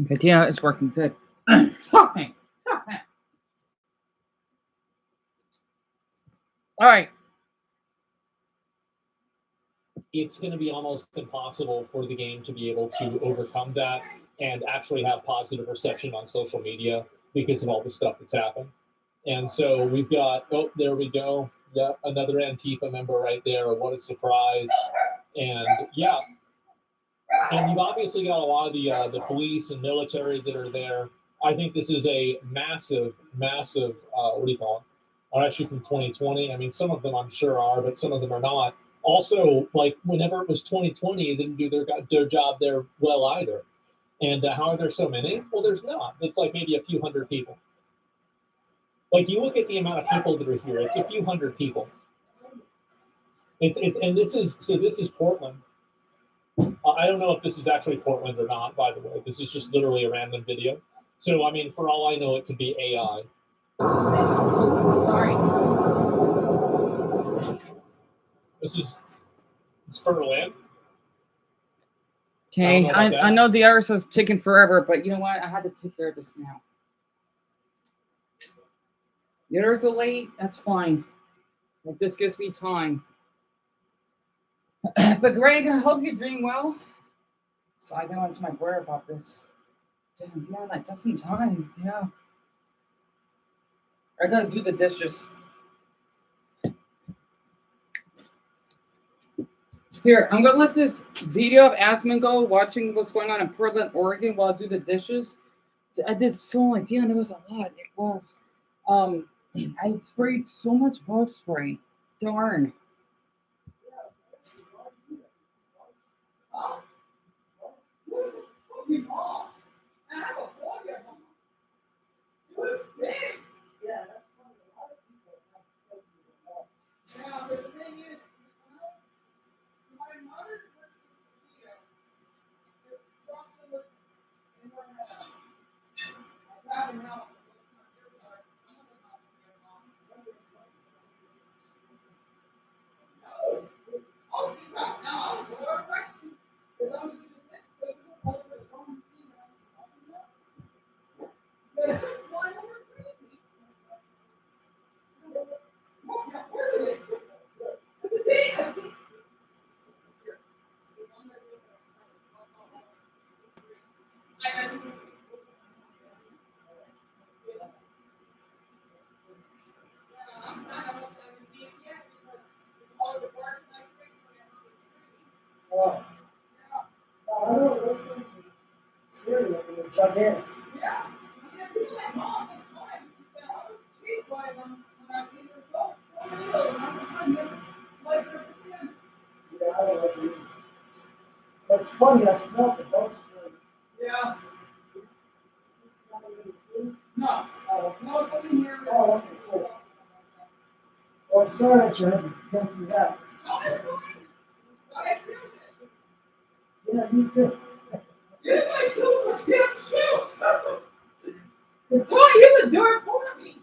Okay, yeah, it's working good. All right. It's going to be almost impossible for the game to be able to overcome that and actually have positive reception on social media because of all the stuff that's happened. And so we've got, oh, there we go. Yeah, another Antifa member right there. What a surprise. And yeah, and you've obviously got a lot of the police and military that are there. I think this is a massive, massive, what do you call it? Are actually from 2020. I mean, some of them I'm sure are, but some of them are not. Also, like whenever it was 2020, they didn't do their job there well either. And how are there so many? Well, there's not. It's like maybe a few hundred people. Like you look at the amount of people that are here, it's a few hundred people. It's and this is Portland. I don't know if this is actually Portland or not. By the way, this is just literally a random video. So I mean, for all I know, it could be AI. Sorry. This is it's Berlin. Okay, I know the others are taking forever, but you know what? I had to take care of this now. The others are late. That's fine. Like this gives me time. But Greg, I hope you're doing well. So I got into my prayer about this. Damn, yeah, like just in time. Yeah. I gotta do the dishes. Here, I'm gonna let this video of Asman go, watching what's going on in Portland, Oregon, while I do the dishes. I did so much. Damn, it was a lot. It was. I sprayed so much bug spray. Darn. It's funny, I smelled the bug spray. Yeah. No. No, it's in here. Oh, okay, cool. Well, I'm sorry that you had to go through that. Yeah, me too. It's like too much damn shit. It's telling you to do it for me.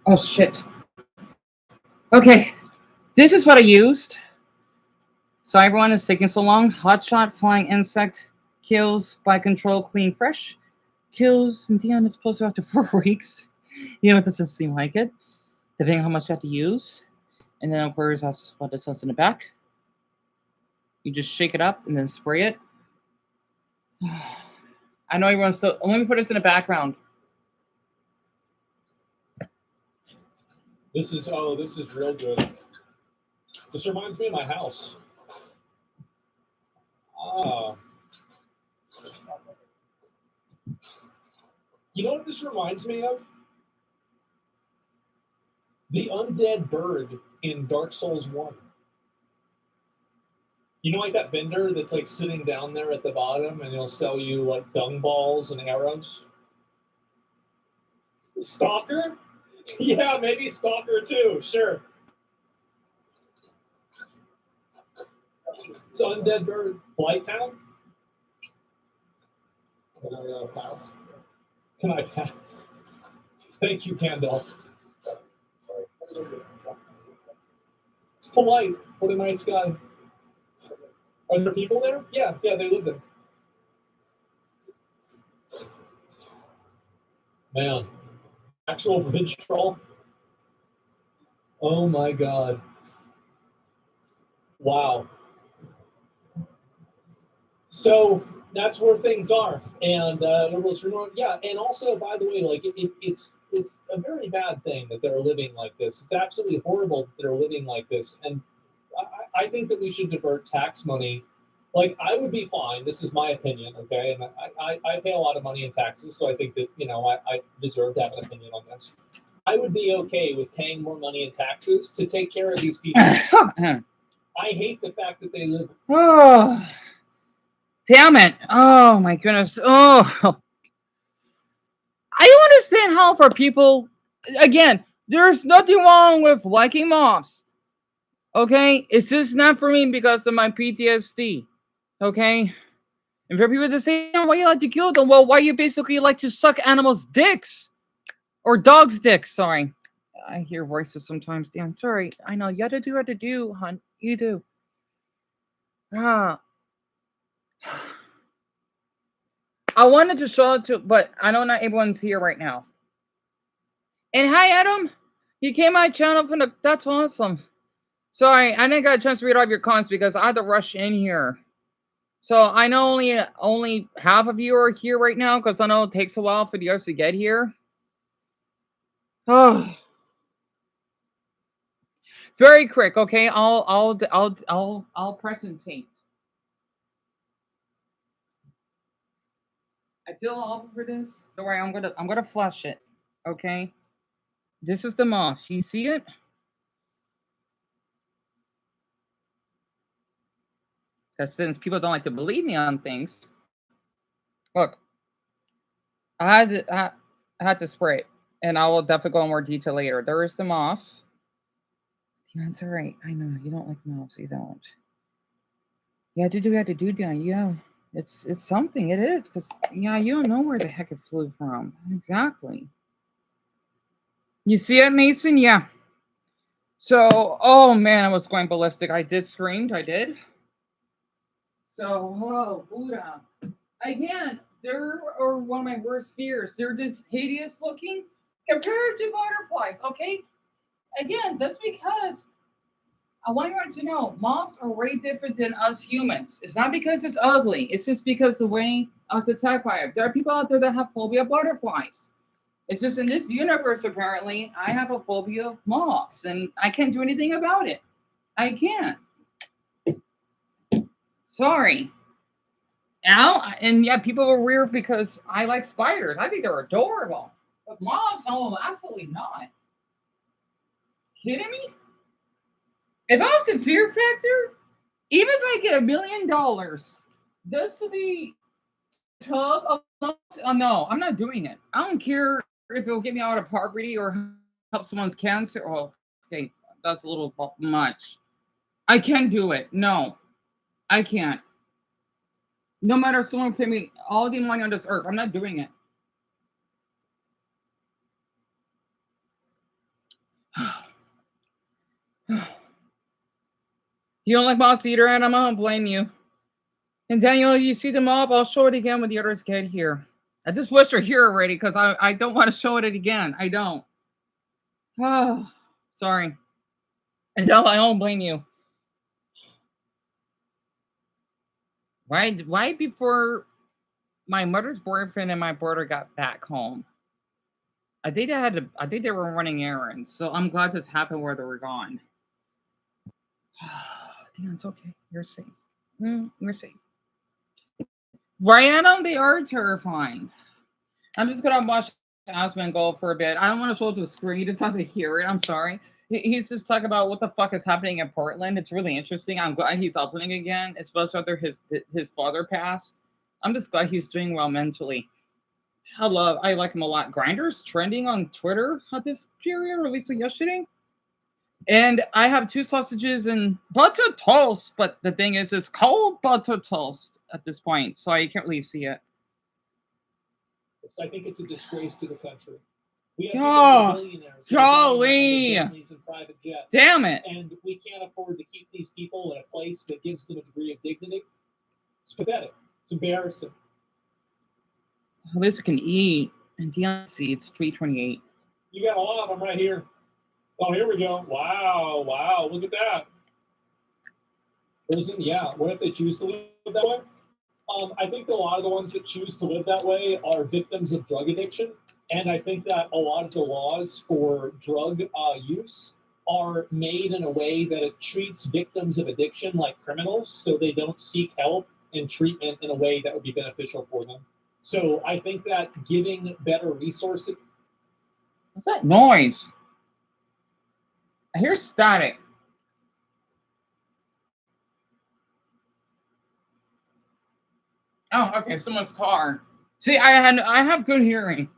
Oh shit. Okay, this is what I used. So everyone is taking so long. Hotshot, flying insect, kills by control, clean, fresh. Kills, and Dion is supposed to after 4 weeks. You know, it doesn't seem like it, depending on how much you have to use. And then, of course, that's what it says in the back. You just shake it up and then spray it. I know everyone's still. Let me put this in the background. This is real good. This reminds me of my house. Ah. You know what this reminds me of? The undead bird in Dark Souls 1. You know, like that vendor that's like sitting down there at the bottom and he'll sell you like dung balls and arrows? Stalker? Yeah, maybe Stalker too, sure. So undead bird, Blighttown? Can I pass? Can I pass? Thank you, Gandalf. It's polite. What a nice guy. Are there people there? Yeah, they live there. Man, actual bridge troll? Oh my god. Wow. So that's where things are, and it was yeah. And also, by the way, like it's a very bad thing that they're living like this. It's absolutely horrible that they're living like this, and I think that we should divert tax money. Like I would be fine. This is my opinion, okay? And I pay a lot of money in taxes, so I think that I deserve to have an opinion on this. I would be okay with paying more money in taxes to take care of these people. I hate the fact that they live. Oh. Damn it. Oh my goodness. Oh. I don't understand how for people, again, there's nothing wrong with liking moths. Okay? It's just not for me because of my PTSD. Okay? And for people to say, oh, why you like to kill them? Well, why you basically like to suck animals' dicks? Or dogs' dicks, sorry. I hear voices sometimes, Dan. Sorry. I know. You have to do what to do, hon. You do. Ah. I wanted to show it to, but I know not everyone's here right now. And hi, Adam. You came my channel from the. That's awesome. Sorry, I didn't get a chance to read all of your comments because I had to rush in here. So I know only half of you are here right now because I know it takes a while for the others to get here. Oh, very quick. Okay, I'll presentate. I feel awful for this. Don't worry, I'm gonna flush it. Okay. This is the moth. You see it? Because since people don't like to believe me on things, look, I had to spray it, and I will definitely go in more detail later. There is the moth. That's all right. I know you don't like moths. You don't. Yeah, to do what to do, Dan. Yeah, it's something. It is because yeah, you don't know where the heck it flew from. Exactly. You see it, Mason? Yeah. So, oh man, I was going ballistic. I did screamed. I did. So, oh, Buddha. Again, they're are one of my worst fears. They're just hideous looking compared to butterflies. Okay. Again, that's because I want everyone to know moths are way different than us humans. It's not because it's ugly. It's just because the way us attacked by it. There are people out there that have phobia of butterflies. It's just in this universe, apparently, I have a phobia of moths, and I can't do anything about it. I can't. Sorry. Now, and yeah, people were weird because I like spiders. I think they're adorable. But moths, no, absolutely not. Kidding me? If I was a fear factor, even if I get $1 million just to be tub of moths, no, I'm not doing it. I don't care if it'll get me out of poverty or help someone's cancer. Oh, okay, that's a little much. I can't do it. No, I can't. No matter if someone pay me all the money on this earth, I'm not doing it. You don't like moths either, and I don't blame you. And Daniel, you see them up. I'll show it again when the others get here. I just wish they're here already because I don't want to show it again. I don't. Oh, sorry. And no, I don't blame you. Right before my mother's boyfriend and my brother got back home, I think they were running errands. So I'm glad this happened where they were gone. Damn, it's okay. You're safe. You're safe. Right now, they are terrifying. I'm just gonna watch Asman go for a bit. I don't want to show it to the screen. It's not to hear it. I'm sorry. He's just talking about what the fuck is happening in Portland. It's really interesting. I'm glad he's opening again, especially after his father passed. I'm just glad he's doing well mentally. I like him a lot. Grinders trending on Twitter at this period, released yesterday. And I have 2 sausages and butter toast, but the thing is, it's cold butter toast at this point, so I can't really see it. So I think it's a disgrace to the country. We have millionaires, golly, families and private jets. Damn it! And we can't afford to keep these people in a place that gives them a degree of dignity. It's pathetic. It's embarrassing. At least I can eat. And DLC, it's 328. You got a lot of them right here. Oh, here we go. Wow. Look at that. Prison, yeah. What if they choose to live that way? I think a lot of the ones that choose to live that way are victims of drug addiction. And I think that a lot of the laws for drug use are made in a way that it treats victims of addiction like criminals, so they don't seek help and treatment in a way that would be beneficial for them. So I think that giving better resources. What's that noise? I hear static. Oh, okay, someone's car. See, I have good hearing.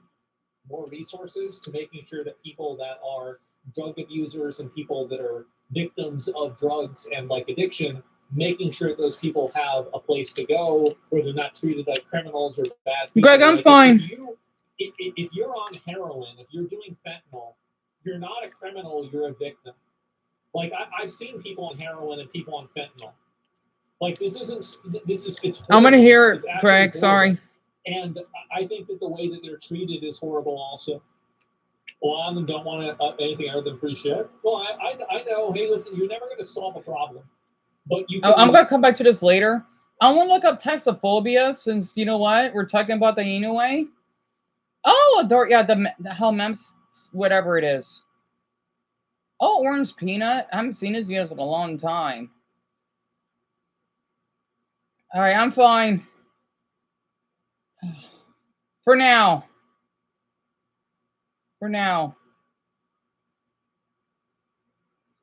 More resources to making sure that people that are drug abusers and people that are victims of drugs and like addiction, making sure those people have a place to go where they're not treated like criminals or bad people. Greg, I'm like fine. If you're on heroin, if you're doing fentanyl, you're not a criminal, you're a victim. Like I've seen people on heroin and people on fentanyl. Like this is it's horrible. I'm gonna hear it, Greg. Sorry. And I think that the way that they're treated is horrible also. A lot of them don't want anything other than free shit. Well, I know, hey, listen, you're never going to solve a problem. But you can, I'm going to come back to this later. I want to look up taxophobia since, you know what? We're talking about the anyway. Oh, the hell mems, whatever it is. Oh, Orange Peanut. I haven't seen his videos in a long time. All right, I'm fine. For now.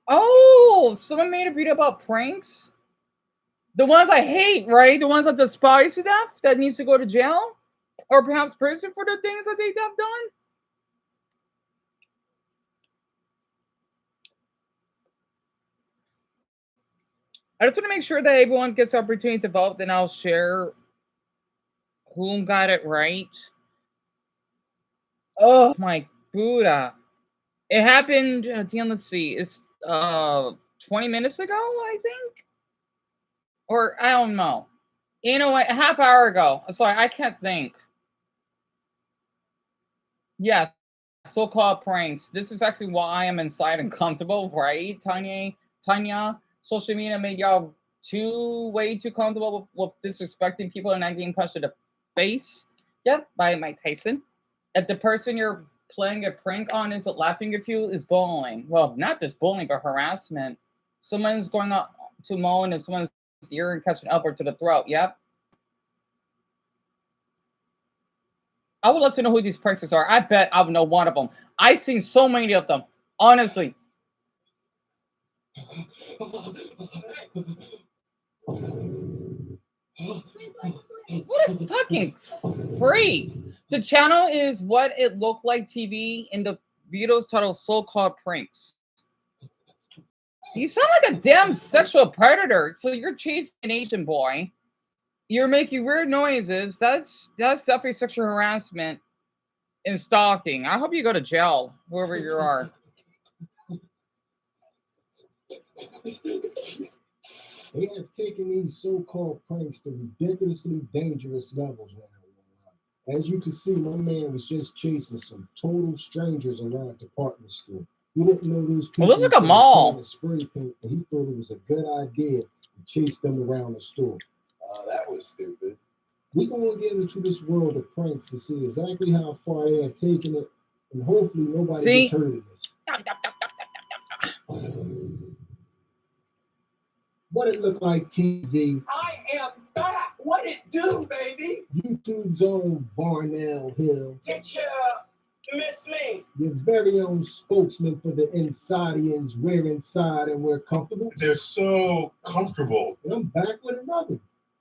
Oh, someone made a video about pranks? The ones I hate, right? The ones I despise to death that needs to go to jail? Or perhaps prison for the things that they have done? I just want to make sure that everyone gets the opportunity to vote, then I'll share whom got it right. Oh my Buddha. It happened, let's see, it's 20 minutes ago, I think? Or I don't know. You know what, a half hour ago. Sorry, I can't think. Yes, so-called pranks. This is actually why I am inside and comfortable, right, Tanya? Social media made y'all way too comfortable with disrespecting people and not getting punched in the face. Yep, by Mike Tyson. If the person you're playing a prank on isn't laughing at you, is bullying. Well, not just bullying, but harassment. Someone's going up to moan in someone's ear and catch an elbow to the throat. Yep. I would love to know who these pranksters are. I bet I would know one of them. I've seen so many of them. Honestly. What a fucking freak. The channel is What It Looked Like TV, and the video's titled So-Called Pranks. You sound like a damn sexual predator. So you're chasing an Asian boy. You're making weird noises. That's definitely sexual harassment and stalking. I hope you go to jail, whoever you are. They have taken these so-called pranks to ridiculously dangerous levels now. As you can see, my man was just chasing some total strangers around a department store. He didn't know those people. It looks like a mall. Spray paint, and he thought it was a good idea to chase them around the store. That was stupid. We're going to get into this world of pranks to see exactly how far they have taken it, and hopefully nobody gets hurt in this. What it look like, TV? I am back. What it do, baby? YouTube's own Barnell Hill. Get your miss me. Your very own spokesman for the Insidians. We're inside and we're comfortable. They're so comfortable. And I'm back with another.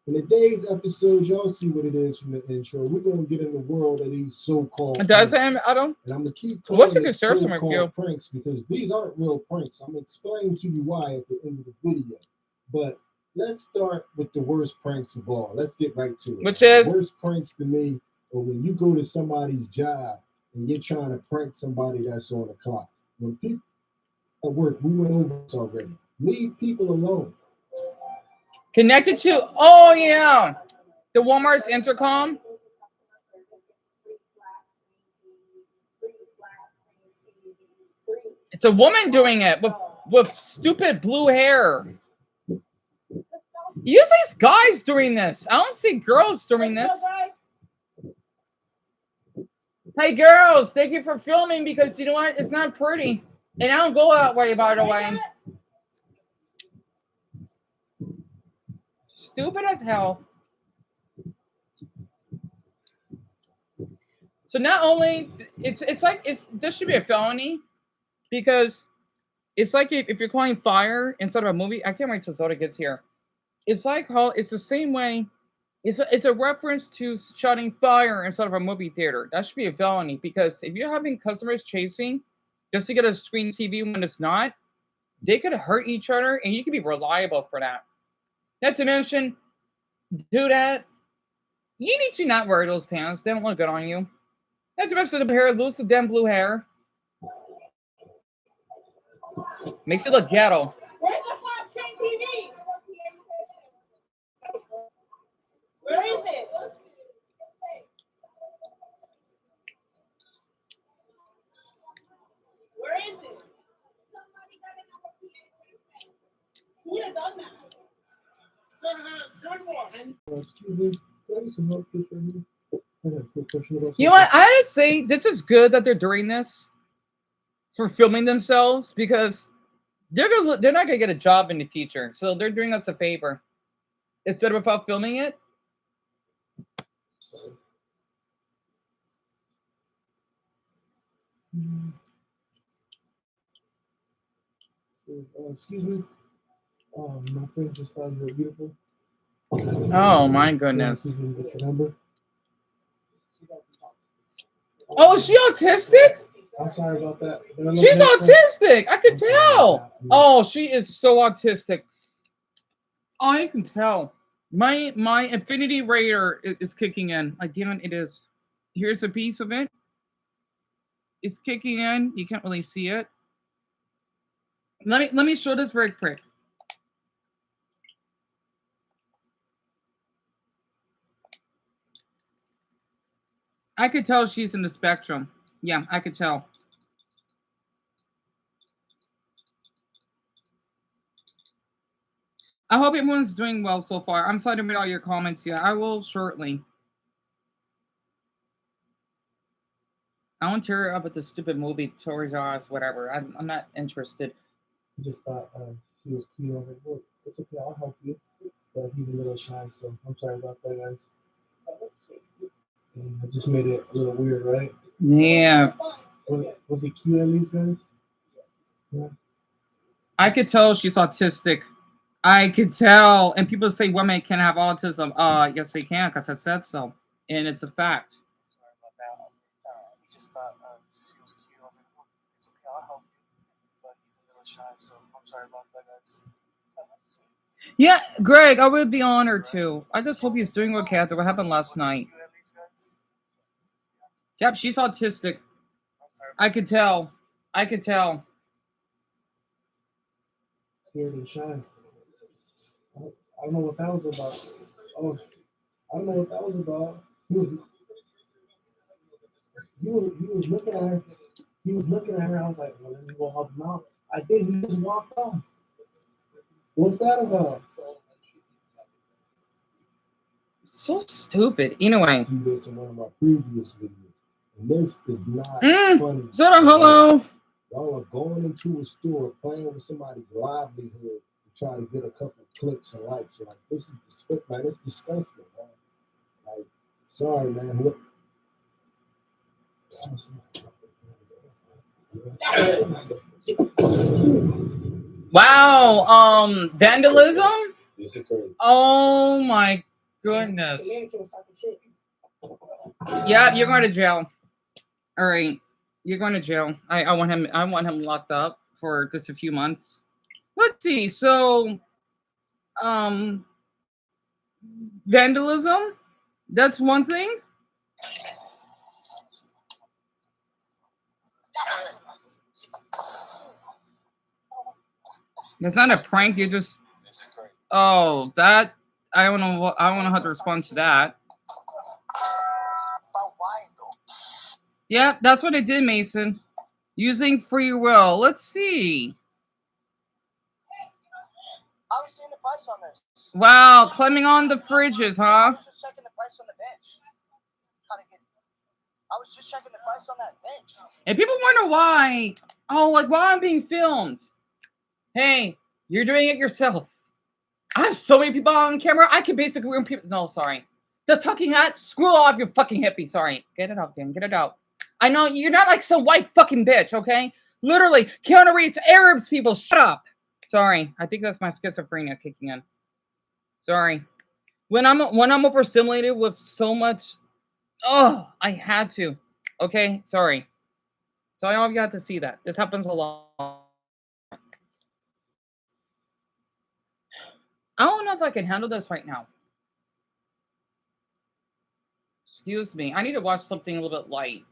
In today's episode, y'all see what it is from the intro. We're going to get in the world of these so-called Does pranks. Adam? And I'm going to keep What's calling the it concern with you? so-called pranks because these aren't real pranks. I'm going to explain to you why at the end of the video. But let's start with the worst pranks of all. Let's get right to it. Which is? The worst pranks to me are when you go to somebody's job and you're trying to prank somebody that's on the clock. When people at work, we went over this already. Leave people alone. Connected to, oh yeah, the Walmart's intercom. It's a woman doing it with stupid blue hair. Usually it's guys doing this. I don't see girls doing this. Hey girls, thank you for filming because you know what? It's not pretty. And I don't go that way, by the way. Stupid as hell. So not only it's like this should be a felony because it's like if you're calling fire instead of a movie. I can't wait till Zoda gets here. It's like how it's the same way. It's a reference to shutting fire instead of a movie theater. That should be a felony because if you're having customers chasing just to get a screen TV when it's not, they could hurt each other and you can be reliable for that. Not to mention, do that. You need to not wear those pants. They don't look good on you. Not to mention the hair, lose the damn blue hair. Makes you look ghetto. Where's the flat screen TV? Where is it? Where is it? Who would have done that? Good one. Excuse me, can I get some help, please, right here? I got a quick question about You know what? I had to say this is good that they're doing this for filming themselves because they're not gonna get a job in the future. So they're doing us a favor. Instead of without filming it. Excuse me. My friend just thought you were beautiful. Oh my goodness. Excuse me, what's your number? Oh, is she autistic? I'm sorry about that. She's autistic. I can tell. Oh, she is so autistic. I can tell. My Infinity Radar is kicking in. Like, damn it is. Here's a piece of it. It's kicking in. You can't really see it. Let me show this very quick. I could tell she's in the spectrum. Yeah, I could tell. I hope everyone's doing well so far. I'm sorry to read all your comments here. I will shortly. I won't tear up with the stupid movie, Toys R Us, whatever. I'm not interested. I just thought she was cute. I was like, look, it's okay, I'll help you. But he's a little shy, so I'm sorry about that, guys. I just made it a little weird, right? Yeah. Was he cute at least, guys? Yeah. I could tell she's autistic. I could tell. And people say women can have autism. Yes, they can, because I said so. And it's a fact. Sorry about that. I just thought she was cute. I was like, oh, it's okay, I'll help you. But he's a little shy, so I'm sorry about that, guys. Yeah, Greg, I would be honored to. I just hope he's doing okay after what happened last night. Yep, she's autistic. I could tell. I could tell. Scared and shy. don't know what that was about. Oh, I don't know what that was about. He was looking at her. He was looking at her. I was like, well, let me go help him out. I did. He just walked off. What's that about? So stupid. Anyway. Do this in one of my previous videos. And this is not funny. Zoda, hello. Y'all are going into a store playing with somebody's livelihood to try to get a couple of clicks and likes. Like, this is disgusting, man. It's disgusting, man. Like, sorry, man. Look. Wow. Vandalism? This is crazy. Oh my goodness. Yeah, you're going to jail. All right. You're going to jail. I want him locked up for just a few months. Let's see. So vandalism, that's one thing. It's not a prank, you just that I don't know how to respond to that. Yeah, that's what it did, Mason. Using free will. Let's see. I was seeing the price on this. Wow, climbing on the fridges, huh? I was just checking the price on the bench. I was just checking the price on that bench. And people wonder why. Oh, like why I'm being filmed. Hey, you're doing it yourself. I have so many people on camera. I can basically ruin people. No, sorry. The tucking hat. Screw off, you fucking hippie. Sorry. Get it out, Dan. Get it out. I know you're not like some white fucking bitch, okay? Literally, Keanu Reeves, Arabs people. Shut up. Sorry. I think that's my schizophrenia kicking in. Sorry. When I'm overstimulated with so much, I had to. Okay, sorry. So I all got to see that. This happens a lot. I don't know if I can handle this right now. Excuse me. I need to watch something a little bit light.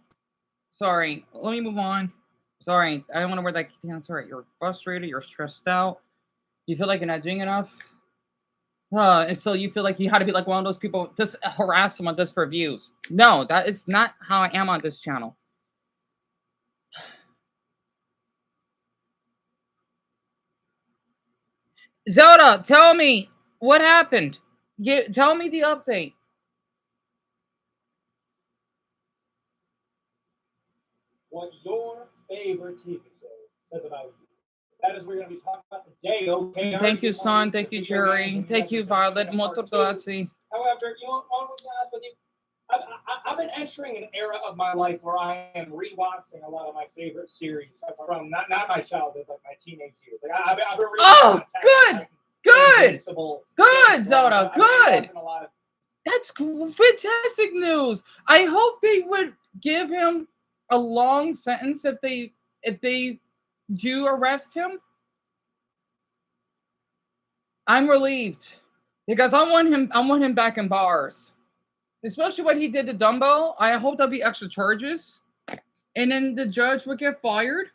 Sorry. Let me move on. Sorry. I don't want to wear that cancer. You're frustrated. You're stressed out. You feel like you're not doing enough. And so you feel like you had to be like one of those people just harass someone just for views. No, that is not how I am on this channel. Zelda, tell me what happened. Tell me the update. What your favorite TV show says about you. That is what we're going to be talking about today, okay? Thank you, son. Thank you, Jerry. Thank you, Violet. Molto grazie. However, you know, I'm going to be honest with you. I've been entering an era of my life where I am rewatching a lot of my favorite series from not my childhood, but my teenage years. Like I've been oh, good, good, Zelda, good. That's fantastic news. I hope they would give him a long sentence if they do arrest him. I'm relieved because I want him back in bars. Especially what he did to Dumbo. I hope there'll be extra charges. And then the judge would get fired.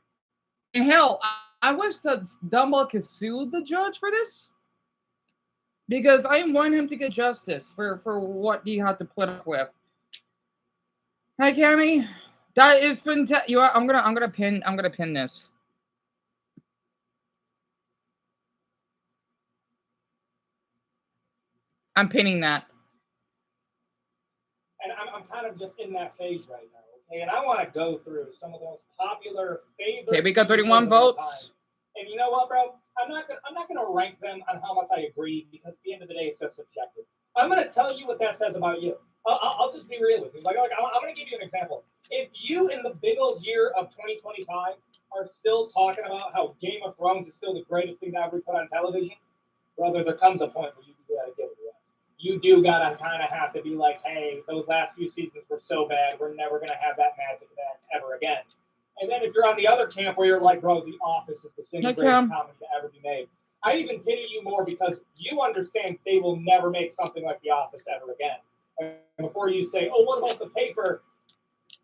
And hell, I wish that Dumbo could sue the judge for this. Because I want him to get justice for what he had to put up with. Hi, Cammy. That is fantastic. You know, I'm gonna pin this. I'm pinning that. And I'm kind of just in that phase right now, okay? And I want to go through some of the most popular favorite. Okay, we got 31 votes. And you know what, bro? I'm not gonna rank them on how much I agree because at the end of the day, it's just subjective. I'm gonna tell you what that says about you. I'll just be real with you. Like I'm gonna give you an example. If you in the big old year of 2025 are still talking about how Game of Thrones is still the greatest thing to ever put on television, brother, there comes a point where you gotta give it a rest. You do gotta kind of have to be like, hey, those last few seasons were so bad, we're never gonna have that magic ever again. And then if you're on the other camp where you're like, bro, The Office is the single greatest comedy to ever be made. I even pity you more because you understand they will never make something like The Office ever again. And before you say, oh, what about The Paper?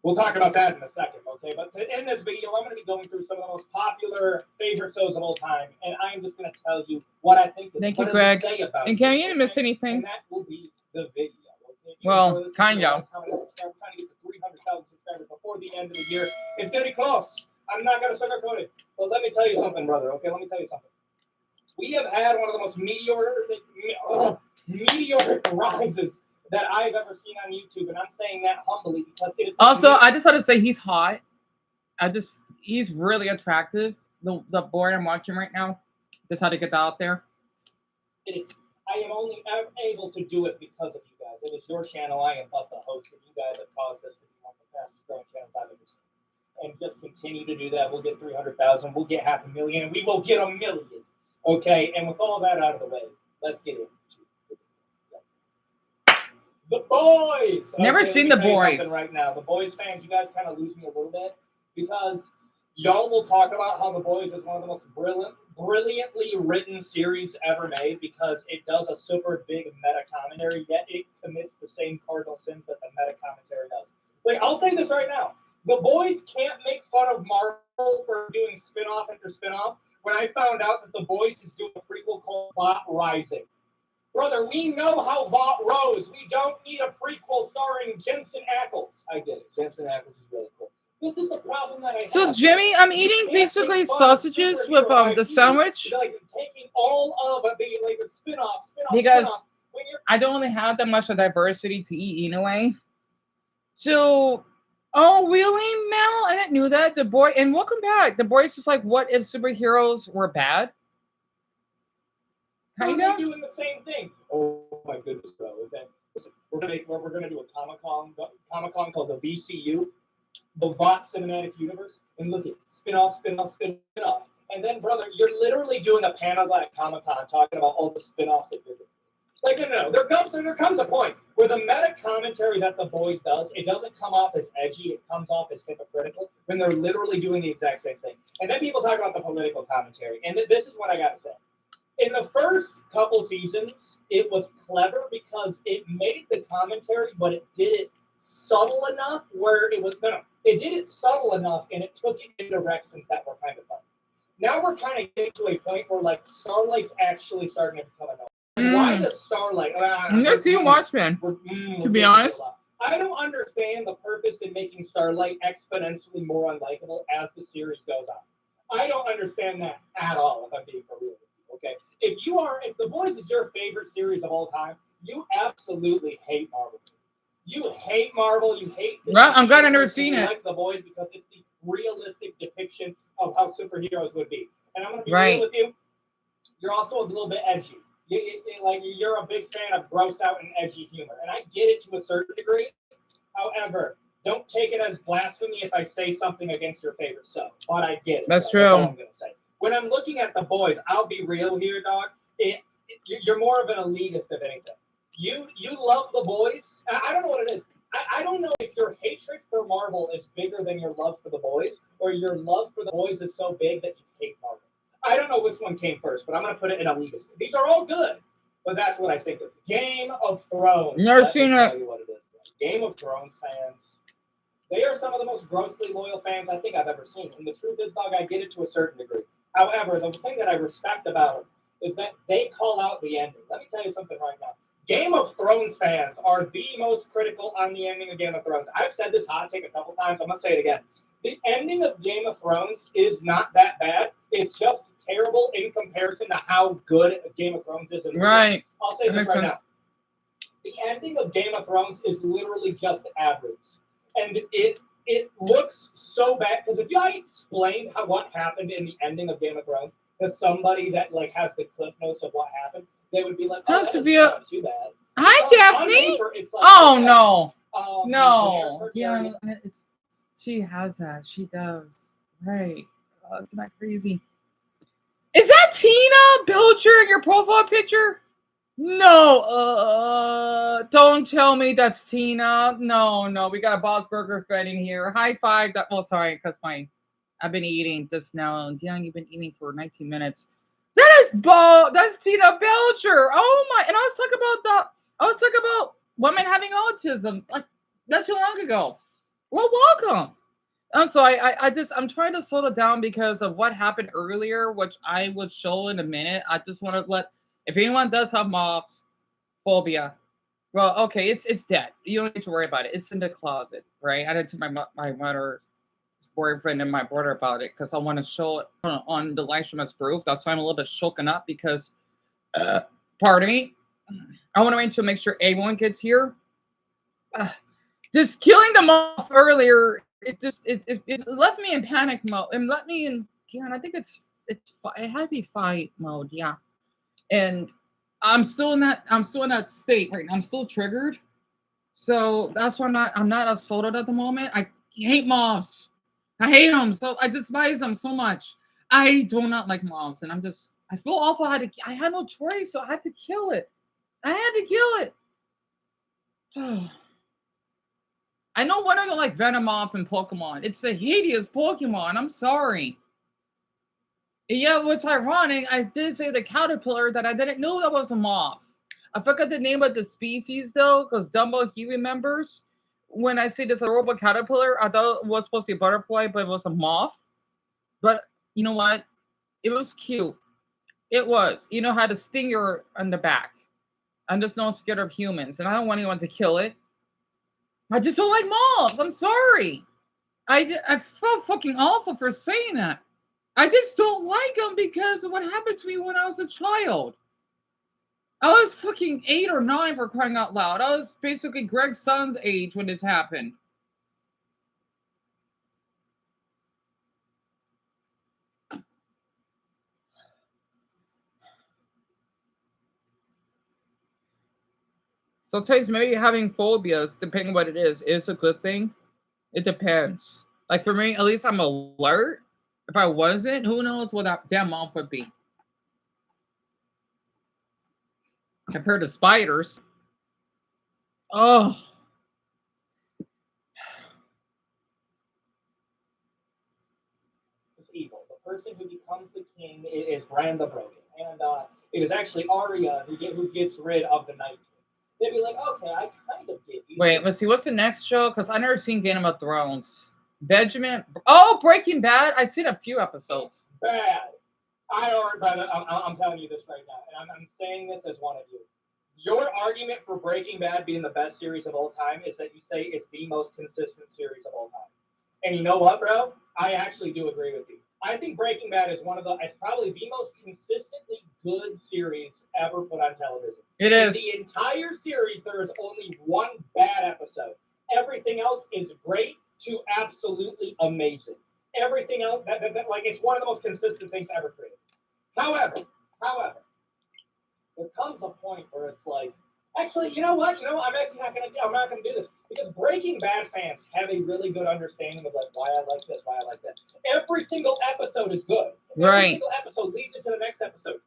We'll talk about that in a second, okay? But to end this video, I'm going to be going through some of the most popular favorite shows of all time, and I'm just going to tell you what I think. Thank you, Greg. And Cam, you didn't miss anything. And that will be the video. Okay? Well, kind of. We're trying to get to 300,000 subscribers before the end of the year. It's going to be close. I'm not going to sugarcoat it. But let me tell you something, brother, okay? Let me tell you something. We have had one of the most meteoric rises that I've ever seen on YouTube, and I'm saying that humbly because it is Also, I just had to say he's hot. He's really attractive. The boy I'm watching right now. Just had to get that out there. It is. I am only able to do it because of you guys. It is your channel. I am but the host, and you guys have caused this to be one of the fastest growing channels I've ever seen. And just continue to do that. We'll get 300,000. We'll get 500,000, and we will get 1 million. Okay. And with all that out of the way, let's get into The Boys. Never Okay, seen let The me tell you Boys. something right now, The Boys fans, you guys kind of lose me a little bit because y'all will talk about how The Boys is one of the most brilliantly written series ever made because it does a super big meta commentary, yet it commits the same cardinal sins that the meta commentary does. Like, I'll say this right now. The Boys can't make fun of Marvel for doing spin-off after spin-off when I found out that The Boys is doing a prequel called Bot Rising. Brother, we know how Vought rose. We don't need a prequel starring Jensen Ackles. I get it. Jensen Ackles is really cool. This is the problem that I have. So Jimmy, I'm eating basically sausages with the sandwich Like taking all of the spin-off, because when you're I don't really have that much of diversity to eat anyway. So, oh really, Mel? I didn't know that. The boy, and welcome back. The Boys is like, what if superheroes were bad? Kind They're of. doing the same thing. Oh my goodness, bro. Okay. Listen, we're gonna do a Comic-Con called the VCU, the Vought Cinematic Universe, and look at spin-off. And then, brother, you're literally doing a panel at Comic-Con talking about all the spin-offs that you're doing. Like, no. There comes a point where the meta commentary that The Boys does, it doesn't come off as edgy, it comes off as hypocritical when they're literally doing the exact same thing. And then people talk about the political commentary, and this is what I gotta say. In the first couple seasons, it was clever because it made the commentary, but it did it subtle enough where it was it did it subtle enough and it took it in directions that were kind of fun. Now we're kind of getting to a point where like Starlight's actually starting to become annoying. Why does Starlight? I've never seen Watchmen. To be honest, I don't understand the purpose in making Starlight exponentially more unlikable as the series goes on. I don't understand that at all. If I'm being for real. Okay, if The Boys is your favorite series of all time, you absolutely hate Marvel. You hate Marvel. You hate. Well, I'm glad I've never seen it. Like The Boys because it's the realistic depiction of how superheroes would be. And I'm gonna be Right. real with you. You're also a little bit edgy. You're a big fan of gross out and edgy humor, and I get it to a certain degree. However, don't take it as blasphemy if I say something against your favorite show. But I get it. That's That's true. all I'm gonna say. When I'm looking at The Boys, I'll be real here, dog. You're more of an elitist of anything. You love The Boys. I don't know what it is. I don't know if your hatred for Marvel is bigger than your love for The Boys, or your love for The Boys is so big that you hate Marvel. I don't know which one came first, but I'm going to put it in elitist. These are all good, but that's what I think of. Game of Thrones. Never seen it. Tell you what it is. Game of Thrones fans. They are some of the most grossly loyal fans I think I've ever seen. And the truth is, dog, I get it to a certain degree. However, the thing that I respect about them is that they call out the ending. Let me tell you something right now. Game of Thrones fans are the most critical on the ending of Game of Thrones. I've said this hot take a couple times. I'm going to say it again. The ending of Game of Thrones is not that bad. It's just terrible in comparison to how good Game of Thrones is. Right. I'll say That this makes right sense. now. The ending of Game of Thrones is literally just average. And it looks so bad because if I explained what happened in the ending of Game of Thrones to somebody that has the clip notes of what happened, they would be like, "Oh, that's not too bad." Hi, Because on Daphne. paper, it's like, Oh okay, no, Daenerys yeah, Targaryen- she has that. She does. Right. Oh, it's not crazy. Is that Tina Belcher in your profile picture? No. Don't tell me that's Tina. No. We got a Bob's Burger Fed in here. High five. Sorry, because I've been eating just now. Dion, you've been eating for 19 minutes. That's Tina Belcher. Oh my! And I was talking about women having autism like not too long ago. Well, welcome. So I'm trying to slow it down because of what happened earlier, which I would show in a minute. I just want to let, if anyone does have moths phobia, well, okay, it's dead. You don't need to worry about it. It's in the closet, right? I did to my mother's boyfriend and my brother about it because I want to show it on the live stream as proof. That's why I'm a little bit shaken up because, pardon me, I want to wait to make sure everyone gets here. Just killing them off earlier, it left me in panic mode and let me in. Yeah, I think it had to be fight mode. Yeah, and I'm still in that state right now. I'm still triggered, so that's why I'm not assaulted at the moment. I hate moths. I hate them. So I despise them so much. I do not like moths, and I feel awful. I had no choice, so I had to kill it. I had to kill it. I know one of you like Venomoth and Pokemon. It's a hideous Pokemon. I'm sorry. Yeah, what's ironic, I did say the caterpillar that I didn't know that was a moth. I forgot the name of the species though, because Dumbo he remembers. When I say this adorable caterpillar, I thought it was supposed to be a butterfly, but it was a moth. But you know what? It was cute. It was. You know, had a stinger on the back. I'm just not scared of humans, and I don't want anyone to kill it. I just don't like moths. I'm sorry. I felt fucking awful for saying that. I just don't like them because of what happened to me when I was a child. I was fucking 8 or 9 for crying out loud. I was basically Greg's son's age when this happened. Sometimes maybe having phobias, depending on what it is a good thing. It depends. Like for me, at least I'm alert. If I wasn't, who knows what that damn mom would be. Compared to spiders. Oh. Is evil. The person who becomes the king is Bran the Broken, and it is actually Arya who gets rid of the Night King. They'd be like, okay, I kind of get you. Wait, let's see. What's the next show? Because I never seen Game of Thrones. Benjamin. Oh, Breaking Bad. I've seen a few episodes. Bad. I'm telling you this right now, and I'm saying this as one of you. Your argument for Breaking Bad being the best series of all time is that you say it's the most consistent series of all time. And you know what, bro? I actually do agree with you. I think Breaking Bad is it's probably the most consistently good series ever put on television. It is. In the entire series, there is only one bad episode. Everything else is great to absolutely amazing. Everything else, like it's one of the most consistent things ever created. However, there comes a point where it's like, actually, you know what? I'm not gonna do this because Breaking Bad fans have a really good understanding of like why I like this, why I like that. Every single episode is good. Every single episode leads into the next episode.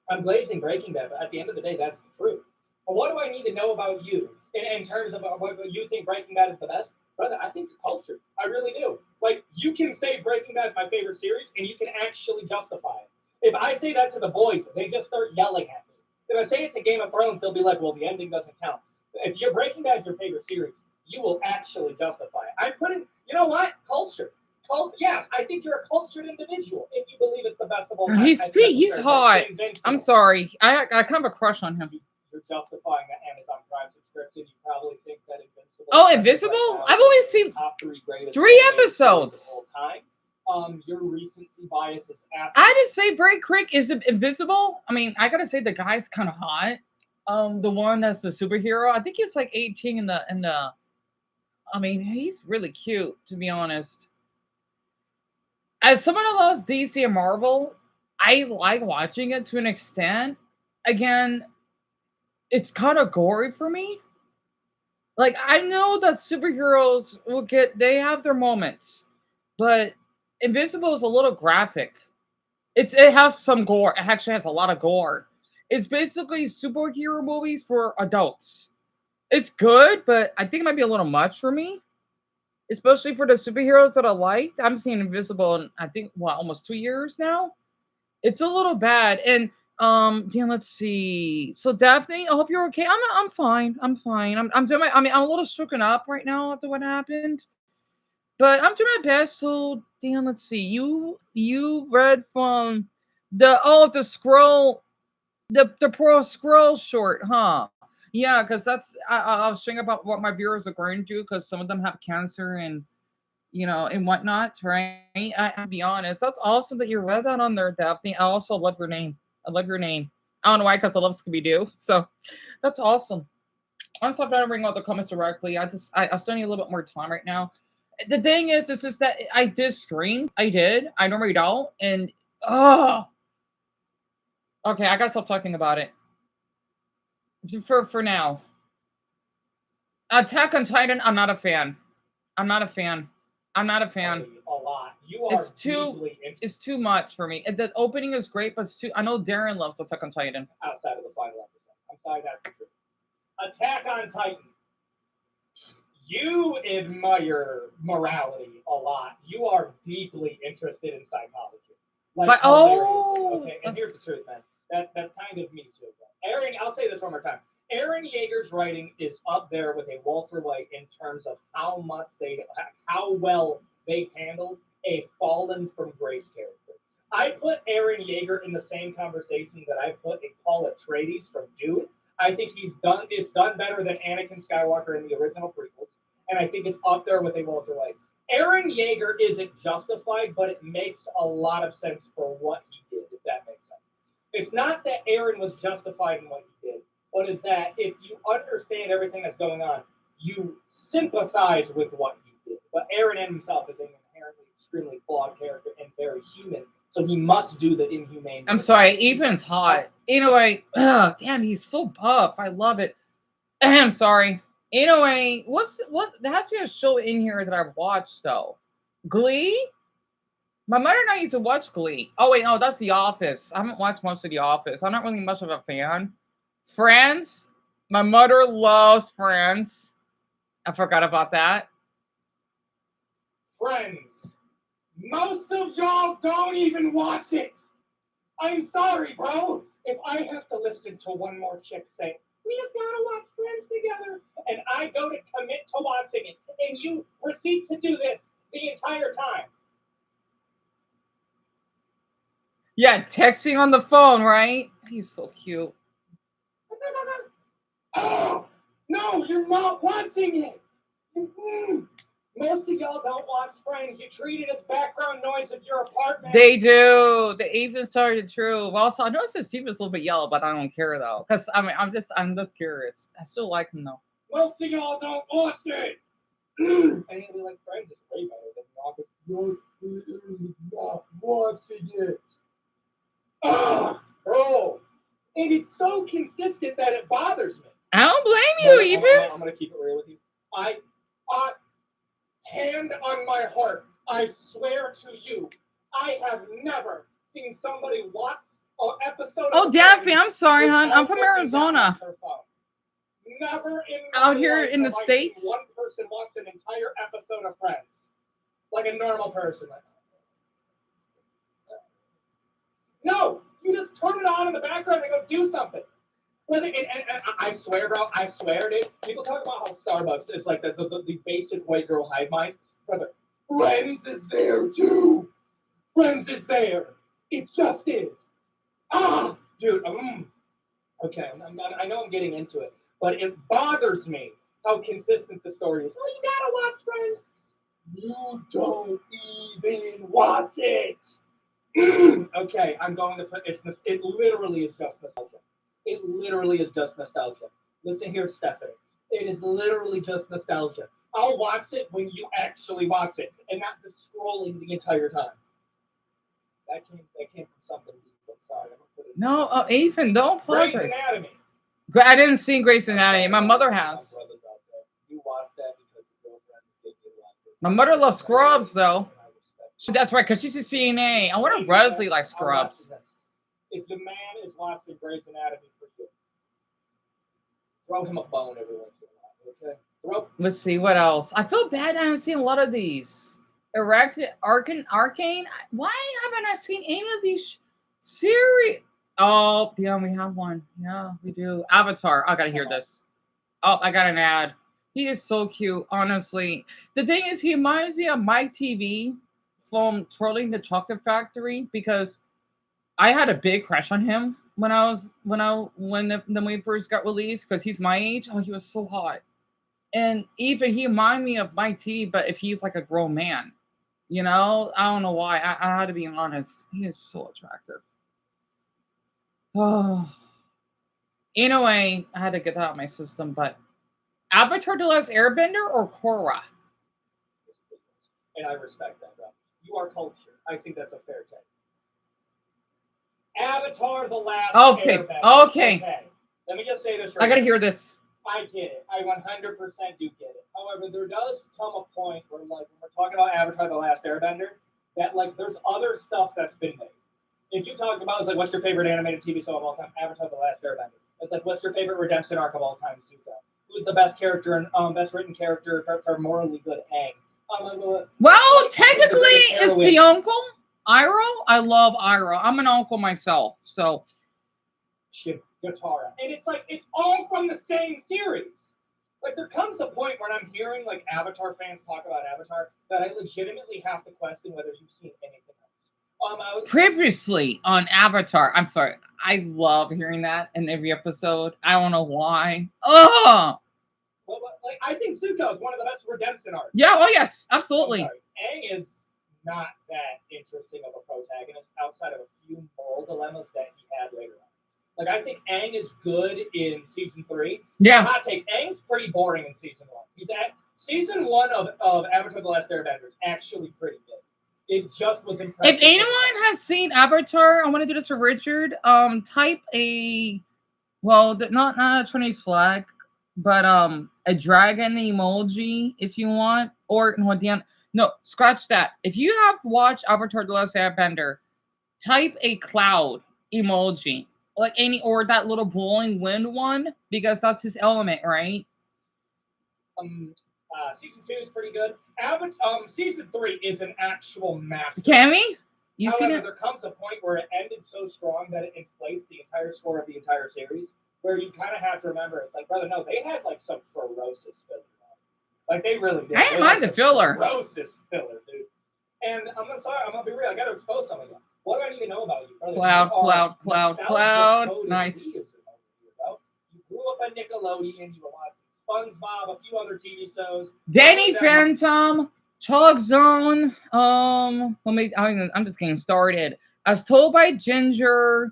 I'm glazing Breaking Bad, but at the end of the day, that's the truth. But what do I need to know about you in terms of what you think Breaking Bad is the best? Brother, I think the culture. I really do. Like, you can say Breaking Bad is my favorite series, and you can actually justify it. If I say that to the boys, they just start yelling at me. If I say it to Game of Thrones, they'll be like, well, the ending doesn't count. If your Breaking Bad is your favorite series, you will actually justify it. I'm putting, you know what? Culture. Yeah, I think you're a cultured individual if you believe it's the best of all time. He's hot. I'm sorry. I kind of a crush on him. You're justifying that Amazon Prime subscription. You probably think that Invincible. Oh, Invincible? I've only seen top 3 greatest 3 episodes. Of all time. Your recency bias is absolutely. I didn't say Bray Crick is Invisible. I mean, I gotta say the guy's kind of hot. The one that's the superhero. I think he's like 18 in the. I mean, he's really cute, to be honest. As someone who loves DC and Marvel, I like watching it to an extent. Again, it's kind of gory for me. Like, I know that superheroes they have their moments, but Invincible is a little graphic. It has some gore. It actually has a lot of gore. It's basically superhero movies for adults. It's good, but I think it might be a little much for me. Especially for the superheroes that I liked. I'm seeing Invisible in, I think, almost 2 years now. It's a little bad. And Dan, let's see. So Daphne, I hope you're okay. I'm fine. I'm fine. I'm doing my. I mean, I'm a little shooken up right now after what happened, but I'm doing my best. So Dan, let's see. You read from the scroll the pro scroll short, huh? Yeah, because I was thinking about what my viewers are going to do because some of them have cancer and and whatnot, right? I be honest. That's awesome that you read that on there, Daphne. I also love your name. I love your name. I don't know why, because I love Scooby Doo. So that's awesome. I'm sorry if I don't bring out the comments directly. I still need a little bit more time right now. The thing is just that I did scream. I did. I normally don't. And oh, okay. I gotta stop talking about it for now. Attack on Titan. I'm not a fan. I'm not a fan. I'm not a fan. A lot. You are It's too. deeply interested It's too much for me. The opening is great, but it's too. I know Darren loves Attack on Titan. outside of the final episode. I'm sorry, that's the truth. Attack on Titan. You admire morality a lot. You are deeply interested in psychology. Oh, okay, and here's the truth, man. That's kind of me too. Aaron, I'll say this one more time. Aaron Yeager's writing is up there with a Walter White in terms of how well they handled a fallen from grace character. I put Aaron Yeager in the same conversation that I put a Paul Atreides from Dune. I think it's done better than Anakin Skywalker in the original prequels, and I think it's up there with a Walter White. Aaron Yeager isn't justified, but it makes a lot of sense for what he did, if that makes sense. It's not that Aaron was justified in what he did, but is that if you understand everything that's going on, you sympathize with what he did. But Aaron himself is an inherently extremely flawed character and very human, so he must do the inhumane. I'm sorry, Ethan's hot. Anyway, damn, he's so buff. I love it. I'm sorry. Anyway, there has to be a show in here that I've watched though. Glee? My mother and I used to watch Glee. Oh wait, no, that's The Office. I haven't watched much of The Office. I'm not really much of a fan. Friends? My mother loves Friends. I forgot about that. Friends, most of y'all don't even watch it. I'm sorry, bro. If I have to listen to one more chick say, we just gotta watch Friends together, and I go to commit to watching it, and you proceed to do this the entire time. Yeah, texting on the phone, right? He's so cute. Oh, no, you're not watching it. Most of y'all don't watch Friends. You treat it as background noise of your apartment. They do. They even started true. Well, also, I noticed that Steven's a little bit yellow, but I don't care though. Because I mean, I'm just curious. I still like him though. Most of y'all don't watch it. And he'll be like, Friends is way better than The Office. Not watching it. Oh, bro. And it's so consistent that it bothers me. I don't blame you, even. I'm gonna keep it real with you. I hand on my heart, I swear to you, I have never seen somebody watch an episode. Oh, Daffy, I'm sorry, hon. I'm from Arizona. Never in out here in the have I States. seen one person watch an entire episode of Friends, like a normal person. No, you just turn it on in the background and go do something. And I swear, bro, I swear, dude. People talk about how Starbucks is like the basic white girl hive mind. Brother, Friends is there too. Friends is there. It just is. Ah, dude. Okay, I know I'm getting into it, but it bothers me how consistent the story is. Oh, you gotta watch Friends. You don't even watch it. Okay, I'm going to put it literally is just nostalgia. It literally is just nostalgia. Listen here, Stephanie. It is literally just nostalgia. I'll watch it when you actually watch it, and not just scrolling the entire time. That came from something deep. I'm sorry. No, Ethan, don't Grey's apologize. Anatomy. I didn't see Grey's Anatomy. My mother has. You watched that because your girlfriend did you watch it. My mother loves Scrubs, though. That's right, because she's a CNA. I wonder if Wesley likes Scrubs. If the man is watching Grey's Anatomy for you, throw him a bone every once in a while, okay? Let's see, what else? I feel bad I haven't seen a lot of these. Arcane? Why haven't I seen any of these series? Oh, yeah, we have one. Yeah, we do. Avatar. I gotta hear this. Oh, I got an ad. He is so cute, honestly. The thing is, he reminds me of Mike TV from Twirling the Chocolate Factory because I had a big crush on him when the movie first got released because he's my age. Oh, he was so hot. And even he reminded me of Mike T, but if he's like a grown man, I don't know why. I had to be honest. He is so attractive. Oh, anyway, I had to get that out of my system. But Avatar: The Last Airbender or Korra? And I respect that, bro. You are culture. I think that's a fair take. Avatar: The Last Okay, Airbender. okay. Let me just say this I gotta hear this. I get it. I 100% do get it. However, there does come a point where, like, when we're talking about Avatar: The Last Airbender, that, like, there's other stuff that's been made. If you talk about, it's like, what's your favorite animated TV show of all time? Avatar: The Last Airbender. It's like, what's your favorite redemption arc of all time? Zuko. Who's the best character and best written character for morally good? Aang. Well, technically, it's the uncle, Iroh. I love Iroh. I'm an uncle myself, so. Katara. And it's like, it's all from the same series. Like, there comes a point when I'm hearing, like, Avatar fans talk about Avatar that I legitimately have to question whether you've seen anything else. Previously on Avatar, I'm sorry, I love hearing that in every episode. I don't know why. Oh! Well, like, I think Zuko is one of the best redemption arcs. Yeah, oh yes, absolutely. Aang is not that interesting of a protagonist outside of a few moral dilemmas that he had later on. Like, I think Aang is good in season 3. Yeah. Hot take. Aang's pretty boring in season 1. He's at season 1 of Avatar: The Last Airbender is actually pretty good. It just was impressive. If anyone has seen Avatar, I want to do this for Richard. Type a, well, not a Chinese flag, but a dragon emoji if you want, or no, scratch that. If you have watched Avatar: The Last Airbender, type a cloud emoji, like or that little blowing wind one, because that's his element, right? Season 2 is pretty good. Season 3 is an actual masterpiece. Can we? However, there comes a point where it ended so strong that it inflates the entire score of the entire series, where you kind of have to remember, it's like, brother, no, they had like some ferocious filler. Like, they really did. I didn't mind the filler. Ferocious filler, dude. And I'm gonna be real. I got to expose some of you. What do I need to know about you, brother? Cloud. Nice. You grew up on Nickelodeon. You were watching SpongeBob, a few other TV shows. Danny Phantom, Chalk Zone. I'm just getting started. I was told by Ginger,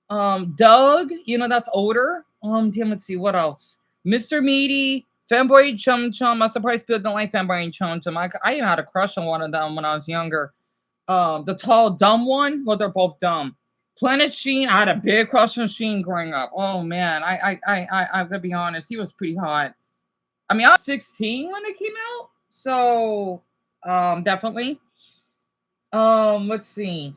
Doug. That's older. Let's see what else. Mr. Meaty, Fanboy Chum Chum. I'm surprised people don't like Fanboy and Chum Chum. I even had a crush on one of them when I was younger. The tall, dumb one. Well, they're both dumb. Planet Sheen. I had a big crush on Sheen growing up. Oh man, I gotta be honest. He was pretty hot. I mean, I was 16 when it came out, so definitely. Let's see.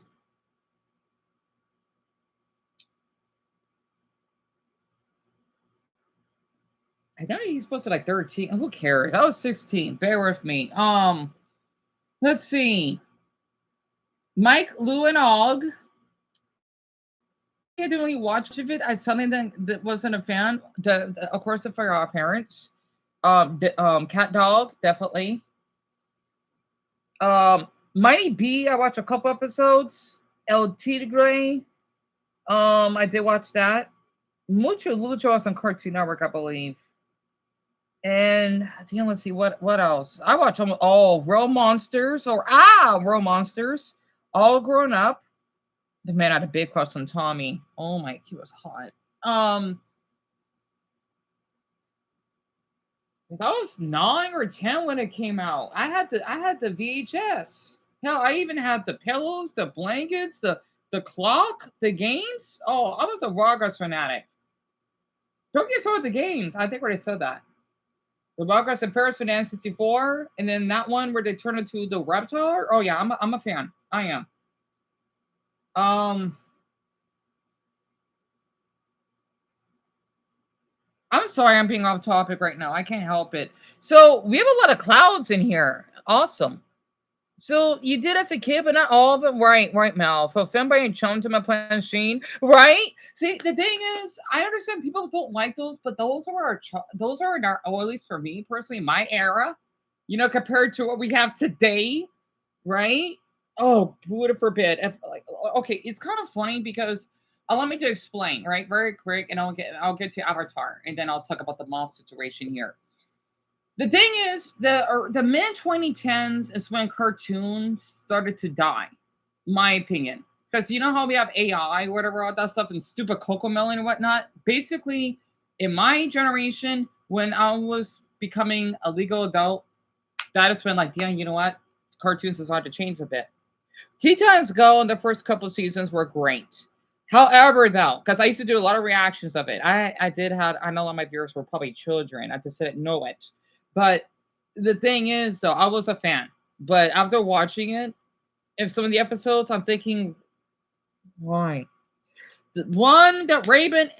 I know he's supposed to like 13. Who cares? I was 16. Bear with me. Let's see. Mike Lewandowski. I didn't really watch of it. I suddenly that wasn't a fan. Of course, for our parents. Cat Dog, definitely. Mighty B, I watched a couple episodes. El Tigre. I did watch that. Mucho Lucho was on Cartoon Network, I believe. And let's see what else. I watch them all. Real Monsters Real Monsters. All grown up. The man had a big crush on Tommy. Oh my, he was hot. I was 9 or 10 when it came out. I had the VHS. Hell, I even had the pillows, the blankets, the clock, the games. Oh, I was a Rugrats fanatic. Don't get started with the games. I think I already said that. The Rugrats in Paris for the N64, and then that one where they turn into the Reptar. Oh yeah, I'm a fan. I am. I'm sorry, I'm being off topic right now. I can't help it. So we have a lot of clouds in here. Awesome. So you did as a kid, but not all of it, right? Right, Mel. For Femboy and Chum to my planchine, right? See, the thing is, I understand people don't like those, but those are those are in our, or at least for me personally, my era. You know, compared to what we have today, right? Oh, would forbid. If like, okay, it's kind of funny because allow me to explain, right? Very quick, and I'll get to Avatar, and then I'll talk about the moth situation here. The thing is, the mid 2010s is when cartoons started to die, my opinion. Because you know how we have AI, whatever, all that stuff, and stupid Coco Melon and whatnot. Basically, in my generation, when I was becoming a legal adult, that is when, like, yeah, you know what? Cartoons started to change a bit. Teen Titans Go in the first couple seasons were great. However, though, because I used to do a lot of reactions of it, I did have, I know a lot of my viewers were probably children. I just didn't know it. But the thing is, though, I was a fan. But after watching it, if some of the episodes, I'm thinking, why? The one that Raven,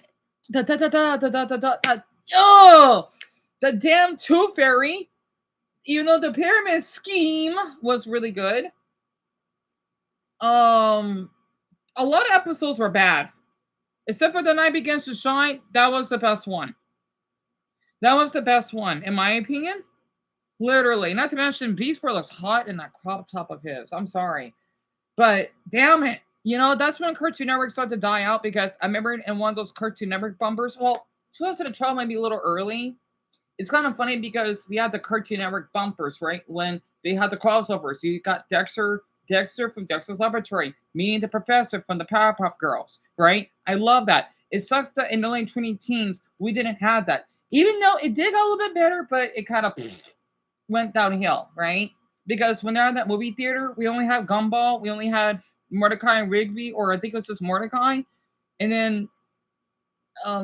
oh, the damn Tooth Fairy, even though the pyramid scheme was really good, um, a lot of episodes were bad. Except for The Night Begins to Shine, that was the best one. That was the best one, in my opinion. Literally. Not to mention, Beast Boy looks hot in that crop top of his. I'm sorry. But damn it. You know, that's when Cartoon Network started to die out because I remember in one of those Cartoon Network bumpers. Well, 2012 might be a little early. It's kind of funny because we had the Cartoon Network bumpers, right? When they had the crossovers. You got Dexter from Dexter's Laboratory, meeting the professor from the Powerpuff Girls, right? I love that. It sucks that in the late 20 teens, we didn't have that. Even though it did get a little bit better, but it kind of went downhill, right? Because when they're in that movie theater, we only had Gumball, we only had Mordecai and Rigby, or I think it was just Mordecai, and then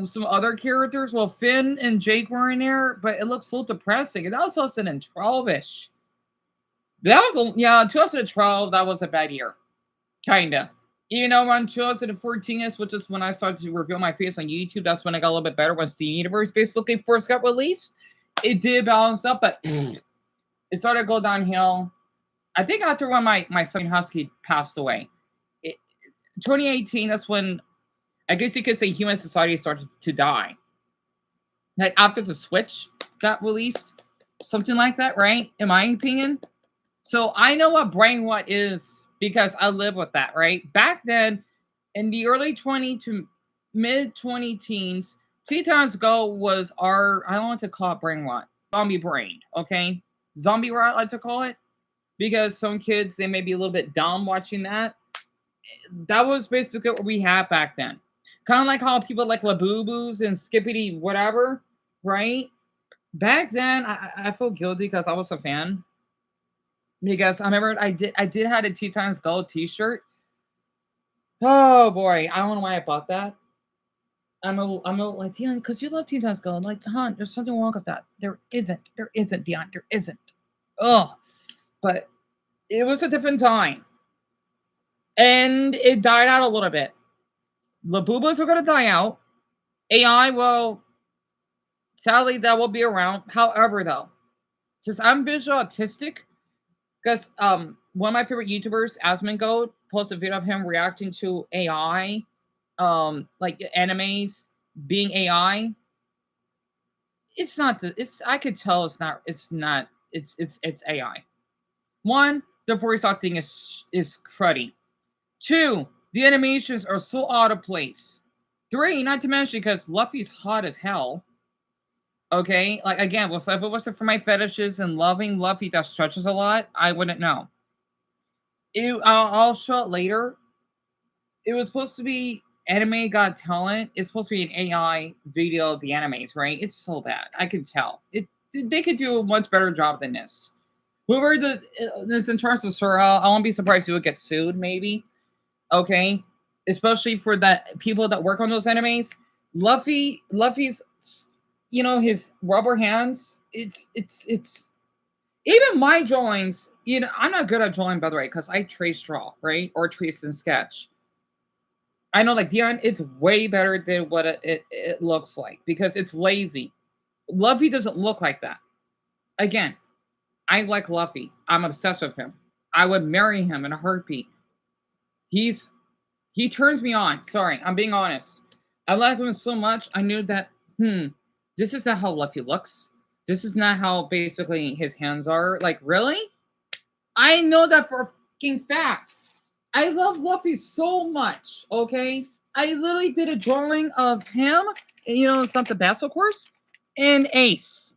some other characters. Well, Finn and Jake were in there, but it looked so depressing. And that was 2012-ish. That was, yeah, 2012, that was a bad year. Kinda. You know, around 2014 is, which is when I started to reveal my face on YouTube. That's when I got a little bit better when Steam Universe basically first got released. It did balance up, but it started to go downhill. I think after when my son Husky passed away. It, 2018, that's when I guess you could say human society started to die. Like after the Switch got released, something like that, right? In my opinion. So I know what brain what is because I live with that, right? Back then, in the early 20 to mid 20 teens, Titans Go was our, I don't want to call it brain rot, zombie brain, okay? Zombie rot, I like to call it, because some kids, they may be a little bit dumb watching that. That was basically what we had back then. Kind of like how people like Labubu's and Skippity whatever, right? Back then, I feel guilty because I was a fan. Because I remember I did had a Teen Titans Go T-shirt. Oh boy, I don't know why I bought that. I'm a like Dion, because you love Teen Titans Go. I'm like, huh, there's something wrong with that. There isn't, Dion, there isn't. Ugh. But it was a different time. And it died out a little bit. Labubas are gonna die out. AI, well, sadly that will be around. However, though, since I'm visual autistic, because one of my favorite YouTubers, Asmongold, posted a video of him reacting to AI, like animes being AI. It's not the it's I could tell it's AI. One, the voice acting is cruddy. Two, the animations are so out of place. Three, not to mention because Luffy's hot as hell. Okay, like again, if it wasn't for my fetishes and loving Luffy that stretches a lot, I wouldn't know. I'll show it later. It was supposed to be Anime Got Talent. It's supposed to be an AI video of the animes, right? It's so bad. I can tell. They could do a much better job than this. Whoever this in terms of Sora, I won't be surprised he would get sued, maybe. Okay, especially for that people that work on those animes. Luffy's, his rubber hands. It's even my drawings. I'm not good at drawing, by the way, because I trace draw, right, or trace and sketch. I know, like Dion, it's way better than what it looks like because it's lazy. Luffy doesn't look like that. Again, I like Luffy. I'm obsessed with him. I would marry him in a heartbeat. He turns me on. Sorry, I'm being honest. I like him so much. I knew that this is not how Luffy looks. This is not how basically his hands are. Like, really? I know that for a fucking fact. I love Luffy so much, okay? I literally did a drawing of him, you know, it's not the best, of course, and Ace,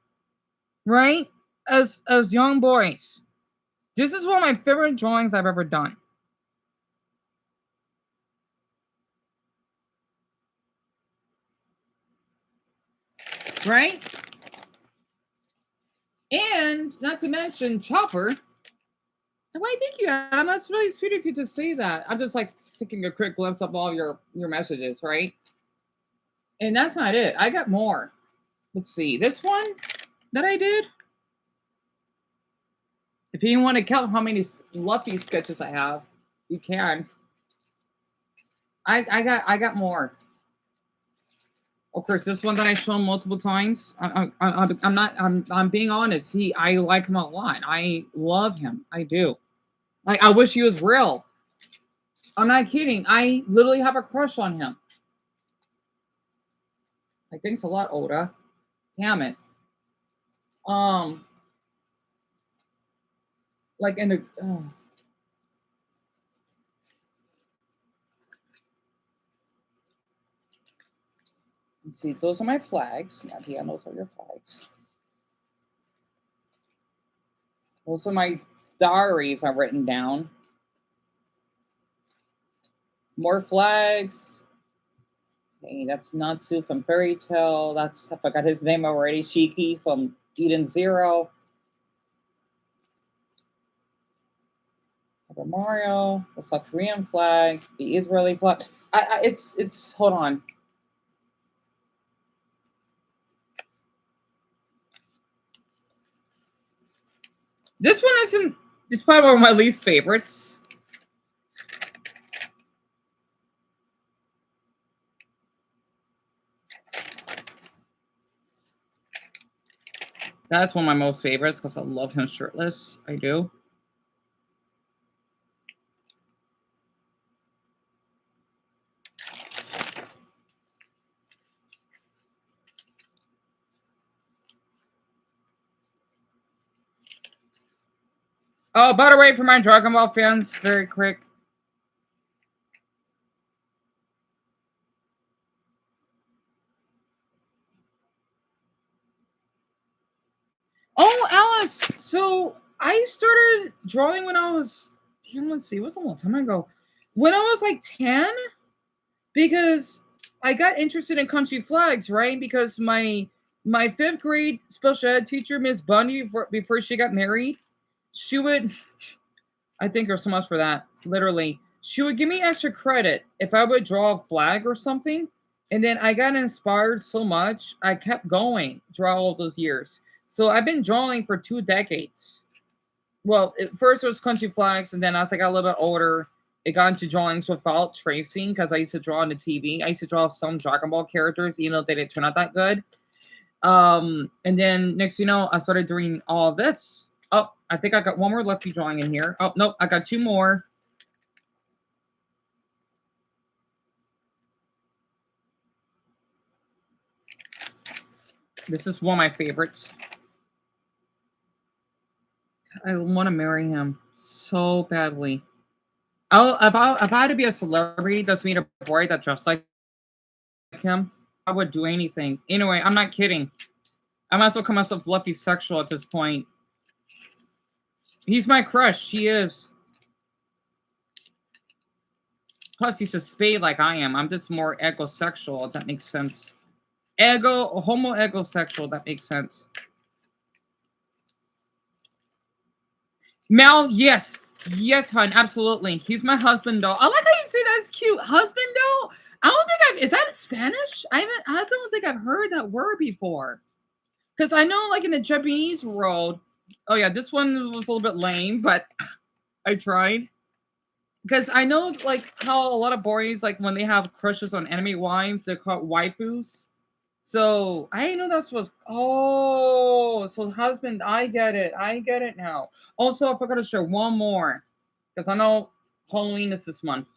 right? As young boys. This is one of my favorite drawings I've ever done. Right? And not to mention Chopper. Why, thank you, Adam. That's really sweet of you to say that. I'm just like taking a quick glimpse of all your messages, right? And that's not it. I got more. Let's see. This one that I did. If you want to count how many Luffy sketches I have, you can. I got more. Of course, this one that I shown multiple times. I'm being honest. I like him a lot. I love him. I do. Like, I wish he was real. I'm not kidding. I literally have a crush on him. Like, thanks a lot, Oda. Damn it. Like in the. Let's see, those are my flags. Yeah, those are your flags. Those are my diaries I've written down. More flags. Okay, that's Natsu from Fairy Tail. That's, I forgot his name already. Shiki from Eden Zero. Mario, the South Korean flag, the Israeli flag. It's hold on. This one isn't. It's probably one of my least favorites. That's one of my most favorites because I love him shirtless. I do. Oh, by the way, for my Dragon Ball fans, very quick. Oh, Alice! So I started drawing when I was, let's see, it was a long time ago. When I was like 10, because I got interested in country flags, right? Because my 5th grade special ed teacher, Miss Bundy, before she got married, she would, I thank her so much for that, literally. She would give me extra credit if I would draw a flag or something. And then I got inspired so much, I kept going throughout all those years. So I've been drawing for 2 decades. Well, first it was country flags, and then as I got a little bit older, it got into drawings without tracing because I used to draw on the TV. I used to draw some Dragon Ball characters, even though they didn't turn out that good. And then next, you know, I started doing all of this. Oh, I think I got one more Luffy drawing in here. Oh, nope, I got 2 more. This is one of my favorites. I want to marry him so badly. If I had to be a celebrity, just meet a boy that dressed like him, I would do anything. Anyway, I'm not kidding. I might as well call myself Luffy sexual at this point. He's my crush. He is. Plus, he's a spade like I am. I'm just more egosexual, if that makes sense. Homo-egosexual, that makes sense. Mel, yes. Yes, hon, absolutely. He's my husband, though. I like how you say that's cute. Husband, though? I don't think is that Spanish? I don't think I've heard that word before. Because I know, like, in the Japanese world, oh, yeah, this one was a little bit lame, but I tried. Because I know, like, how a lot of boys, like, when they have crushes on enemy wives, they're called waifus. So I didn't know that's was. Oh, so husband, I get it. I get it now. Also, I forgot to share one more because I know Halloween is this month.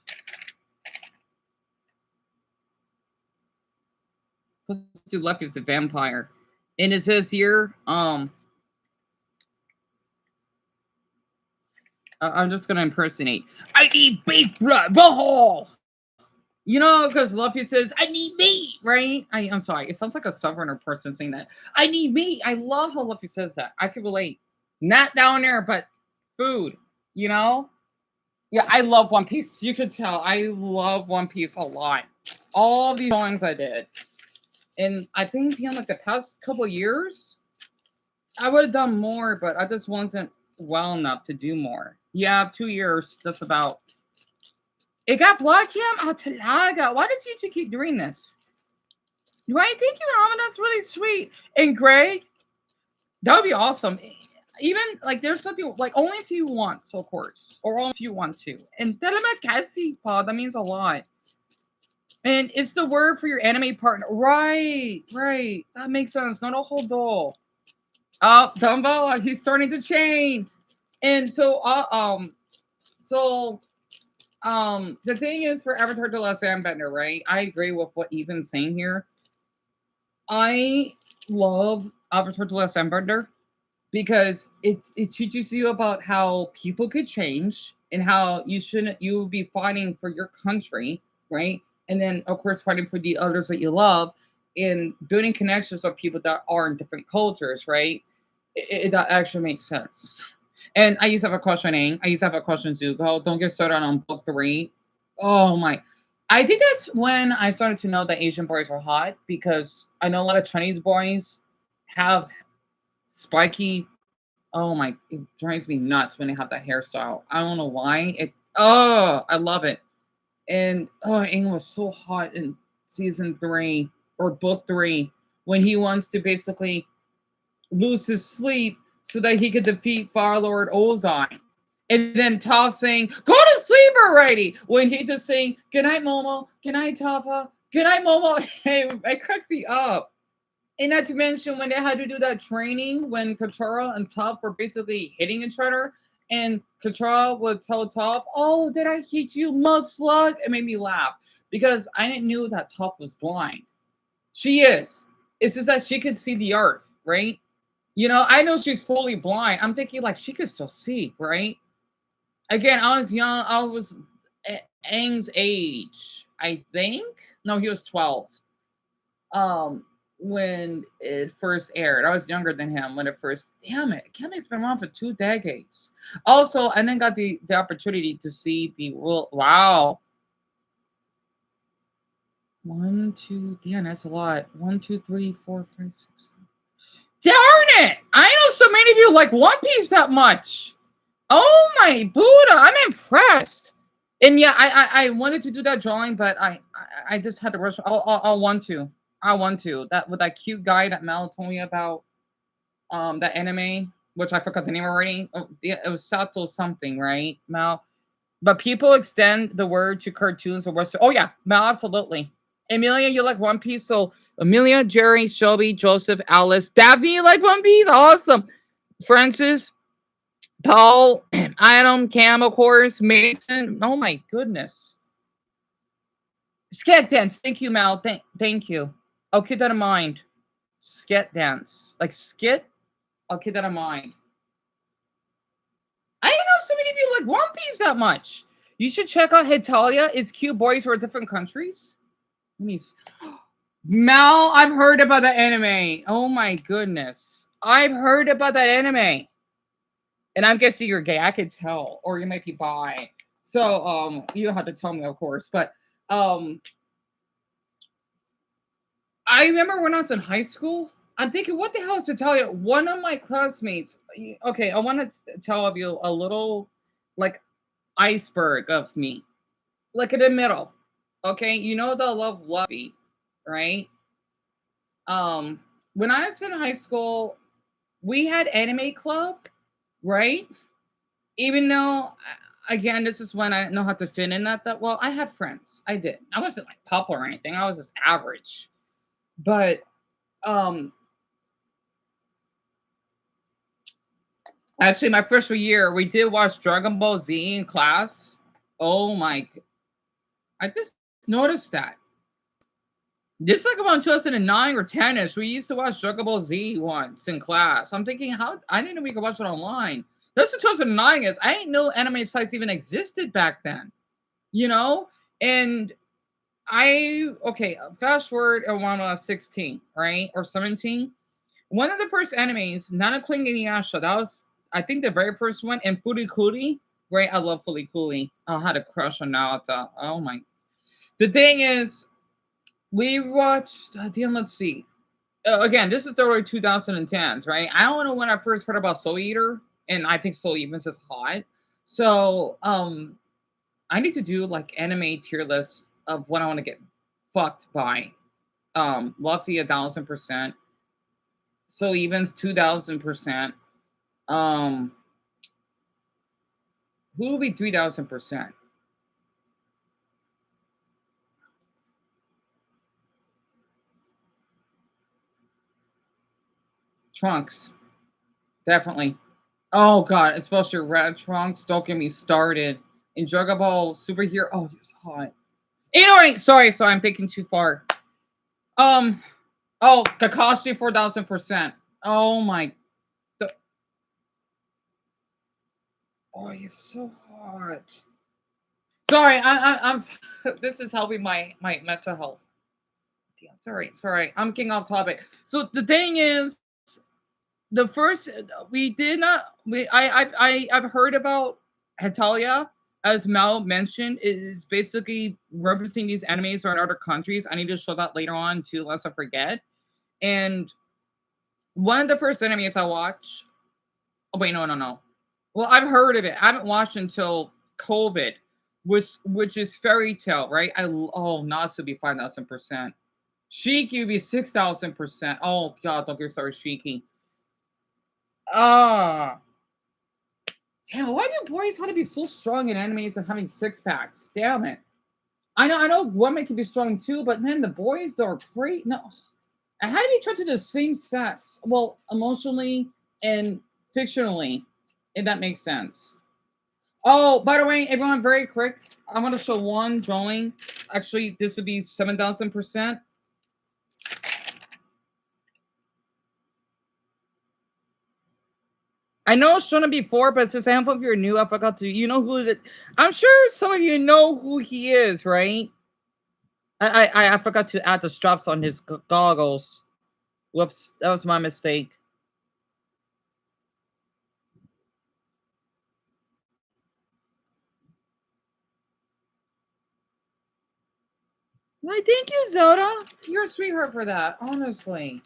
Plus, to left is a vampire, and it says here, I'm just gonna impersonate. I need beef blood, ball. You know, because Luffy says, "I need meat," right? I'm sorry, it sounds like a southerner person saying that. I need meat. I love how Luffy says that. I can relate. Not down there, but food. You know? Yeah, I love One Piece. You could tell I love One Piece a lot. All these songs I did, and I think like the past couple years, I would have done more, but I just wasn't well enough to do more. Yeah, 2 years, just about. It got blocked, Cam? Oh, Talaga. Why does YouTube keep doing this? Right? Thank you, Alvin. That's really sweet. And Greg, that would be awesome. Even like there's something like only if you want, so of course, or only if you want to. And Telemacasi, Paul, that means a lot. And it's the word for your anime partner. Right, right. That makes sense. Not a whole doll. Oh, Dumbo, he's starting to chain. And so the thing is for Avatar The Last Airbender, right? I agree with what Ethan's saying here. I love Avatar The Last Airbender because it teaches you about how people could change and how you will be fighting for your country, right? And then of course fighting for the others that you love and building connections with people that are in different cultures, right? That actually makes sense. And I used to have a question, Aang. I used to have a question, Zuko. Don't get started on book 3. Oh my. I think that's when I started to know that Asian boys are hot because I know a lot of Chinese boys have spiky. Oh my, it drives me nuts when they have that hairstyle. I don't know why. I love it. And Aang was so hot in season 3 or book 3 when he wants to basically lose his sleep so that he could defeat Fire Lord Ozai. And then Toph saying, "Go to sleep already!" When he just saying, "Good night, Momo. Good night, Topha. Good night, Momo." Hey, it cracks me up. And not to mention when they had to do that training when Katara and Toph were basically hitting each other, and Katara would tell Toph, "Oh, did I hit you, mud slug?" It made me laugh because I didn't know that Toph was blind. She is. It's just that she could see the earth, right? You know, I know she's fully blind. I'm thinking like she could still see, right? Again, I was young. I was Aang's age, I think. No, he was 12. Um, when it first aired, I was younger than him when it first. Damn it, Kevin's been around for 2 decades. Also, I then got the opportunity to see the real. Wow, 1, 2. Damn, that's a lot. 1, 2, 3, 4, 5, 6. Darn it! I know so many of you like One Piece that much. Oh my Buddha, I'm impressed. And yeah, I wanted to do that drawing, but I just had to rush. I'll want to. I want to. That with that cute guy that Mel told me about, that anime, which I forgot the name already. Oh, yeah, it was Sato something, right, Mel? But people extend the word to cartoons or Western. Oh yeah, Mel, absolutely. Emilia, you like One Piece, so Amelia, Jerry, Shelby, Joseph, Alice, Daphne, you like One Piece, awesome. Francis, Paul, Adam, Cam, of course, Mason. Oh my goodness. Sket dance. Thank you, Mal. Thank you. I'll keep that in mind. Sket dance. Like skit? I'll keep that in mind. I didn't know so many of you like One Piece that much. You should check out Hetalia. It's cute boys who are different countries. Let me Mal, I've heard about the anime. Oh my goodness. I've heard about that anime. And I'm guessing you're gay. I could tell. Or you might be bi. So you don't have to tell me, of course. But I remember when I was in high school, I'm thinking, what the hell is to tell you? One of my classmates, okay, I want to tell you a little like iceberg of me. Like in the middle. Okay, you know the love Luffy, right? Um, when I was in high school, we had anime club, right? Even though again, this is when I didn't know how to fit in that well. I had friends. I did. I wasn't like popular or anything. I was just average. But Um, actually, my freshman year, we did watch Dragon Ball Z in class. Oh my! I just noticed that. This is like around 2009 or 10ish. We used to watch Dragon Ball Z once in class. I'm thinking, how I didn't know we could watch it online. That's what 2009 is. I didn't know anime sites even existed back then. You know, and fast forward when I was 16, right? Or 17. One of the first animes, Nana Kling Inuyasha, that was, I think, the very first one, and Furikuri, right? I love Furikuri. I had a crush on Naruto. Oh my. The thing is, we watched, damn, let's see. Again, this is the early 2010s, right? I don't know when I first heard about Soul Eater, and I think Soul Eater is hot. So, I need to do like anime tier list of what I want to get fucked by. Luffy 1,000%. So Evens 2,000%. Um, who will be 3,000%? Trunks, definitely. Oh god, especially Red Trunks. Don't get me started. In Dragon Ball Superhero, oh, he was hot. Anyway, sorry, I'm thinking too far. Um, oh, Kakashi 4,000%. Oh my, oh, he's so hot. Sorry, I'm. This is helping my mental health. Yeah, sorry. I'm getting off topic. So the thing is, the first we did not. I've heard about Hetalia, as Mel mentioned, is basically referencing these animes or in other countries. I need to show that later on too, lest I forget. And one of the first animes I watched. Oh wait, no. Well, I've heard of it. I haven't watched until COVID, which is Fairy Tale, right? Oh, Nasu be 5,000%. Shiki would be 6,000%. Oh god, don't get started, Shiki. Ah, damn. Why do boys have to be so strong in animes and having six packs? Damn it. I know women can be strong too, but man, the boys though are great. No, I had to be attracted to the same sex. Well, emotionally and fictionally, if that makes sense. Oh, by the way, everyone, very quick. I'm gonna show one drawing. Actually, this would be 7,000%. I know it's shown it before, but since I if you're new, I forgot to. You know who that? I'm sure some of you know who he is, right? I forgot to add the straps on his goggles. Whoops, that was my mistake. Why, thank you, Zoda. You're a sweetheart for that, honestly.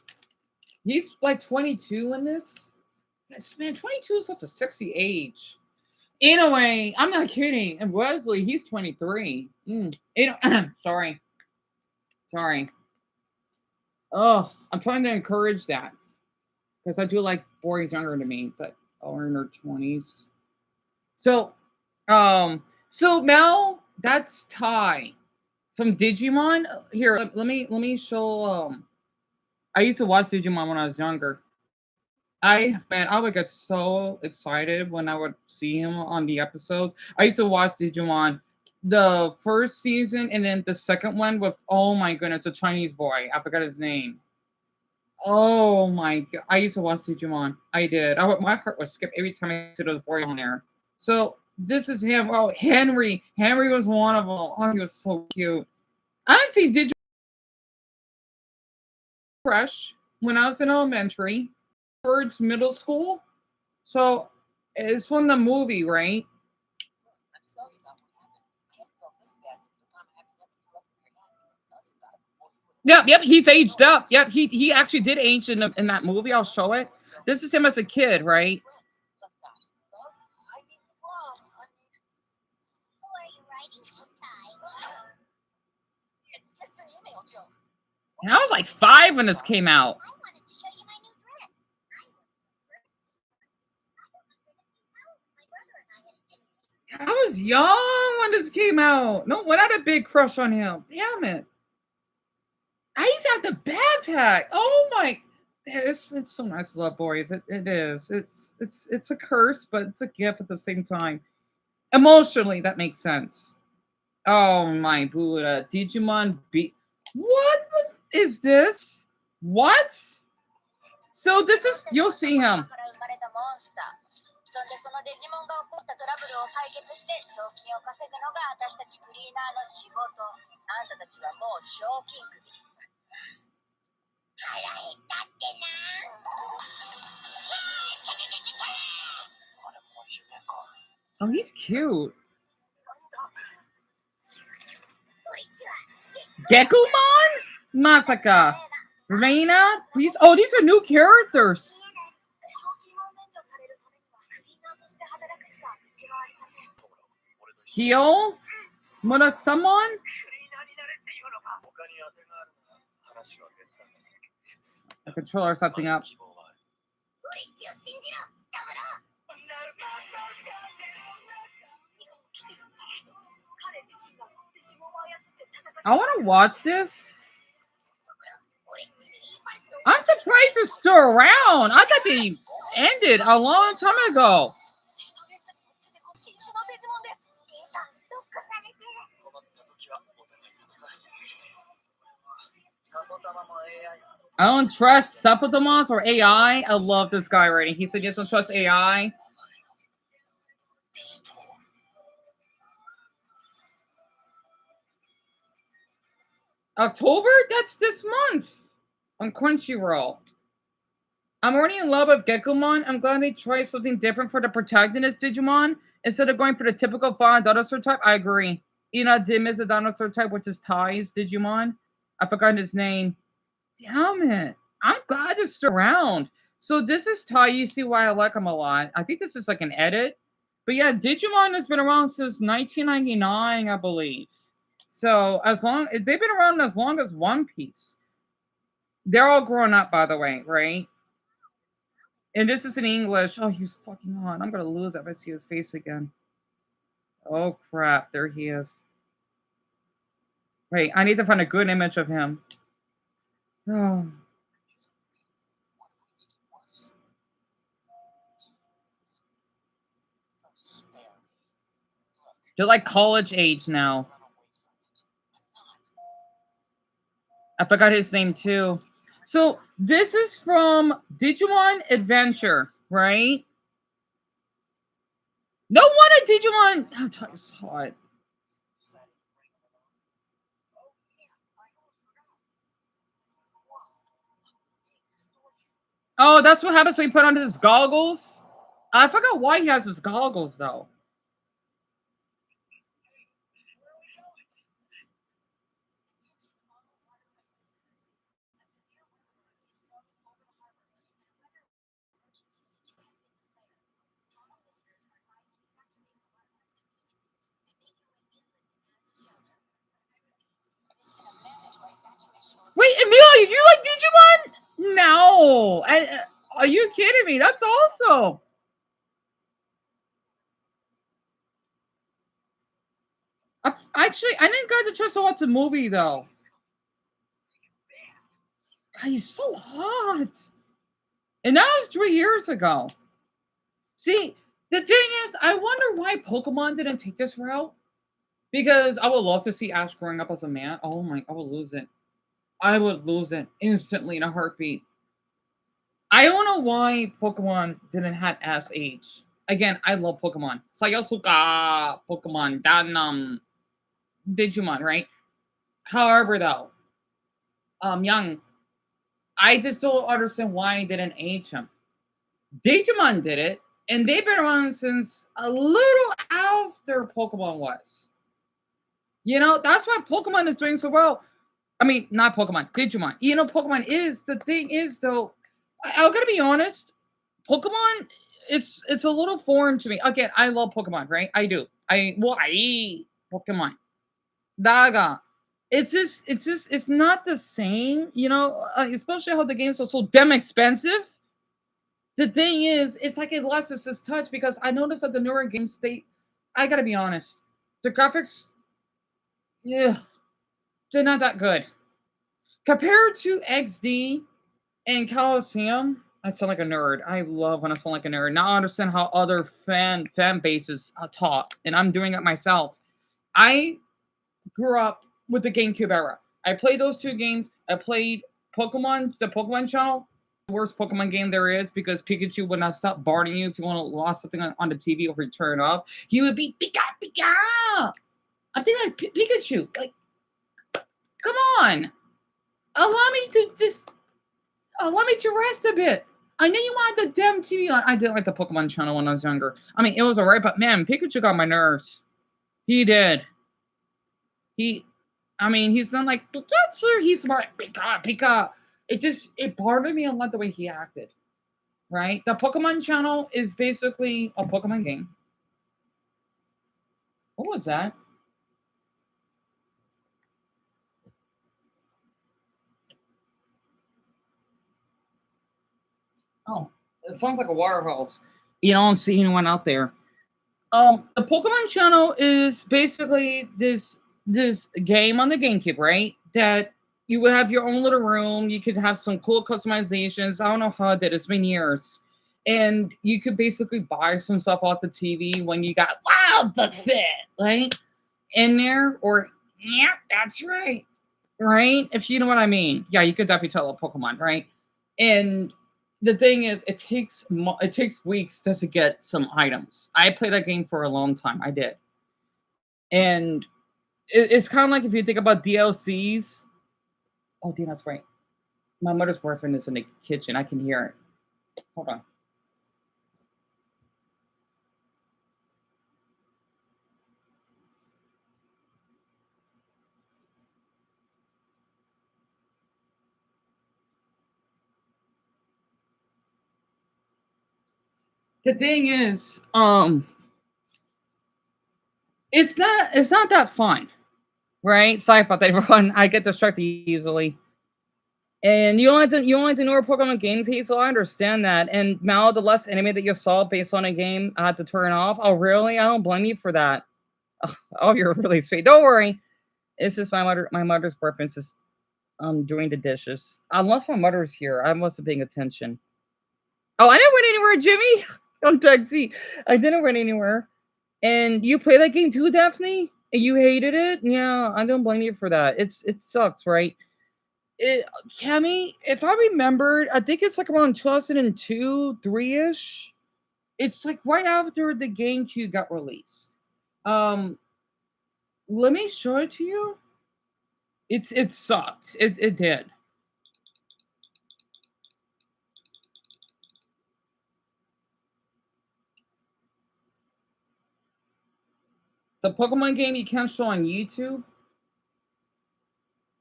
He's like 22 in this. Yes, man, 22 is such a sexy age. Anyway, I'm not kidding. And Wesley, he's 23. Sorry. Oh, I'm trying to encourage that because I do like boys younger than me, but are in their 20s. So, so Mel, that's Ty from Digimon. Here, let me show. I used to watch Digimon when I was younger. I would get so excited when I would see him on the episodes. I used to watch Digimon the first season and then the second one with, oh my goodness, a Chinese boy. I forgot his name. Oh my god. I used to watch Digimon. I did. My heart would skip every time I see those boys on there. So this is him. Oh, Henry. Henry was one of them. Oh, he was so cute. I see Digimon Crush when I was in elementary, towards middle school. So it's from the movie, right? Yep. He's aged up. Yep, he actually did age in that movie. I'll show it. This is him as a kid, right? And I was like 5 when this came out. I was young when this came out. No, when I had a big crush on him. Damn it. I used to have the backpack. Oh my, it's so nice to love boys. It is. It's a curse, but it's a gift at the same time. Emotionally, that makes sense. Oh my Buddha, Digimon B. What is this? What? So this is you'll see him. そんでそのデジモンが起こしたトラブルを解決して賞金を稼ぐのが私たちクリーナーの仕事。あんたたちはもう賞金首。腹減ったってな。Oh, he's cute. Gekumon? Masaka. Reina? These these are new characters. Hyo? Murasamon? The controller something up. I want to watch this. I'm surprised it's still around. I thought they ended a long time ago. I don't trust Sapotomos or AI. I love this guy writing. He said, yes, don't trust AI. October? That's this month on Crunchyroll. I'm already in love with Gekumon. I'm glad they tried something different for the protagonist Digimon instead of going for the typical fire dinosaur type. I agree. Ina did miss a dinosaur type, which is Tai's Digimon. I forgot his name. Damn it. I'm glad it's still around. So this is Tai. You see why I like him a lot. I think this is like an edit. But yeah, Digimon has been around since 1999, I believe. So they've been around as long as One Piece. They're all grown up, by the way, right? And this is in English. Oh, he's fucking on. I'm gonna lose it if I see his face again. Oh crap, there he is. Wait, I need to find a good image of him. Oh. They're like college age now. I forgot his name too. So this is from Digimon Adventure, right? No wonder Digimon. Oh, I saw it. Oh, that's what happens when he put on his goggles. I forgot why he has his goggles though. Wait, Amelia, you like Digimon? No. Are you kidding me? That's awesome. Actually, I didn't get the chance to watch the movie though. God, he's so hot. And that was 3 years ago. See, the thing is, I wonder why Pokemon didn't take this route. Because I would love to see Ash growing up as a man. Oh my, I would lose it. I would lose it instantly in a heartbeat. I don't know why Pokemon didn't have Ash age. Again, I love Pokemon. Sayasuka, Pokemon, Danam, Digimon, right? However, though, Young, I just don't understand why I didn't age him. Digimon did it, and they've been around since a little after Pokemon was. You know, that's why Pokemon is doing so well. I mean, not Pokemon, Digimon. You know, Pokemon is the thing is though. I'm gonna be honest. Pokemon, it's a little foreign to me. Again, I love Pokemon, right? I do. I eat Pokemon. Daga. It's not the same. You know, especially how the games are so damn expensive. The thing is, it's like it lost its touch because I noticed that the newer games, I gotta be honest, the graphics, yeah, they're not that good. Compared to XD and Coliseum, I sound like a nerd. I love when I sound like a nerd. Now I understand how other fan bases talk, and I'm doing it myself. I grew up with the GameCube era. I played those two games. I played Pokemon, the Pokemon channel, the worst Pokemon game there is because Pikachu would not stop barking you if you want to lost something on the TV or turn it off. He would be Pika Pika. I'm thinking like Pikachu. Like, come on, allow me to just allow me to rest a bit. I know you wanted the damn TV on. I did like the Pokemon channel when I was younger. I mean, it was alright, but man, Pikachu got my nerves. He did. I mean, he's not like Pikachu. He's smart. Pika, Pika. It bothered me a lot the way he acted. Right? The Pokemon channel is basically a Pokemon game. What was that? Oh, it sounds like a water hose. You don't see anyone out there. The Pokemon channel is basically this game on the GameCube, right? That you would have your own little room. You could have some cool customizations. I don't know how I did. It's been years, and you could basically buy some stuff off the TV when you got the fit, right? In there, or yeah, that's right, right? If you know what I mean, yeah, you could definitely tell a Pokemon, right? And the thing is, it takes weeks just to get some items. I played that game for a long time. I did, and it's kind of like if you think about DLCs. Oh, damn, that's right. My mother's boyfriend is in the kitchen. I can hear it. Hold on. The thing is, it's not that fun, right? Sorry about that, everyone. I get distracted easily. And you only have to know where Pokemon games, Hazel. I understand that. And Mal, the less anime that you saw based on a game, I had to turn off. Oh, really? I don't blame you for that. Oh, you're really sweet. Don't worry. It's just my mother's preference is doing the dishes. Unless my mother's here, I wasn't paying attention. Oh, I didn't win anywhere, Jimmy. On Taxi. I didn't win anywhere. And you play that game too, Daphne? And you hated it? Yeah, I don't blame you for that. It sucks, right? Cammy, if I remembered, I think it's like around 2002, 3-ish. It's like right after the GameCube got released. Um, let me show it to you. It sucked. It did. The Pokemon game you can't show on YouTube.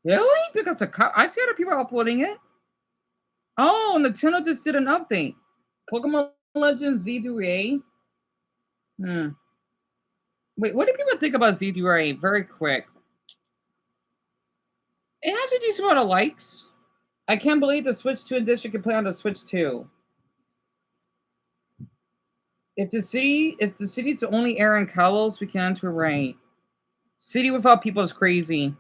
Really? Because I see other people uploading it. Oh, Nintendo just did an update. Pokemon Legends Z3A. Wait, what do people think about Z3A? Very quick. It has a decent amount of likes. I can't believe the Switch 2 edition can play on the Switch 2. If the city's the only area in Kalos, we can enter right. City without people is crazy.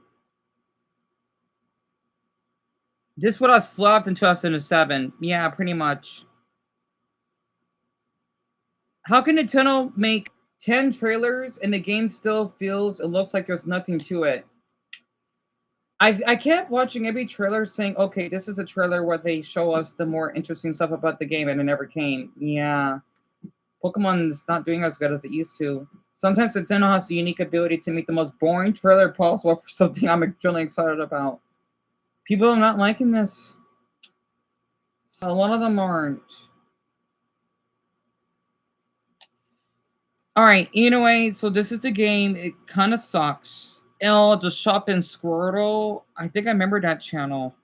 This would have slapped in 2007. Yeah, pretty much. How can Nintendo make 10 trailers and the game still feels it looks like there's nothing to it? I kept watching every trailer saying, okay, this is a trailer where they show us the more interesting stuff about the game, and it never came. Yeah. Pokemon is not doing as good as it used to. Sometimes Nintendo has the unique ability to make the most boring trailer possible for something I'm extremely excited about. People are not liking this. A lot of them aren't. Alright, anyway, so this is the game. It kind of sucks. The shop in Squirtle. I think I remember that channel.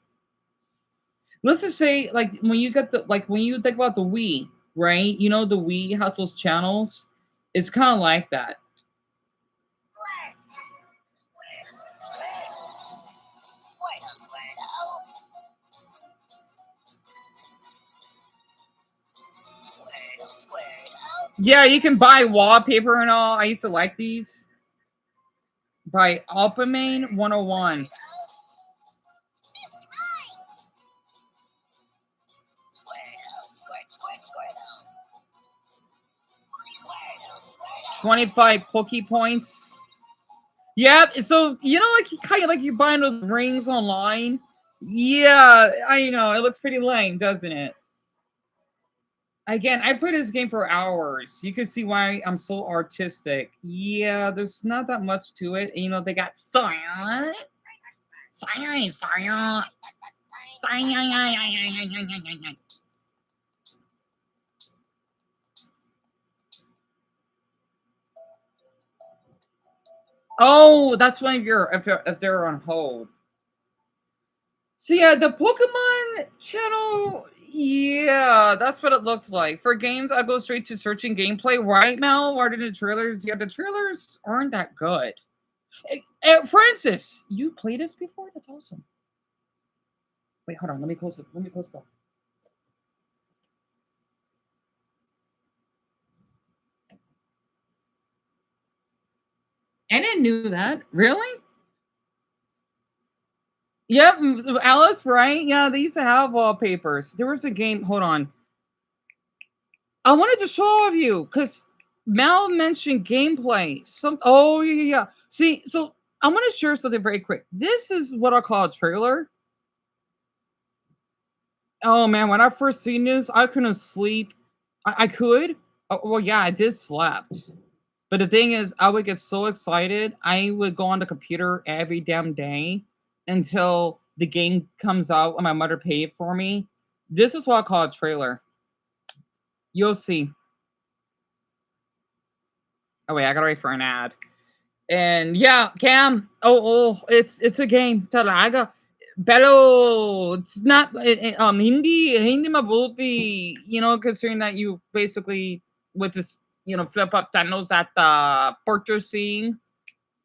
Let's just say, like, when you think about the Wii, right? You know, the Wii has those channels. It's kind of like that. Yeah, you can buy wallpaper and all. I used to like these. By Alpamain 101. 25 Poke Points. Yep. So you know, like kind of like you're buying those rings online. Yeah, I know. It looks pretty lame, doesn't it? Again, I played this game for hours. You can see why I'm so artistic. Yeah, there's not that much to it. You know, they got science. Oh, that's when if they're on hold. So yeah, the Pokemon channel, yeah, that's what it looks like. For games, I go straight to searching gameplay, right, Mel? Or the trailers? Yeah, the trailers aren't that good. Francis, you played this before? That's awesome. Wait, hold on. Let me close it. Let me close that. I didn't knew that. Really? Yep, Alice, right? Yeah, they used to have wallpapers. There was a game. Hold on. I wanted to show all of you because Mal mentioned gameplay. Oh yeah. See, so I want to share something very quick. This is what I call a trailer. Oh man, when I first seen this, I couldn't sleep. I could. Oh, well, yeah, I did slept. But the thing is, I would get so excited. I would go on the computer every damn day until the game comes out and my mother paid for me. This is what I call a trailer. You'll see. Oh wait, I gotta wait for an ad. And yeah, Cam. It's a game. Talaga. Pero it's not hindi mabuti, you know, considering that you basically with this, you know, flip up channels at the purchasing,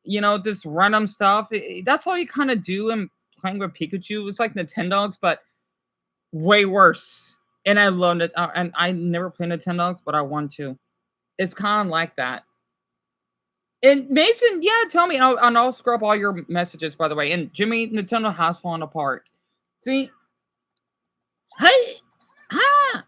you know, this random stuff. That's all you kind of do in playing with Pikachu. It's like Nintendogs, but way worse. And I love it. And I never play Nintendogs, but I want to. It's kind of like that. And Mason, yeah, tell me, and I'll scrub all your messages, by the way. And Jimmy, Nintendo has fallen apart. See, hey, ah,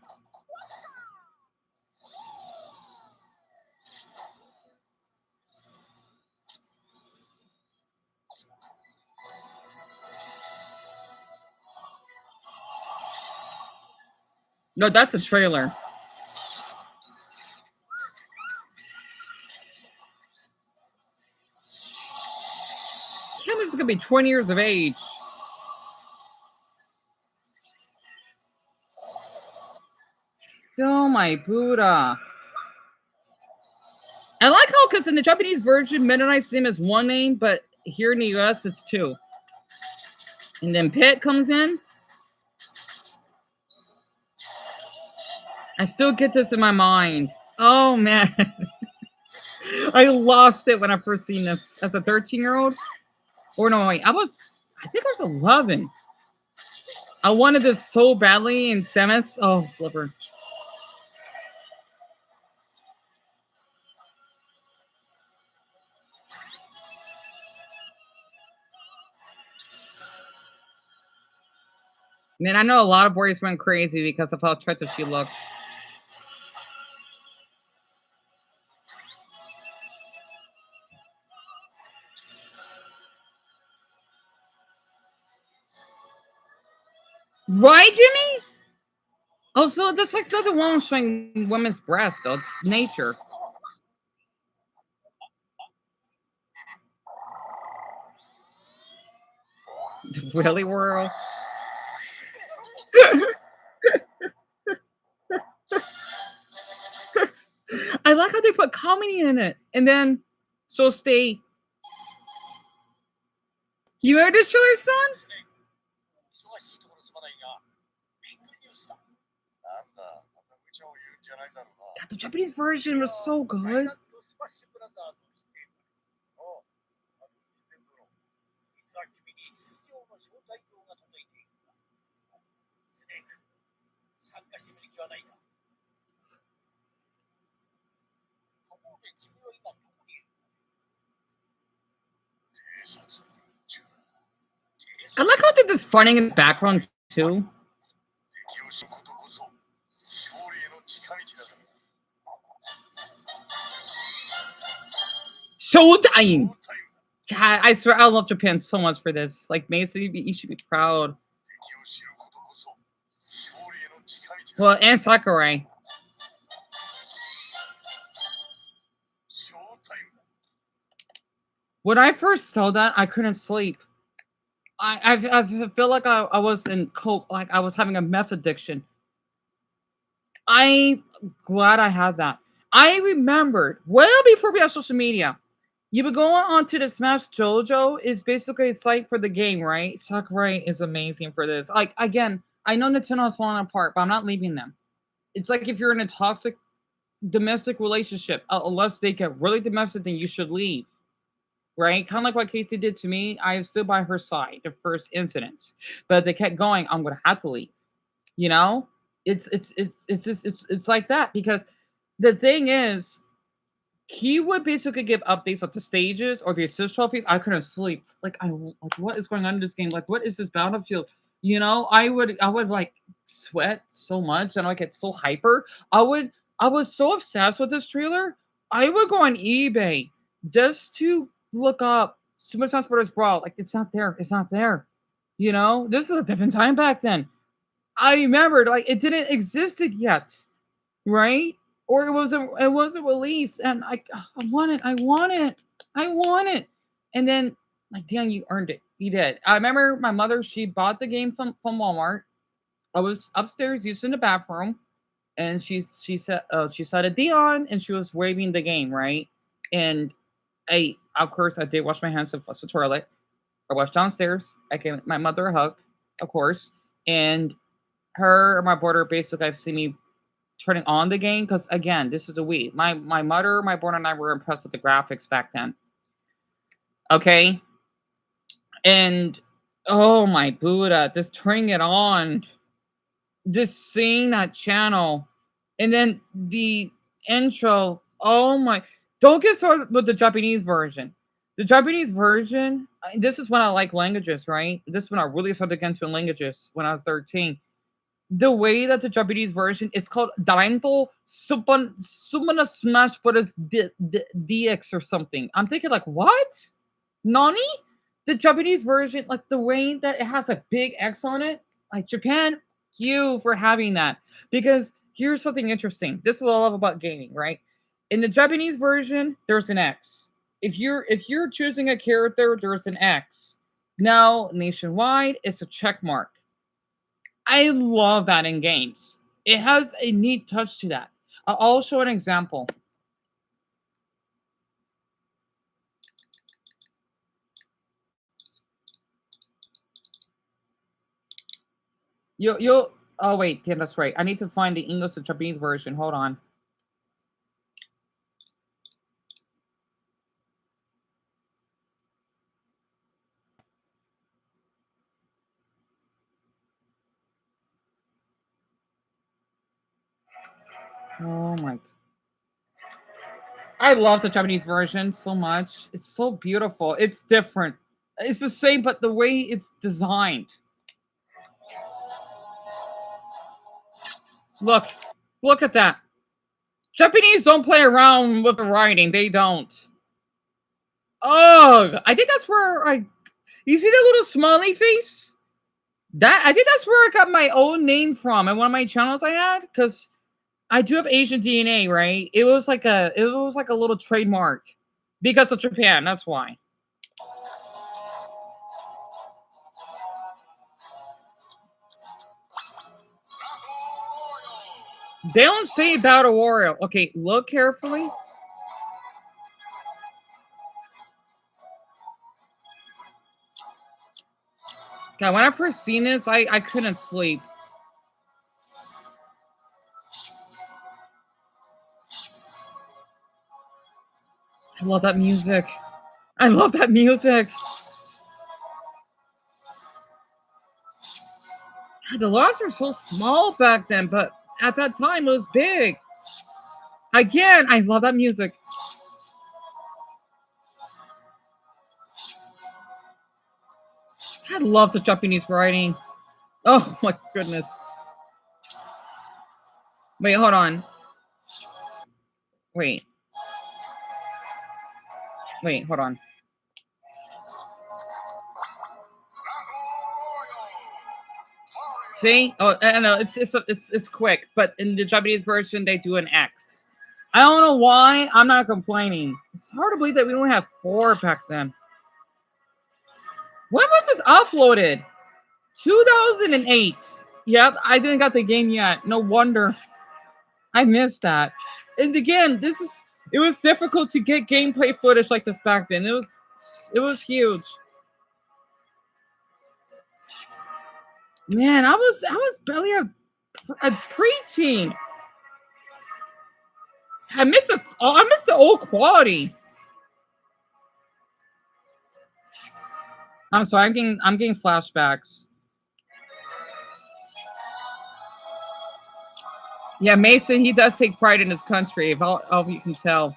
no, that's a trailer. Kevin's gonna be 20 years of age. Oh my Buddha. I like how, because in the Japanese version, Meta Knight's name is one name, but here in the US, it's two. And then Pit comes in. I still get this in my mind. Oh man. I lost it when I first seen this as a 13-year-old. Or no, wait, I think I was 11. I wanted this so badly in Semis. Oh, flipper. Man, I know a lot of boys went crazy because of how attractive she looked. Right, Jimmy? Oh, so that's like the other one showing women's breast, though. It's nature. Really, Whirl? I like how they put comedy in it. And then, so stay. You heard this trailer, son? God, the Japanese version was so good. I like how they did this funning in the background too. Showtime! God, I swear I love Japan so much for this. Like, Mason, you should be proud. Well, and Sakurai. When I first saw that, I couldn't sleep. I feel like I was in coke, like I was having a meth addiction. I'm glad I had that. I remembered well before we had social media. You would go on to the Smash Jojo is basically a site for the game, right? Sakurai is amazing for this. Like again, I know Nintendo is falling apart, but I'm not leaving them. It's like if you're in a toxic domestic relationship, unless they get really domestic, then you should leave. Right? Kind of like what Casey did to me. I stood by her side the first incidents, but if they kept going, I'm gonna have to leave. You know, it's like that because the thing is, he would basically give updates of the stages or the assist trophies. I couldn't sleep. Like like what is going on in this game? Like what is this battlefield? You know, I would like sweat so much and I get so hyper. I was so obsessed with this trailer. I would go on eBay just to look up Super Smash Bros. Brawl. Like it's not there. It's not there. You know, this is a different time back then. I remembered like it didn't existed yet, right? Or it wasn't released, and I want it, I want it, I want it. And then like, damn, you earned it. You did. I remember my mother. She bought the game from Walmart. I was upstairs using the bathroom, and she said a Dion, and she was waving the game right. And I of course I did wash my hands and flush the toilet. I washed downstairs. I gave my mother a hug, of course, and her or my brother basically have seen me turning on the game because again, this is a Wii. My mother, my brother, and I were impressed with the graphics back then. Okay, and oh my Buddha, just turning it on, just seeing that channel, and then the intro. Oh my! Don't get started with the Japanese version. The Japanese version. This is when I like languages, right? This is when I really started getting into languages when I was 13. The way that the Japanese version is called Darento Sumana Smash Bros. DX or something. I'm thinking like, what? Nani? The Japanese version, like the way that it has a big X on it, like Japan, you for having that. Because here's something interesting. This is what I love about gaming, right? In the Japanese version, there's an X. If you're choosing a character, there's an X. Now, nationwide, it's a check mark. I love that in games. It has a neat touch to that. I'll show an example. You'll oh wait, yeah, that's right. I need to find the English and Japanese version. Hold on. Oh my. I love the Japanese version so much. It's so beautiful. It's different. It's the same, but the way it's designed. Look, look at that. Japanese don't play around with the writing. They don't. Oh, I think that's where I. You see that little smiley face? That I think that's where I got my own name from and one of my channels I had because I do have Asian DNA, right? It was like a little trademark because of Japan. That's why. They don't say Battle Royale. Okay, look carefully. God, when I first seen this, I couldn't sleep. I love that music. I love that music. The lots were so small back then, but at that time it was big. Again, I love that music. I love the Japanese writing. Oh my goodness. Wait, hold on. Wait. Wait, hold on. See? Oh, I know it's quick, but in the Japanese version they do an X. I don't know why. I'm not complaining. It's hard to believe that we only have 4 back then. When was this uploaded? 2008. Yep, I didn't got the game yet. No wonder. I missed that. And again, it was difficult to get gameplay footage like this back then. It was huge. Man, I was barely a preteen. I missed the old quality. I'm sorry, I'm getting flashbacks. Yeah, Mason, he does take pride in his country, if all you can tell.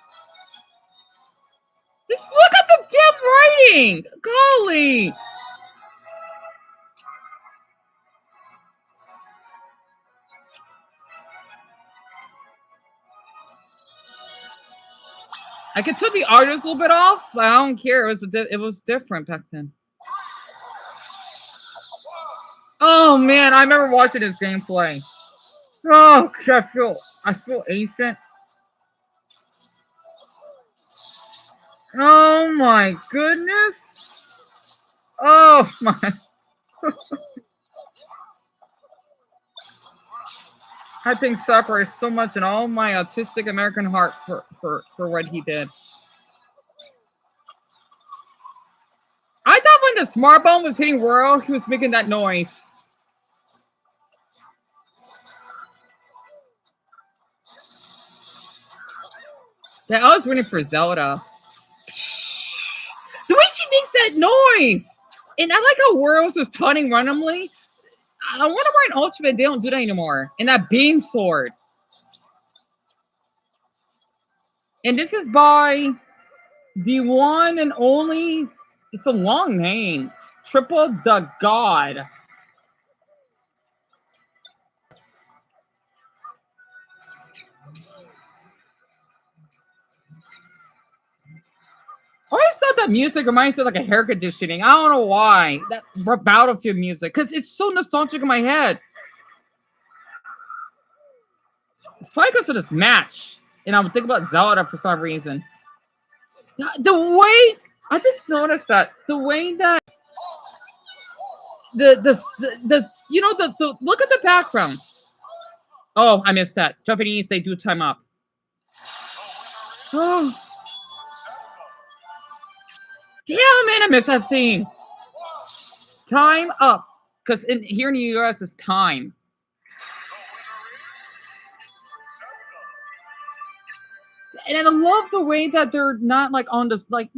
Just look at the damn writing! Golly! I could tell the art is a little bit off, but I don't care. It was different back then. Oh man, I remember watching this gameplay. Oh, I feel ancient. Oh my goodness. Oh my. I think separates so much in all my autistic American heart for what he did. I thought when the smart bomb was hitting World, he was making that noise. Yeah, I was waiting for Zelda. The way she makes that noise! And I like how World's just taunting randomly. I wonder why in Ultimate they don't do that anymore. And that beam sword. And this is by the one and only, it's a long name, Triple the God. I always thought that music reminds me of like a hair conditioning. I don't know why. That Battlefield music, because it's so nostalgic in my head. It's probably because of this match. And I would think about Zelda for some reason. The way, I just noticed that, the way that the you know, the look at the background. Oh, I missed that. Japanese, they do time up. Oh. Damn, man, I missed that theme. Time up. Because here in the US, it's time. And I love the way that they're not like on this, like,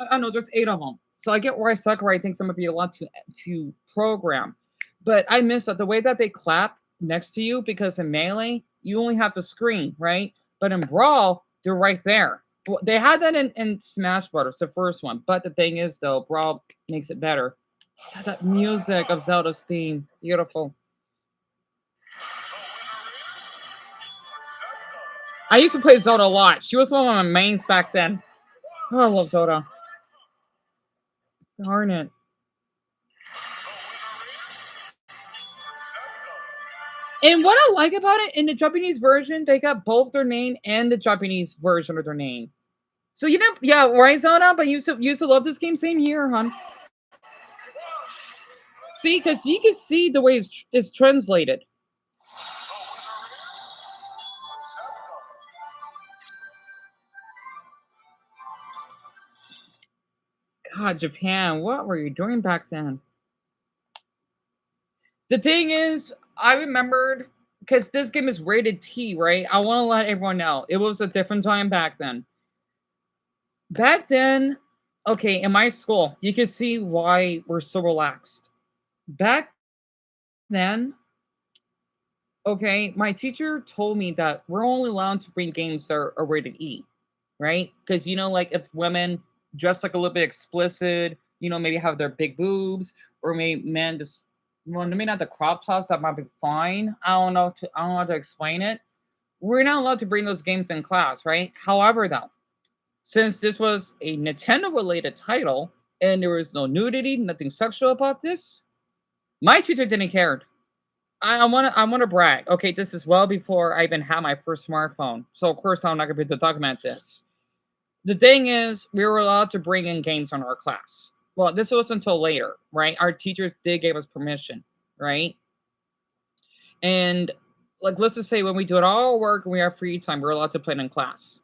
I know there's 8 of them. So I get where I suck, where I think some would be a lot to program. But I miss that the way that they clap next to you, because in Melee, you only have the screen, right? But in Brawl, they're right there. They had that in Smash Brothers, the first one. But the thing is, though, Brawl makes it better. That music of Zelda's theme, beautiful. I used to play Zelda a lot. She was one of my mains back then. Oh, I love Zelda. Darn it. And what I like about it, in the Japanese version, they got both their name and the Japanese version of their name. So, you know, yeah, right, Zelda? But you used to love this game? Same here, hon. See, because you can see the way it's translated. God, Japan, what were you doing back then? The thing is, I remembered, because this game is rated T, right? I want to let everyone know. It was a different time back then. Back then, okay, in my school, you can see why we're so relaxed. Back then, okay, my teacher told me that we're only allowed to bring games that are rated E, right? Because, you know, like if women dress like a little bit explicit, you know, maybe have their big boobs, or maybe men just, well, maybe not the crop tops, that might be fine. I don't know how to explain it. We're not allowed to bring those games in class, right? However, though, since this was a Nintendo related title and there was no nudity, nothing sexual about this, my teacher didn't care. I want to brag. Okay, this is well before I even had my first smartphone, so of course I'm not gonna be able to document this. The thing is, we were allowed to bring in games on our class. Well, this was until later, right? Our teachers did give us permission, right? And like, let's just say when we do it all work and we have free time, we're allowed to play it in class.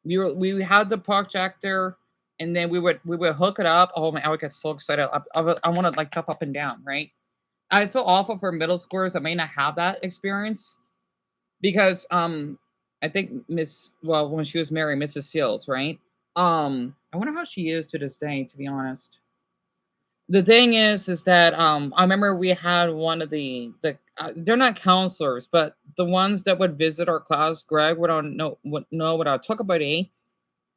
We had the projector, and then we would hook it up. Oh man, I would get so excited. I want to like jump up and down, right? I feel awful for middle schoolers that may not have that experience because I think when she was married, Mrs. Fields, right? I wonder how she is to this day, to be honest. The thing is that I remember we had one of they're not counselors, but the ones that would visit our class. Greg would know what I talk about,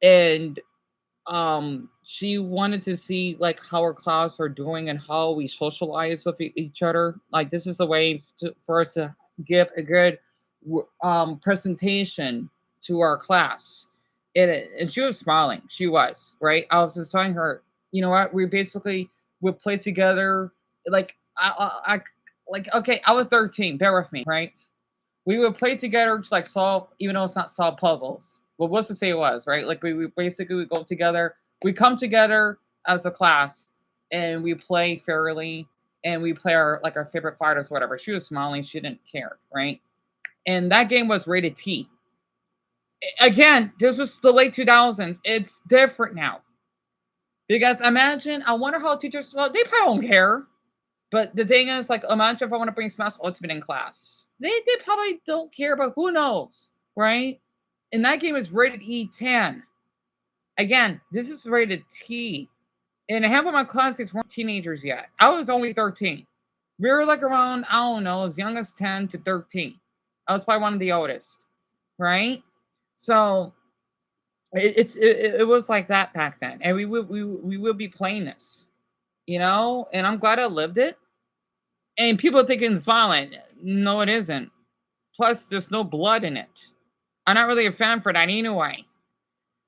and she wanted to see like how our class are doing and how we socialize with each other. Like this is a way for us to give a good presentation to our class. And she was smiling. She was right. I was just telling her, you know what, we basically would play together. Like like okay, I was 13, bear with me, right? We would play together to like solve, even though it's not solve puzzles. Well, what's to say it was, right? Like we basically would go together, we come together as a class, and we play fairly, and we play our favorite fighters, whatever. She was smiling, she didn't care, right? And that game was rated T. Again, this is the late 2000s. It's different now. Because imagine, I wonder how teachers, well, they probably don't care. But the thing is, like, imagine if I want to bring Smash Ultimate in class. They probably don't care, but who knows, right? And that game is rated E10. Again, this is rated T. And half of my classmates weren't teenagers yet. I was only 13. We were like around, I don't know, as young as 10 to 13. I was probably one of the oldest, right? So it was like that back then. And we would be playing this, and I'm glad I lived it. And people think it's violent. No, it isn't. Plus, there's no blood in it. I'm not really a fan for that anyway.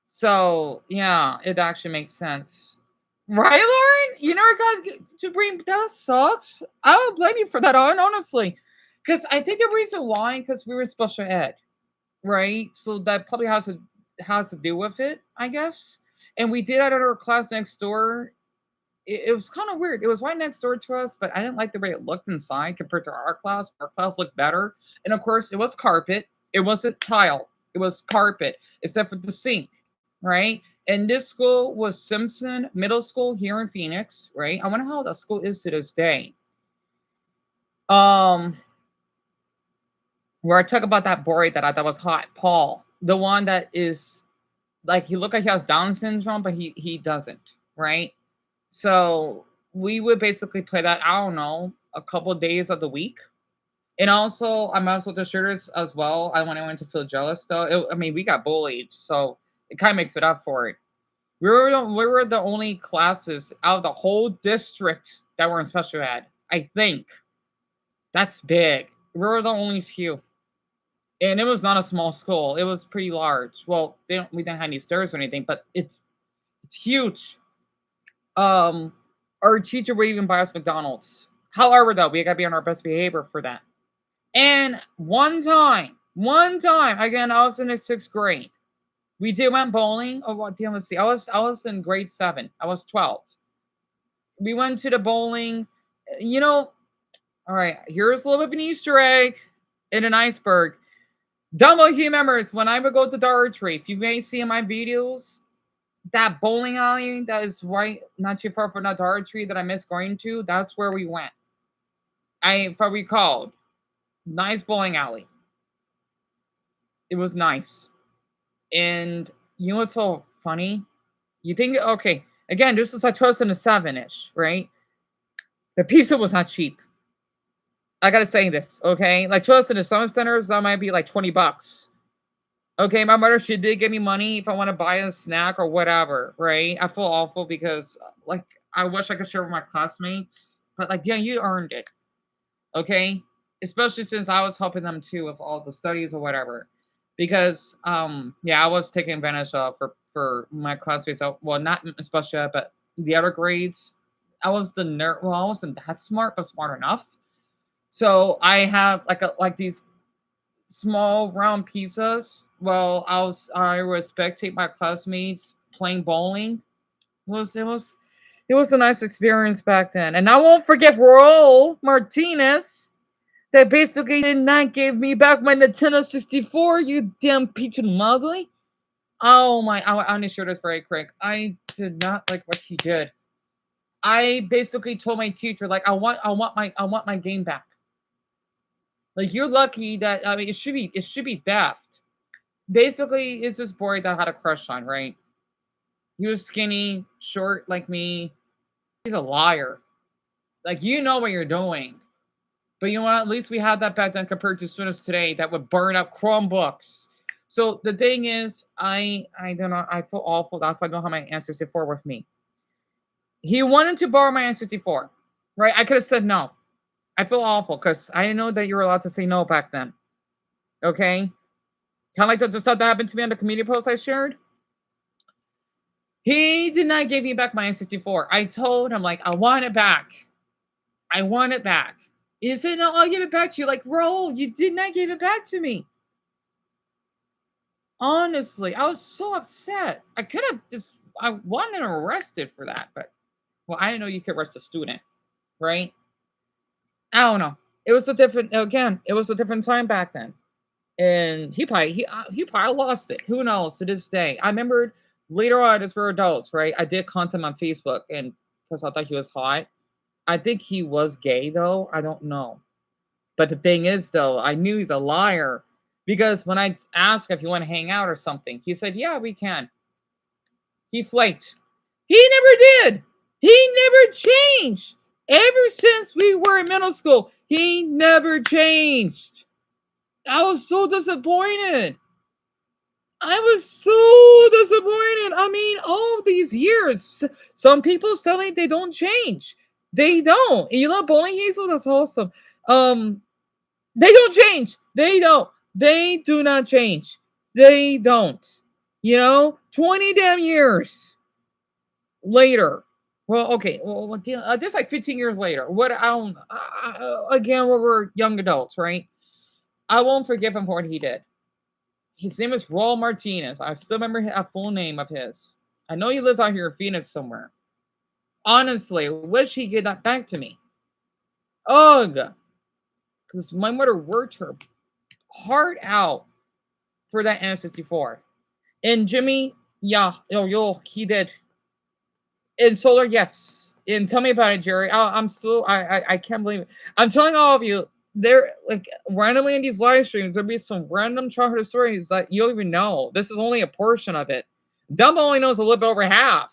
So, yeah, it actually makes sense. Right, Lauren? You never got to bring that sucks. I don't blame you for that, honestly. Because I think the reason why, because we were in special ed, right? So that probably has to do with it, I guess. And we did it at our class next door. It was kind of weird. It was right next door to us, but I didn't like the way it looked inside compared to our class. Our class looked better. And of course, it was carpet. It wasn't tile. It was carpet, except for the sink, right? And this school was Simpson Middle School here in Phoenix, right? I wonder how the school is to this day. Um, where I talk about that boy that I thought was hot, Paul, the one that is like he looked like he has Down syndrome, but he doesn't, right? So we would basically play that, I don't know, a couple of days of the week. And also, I'm also the shooters as well. I want anyone to feel jealous, though. I mean, we got bullied, so it kind of makes it up for it. We were the only classes out of the whole district that were in special ed. I think that's big. We were the only few, and it was not a small school. It was pretty large. Well, we didn't have any stairs or anything, but it's huge. Um, our teacher would even buy us McDonald's. However, though, we gotta be on our best behavior for that. And one time, again, I was in the sixth grade. We did went bowling. Oh, what? Damn, let's see. I was in grade 7. I was 12. We went to the bowling. You know, all right. Here's a little bit of an Easter egg in an iceberg. Dumbo members, when I would go to Dollar Tree, if you may see in my videos, that bowling alley that is right not too far from that Dollar Tree that I miss going to, that's where we went. If I recalled, nice bowling alley. It was nice. And you know what's so funny? You think, okay, again, this is like 2007-ish, right? The pizza was not cheap. I gotta say this, okay? Like 2007 centers, that might be like $20. Okay, my mother, she did give me money if I want to buy a snack or whatever, right? I feel awful because, like, I wish I could share with my classmates, but like, yeah, you earned it, okay? Especially since I was helping them too with all the studies or whatever, because, yeah, I was taken advantage of for for my classmates. Well, not especially, but the other grades. I was the nerd. Well, I wasn't that smart, but smart enough. So I have like these small round pizzas. Well, I would spectate my classmates playing bowling. It was a nice experience back then. And I won't forget Raul Martinez that basically did not give me back my Nintendo 64, you damn peach and muggly. Oh my, I want to share this very quick. I did not like what he did. I basically told my teacher, like, I want my game back. Like, you're lucky that, I mean, it should be theft. Basically, it's this boy that I had a crush on, right? He was skinny, short like me. He's a liar. Like, you know what you're doing. But you know what? At least we had that back then compared to students today that would burn up Chromebooks. So the thing is, I don't know. I feel awful. That's why I don't have my N64 with me. He wanted to borrow my N64, right? I could have said no. I feel awful because I didn't know that you were allowed to say no back then. Okay? Kind of like the stuff that happened to me on the community post I shared. He did not give me back my N64. I told him, like, I want it back. I want it back. He said, no, I'll give it back to you. Like, bro, you did not give it back to me. Honestly, I was so upset. I wanted him arrested for that, but, well, I didn't know you could arrest a student, right? I don't know. It was a different time back then. And he probably lost it. Who knows to this day? I remembered later on as we're adults, right? I did contact him on Facebook and because I thought he was hot. I think he was gay though. I don't know. But the thing is though, I knew he's a liar because when I asked if he want to hang out or something, he said, "Yeah, we can." He flaked. He never did. He never changed. Ever since we were in middle school, he never changed. I was so disappointed. I was so disappointed. I mean, all of these years, some people suddenly they don't change. They don't. You love bowling Hazel? That's awesome. Um, they don't change. They don't. They do not change. They don't. 20 damn years later. Well, okay. Well, just like 15 years later. What? I don't. Again, we're young adults, right? I won't forgive him for what he did. His name is Raul Martinez. I still remember a full name of his. I know he lives out here in Phoenix somewhere. Honestly, wish he get that back to me. Ugh. Because my mother worked her heart out for that N64. And Jimmy, yeah, he did. And Solar, yes. And tell me about it, Jerry. I can't believe it. I'm telling all of you, there, like, randomly in these live streams, there'll be some random childhood stories that you don't even know. This is only a portion of it. Dumbo only knows a little bit over half.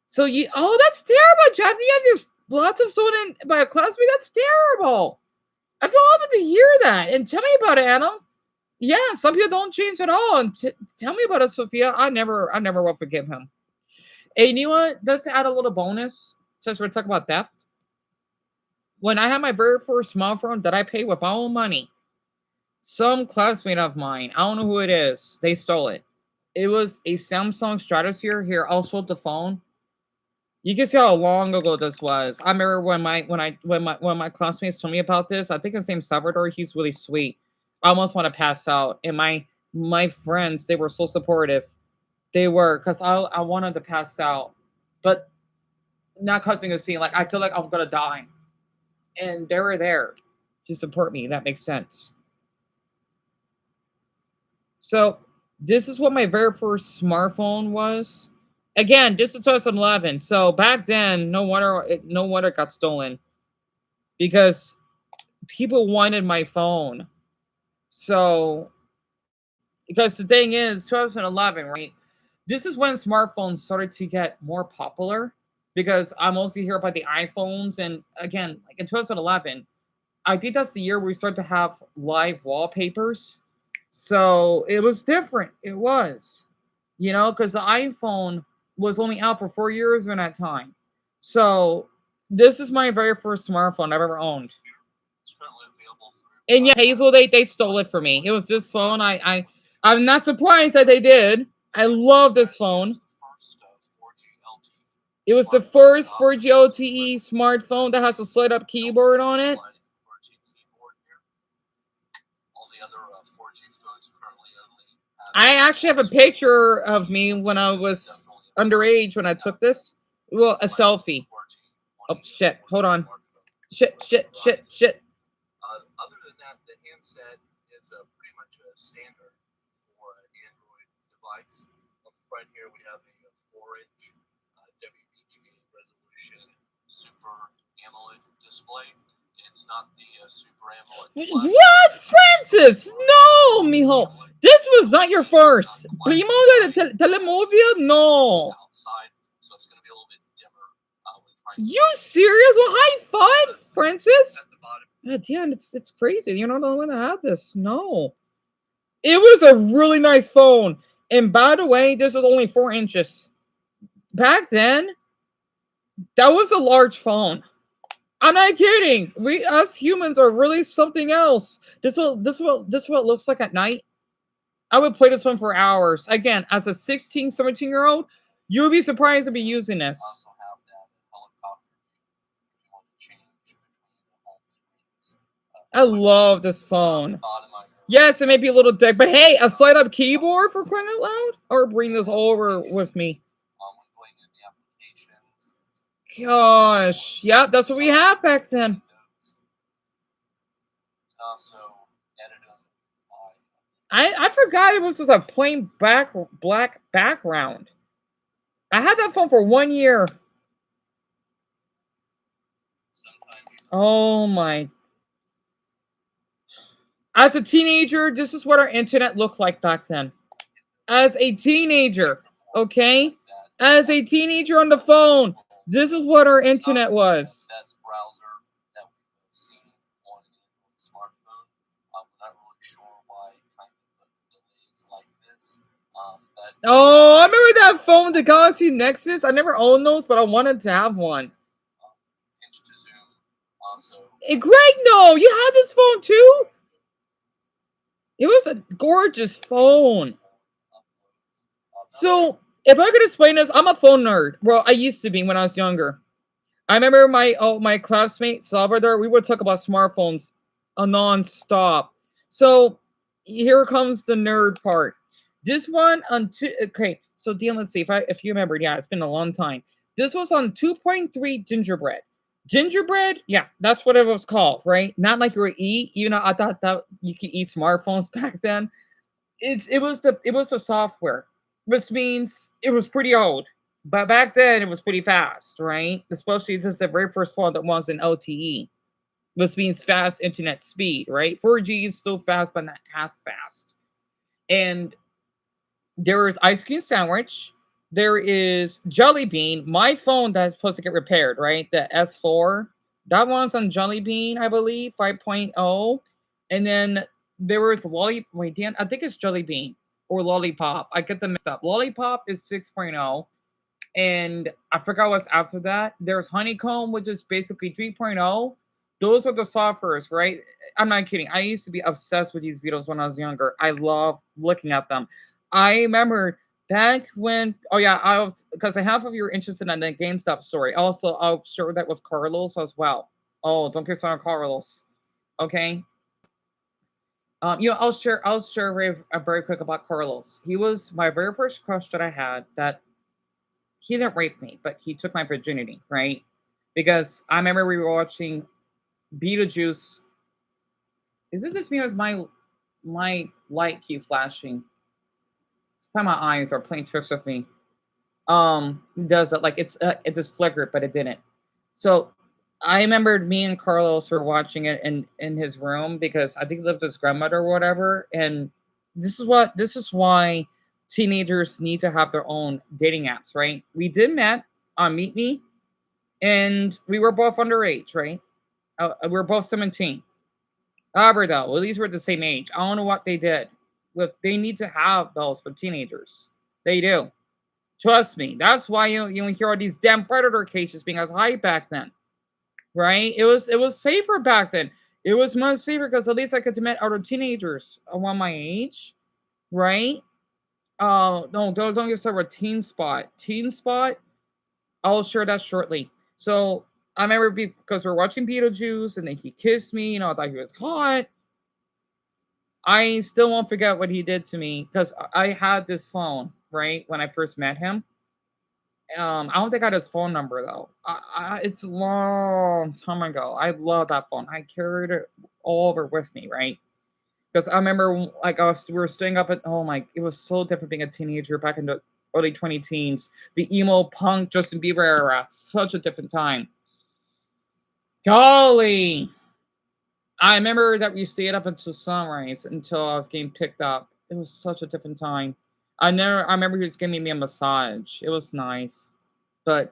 So that's terrible, Jeff. You have lots of stolen by a classmate. That's terrible. I feel awful to hear that. And tell me about it, Adam. Yeah, some people don't change at all. And tell me about it, Sophia. I never will forgive him. Hey, you know what? Just to add a little bonus, since we're talking about theft. When I had my very first smartphone that I paid with my own money, some classmate of mine, I don't know who it is, they stole it. It was a Samsung Stratosphere. Here, I'll show up the phone. You can see how long ago this was. I remember when my classmates told me about this. I think his name's Salvador. He's really sweet. I almost want to pass out. And my friends, they were so supportive. They were, because I wanted to pass out, but not causing a scene. Like, I feel like I'm gonna die. And they were there to support me. That makes sense. So this is what my very first smartphone was. Again, this is 2011. So back then, no wonder it got stolen because people wanted my phone. So because the thing is, 2011, right? This is when smartphones started to get more popular because I mostly hear about the iPhones. And again, like in 2011, I think that's the year we start to have live wallpapers. So it was different. It was, because the iPhone was only out for 4 years during that time. So this is my very first smartphone I've ever owned. And yeah, Hazel, they stole it from me. It was this phone. I'm not surprised that they did. I love this phone. It was the first 4G LTE smartphone that has a slide-up keyboard on it. I actually have a picture of me when I was underage when I took this. Well, a selfie. Oh shit! Hold on. Shit! Other than that, the handset is pretty much a standard for an Android device. On the front here, we have a 4-inch WVGA resolution Super AMOLED display. It's not the Super AMOLED. What, Francis? No, mijo. This was not your first. Primo de Telemovia? No. Outside, so it's going to be a little bit dimmer. You serious? Well, high five, Francis. God damn, it's crazy. You're not the only one that had this. No. It was a really nice phone. And by the way, this is only 4 inches. Back then, that was a large phone. I'm not kidding. We us humans are really something else. This what it looks like at night. I would play this one for hours. Again, as a 16, 17-year-old, you would be surprised to be using this. I love this phone. Yes, it may be a little thick, but hey, a slide-up keyboard for crying out loud? Or bring this over with me. Gosh. Yep, that's what we had back then. I forgot it was just a plain black background. I had that phone for 1 year. Oh my. As a teenager, this is what our internet looked like back then. As a teenager, okay? As a teenager on the phone, this is what our internet was. Oh, I remember that phone, the Galaxy Nexus. I never owned those, but I wanted to have one. Hey, Greg, no, you had this phone too? It was a gorgeous phone. So, if I could explain this, I'm a phone nerd. Well, I used to be when I was younger. I remember my classmate Salvador. We would talk about smartphones non-stop. So here comes the nerd part. This one on two. Okay, so Dean, let's see if you remember. Yeah, it's been a long time. This was on 2.3 gingerbread. Gingerbread, yeah, that's what it was called, right? Not like you were eat. Even though I thought that you could eat smartphones back then. It was the software, which means it was pretty old. But back then it was pretty fast, right? Especially this is the very first phone that was in LTE, which means fast internet speed, right? 4G is still fast, but not as fast. And there is ice cream sandwich. There is Jelly Bean. My phone that's supposed to get repaired, right? The S4. That one's on Jelly Bean, I believe, 5.0. And then there was Wait, Dan, I think it's Jelly Bean or Lollipop. I get them mixed up. Lollipop is 6.0. And I forgot what's after that. There's Honeycomb, which is basically 3.0. Those are the softwares, right? I'm not kidding. I used to be obsessed with these videos when I was younger. I love looking at them. I remember back when, oh yeah, I was, because half of you are interested in the GameStop story. Also, I'll share that with Carlos as well. Oh, don't get started on Carlos. Okay. I'll share very quick about Carlos. He was my very first crush that I had. That he didn't rape me, but he took my virginity, right? Because I remember we were watching Beetlejuice. Is it just me or is my light keep flashing? My eyes are playing tricks with me. Does it like it just flickered, but it didn't. So I remembered me and Carlos were watching it in his room because I think he lived with his grandmother or whatever. And this is why teenagers need to have their own dating apps, right? We did met on Meet Me, and we were both underage, right? We were both 17. However, though, at least we're the same age. I don't know what they did, but they need to have those for teenagers. They do. Trust me. That's why you hear all these damn predator cases being as high back then, right? It was safer back then. It was much safer because at least I could meet other teenagers around my age, right? Oh no, don't get started with Teen Spot. Teen Spot, I'll share that shortly. So I remember because we're watching Beetlejuice and then he kissed me, I thought he was hot. I still won't forget what he did to me because I had this phone, right, when I first met him. I don't think I had his phone number though. It's a long time ago. I love that phone. I carried it all over with me, right? Because I remember, like, we were staying up at, oh my, it was so different being a teenager back in the early 20 teens. The emo punk Justin Bieber era, such a different time. Golly. I remember that we stayed up until sunrise until I was getting picked up. It was such a different time. I remember he was giving me a massage. It was nice. But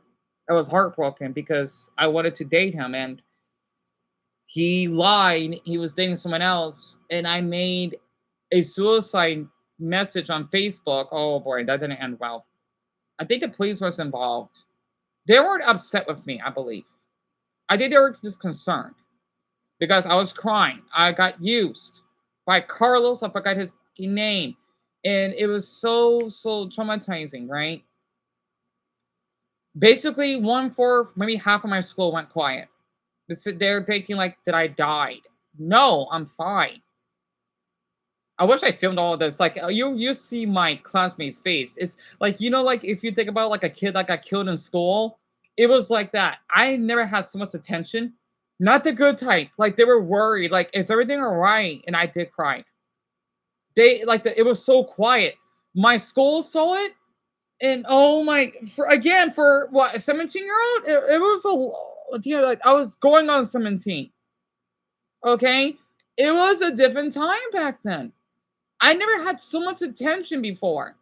I was heartbroken because I wanted to date him and he lied. He was dating someone else. And I made a suicide message on Facebook. Oh boy, that didn't end well. I think the police was involved. They weren't upset with me, I believe. I think they were just concerned because I was crying. I got used by Carlos. I forgot his name. And it was so traumatizing, right? Basically, maybe half of my school went quiet. They're thinking like that I died. No, I'm fine. I wish I filmed all of this. Like you see my classmate's face. It's like like if you think about like a kid that got killed in school, it was like that. I never had so much attention. Not the good type. Like they were worried. Like is everything all right? And I did cry. It was so quiet. My school saw it, and oh my! For what, a 17-year-old? It was like I was going on 17. Okay, it was a different time back then. I never had so much attention before,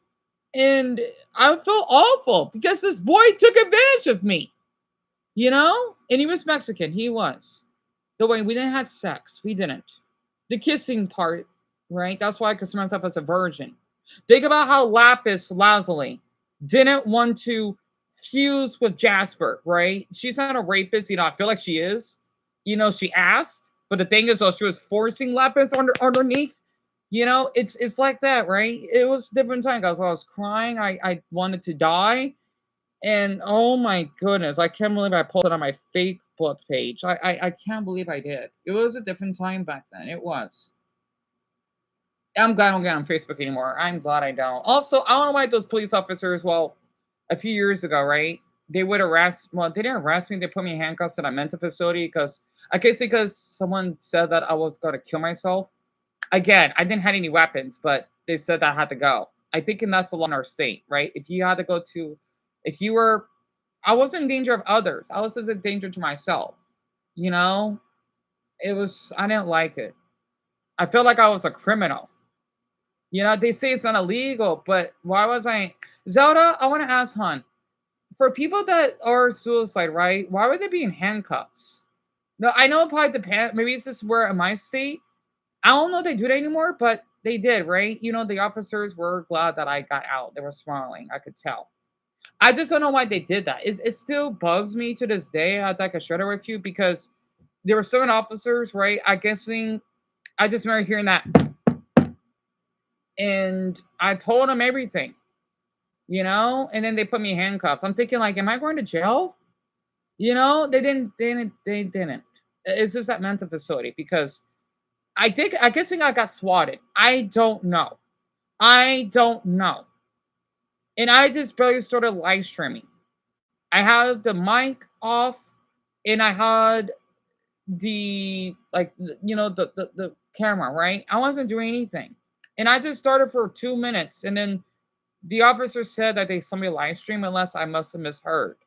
and I felt awful because this boy took advantage of me. And he was Mexican. He was. The way we didn't have sex, we didn't. The kissing part, right? That's why I consider myself as a virgin. Think about how Lapis Lazuli didn't want to fuse with Jasper, right? She's not a rapist, I feel like she is. She asked, but the thing is, though, she was forcing Lapis underneath. It's like that, right? It was different time, guys. I was crying. I wanted to die. And oh my goodness, I can't believe I posted on my Facebook page. I can't believe I did. It was a different time back then. It was. I'm glad I don't get on Facebook anymore. I'm glad I don't. Also, I don't know why those police officers, a few years ago, right? They would arrest, they didn't arrest me. They put me in handcuffs at a mental facility because someone said that I was going to kill myself. Again, I didn't have any weapons, but they said that I had to go. I think and that's the law in our state, right? If you were, I wasn't in danger of others. I was just in danger to myself. I didn't like it. I felt like I was a criminal. They say it's not illegal, but why was I? Zelda, I want to ask, hon, for people that are suicide, right? Why would they be in handcuffs? No, I know it probably depends. Maybe it's just where in my state. I don't know if they do it anymore, but they did, right? The officers were glad that I got out. They were smiling. I could tell. I just don't know why they did that. It still bugs me to this day. I'd like to share it with you because there were certain officers, right? I just remember hearing that. And I told them everything, and then they put me in handcuffs. I'm thinking, like, am I going to jail? They didn't. It's just that mental facility because I guessing I got swatted. I don't know. And I just barely started live streaming. I had the mic off, and I had the the camera, right? I wasn't doing anything, and I just started for 2 minutes, and then the officer said that they saw me live stream, unless I must have misheard,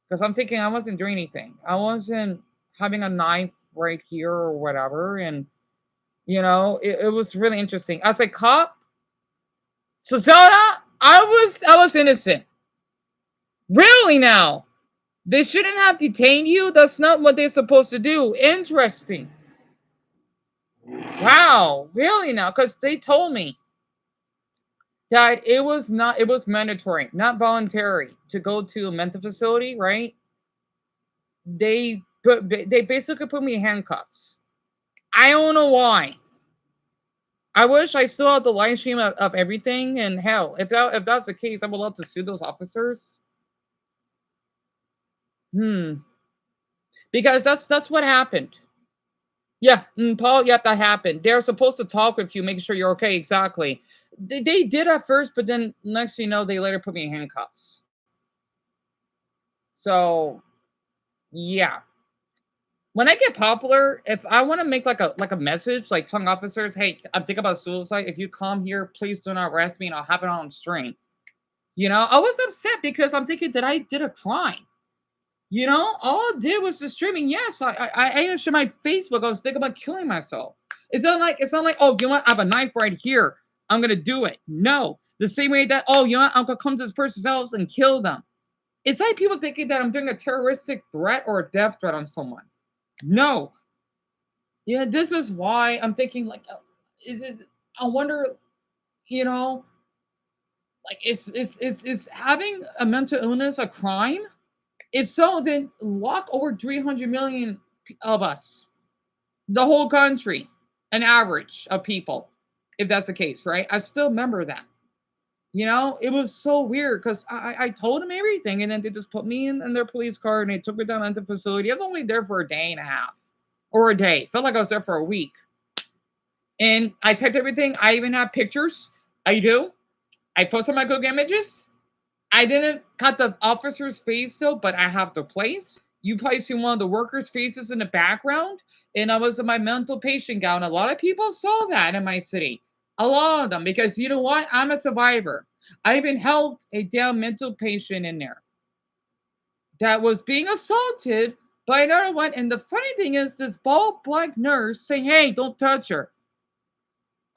because I'm thinking I wasn't doing anything. I wasn't having a knife right here or whatever, and it was really interesting. I was like, cop, so Zelda, I was innocent. Really now? They shouldn't have detained you? That's not what they're supposed to do. Interesting. Wow, really now? Because they told me that it was mandatory, not voluntary, to go to a mental facility, right? They basically put me in handcuffs. I don't know why. I wish I still had the live stream of everything. And hell, if that's the case, I would love to sue those officers. Because that's what happened. Yeah, Paul. Yeah, that happened. They're supposed to talk with you, making sure you're okay. Exactly. They did at first, but then next thing you know, they later put me in handcuffs. So yeah. When I get popular, if I want to make like a message, like telling officers, hey, I'm thinking about suicide. If you come here, please do not arrest me and I'll have it on stream. I was upset because I'm thinking that I did a crime. All I did was the streaming. Yes, I even showed my Facebook. I was thinking about killing myself. It's not like, oh, you know what? I have a knife right here. I'm gonna do it. No. The same way that, oh, you know what? I'm gonna come to this person's house and kill them. It's like people thinking that I'm doing a terroristic threat or a death threat on someone. No. Yeah, this is why I'm thinking like, I wonder, you know, like is having a mental illness a crime? If so, then lock over 300 million of us, the whole country, an average of people, if that's the case, right? I still remember that. It was so weird because I told them everything, and then they just put me in their police car and they took me down into the facility. I was only there for a day and a half or a day. Felt like I was there for a week. And I typed everything. I even have pictures. I do. I posted my Google images. I didn't cut the officer's face though, but I have the place. You probably see one of the workers' faces in the background, and I was in my mental patient gown. A lot of people saw that in my city. A lot of them, because you know what? I'm a survivor. I even helped a damn mental patient in there that was being assaulted by another one. And the funny thing is, this bald black nurse saying, "Hey, don't touch her."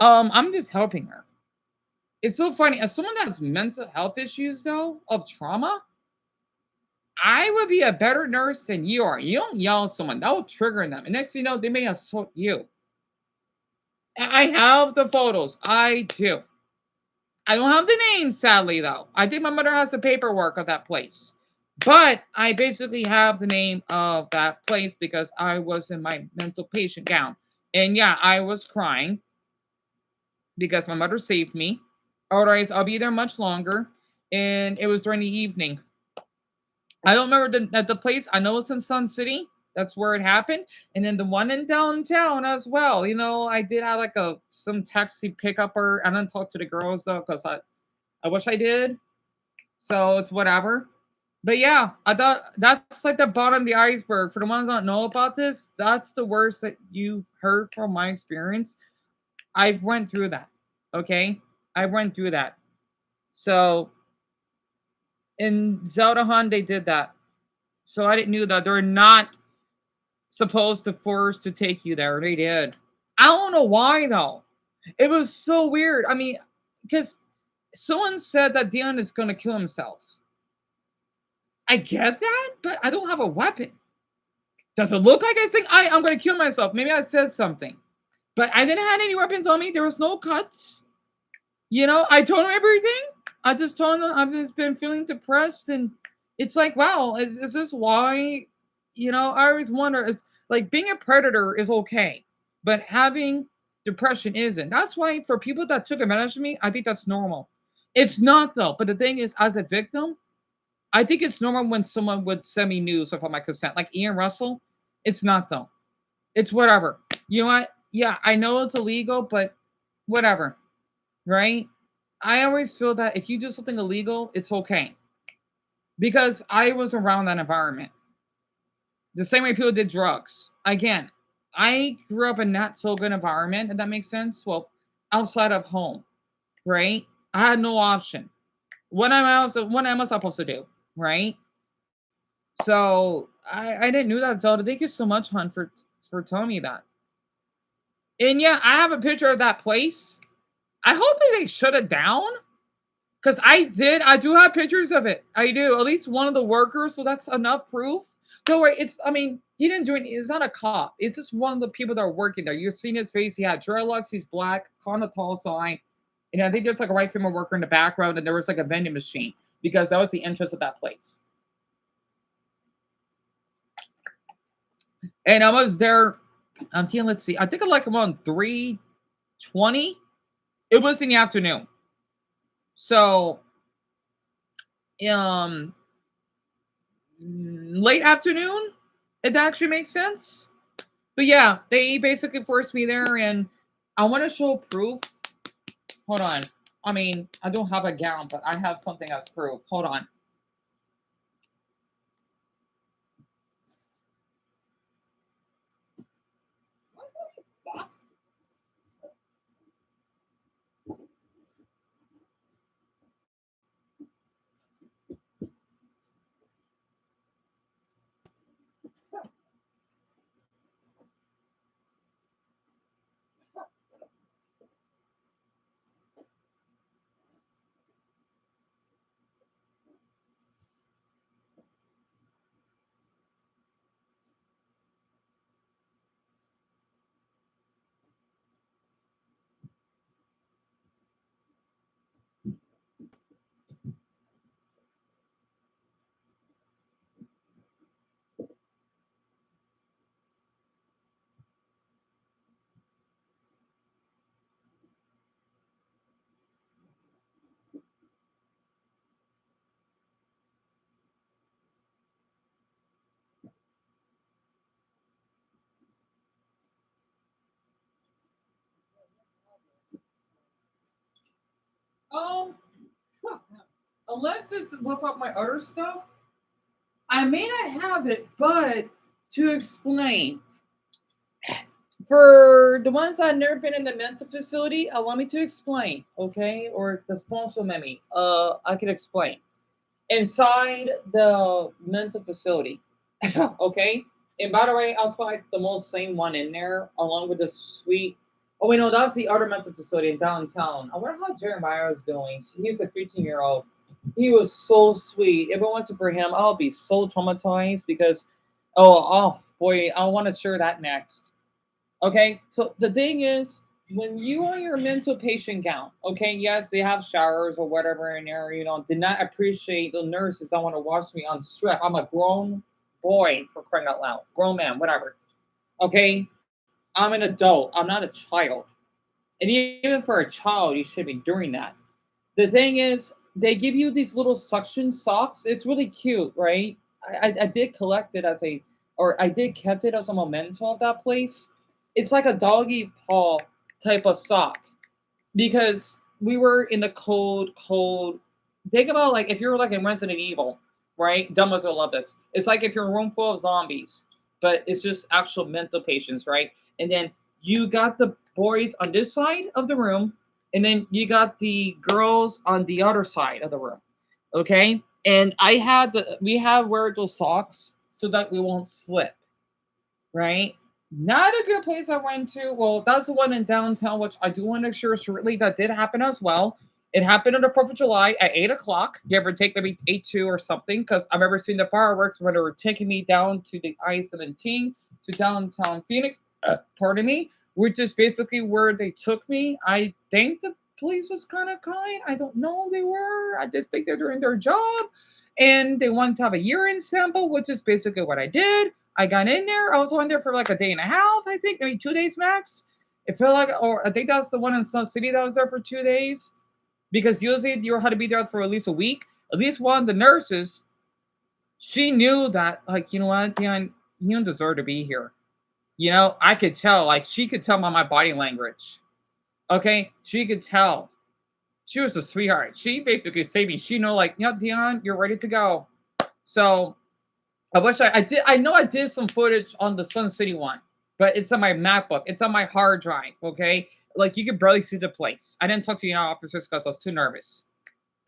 I'm just helping her. It's so funny. As someone that has mental health issues, though, of trauma, I would be a better nurse than you are. You don't yell at someone, that will trigger them. And next thing you know, they may assault you. I have the photos. I do. I don't have the names, sadly, though. I think my mother has the paperwork of that place. But I basically have the name of that place because I was in my mental patient gown. And yeah, I was crying because my mother saved me. Otherwise, I'll be there much longer. And it was during the evening. I don't remember the place. I know it's in Sun City. That's where it happened. And then the one in downtown as well. I did have like some taxi pickup her. I didn't talk to the girls though, because I wish I did. So it's whatever. But yeah, I thought that's like the bottom of the iceberg. For the ones that don't know about this, that's the worst that you've heard from my experience. I've went through that. Okay? I went through that. So in Zelda Hunt, they did that. So I didn't knew that they're not supposed to force to take you there. They did. I don't know why though. It was so weird. I mean, because someone said that Dion is gonna kill himself. I get that, but I don't have a weapon. Does it look like I think I'm gonna kill myself? Maybe I said something. But I didn't have any weapons on me. There was no cuts. I told him everything. I just told him I've just been feeling depressed, and it's like, wow, is this why? I always wonder. Is like being a predator is okay, but having depression isn't. That's why for people that took advantage of me, I think that's normal. It's not though. But the thing is, as a victim, I think it's normal when someone would send me news without my consent, like Ian Russell. It's not though. It's whatever. You know what? Yeah, I know it's illegal, but whatever, right? I always feel that if you do something illegal, it's okay. Because I was around that environment. The same way people did drugs. Again, I grew up in not so good environment, if that makes sense. Well, outside of home, right? I had no option. What am I supposed to do? Right? So I didn't know that, Zelda. Thank you so much, hon, for telling me that. And yeah, I have a picture of that place. I hope they shut it down. Because I do have pictures of it. I do. At least one of the workers, so that's enough proof. Don't worry, he didn't do it. It's not a cop. It's just one of the people that are working there. You've seen his face. He had dreadlocks. He's black, kind of tall sign. And I think there's like a right female worker in the background, and there was like a vending machine because that was the entrance of that place. And I was there until, let's see, I think I'm like around 3:20 It was in the afternoon. So, um, late afternoon, it actually makes sense. But yeah, they basically forced me there, and I want to show proof. Hold on. I mean, I don't have a gown, but I have something as proof. Hold on. Um, unless it's with up my other stuff, I may not have it. But to explain, for the ones that have never been in the mental facility, allow me to explain, okay? Or the sponsor meme. I could explain. Inside the mental facility, okay? And by the way, I was probably the most sane one in there, along with the sweet. Oh wait, no, that was the other mental facility in downtown. I wonder how Jeremiah is doing. He's a 15-year-old. He was so sweet. If it wasn't for him, I'll be so traumatized because, oh boy, I want to share that next. Okay, so the thing is, when you are your mental patient gown, okay, yes, they have showers or whatever in there, did not appreciate the nurses that want to watch me on strep. I'm a grown boy, for crying out loud, grown man, whatever. Okay, I'm an adult, I'm not a child. And even for a child, you should be doing that. The thing is, they give you these little suction socks. It's really cute, right? I did collect it or I did kept it as a memento of that place. It's like a doggy paw type of sock because we were in the cold. Think about like if you're like in Resident Evil, right? Dumbos will love this. It's like if you're in a room full of zombies, but it's just actual mental patients, right? And then you got the boys on this side of the room, and then you got the girls on the other side of the room. Okay? And we have wear those socks so that we won't slip, right? Not a good place I went to. Well, that's the one in downtown, which I do want to share shortly. That did happen as well. It happened on the 4th of July at 8 o'clock, give or take maybe 8-2 or something, because I've ever seen the fireworks when they were taking me down to the I-17 to downtown Phoenix, pardon me, which is basically where they took me. I think the police was kind of kind. I don't know they were. I just think they're doing their job. And they wanted to have a urine sample, which is basically what I did. I got in there. I was on there for like a day and a half, I think, maybe 2 days max. It felt like, or I think that's the one in Sun City that was there for 2 days because usually you had to be there for at least a week. At least one of the nurses, she knew that, like, you know what, Dan, you don't deserve to be here. I could tell, like, she could tell by my body language. Okay, she could tell. She was a sweetheart. She basically saved me. She know, like, Dion, you're ready to go. So I wish I did. I know I did some footage on the Sun City one, but it's on my MacBook. It's on my hard drive. Okay, like you could barely see the place. I didn't talk to officers because I was too nervous.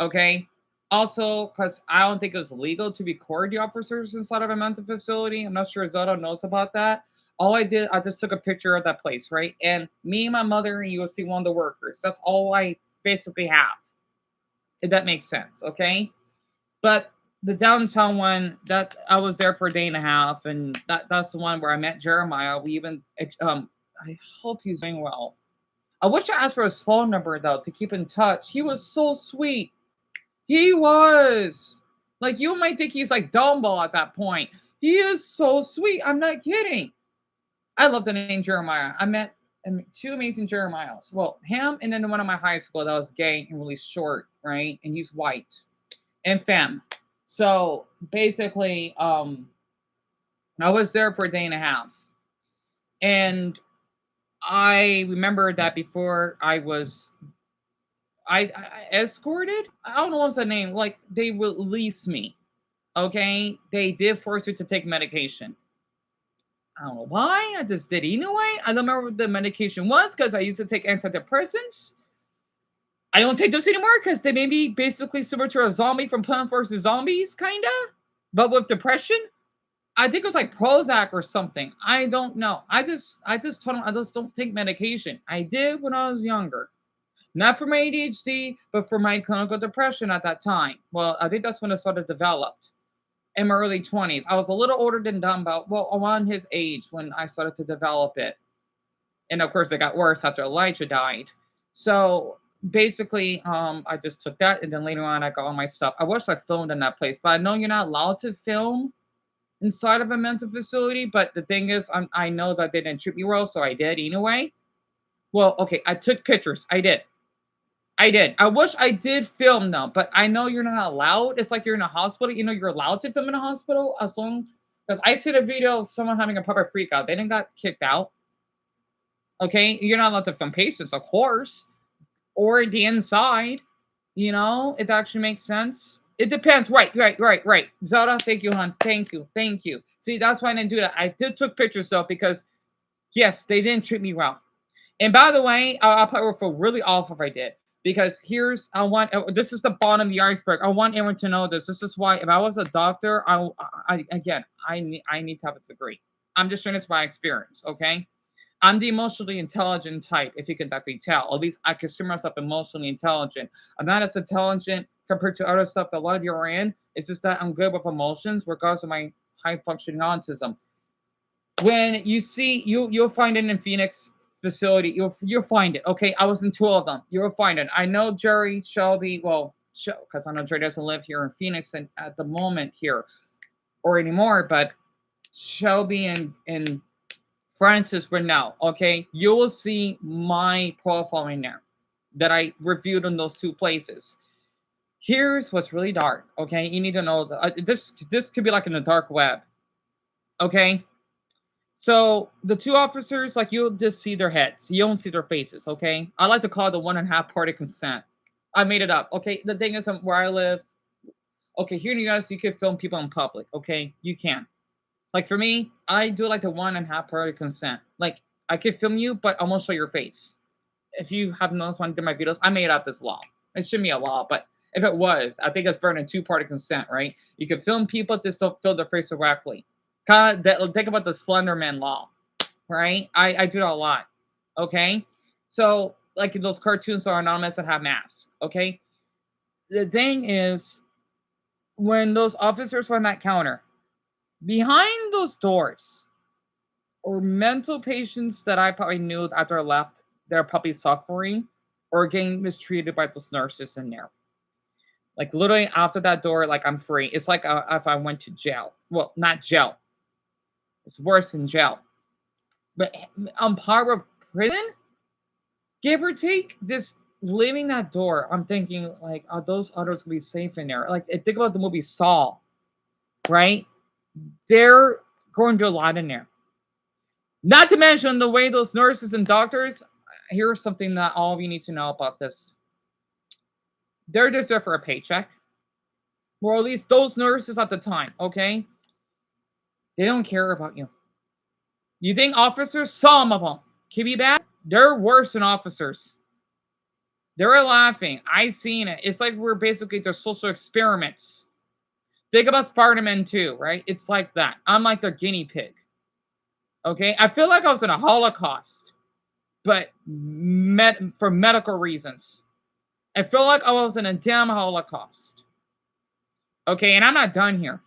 Okay. Also, because I don't think it was legal to record the officers inside of a mental facility. I'm not sure Zoto knows about that. All I did, I just took a picture of that place, right? And me and my mother, and you will see one of the workers. That's all I basically have. If that makes sense, okay? But the downtown one, that I was there for a day and a half, and that's the one where I met Jeremiah. We even I hope he's doing well. I wish I asked for his phone number though to keep in touch. He was so sweet. He was. Like you might think he's like Dumbo at that point. He is so sweet. I'm not kidding. I love the name Jeremiah. I met two amazing Jeremiahs. Well, him and then one of my high school that was gay and really short, right? And he's white and femme. So basically, I was there for a day and a half. And I remember that before I escorted. I don't know what's the name. Like they released me. Okay, they did force you to take medication. I don't know why. I just did anyway. I don't remember what the medication was because I used to take antidepressants. I don't take those anymore because they made me basically similar to a zombie from Plants vs. Zombies, kinda, but with depression. I think it was like Prozac or something. I don't know. I just told them I just don't take medication. I did when I was younger. Not for my ADHD, but for my clinical depression at that time. Well, I think that's when it started developed in my early 20s. I was a little older than Dumbo, well, around his age when I started to develop it. And of course, it got worse after Elijah died. So basically, I just took that, and then later on, I got all my stuff. I wish I filmed in that place, but I know you're not allowed to film inside of a mental facility. But the thing is, I know that they didn't treat me well, so I did anyway. Well, okay, I took pictures. I did. I did. I wish I did film them, but I know you're not allowed. It's like you're in a hospital. You know, you're allowed to film in a hospital as long because I see a video of someone having a puppet freak out. They didn't got kicked out. Okay, you're not allowed to film patients, of course, or the inside. You know, it actually makes sense. It depends. Right. Zelda, thank you, hon. Thank you. See, that's why I didn't do that. I did took pictures though because yes, they didn't treat me well. And by the way, I'll probably feel really awful if I did. Because this is the bottom of the iceberg. I want everyone to know this. This is why if I was a doctor, I need to have a degree. I'm just sharing this by experience, okay? I'm the emotionally intelligent type, if you can definitely tell. At least I consider myself emotionally intelligent. I'm not as intelligent compared to other stuff that a lot of you are in. It's just that I'm good with emotions, regardless of my high functioning autism. When you see you'll find it in Phoenix facility. You'll find it. Okay, I was in two of them. You'll find it. I know Jerry Shelby. Well, because I know Jerry doesn't live here in Phoenix and at the moment here or anymore. But Shelby and Francis would know. Okay, you will see my profile in there that I reviewed in those two places. Here's what's really dark. Okay, you need to know that this could be like in the dark web. Okay. So the two officers, like you'll just see their heads. You don't see their faces, okay? I like to call it the 1.5 party consent. I made it up, okay? The thing is, where I live, okay, here in the US, you can film people in public, okay? You can. Like for me, I do like the 1.5 party consent. Like I can film you, but I won't show your face. If you have noticed one of my videos, I made up this law. It shouldn't be a law, but if it was, I think it's burned in 2-party consent, right? You can film people, just don't film their face directly. Think about the Slenderman law, right? I do that a lot. Okay, so like those cartoons that are anonymous that have masks. Okay, the thing is, when those officers were on that counter, behind those doors, or mental patients that I probably knew after I left, they're probably suffering or getting mistreated by those nurses in there. Like literally after that door, like I'm free. It's like if I went to jail. Well, not jail. It's worse than jail. But I'm part of prison, give or take. Just leaving that door, I'm thinking like, are those others gonna be safe in there? Like, think about the movie Saw, right? They're going to a lot in there. Not to mention the way those nurses and doctors. Here's something that all of you need to know about this. They're just there for a paycheck. Or at least those nurses at the time, okay? They don't care about you. You think officers, some of them, can be bad? They're worse than officers. They're laughing. I seen it. It's like we're basically their social experiments. Think about Spider-Man 2, right? It's like that. I'm like their guinea pig. Okay? I feel like I was in a Holocaust, but for medical reasons. I feel like I was in a damn Holocaust. Okay, and I'm not done here.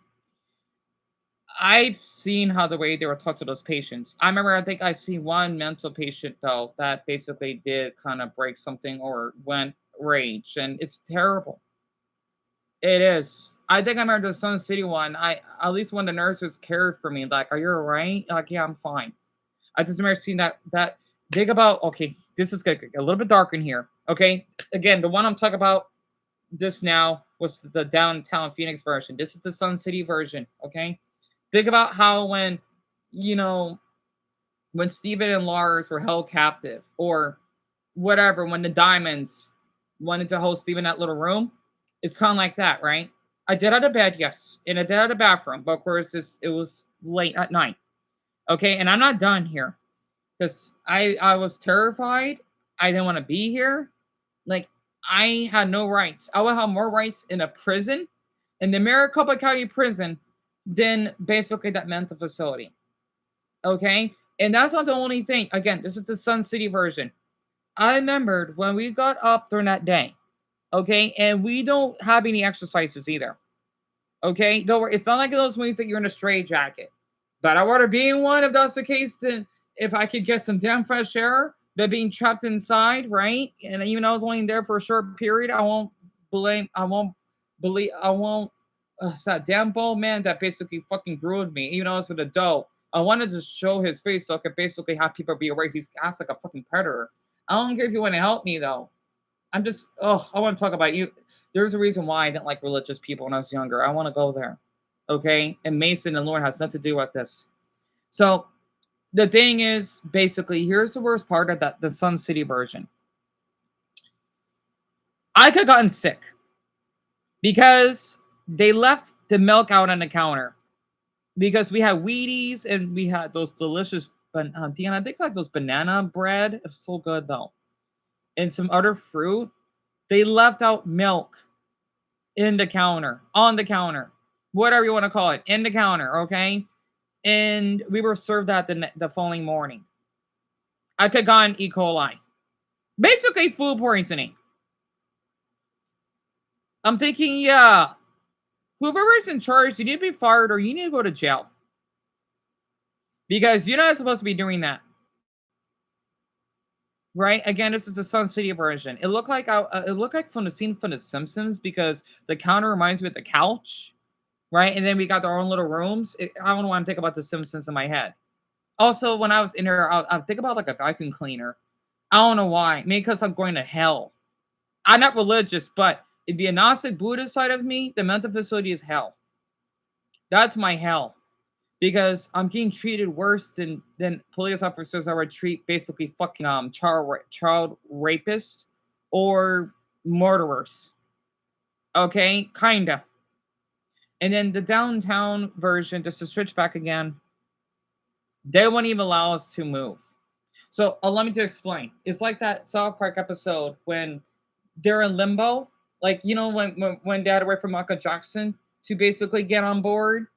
I've seen how the way they were taught to those patients. I remember, I think I see one mental patient though that basically did kind of break something or went rage, and it's terrible. It is. I think I remember the Sun City one. At least when the nurses cared for me, like, "Are you alright?" Like, "Yeah, I'm fine." I just remember seeing that Think about, okay, this is a little bit dark in here. Okay, again, the one I'm talking about just now was the downtown Phoenix version. This is the Sun City version. Okay, think about how you know, when Steven and Lars were held captive, or whatever, when the Diamonds wanted to host Steven in that little room. It's kind of like that, right? I did out of bed, yes, and I did out of the bathroom, but of course it was late at night. Okay, and I'm not done here because I was terrified. I didn't want to be here. Like, I had no rights. I would have more rights in a prison, in the Maricopa County prison, than basically that mental facility. Okay, and that's not the only thing. Again, this is the Sun City version. I remembered when we got up during that day. Okay, and we don't have any exercises either. Okay, don't worry. It's not like those movies that you're in a straight jacket. But I want to be in one if that's the case. Then if I could get some damn fresh air than being trapped inside, right? And even though I was only there for a short period, I won't blame. I won't believe. I won't. It's that damn bald man that basically fucking groomed me. Even though I was with a doe, I wanted to show his face so I could basically have people be aware he's acts like a fucking predator. I don't care if you want to help me though. I'm just, oh, I want to talk about you. There's a reason why I didn't like religious people when I was younger. I want to go there. Okay. And Mason and Lord has nothing to do with this. So the thing is, basically, here's the worst part of that, the Sun City version. I could have gotten sick because they left the milk out on the counter because we had Wheaties and we had those delicious, Deanna, I think it's like those banana bread. It's so good though. And some other fruit. They left out milk in the counter, on the counter, whatever you want to call it, in the counter, okay? And we were served that the following morning. I could have gotten E. coli. Basically, food poisoning. I'm thinking, yeah, whoever's in charge, you need to be fired or you need to go to jail. Because you're not supposed to be doing that. Right? Again, this is the Sun City version. It looked like from the scene from The Simpsons because the counter reminds me of the couch. Right? And then we got our own little rooms. I don't know why I'm thinking about The Simpsons in my head. Also, when I was in there, I'll think about like a vacuum cleaner. I don't know why. Maybe because I'm going to hell. I'm not religious, but if the agnostic Buddhist side of me, the mental facility is hell. That's my hell. Because I'm getting treated worse than police officers I would treat basically fucking child rapists or murderers. Okay? Kinda. And then the downtown version, just to switch back again, they won't even allow us to move. So allow me to explain. It's like that South Park episode when they're in limbo, like when they had to wait for Michael Jackson to basically get on board,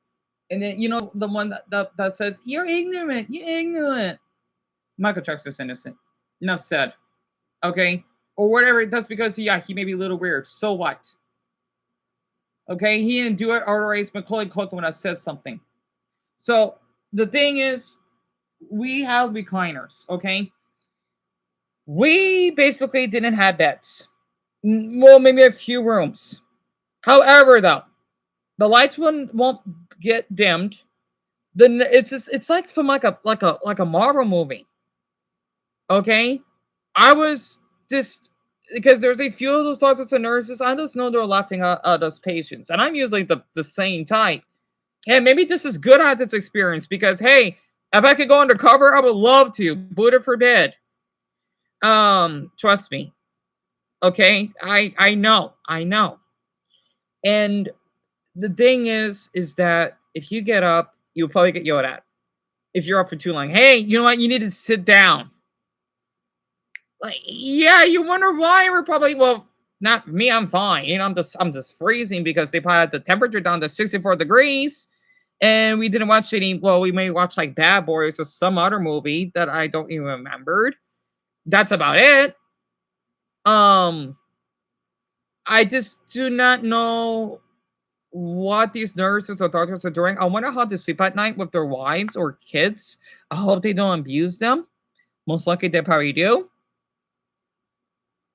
and then the one that says you're ignorant. Michael Jackson's innocent. Enough said. Okay, or whatever. That's because he may be a little weird. So what? Okay, he didn't do it. Otherwise, Macaulay Culkin when I says something. So the thing is, we have recliners, okay? We basically didn't have beds. Well, maybe a few rooms. However, though, the lights won't get dimmed. Then it's like from like a Marvel movie. Okay? I was just because there's a few of those doctors and nurses, I just know they're laughing at those patients. And I'm usually the same type. Hey, maybe this is good at this experience because hey, if I could go undercover, I would love to. Buddha forbid. Trust me. Okay, I know. And the thing is that if you get up, you'll probably get yelled at. If you're up for too long, hey, you know what? You need to sit down. Like, yeah, you wonder why we're probably not me. I'm fine. I'm just freezing because they put the temperature down to 64 degrees. And we didn't watch any. Well, we may watch like Bad Boys or some other movie that I don't even remember. That's about it. I just do not know what these nurses or doctors are doing. I wonder how they sleep at night with their wives or kids. I hope they don't abuse them. Most likely they probably do.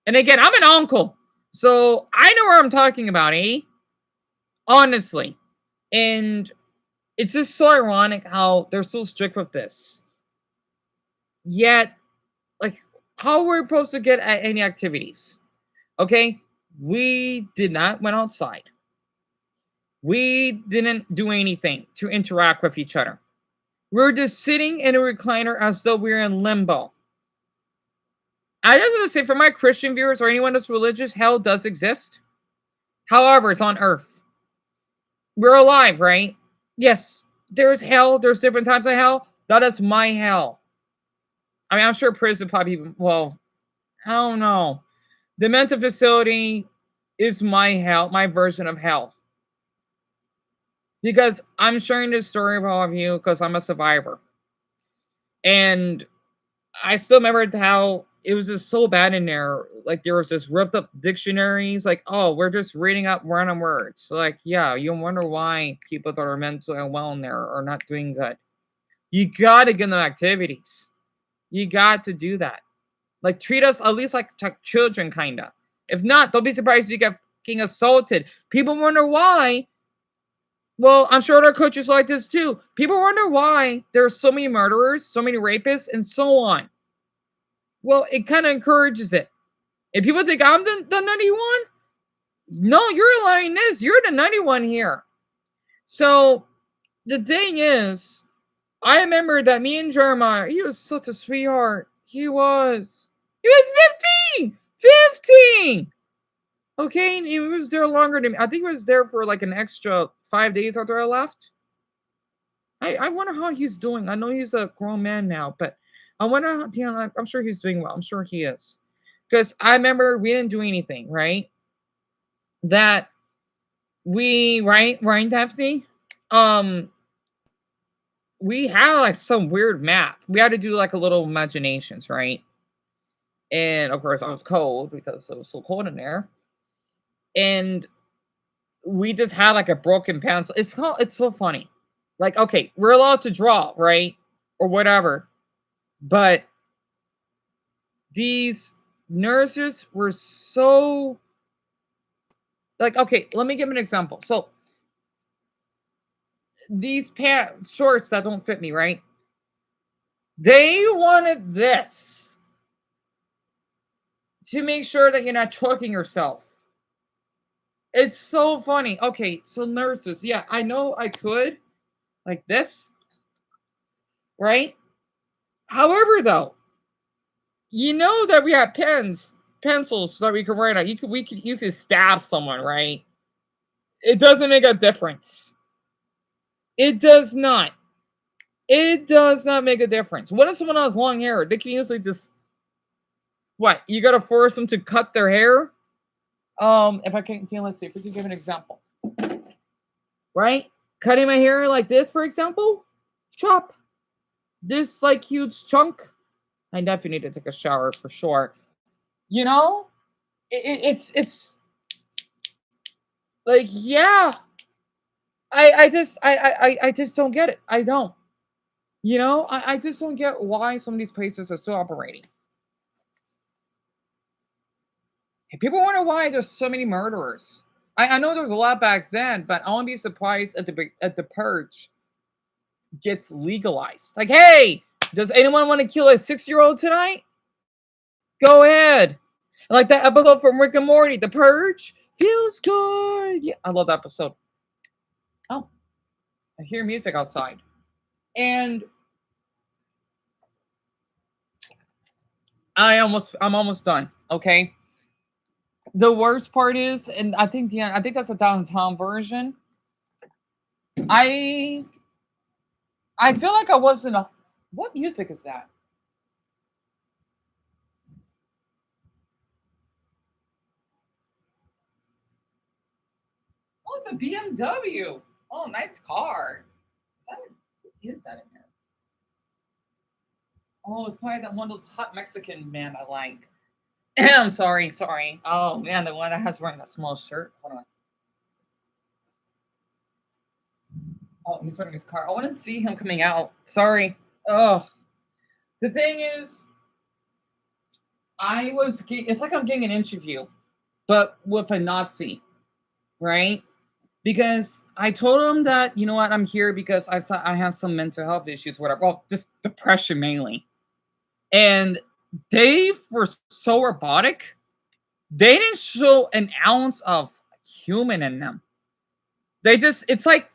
And again, I'm an uncle, so I know what I'm talking about, eh? Honestly. And it's just so ironic how they're so strict with this. Yet, how we're supposed to get at any activities. Okay, we did not went outside. We didn't do anything to interact with each other. We're just sitting in a recliner as though we're in limbo. I just want to say, for my Christian viewers or anyone that's religious, hell does exist. However, it's on earth. We're alive, right? Yes, there's hell. There's different types of hell. That is my hell. I mean, I'm sure prison probably, well, I don't know. The mental facility is my hell, my version of hell. Because I'm sharing this story with all of you because I'm a survivor. And I still remember how it was just so bad in there. Like, there was this ripped up dictionaries. Like, oh, we're just reading up random words. So, like, yeah, you wonder why people that are mentally unwell in there are not doing good. You gotta give them activities. You got to do that. Like, treat us at least like children, kinda. If not, don't be surprised you get fucking assaulted. People wonder why. Well, I'm sure other coaches like this too. People wonder why there's so many murderers, so many rapists, and so on. Well, it kind of encourages it. If people think I'm the 91, no, you're allowing this. You're the 91 here. So the thing is, I remember that me and Jeremiah, he was such a sweetheart. He was 15! 15! Okay, and he was there longer than me. I think he was there for like an extra 5 days after I left. I wonder how he's doing. I know he's a grown man now, but I wonder how, you know, I'm sure he's doing well. I'm sure he is. Because I remember we didn't do anything, right? That we, right, Daphne? We had like some weird map. We had to do like a little imaginations, right? And of course I was cold because it was so cold in there. And we just had like a broken pencil. It's so funny. Like, okay, we're allowed to draw, right? Or whatever. But these nurses were so, like, okay, let me give an example. So these pants shorts that don't fit me, right? They wanted this to make sure that you're not choking yourself. It's so funny. Okay, so nurses, yeah, I know I could like this, right? However, though, you know that we have pencils that we can write on. We could easily stab someone, right? It doesn't make a difference. It does not. It does not make a difference. What if someone has long hair? They can easily just, what? You gotta force them to cut their hair? If I can, let's see if we can give an example. Right? Cutting my hair like this, for example. Chop. This like huge chunk. I definitely need to take a shower for sure. You know? It's like, yeah. I just don't get it. I don't. You know, I just don't get why some of these places are still operating. And people wonder why there's so many murderers. I know there was a lot back then, but I won't be surprised at the purge gets legalized. Like, hey, does anyone want to kill a 6-year-old tonight? Go ahead. Like that episode from Rick and Morty, The Purge feels good. Yeah, I love that episode. Oh, I hear music outside. And I'm almost done. Okay. The worst part is, and I think that's a downtown version. I feel like I wasn't a. What music is that? Oh, it's a BMW. Oh, nice car. What is that in here? Oh, it's probably that one of those hot Mexican man I like. I'm sorry. Oh man, the one that has wearing that small shirt. Hold on. Oh, he's wearing his car. I want to see him coming out. Sorry. Oh, the thing is, it's like I'm getting an interview, but with a Nazi, right? Because I told him that, you know what, I'm here because I thought I have some mental health issues, whatever. Well, just depression mainly. And they were so robotic. They didn't show an ounce of human in them. They just, it's like,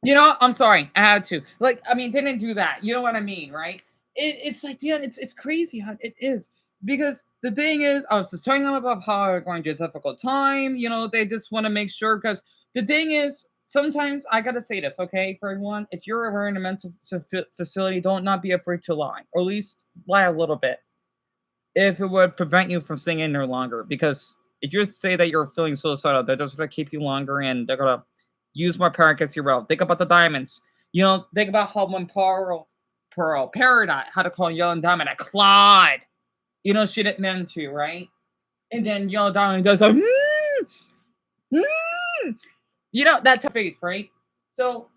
I'm sorry, I had to. Like, I mean, they didn't do that. You know what I mean, right? It's like, yeah, it's crazy how it is. Because the thing is, I was just telling them about how they're going through a difficult time. They just want to make sure. Because the thing is, sometimes I gotta say this, okay, for everyone, if you're ever in a mental facility, don't not be afraid to lie, or at least lie a little bit, if it would prevent you from staying in there longer. Because if you say that you're feeling suicidal, they're just gonna keep you longer, and they're gonna use more power against your will. Think about the diamonds. Think about how when Paradise had to call Yellow Diamond a Claude. She didn't mean to, right? And then Yellow Diamond does like, that tough face, right? So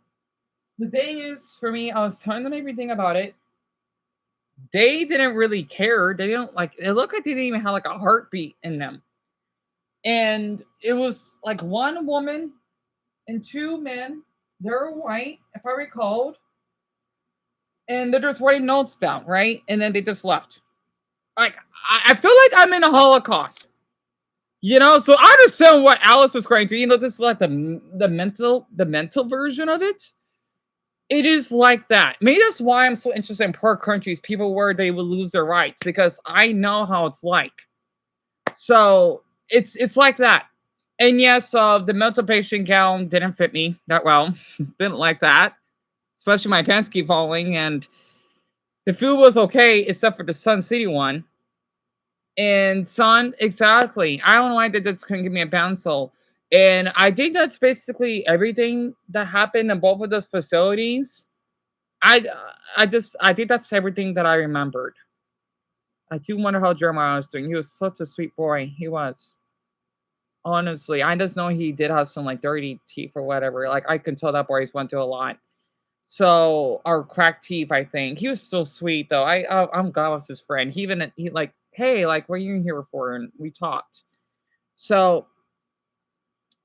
the thing is, for me, I was telling them everything about it. They didn't really care. They don't like. It looked like they didn't even have like a heartbeat in them. And it was like one woman and two men. They're white, if I recalled, and they're just writing notes down, right? And then they just left. Like I feel like I'm in a Holocaust. So I understand what Alice is going through. This is like the mental version of it. It is like that. Maybe that's why I'm so interested in poor countries, people where they will lose their rights, because I know how it's like. So it's like that. And yes, the mental patient gown didn't fit me that well. Didn't like that, especially my pants keep falling. And the food was okay, except for the Sun City one. And Sun, exactly. I don't know why they just couldn't give me a pencil. And I think that's basically everything that happened in both of those facilities. I I think that's everything that I remembered. I do wonder how Jeremiah was doing. He was such a sweet boy. He was. Honestly, I just know he did have some like dirty teeth or whatever. Like I can tell that boy's went through a lot. So, or cracked teeth, I think. He was so sweet though. I'm glad I was his friend. He like, hey, like, what are you in here for? And we talked. So,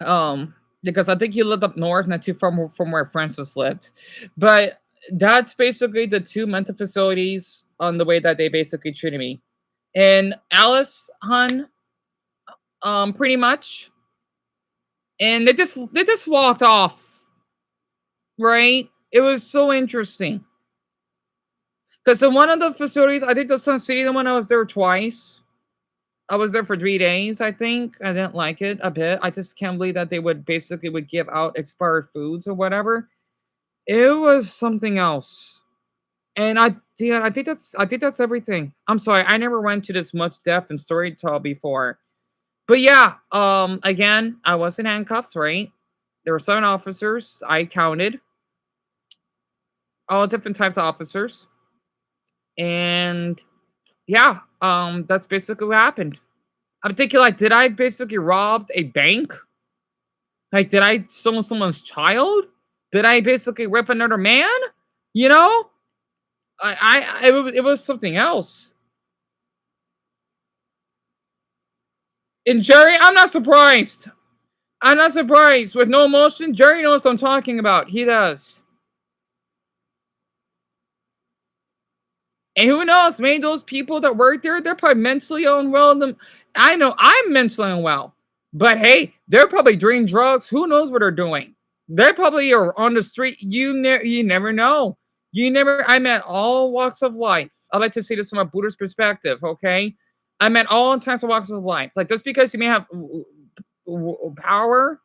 um, because I think he lived up north, not too far from where Francis lived. But that's basically the two mental facilities on the way that they basically treated me. And Alice Hun, pretty much. And they just walked off, right? It was so interesting. Because in one of the facilities, I think the Sun City, the one I was there twice. I was there for 3 days, I think. I didn't like it a bit. I just can't believe that they would give out expired foods or whatever. It was something else. And I think that's everything. I'm sorry, I never went to this much depth and storytell before. But yeah, again, I was in handcuffs, right? There were 7 officers. I counted all different types of officers. And yeah, that's basically what happened. I'm thinking, like, did I basically rob a bank? Like, did I steal someone's child? Did I basically rip another man? You know, it was something else. And Jerry, I'm not surprised. I'm not surprised. With no emotion, Jerry knows what I'm talking about. He does. And who knows? Maybe those people that work there, they're probably mentally unwell. I know I'm mentally unwell. But hey, they're probably doing drugs. Who knows what they're doing? They probably are on the street. You never know. I met all walks of life. I like to see this from a Buddhist perspective, okay? I met all types of walks of life. Like, just because you may have power,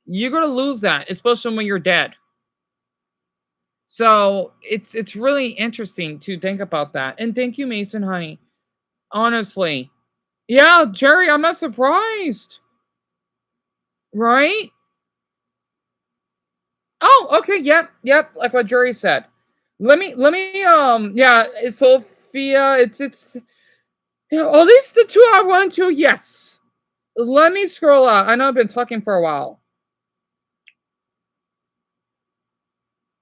you're gonna lose that, especially when you're dead. So it's really interesting to think about that. And thank you, Mason, honey. Honestly. Yeah, Jerry, I'm not surprised. Right? Oh, okay, yep, like what Jerry said. Yeah, Sophia, it's at least the two I want to, yes. Let me scroll out. I know I've been talking for a while.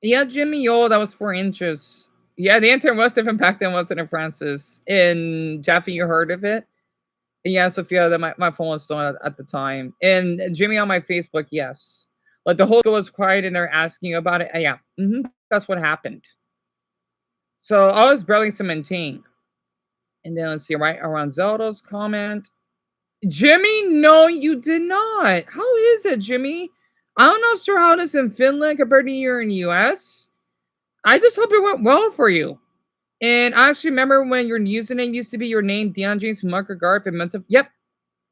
Yeah, Jimmy Yo, that was 4 inches. Yeah, the internet was different back then, wasn't it, Francis? And Jeffy, you heard of it? Yeah, Sophia, that my phone was still at the time. And Jimmy on my Facebook, yes. Like the whole school was quiet and they're asking about it. Yeah, that's what happened. So I was barely 17. And then let's see, right around Zelda's comment. Jimmy, no, you did not. How is it, Jimmy? I'm not sure how it is in Finland compared to here in the US. I just hope it went well for you. And I actually remember when your username used to be your name, Deion James Marker Garp and Mental. Yep.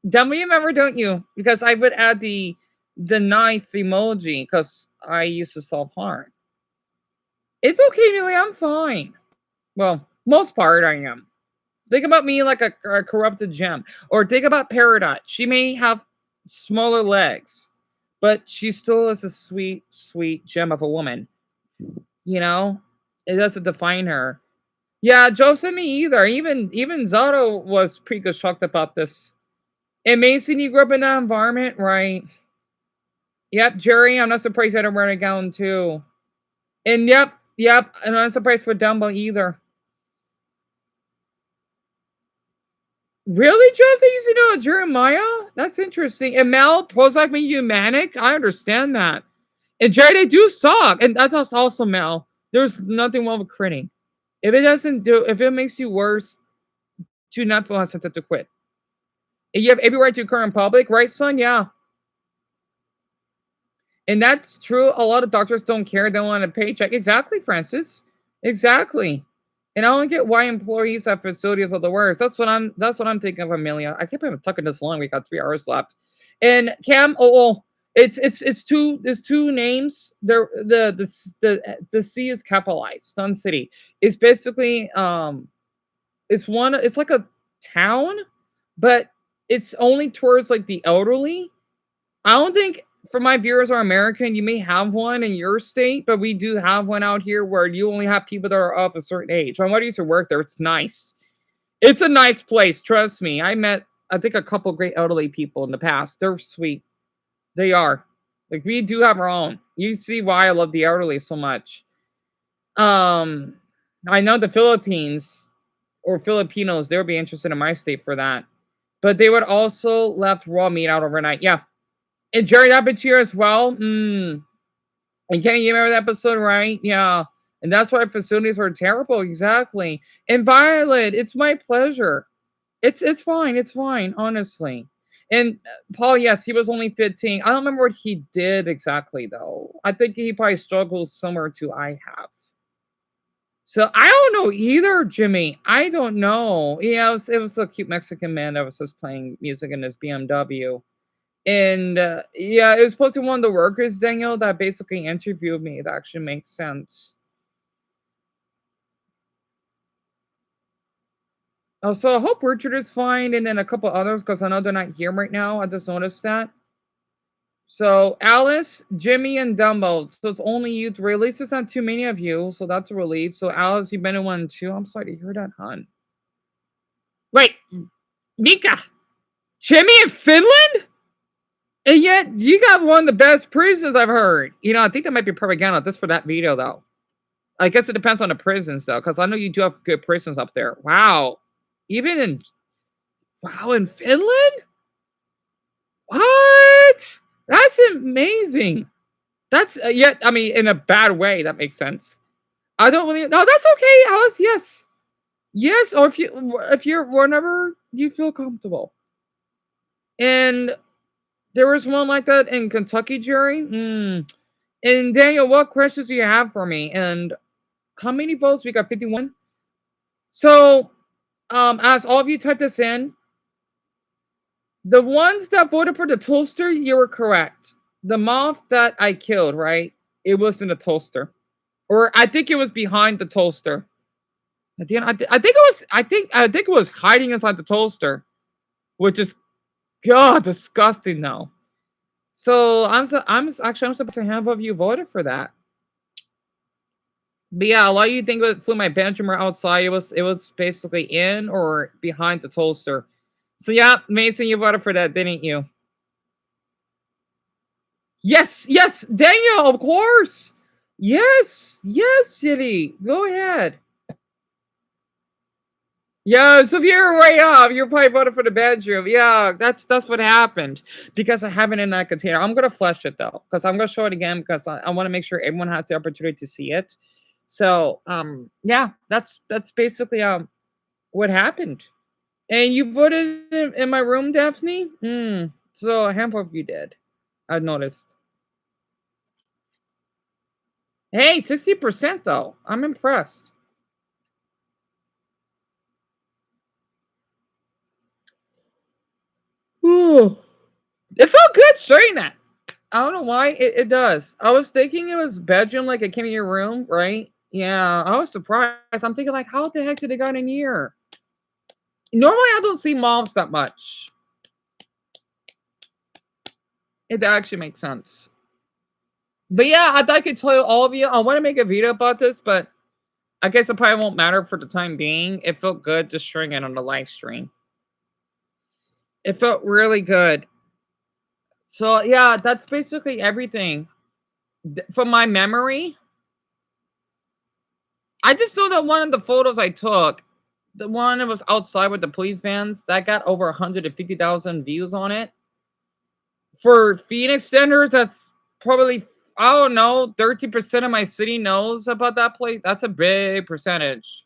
Definitely remember, don't you? Because I would add the knife emoji because I used to self harm. It's okay, Millie. I'm fine. Well, most part I am. Think about me like a corrupted gem. Or think about Peridot. She may have smaller legs, but she still is a sweet, sweet gem of a woman. You know? It doesn't define her. Yeah, Joseph, me either. Even Zato was pretty shocked about this. Amazing you grew up in that environment, right? Yep, Jerry, I'm not surprised I don't wear a gown too. And yep, I'm not surprised for Dumbo either. Really, Joseph? You know Jeremiah? That's interesting. And Mel, Prozac made you manic? I understand that. And Jerry, they do suck. And that's also Mel. There's nothing wrong with critting. If it makes you worse, do not feel hesitant to quit. And you have every right to occur in public, right, son? Yeah. And that's true. A lot of doctors don't care. They want a paycheck. Exactly, Francis. Exactly. And I don't get why employees at facilities are the worst. That's what I'm thinking of, Amelia. I can't believe I'm talking this long. We got 3 hours left. And Cam, it's two names. The C is capitalized. Sun City. It's basically it's like a town, but it's only towards like the elderly. I don't think for my viewers are American, you may have one in your state, but we do have one out here where you only have people that are of a certain age. My mother used to work there. It's nice. It's a nice place. Trust me. I met, I think, a couple great elderly people in the past. They're sweet. They are. Like, we do have our own. You see why I love the elderly so much. I know the Philippines or Filipinos, they would be interested in my state for that. But they would also left raw meat out overnight. Yeah. And Jerry, that happened to you as well. And Kenny, you remember that episode, right? Yeah. And that's why facilities are terrible. Exactly. And Violet, it's my pleasure. It's fine. It's fine, honestly. And Paul, yes, he was only 15. I don't remember what he did exactly, though. I think he probably struggles similar to I have. So I don't know either, Jimmy. I don't know. Yeah, it was a cute Mexican man that was just playing music in his BMW. And yeah, it was supposed to be one of the workers, Daniel, that basically interviewed me. That actually makes sense. Oh, so I hope Richard is fine, and then a couple others, because I know they're not here right now. I just noticed that. So Alice, Jimmy, and Dumbo. So it's only you three. At least it's not too many of you, so that's a relief. So Alice, you've been in one too. I'm sorry to hear that, hon. Wait, Mika, Jimmy in Finland? And yet, you got one of the best prisons I've heard. You know, I think that might be propaganda just for that video, though. I guess it depends on the prisons, though, because I know you do have good prisons up there. Wow. Even in... Wow, in Finland? What? That's amazing. That's... yet, I mean, in a bad way, that makes sense. I don't really... No, that's okay, Alice, yes. Yes, or if you're... Whenever you feel comfortable. And... There was one like that in Kentucky, Jerry. And Daniel, what questions do you have for me? And how many votes? We got 51. So, as all of you type this in, the ones that voted for the toaster, you were correct. The moth that I killed, right? It was in the toaster, or I think it was behind the toaster. At the end, I think it was hiding inside the toaster, which is god disgusting now. So I'm surprised half of you voted for that. But yeah, a lot of you think it flew my Benjamin outside. It was basically in or behind the toaster. So yeah, Mason, you voted for that, didn't you? Yes, Daniel, of course. Yes, City. Go ahead. Yeah, so if you're way off, you're probably voted for the bedroom. Yeah, that's what happened. Because I have it in that container. I'm gonna flush it though, because I'm gonna show it again because I want to make sure everyone has the opportunity to see it. So yeah, that's basically what happened. And you voted in my room, Daphne? So a handful of you did. I've noticed. Hey, 60% though. I'm impressed. Ooh. It felt good sharing that. I don't know why. It does. I was thinking it was bedroom, like it came in your room, right? Yeah, I was surprised. I'm thinking like, how the heck did it got in here? Normally, I don't see moths that much. It actually makes sense. But yeah, I thought I could tell you all of you. I want to make a video about this, but I guess it probably won't matter for the time being. It felt good just sharing it on the live stream. It felt really good. So yeah, that's basically everything. From my memory, I just saw that one of the photos I took, the one that was outside with the police vans, that got over 150,000 views on it. For Phoenix standards, that's probably, I don't know, 30% of my city knows about that place. That's a big percentage.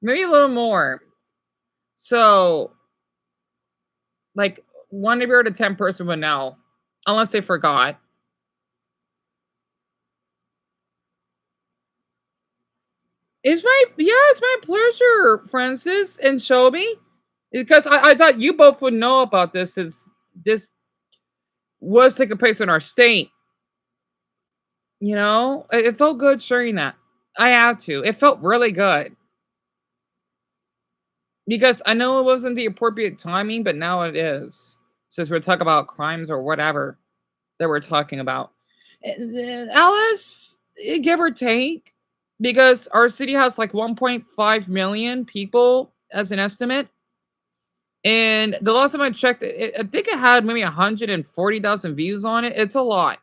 Maybe a little more. So, like, 1 out of 10 person would know, unless they forgot. It's my pleasure, Francis and Shelby. Because I thought you both would know about this, as this was taking place in our state. You know? It felt good sharing that. I had to. It felt really good. Because I know it wasn't the appropriate timing, but now it is. Since we're talking about crimes or whatever that we're talking about. Alice, give or take, because our city has like 1.5 million people as an estimate. And the last time I checked, I think it had maybe 140,000 views on it. It's a lot.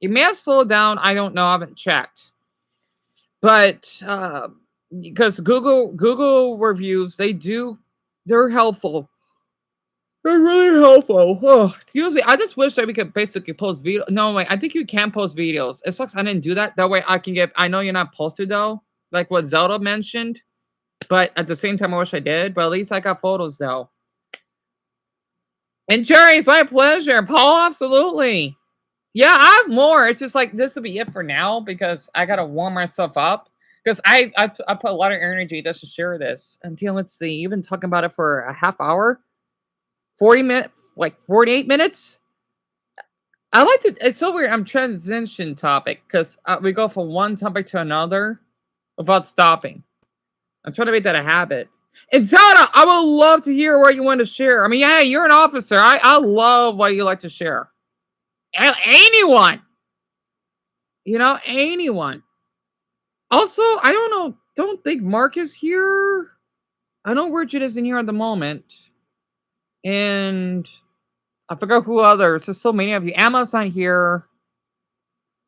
It may have slowed down. I don't know. I haven't checked. But because Google reviews, they're helpful. They're really helpful. Oh, excuse me. I just wish that we could basically post video. No, wait. I think you can post videos. It sucks I didn't do that. That way I can get. I know you're not posted though, like what Zelda mentioned. But at the same time, I wish I did. But at least I got photos though. And Jerry, it's my pleasure. Paul, absolutely. Yeah, I have more. It's just like this will be it for now because I gotta warm myself up. Because I put a lot of energy just to share this. Until let's see, you've been talking about it for a half hour, 40 minutes, like 48 minutes. I like to. It's so weird. I'm transition topic because we go from one topic to another without stopping. I'm trying to make that a habit. And Tana, I would love to hear what you want to share. I mean, yeah, you're an officer. I love what you like to share. Anyone, anyone. Also, I don't know. Don't think Mark is here. I know Richard isn't here at the moment, and I forgot who others. There's so many of you. Emma's not here.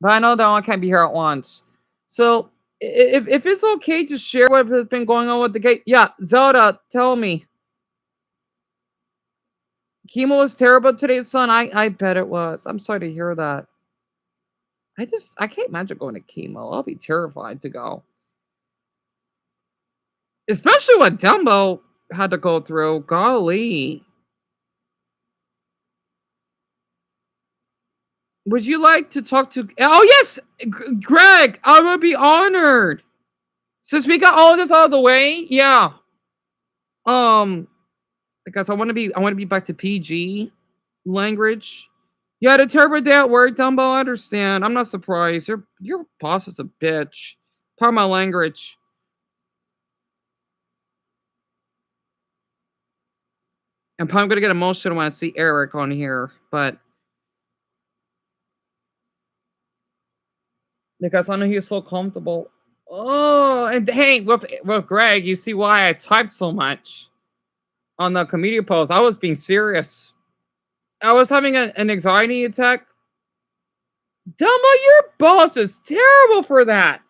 But I know that one can't be here at once. So if it's okay to share what has been going on with the gate, yeah, Zelda, tell me. Chemo was terrible today, son. I bet it was. I'm sorry to hear that. I can't imagine going to chemo. I'll be terrified to go. Especially what Dumbo had to go through. Golly. Would you like to talk to Oh yes, Greg, I would be honored. Since we got all this out of the way, yeah. Because I want to be back to PG language. Yeah, the terrible day at work, Dumbo. I understand. I'm not surprised. Your boss is a bitch. Pardon my language. I'm probably gonna get emotional when I see Eric on here, but because I know he's so comfortable. Oh, and hey, with Greg, you see why I typed so much on the comedian post. I was being serious. I was having an anxiety attack. Dumbo, your boss is terrible for that.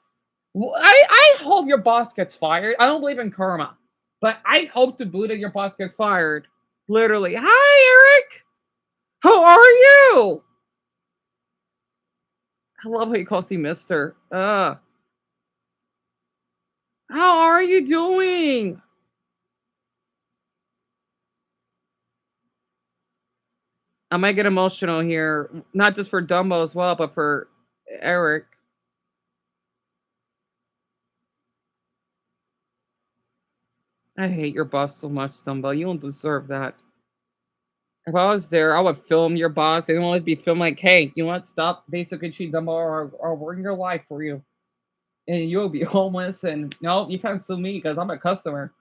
I hope your boss gets fired. I don't believe in karma, but I hope to Buddha your boss gets fired. Literally. Hi, Eric. How are you? I love how he calls me Mister. How are you doing? I might get emotional here, not just for Dumbo as well, but for Eric. I hate your boss so much, Dumbo. You don't deserve that. If I was there, I would film your boss. They don't let be filmed like, hey, you know what? Stop basically treating Dumbo or ruin your life for you. And you'll be homeless. And no, you can't sue me because I'm a customer.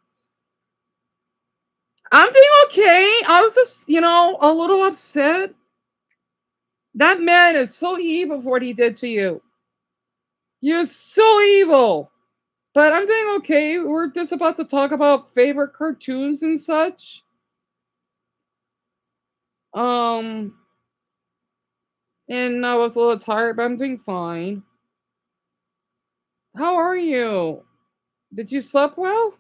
I'm doing okay. I was just, a little upset. That man is so evil for what he did to you. You're so evil. But I'm doing okay. We're just about to talk about favorite cartoons and such. Um, and I was a little tired, but I'm doing fine. How are you? Did you sleep well?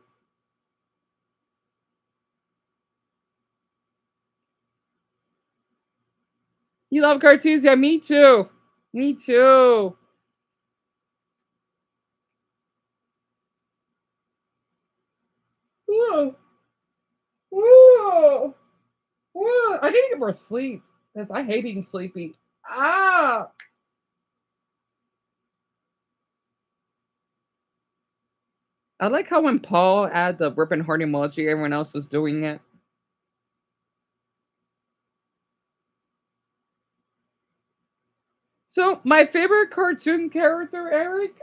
You love cartoons? Yeah, me too. Me too. Ooh, ooh, ooh. I need to get more sleep because I hate being sleepy. Ah, I like how when Paul add the ripping heart emoji, everyone else is doing it. So my favorite cartoon character, Eric,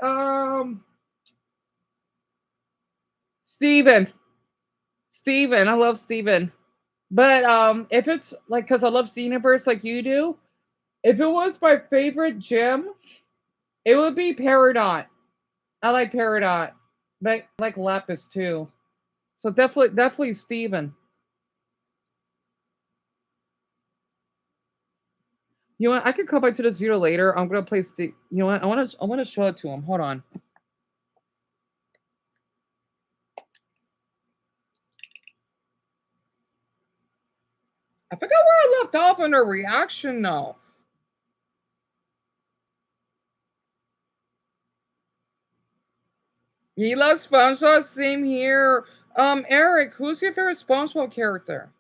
Steven. Steven. I love Steven. But if it's like because I love the universe like you do, if it was my favorite gym, it would be Peridot. I like Peridot. But I like Lapis too. So definitely Steven. You know what? I could come back to this video later. I'm gonna play Steve. You know what? I wanna show it to him. Hold on. I forgot where I left off on her reaction though. He loves SpongeBob. Same here. Eric, who's your favorite SpongeBob character?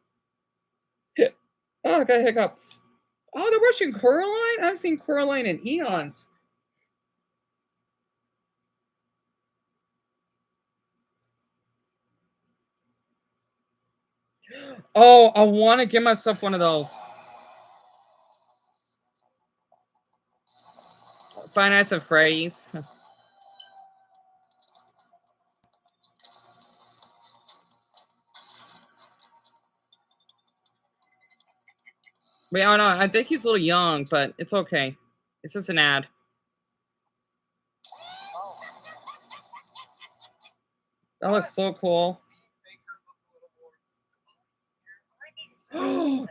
Oh, I got hiccups. Oh, they're watching Coraline? I haven't seen Coraline in eons. Oh, I want to get myself one of those. Five Nights at Freddy's. Wait, oh no, I think he's a little young, but it's okay. It's just an ad. That looks so cool.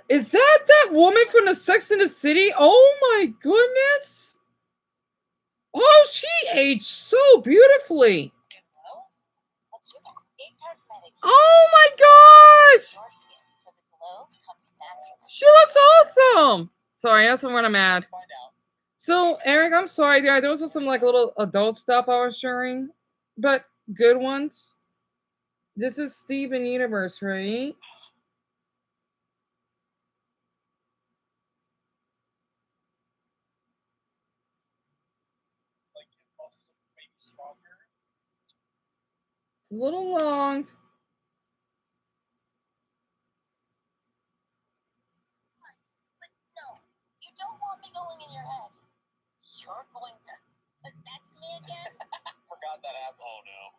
Is that woman from the Sex and the City? Oh my goodness! Oh, she aged so beautifully. Oh my gosh! She looks awesome. Sorry, that's when I'm mad. So, Eric, I'm sorry, dude. Those are some like little adult stuff I was sharing, but good ones. This is Steven Universe, right? It's a little long. No, you don't want me going in your head. You're going to possess me again? Forgot that app. Oh no.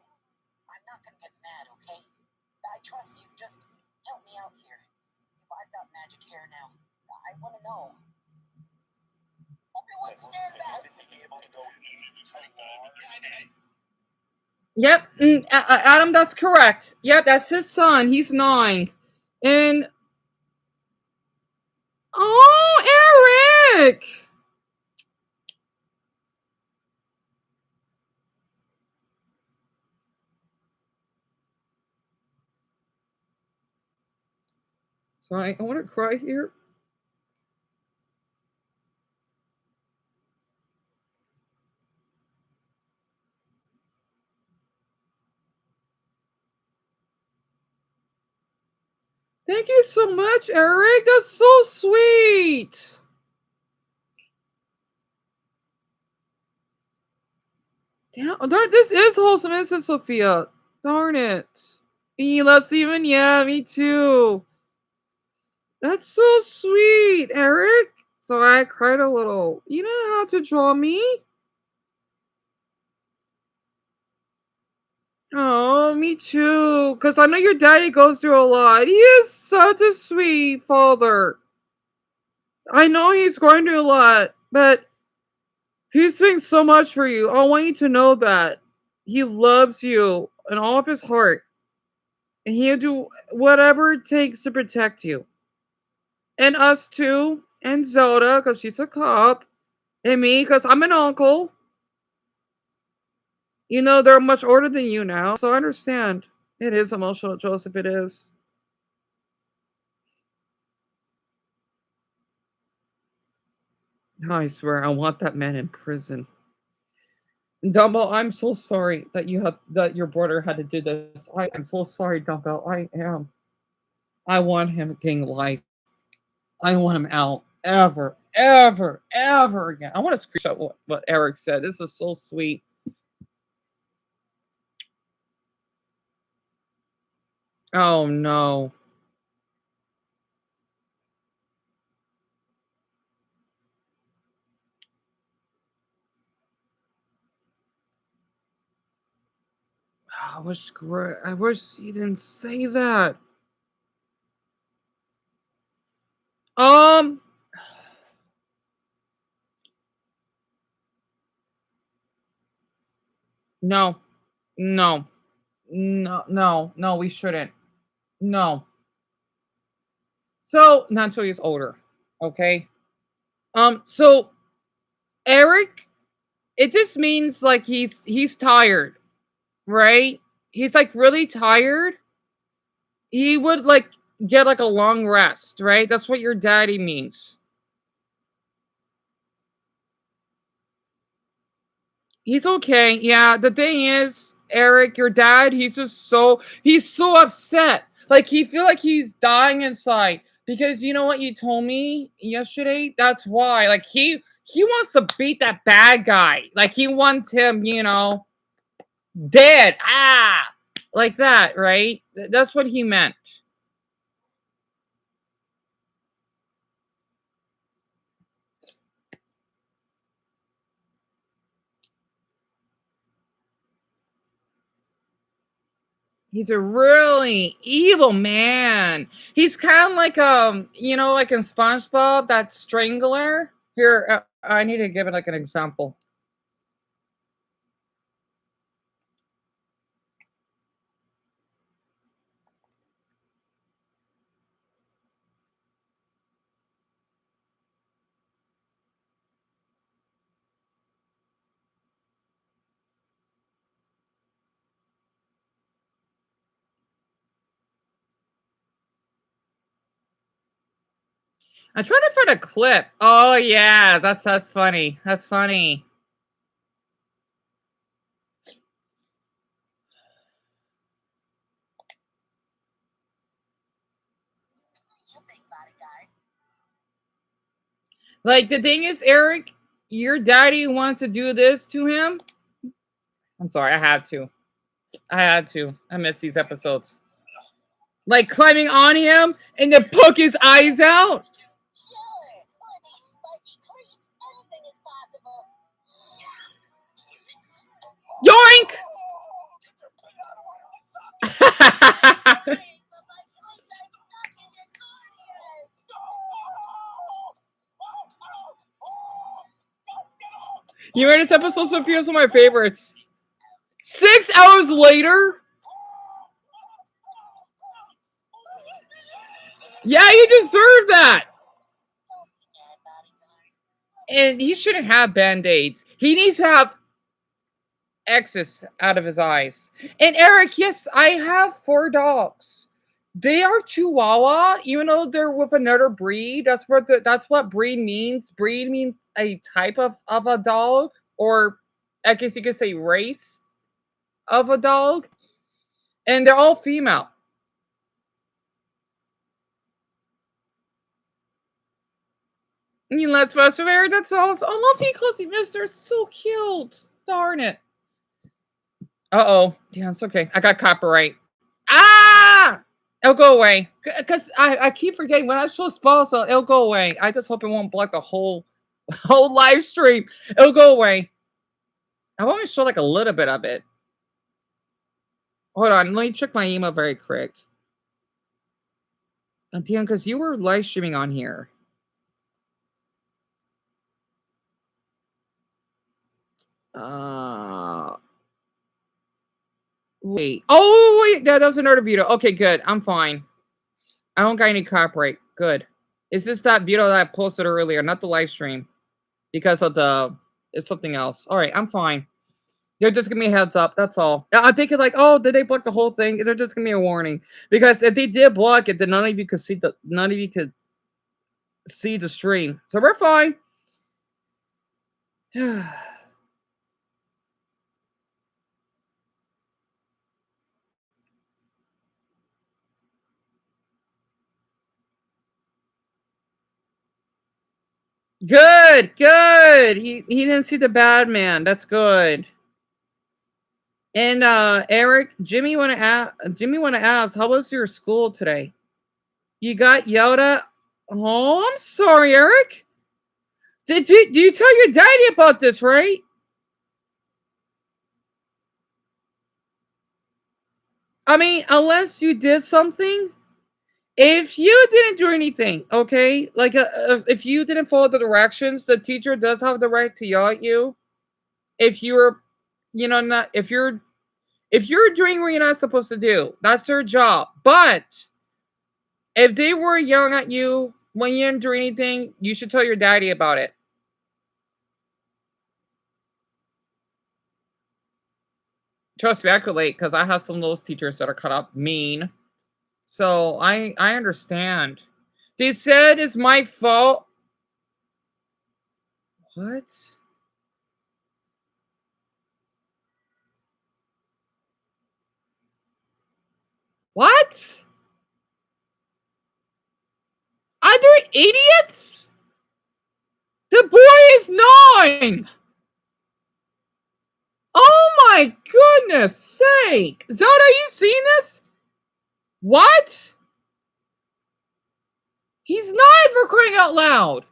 I'm not gonna get mad, okay? I trust you. Just help me out here. If I've got magic hair now, I want to know. Everyone stand back. Yep, Adam, that's correct. Yep, that's his son. He's 9. And oh, Eric! Sorry, I want to cry here. Thank you so much, Eric. That's so sweet. Damn, this is wholesome, isn't it, Sophia? Darn it. Let's even, yeah, me too. That's so sweet, Eric. So I cried a little. You know how to draw me? Oh, me too. Because I know your daddy goes through a lot. He is such a sweet father. I know he's going through a lot, but he's doing so much for you. I want you to know that. He loves you in all of his heart. And he'll do whatever it takes to protect you. And us too. And Zelda, because she's a cop. And me, because I'm an uncle. You know, they're much older than you now, so I understand. It is emotional, Joseph, it is. I swear, I want that man in prison. Dumbo, I'm so sorry that your brother had to do this. I am so sorry, Dumbo. I am. I want him getting life. I want him out ever, ever, ever again. I want to screenshot what Eric said. This is so sweet. Oh no. I wish he didn't say that. Um no. No. No, we shouldn't. No. So not until he's older. Okay. So Eric, it just means like he's tired, right? He's like really tired. He would like get like a long rest, right? That's what your daddy means. He's okay. Yeah, the thing is, Eric, your dad, he's so upset. Like he feel like he's dying inside because you know what you told me yesterday? That's why. Like he wants to beat that bad guy. Like he wants him, dead. Ah, like that, right? That's what he meant. He's a really evil man. He's kind of like like in SpongeBob, that strangler. Here, I need to give it like an example. I'm trying to find a clip. Oh yeah, that's funny. That's funny. Like the thing is, Eric, your daddy wants to do this to him. I'm sorry, I had to. I had to. I miss these episodes. Like climbing on him and then poke his eyes out. Yoink! You read this episode, Sophia? It's one of my favorites. 6 hours later? Yeah, you deserve that. And he shouldn't have band-aids. He needs to have X's out of his eyes. And Eric, yes, I have 4 dogs. They are Chihuahua, even though they're with another breed. That's what breed means. Breed means a type of a dog, or I guess you could say race of a dog. And they're all female. You let's persevere. That's awesome. I love he calls you Mister. So cute. Darn it. Uh-oh. Yeah, it's okay. I got copyright. Ah! It'll go away. Because I keep forgetting when I show spell, so it'll go away. I just hope it won't block the whole live stream. It'll go away. I've only showed like a little bit of it. Hold on. Let me check my email very quick. Damn, because you were live streaming on here. Wait. Oh, wait. That was another video. Okay, good. I'm fine. I don't got any copyright. Good. Is this that video that I posted earlier, not the live stream? Because of the... It's something else. All right, I'm fine. They're just giving me a heads up. That's all. I'm thinking like, oh, did they block the whole thing? They're just giving me a warning. Because if they did block it, then none of you could see the stream. So we're fine. Good. He didn't see the bad man. That's good. And Eric, Jimmy wanna ask, how was your school today? You got yelled at? Oh, I'm sorry, Eric. Did you tell your daddy about this, right? I mean, unless you did something. If you didn't do anything, okay? Like, if you didn't follow the directions, the teacher does have the right to yell at you. If you're, not if you're doing what you're not supposed to do, that's their job. But if they were yelling at you when you didn't do anything, you should tell your daddy about it. Trust me, I could relate because I have some of those teachers that are cut up mean. So I understand. They said it's my fault. What? What? Are they idiots? The boy is 9. Oh my goodness sake. Zelda, you seen this? What? He's 9 for crying out loud.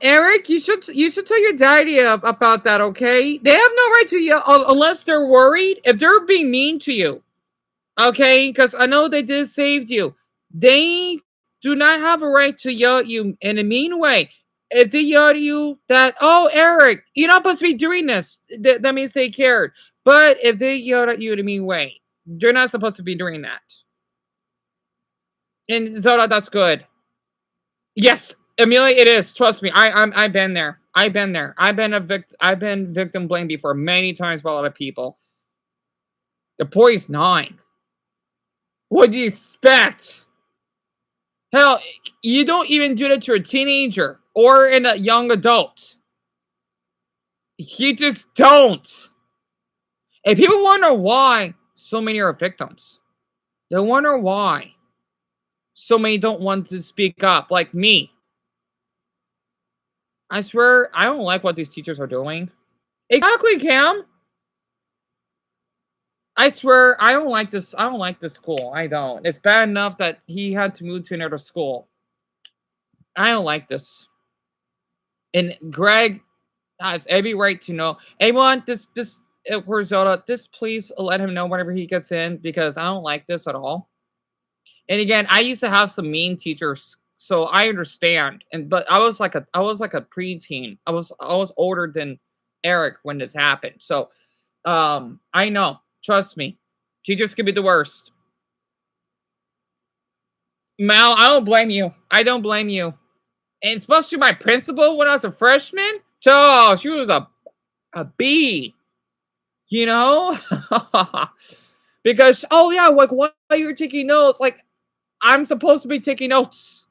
Eric, you should tell your daddy about that, okay? They have no right to yell unless they're worried. If they're being mean to you, okay? Because I know they did save you. They do not have a right to yell at you in a mean way. If they yell at you that, oh, Eric, you're not supposed to be doing this, that means they cared. But if they yell at you in a mean way, they're not supposed to be doing that. And Zelda, that's good. Yes, Amelia, it is. Trust me, I've been there. I've been victim blamed before many times by a lot of people. The boy's 9. What do you expect? Hell, you don't even do that to a teenager or in a young adult. You just don't. And people wonder why so many are victims. They wonder why so many don't want to speak up, like me. I swear, I don't like what these teachers are doing. Exactly, Cam. I swear, I don't like this. I don't like this school. I don't. It's bad enough that he had to move to another school. I don't like this. And Greg has every right to know. Anyone, for Zelda, please let him know whenever he gets in because I don't like this at all. And again, I used to have some mean teachers, so I understand. But I was like a preteen. I was older than Eric when this happened. So I know. Trust me. Teachers can be the worst. Mal, I don't blame you. I don't blame you. And especially my principal when I was a freshman. Oh, she was a B. You know? Because, oh yeah, like, why you're taking notes? Like, I'm supposed to be taking notes.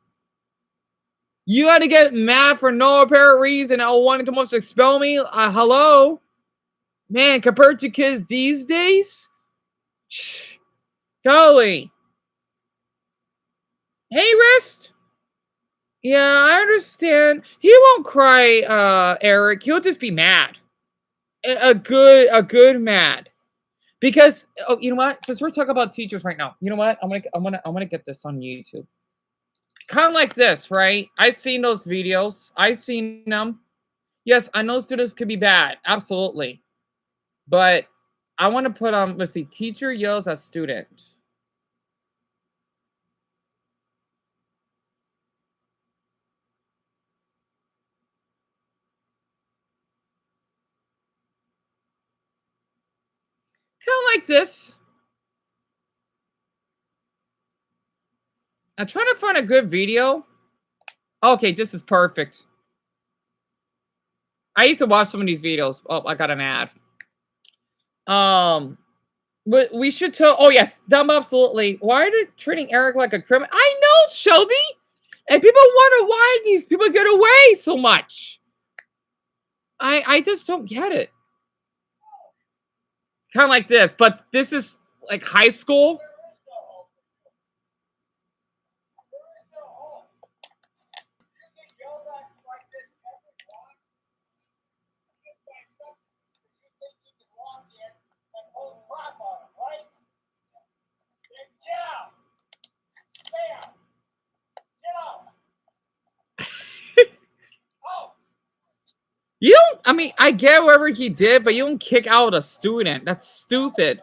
You had to get mad for no apparent reason and wanting to almost expel me? Hello? Man, compared to kids these days, Golly. Hey, Wrist. Yeah, I understand. He won't cry, Eric. He'll just be mad. A good mad. Because oh, you know what? Since we're talking about teachers right now, you know what? I'm gonna get this on YouTube. Kind of like this, right? I've seen those videos. I've seen them. Yes, I know students could be bad, absolutely. But I want to put on. Let's see. Teacher yells at student. Kind of like this. I'm trying to find a good video. Okay, this is perfect. I used to watch some of these videos. Oh, I got an ad. But we should tell. Oh yes, dumb absolutely. Why are they treating Eric like a criminal? I know, Shelby. And people wonder why these people get away so much. I just don't get it. Kind of like this, but this is like high school. You don't, I mean, I get whatever he did, but you don't kick out a student. That's stupid.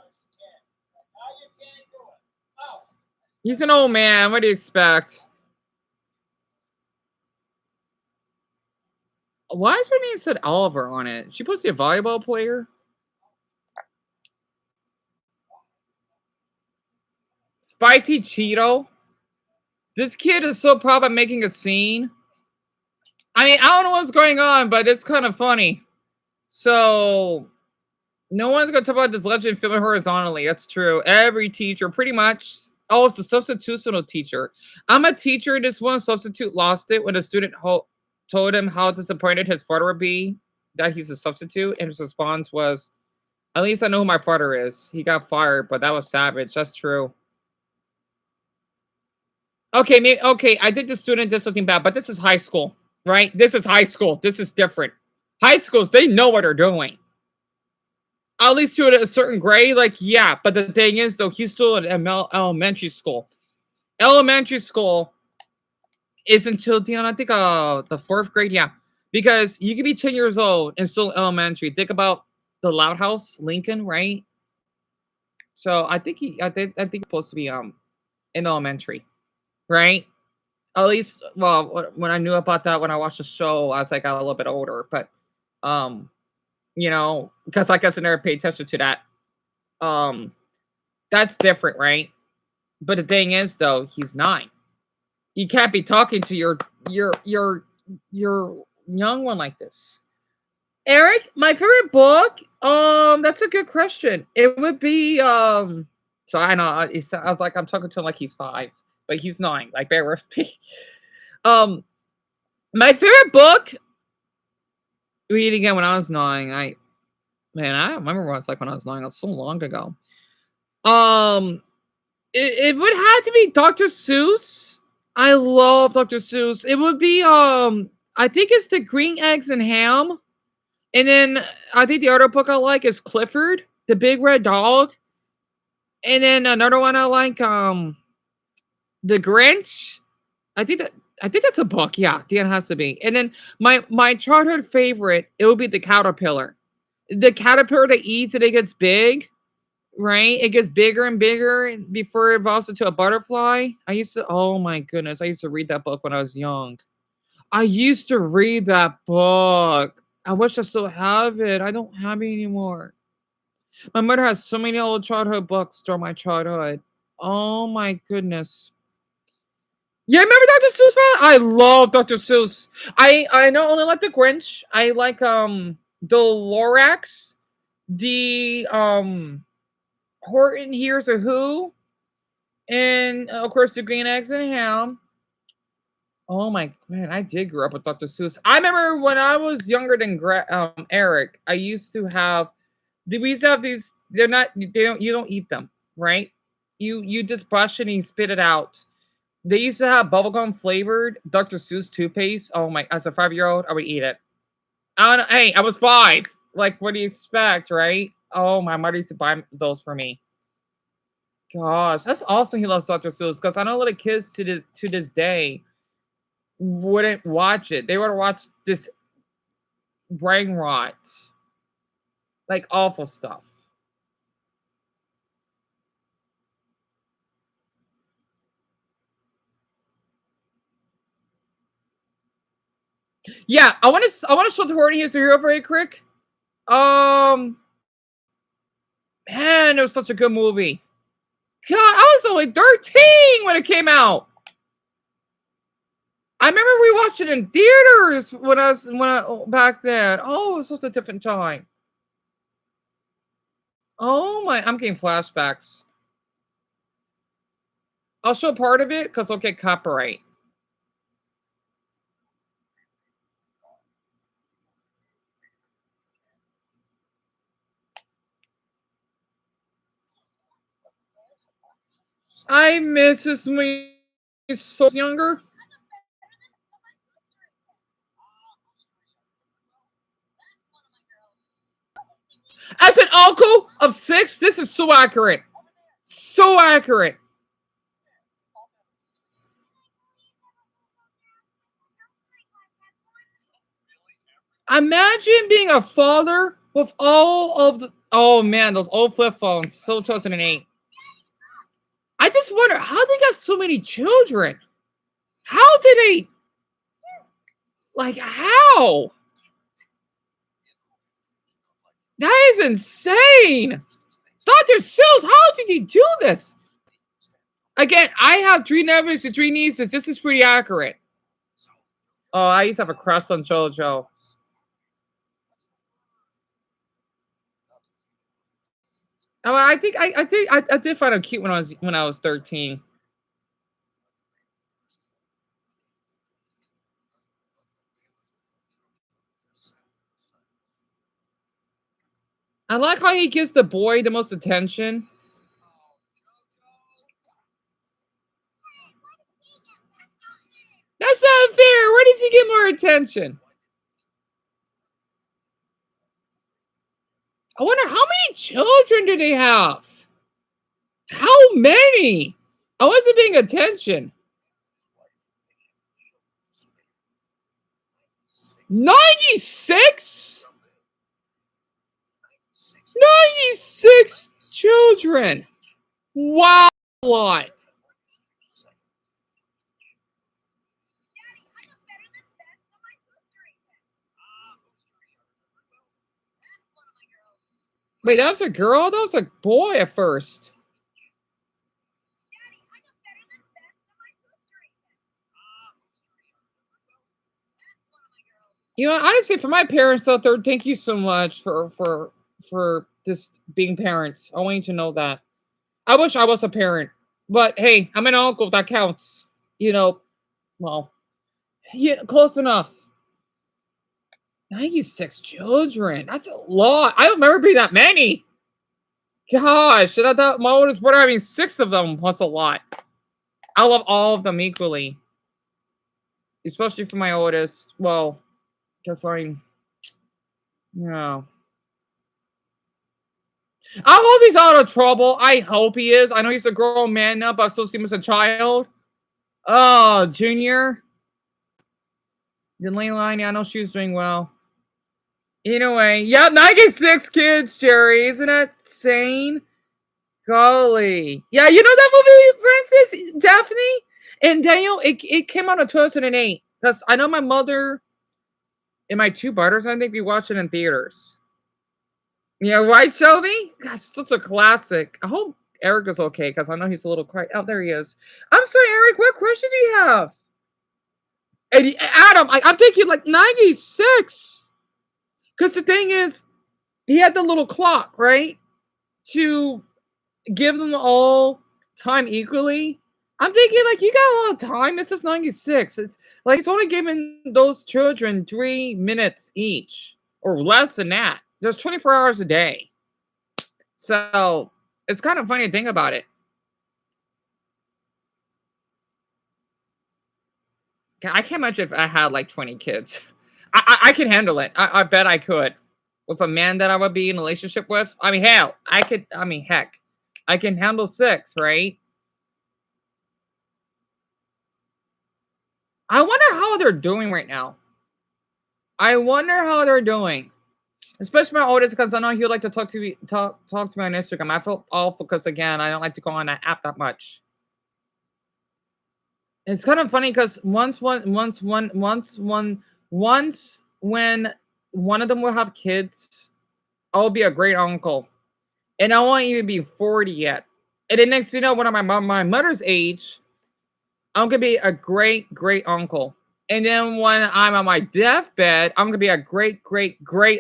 He's an old man. What do you expect? Why is her name said Oliver on it? She supposed to be a volleyball player? Spicy Cheeto? This kid is so proud of making a scene. I mean, I don't know what's going on, but it's kind of funny. So, no one's going to talk about this legend filming horizontally. That's true. Every teacher, pretty much. Oh, it's a substitutional teacher. I'm a teacher. This one substitute lost it when a student told him how disappointed his father would be that he's a substitute. And his response was, at least I know who my father is. He got fired, but that was savage. That's true. Okay, maybe, okay, I think the student did something bad, but this is high school, right? This is high school. This is different. High schools, they know what they're doing. At least to a certain grade, like, yeah. But the thing is, though, he's still in elementary school. Elementary school is until, Dion, I think the 4th grade, yeah. Because you can be 10 years old and still elementary. Think about the Loud House, Lincoln, right? So I think I think he's supposed to be in elementary, right? At least, well, when I knew about that, when I watched the show, as I got a little bit older. But, you know, because I guess I never paid attention to that. That's different, right? But the thing is, though, he's 9. You can't be talking to your young one like this. Eric, my favorite book. That's a good question. It would be So I know I was like I'm talking to him like he's 5, but he's 9. Like bear with me. My favorite book. Reading it when I was 9. I don't remember what it's like when I was 9. It was so long ago. It would have to be Dr. Seuss. I love Dr. Seuss. It would be I think it's the Green Eggs and Ham. And then I think the other book I like is Clifford, the Big Red Dog. And then another one I like, The Grinch. I think that's a book. Yeah, it has to be. And then my childhood favorite, it would be the caterpillar. The caterpillar that eats and it gets big, right? It gets bigger and bigger before it evolves into a butterfly. Oh my goodness, I used to read that book when I was young. I used to read that book. I wish I still have it. I don't have it anymore. My mother has so many old childhood books during my childhood. Oh my goodness. Yeah, remember Dr. Seuss? I love Dr. Seuss. I not only like the Grinch. I like the Lorax, the Horton Hears a Who, and of course the Green Eggs and Ham. Oh my man, I did grow up with Dr. Seuss. I remember when I was younger than Eric, I used to have. We used to have these. They're not. They don't. You don't eat them. right? You just brush it and you spit it out. They used to have bubblegum flavored Dr. Seuss toothpaste. Oh my! As a 5-year-old, I would eat it. Hey, I was 5. Like, what do you expect, right? Oh, my mother used to buy those for me. Gosh, that's awesome. He loves Dr. Seuss because I know a lot of kids to this day wouldn't watch it. They would watch this brain rot, like awful stuff. Yeah, I want to show the horny history real very quick. Um, man, it was such a good movie. God, I was only 13 when it came out. I remember we watched it in theaters back then. Oh, it was such a different time. Oh my, I'm getting flashbacks. I'll show part of it because I'll get copyright. I miss this when so younger. As an uncle of 6, this is so accurate. So accurate. Imagine being a father with all of the. Oh man, those old flip phones. So 2008. I just wonder how they got so many children. How did they? Like, how? That is insane. Dr. Seuss, how did he do this? Again, I have 3 nephews and 3 nieces. This is pretty accurate. Oh, I used to have a crush on JoJo. Oh, I did find him cute when I was 13. I like how he gives the boy the most attention. That's not fair. Where does he get more attention? I wonder how many children do they have? How many? I wasn't paying attention. 96? 96 children. Wow, a lot. Wait, that was a girl? That was a boy at first. You know, honestly, for my parents out there, thank you so much for this being parents. I want you to know that. I wish I was a parent, but hey, I'm an uncle. That counts. You know, well, yeah, close enough. 96 children. That's a lot. I don't remember being that many. Gosh, I thought my oldest brother having 6 of them. That's a lot. I love all of them equally, especially for my oldest. Well, guess I'm, yeah. I hope he's out of trouble. I hope he is. I know he's a grown man now, but I still see him as a child. Oh, Junior. Then Leilani, I know she was doing well. Anyway, yeah, 96 kids, Jerry. Isn't that insane? Golly. Yeah, you know that movie, Francis? Daphne? And Daniel, it came out in 2008. Because I know my mother and my 2 brothers, I think we watched it in theaters. Yeah, right, Shelby? That's such a classic. I hope Eric is okay because I know he's a little quiet. Oh, there he is. I'm sorry, Eric. What question do you have? And Adam, I'm thinking like 96. Because the thing is, he had the little clock, right? To give them all time equally. I'm thinking like you got a lot of time. This is 96. It's like it's only giving those children 3 minutes each or less than that. There's 24 hours a day. So It's kind of funny to think about it. I can't imagine if I had like 20 kids. I can handle it. I bet I could. With a man that I would be in a relationship with. I mean, hell, heck, I can handle 6, right? I wonder how they're doing right now. I wonder how they're doing. Especially my oldest, because I know he would like to talk to me on Instagram. I feel awful because again, I don't like to go on that app that much. It's kind of funny because once when one of them will have kids, I'll be a great uncle, and I won't even be 40 yet. And then next, you know, when I'm my mother's age, I'm gonna be a great uncle. And then when I'm on my deathbed, I'm gonna be a great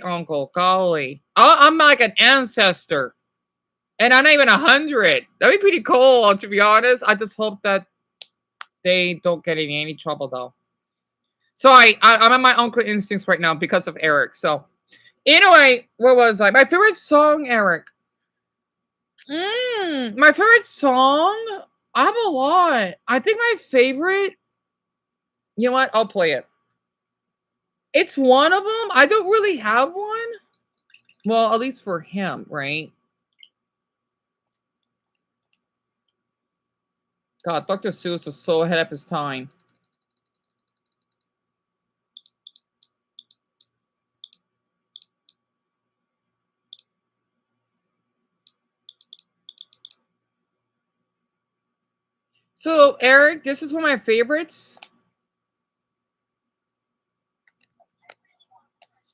uncle. Golly, I'm like an ancestor, and I'm not even 100. That'd be pretty cool, to be honest. I just hope that they don't get in any trouble though. So I'm on my uncle instincts right now because of Eric. So anyway, what was I? My favorite song, Eric. My favorite song. I have a lot. I think my favorite. You know what? I'll play it. It's one of them. I don't really have one. Well, at least for him, right? God, Dr. Seuss is so ahead of his time. So, Eric, this is one of my favorites.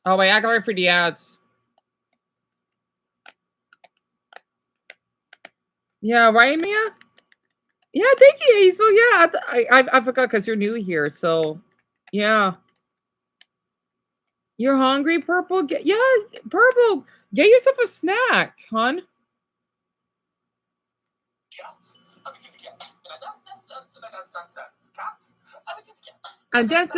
Oh, wait, I got it for the ads. Yeah, right, Mia? Yeah, thank you, Hazel. Yeah, I forgot because you're new here. So, yeah. You're hungry, Purple? Purple, get yourself a snack, hon. And dance.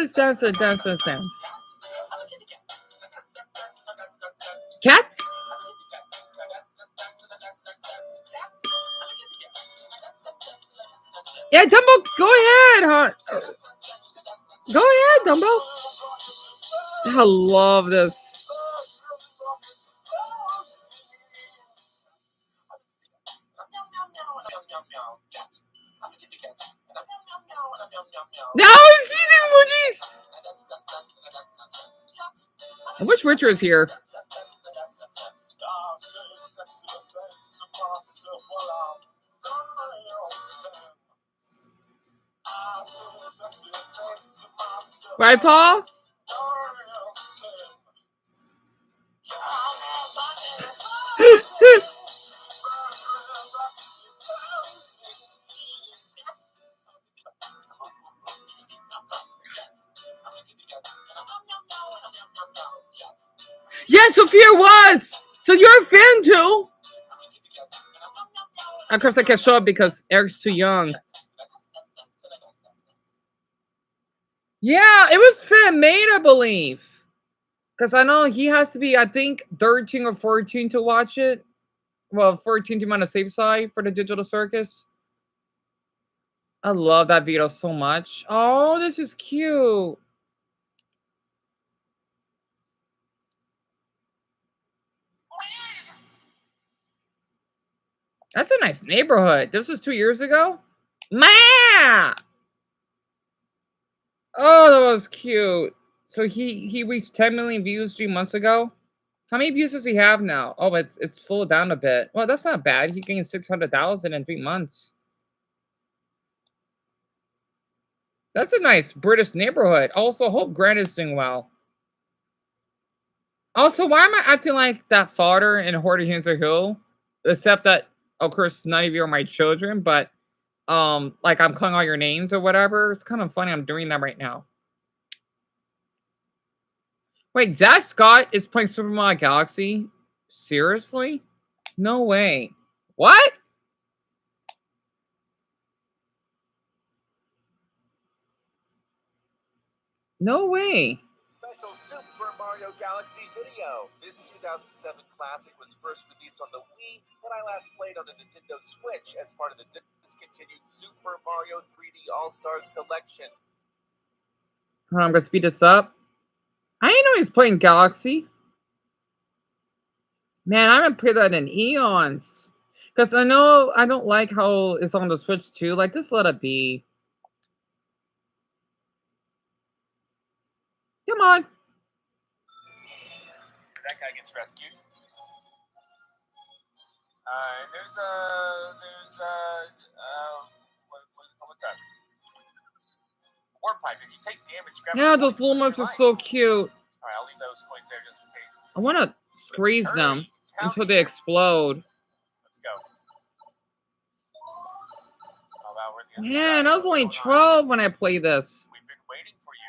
Cats? Yeah, Dumbo, go ahead, hon. Go ahead, Dumbo. I love this. Now I see the emojis. I wish Richard was here. Right, Paul? Yeah, Sophia was. So you're a fan too. Of course, I can't show up because Eric's too young. Yeah, it was fan made, I believe. Because I know he has to be, I think, 13 or 14 to watch it. Well, 14 to be on the safe side for the digital circus. I love that video so much. Oh, this is cute. That's a nice neighborhood. This was 2 years ago. Ma! Oh, that was cute. So he reached 10 million views 3 months ago. How many views does he have now? Oh, it's slowed down a bit. Well, that's not bad. He gained 600,000 in 3 months. That's a nice British neighborhood. Also, hope Grant is doing well. Also, why am I acting like that father in Horty Hinser Hill? Except that, of course, none of you are my children, but like I'm calling all your names or whatever. It's kind of funny I'm doing that right now. Wait, Zach Scott is playing Super Mario Galaxy? Seriously? No way. What? No way. Special Super Mario Mario Galaxy Video. This 2007 classic was first released on the Wii, and I last played on the Nintendo Switch as part of the discontinued Super Mario 3D All-Stars collection. I'm gonna speed this up. I didn't know he's playing Galaxy. Man, I haven't played that in eons. Because I know I don't like how it's on the Switch too. Like, just let it be. Come on. That guy gets rescued. What's that? Warp pipe. If you take damage, grab Yeah, the those warp Lumas pipe. are so cute. All right, I'll leave those coins there just in case. I want to squeeze them Tell until me. they explode. Let's go. Oh, wow, we're at the Man, I was What's only going on? 12 when I played this. We've been waiting for you.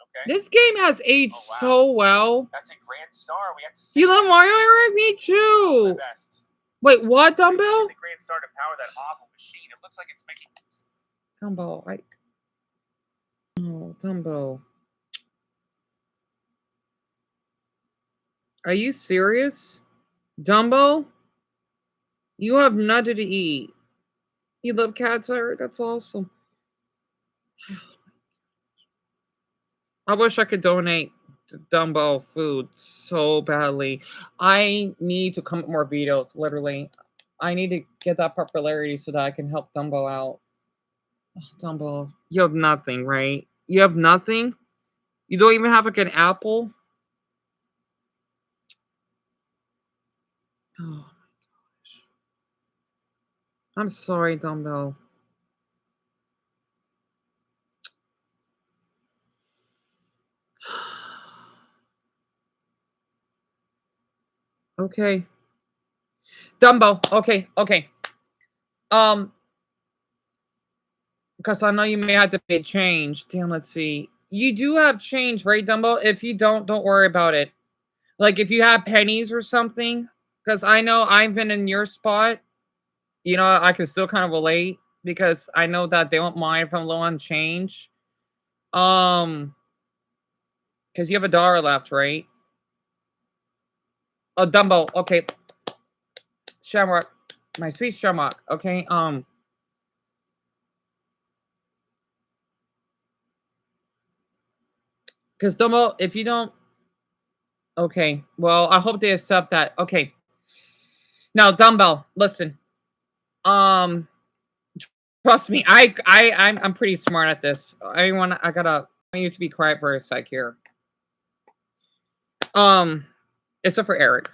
Okay. This game has aged Oh, wow. so well. That's a grand star. We have to see You love that. Mario Eric? Me too. The best. Wait, what, We're Dumbbell? using the grand star to power that awful machine. It looks like it's making. Dumbo, Oh, Dumbo. Are you serious? Dumbo? You have nothing to eat. You love cats, Eric? That's awesome. I wish I could donate to Dumbo food so badly. I need to come up with more videos, literally. I need to get that popularity so that I can help Dumbo out. Oh, Dumbo, you have nothing, right? You have nothing? You don't even have like an apple? Oh my gosh. I'm sorry, Dumbo. Okay. Dumbo, okay. Because I know you may have to pay change. Damn, let's see. You do have change, right, Dumbo? If you don't worry about it. Like, if you have pennies or something, because I know I've been in your spot, you know, I can still kind of relate, because I know that they won't mind if I'm low on change. Because you have $1 left, right? Oh, Dumbo, okay. Shamrock, my sweet Shamrock, okay, because Dumbo, if you don't, okay, well, I hope they accept that. Okay. Now, Dumbo, listen. Trust me, I'm pretty smart at this. I want you to be quiet for a sec here. Except for Eric.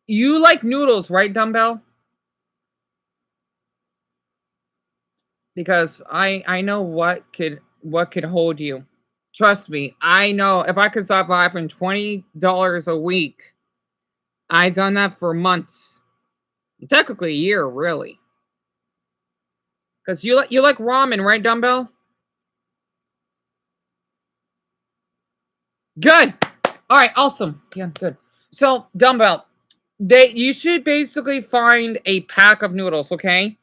You like noodles, right, Dumbbell? Because I know what could hold you. Trust me, I know if I could survive from $20 a week, I've done that for months. Technically a year, really. Because you like ramen, right, Dumbbell? Good. All right, awesome. Yeah, good. So, Dumbbell, you should basically find a pack of noodles, okay?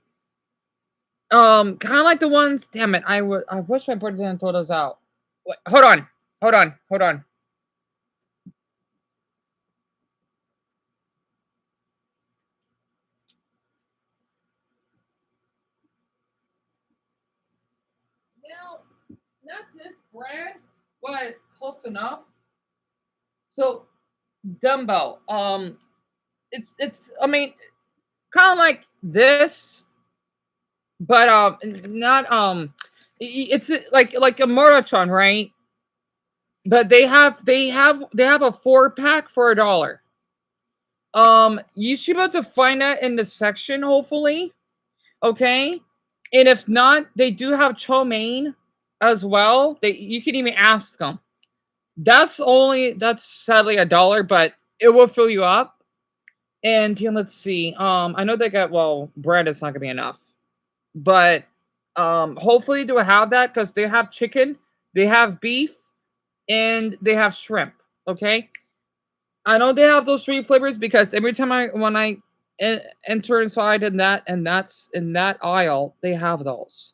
Kind of like the ones. Damn it! I wish my brother didn't throw those out. Wait, hold on. Now, not this brand, but close enough. So, Dumbbell, it's I mean, kind of like this, but not it's like a Murotron, right? But they have a 4-pack for $1. You should be able to find that in the section, hopefully. Okay, and if not, they do have chow mein as well. You can even ask them. That's sadly $1, but it will fill you up. And yeah, let's see. I know they got bread is not gonna be enough, but hopefully they will have that because they have chicken, they have beef, and they have shrimp. Okay, I know they have those 3 flavors because every time when I enter inside in that aisle, they have those.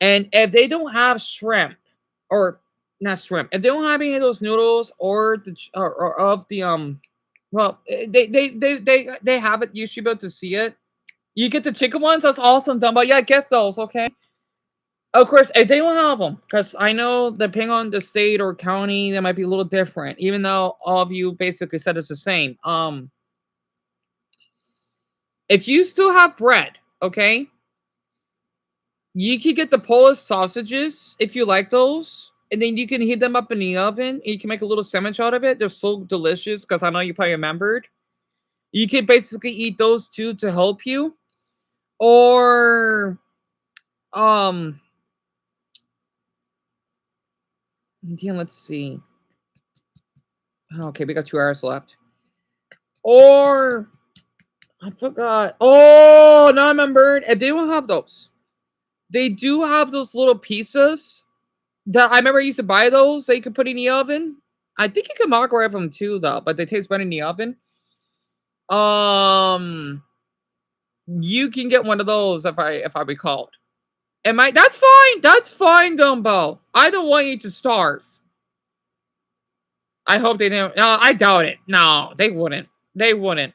And if they don't have shrimp or not shrimp. If they don't have any of those noodles or or of the well, they have it. You should be able to see it. You get the chicken ones. That's awesome, Dumbo. Yeah, get those. Okay. Of course, if they don't have them, because I know depending on the state or county, that might be a little different. Even though all of you basically said it's the same. If you still have bread, okay, you can get the Polish sausages if you like those, and then you can heat them up in the oven. And you can make a little sandwich out of it. They're so delicious because I know you probably remembered. You can basically eat those two to help you, or um, yeah, let's see. Okay, we got 2 hours left. Or I forgot. Oh, now I remembered. And they don't have those. They do have those little pizzas that I remember I used to buy those that you could put in the oven. I think you can microwave them too, though, but they taste better in the oven. You can get one of those if I recalled. That's fine. That's fine, Dumbo. I don't want you to starve. I hope they didn't. No, I doubt it. No, they wouldn't. They wouldn't.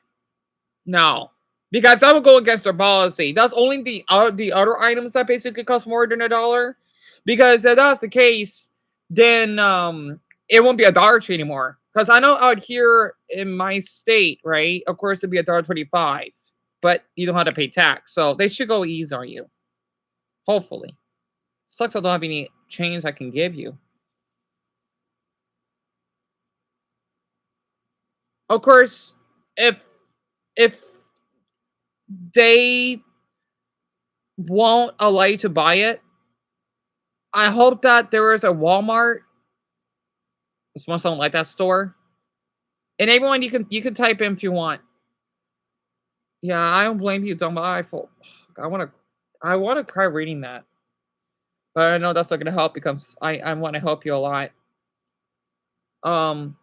No, because that would go against their policy. That's only the other items that basically cost more than $1. Because if that's the case, then it won't be a Dollar Tree anymore. Because I know out here in my state, right? Of course, it'd be $1.25, but you don't have to pay tax, so they should go easy on you. Hopefully, sucks I don't have any change I can give you. Of course, if they won't allow you to buy it, I hope that there is a Walmart. It's one something like that store. And everyone, you can type in if you want. Yeah, I don't blame you, Dumbo. I wanna cry reading that. But I know that's not gonna help because I wanna help you a lot. Um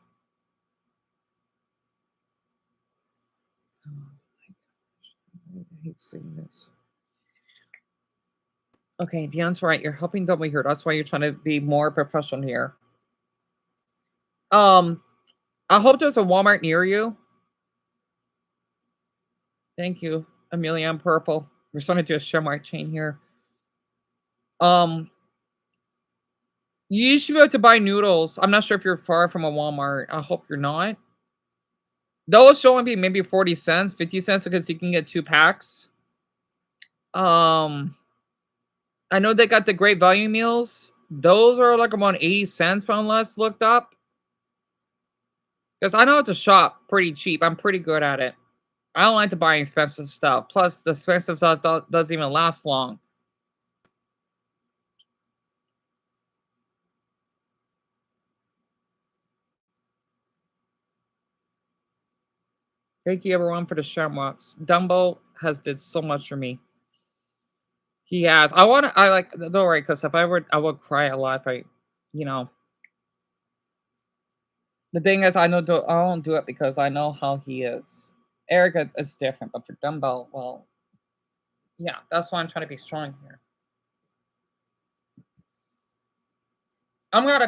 I hate seeing this. Okay, Dion's right. You're helping Dumbo here. That's why you're trying to be more professional here. Um, I hope there's a Walmart near you. Thank you, Amelia and Purple. We're starting to do a Shemite chain here. Um, you should be able to buy noodles. I'm not sure if you're far from a Walmart. I hope you're not. Those should only be maybe 40 cents, 50 cents because you can get 2 packs. Um, I know they got the great value meals. Those are like around 80 cents from last looked up. Because I know how to shop pretty cheap. I'm pretty good at it. I don't like to buy expensive stuff. Plus, the expensive stuff doesn't even last long. Thank you, everyone, for the shamrocks. Dumbo has did so much for me. He has. I like. Don't worry, because if I would cry a lot if you know. The thing is, I don't do it because I know how he is. Erica is different, but for Dumbo, well, yeah, that's why I'm trying to be strong here. I'm gonna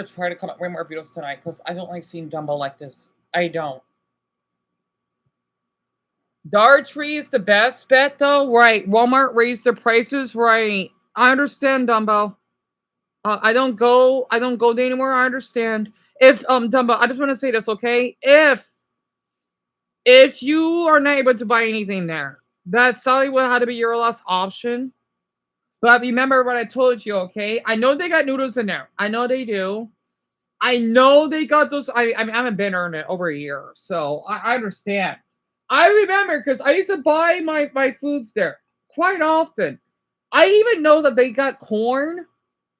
try to come up way more videos tonight because I don't like seeing Dumbo like this. I don't. Dollar Tree is the best bet though, right? Walmart raised their prices, right? I understand, Dumbo. I don't go there anymore. I understand. If Dumbo, I just want to say this, okay? If you are not able to buy anything there, that probably would have to be your last option. But remember what I told you, okay? I know they got noodles in there. I know they do. I know they got those. I mean, I haven't been there in over a year, so I understand. I remember because I used to buy my foods there quite often. I even know that they got corn.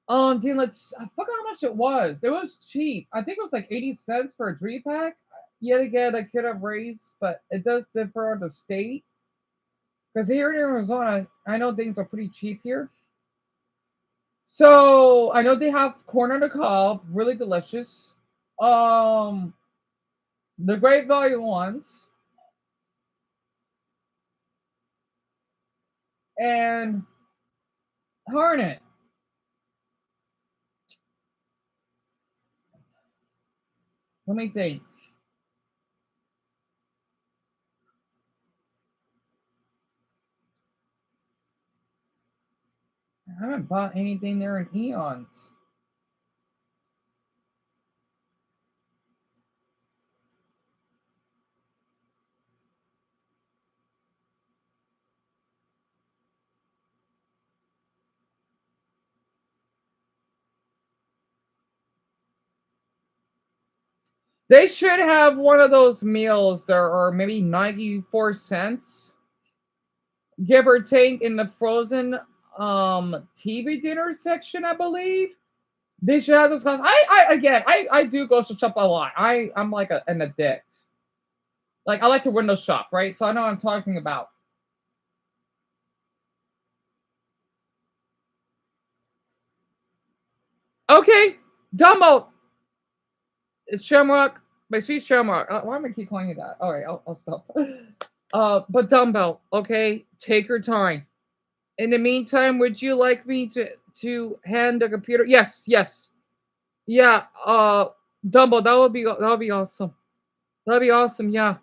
Dude, I forgot how much it was. It was cheap. I think it was like 80 cents for a 3 pack. Yet again, I could have raised, but it does differ on the state. Because here in Arizona, I know things are pretty cheap here. So I know they have corn on the cob, really delicious. Um, the great value ones, and darn it, Let me think. I haven't bought anything there in eons. They should have one of those meals there are maybe 94 cents, give or take, in the frozen TV dinner section, I believe. They should have those guys. I do grocery shop a lot. I'm like an addict. Like I like to window shop, right? So I know what I'm talking about. Okay, Dumbo. It's Shamrock. My sweet Shamrock. Why am I keep calling you that? All right, I'll stop. But Dumbbell, okay, take your time. In the meantime, would you like me to hand the computer? Yes, yes, yeah. Dumbo, that would be awesome. That'd be awesome. Yeah.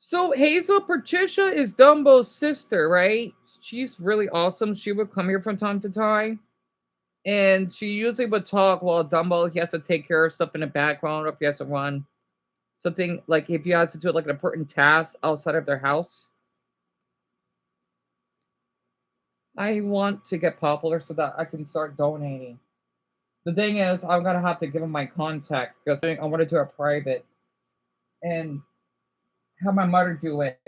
So Hazel Patricia is Dumbo's sister, right? She's really awesome. She would come here from time to time, and she usually would talk while Dumbo he has to take care of stuff in the background, or if he has to run something like if you had to do like an important task outside of their house. I want to get popular so that I can start donating. The thing is, I'm gonna have to give him my contact because I want to do it private and have my mother do it.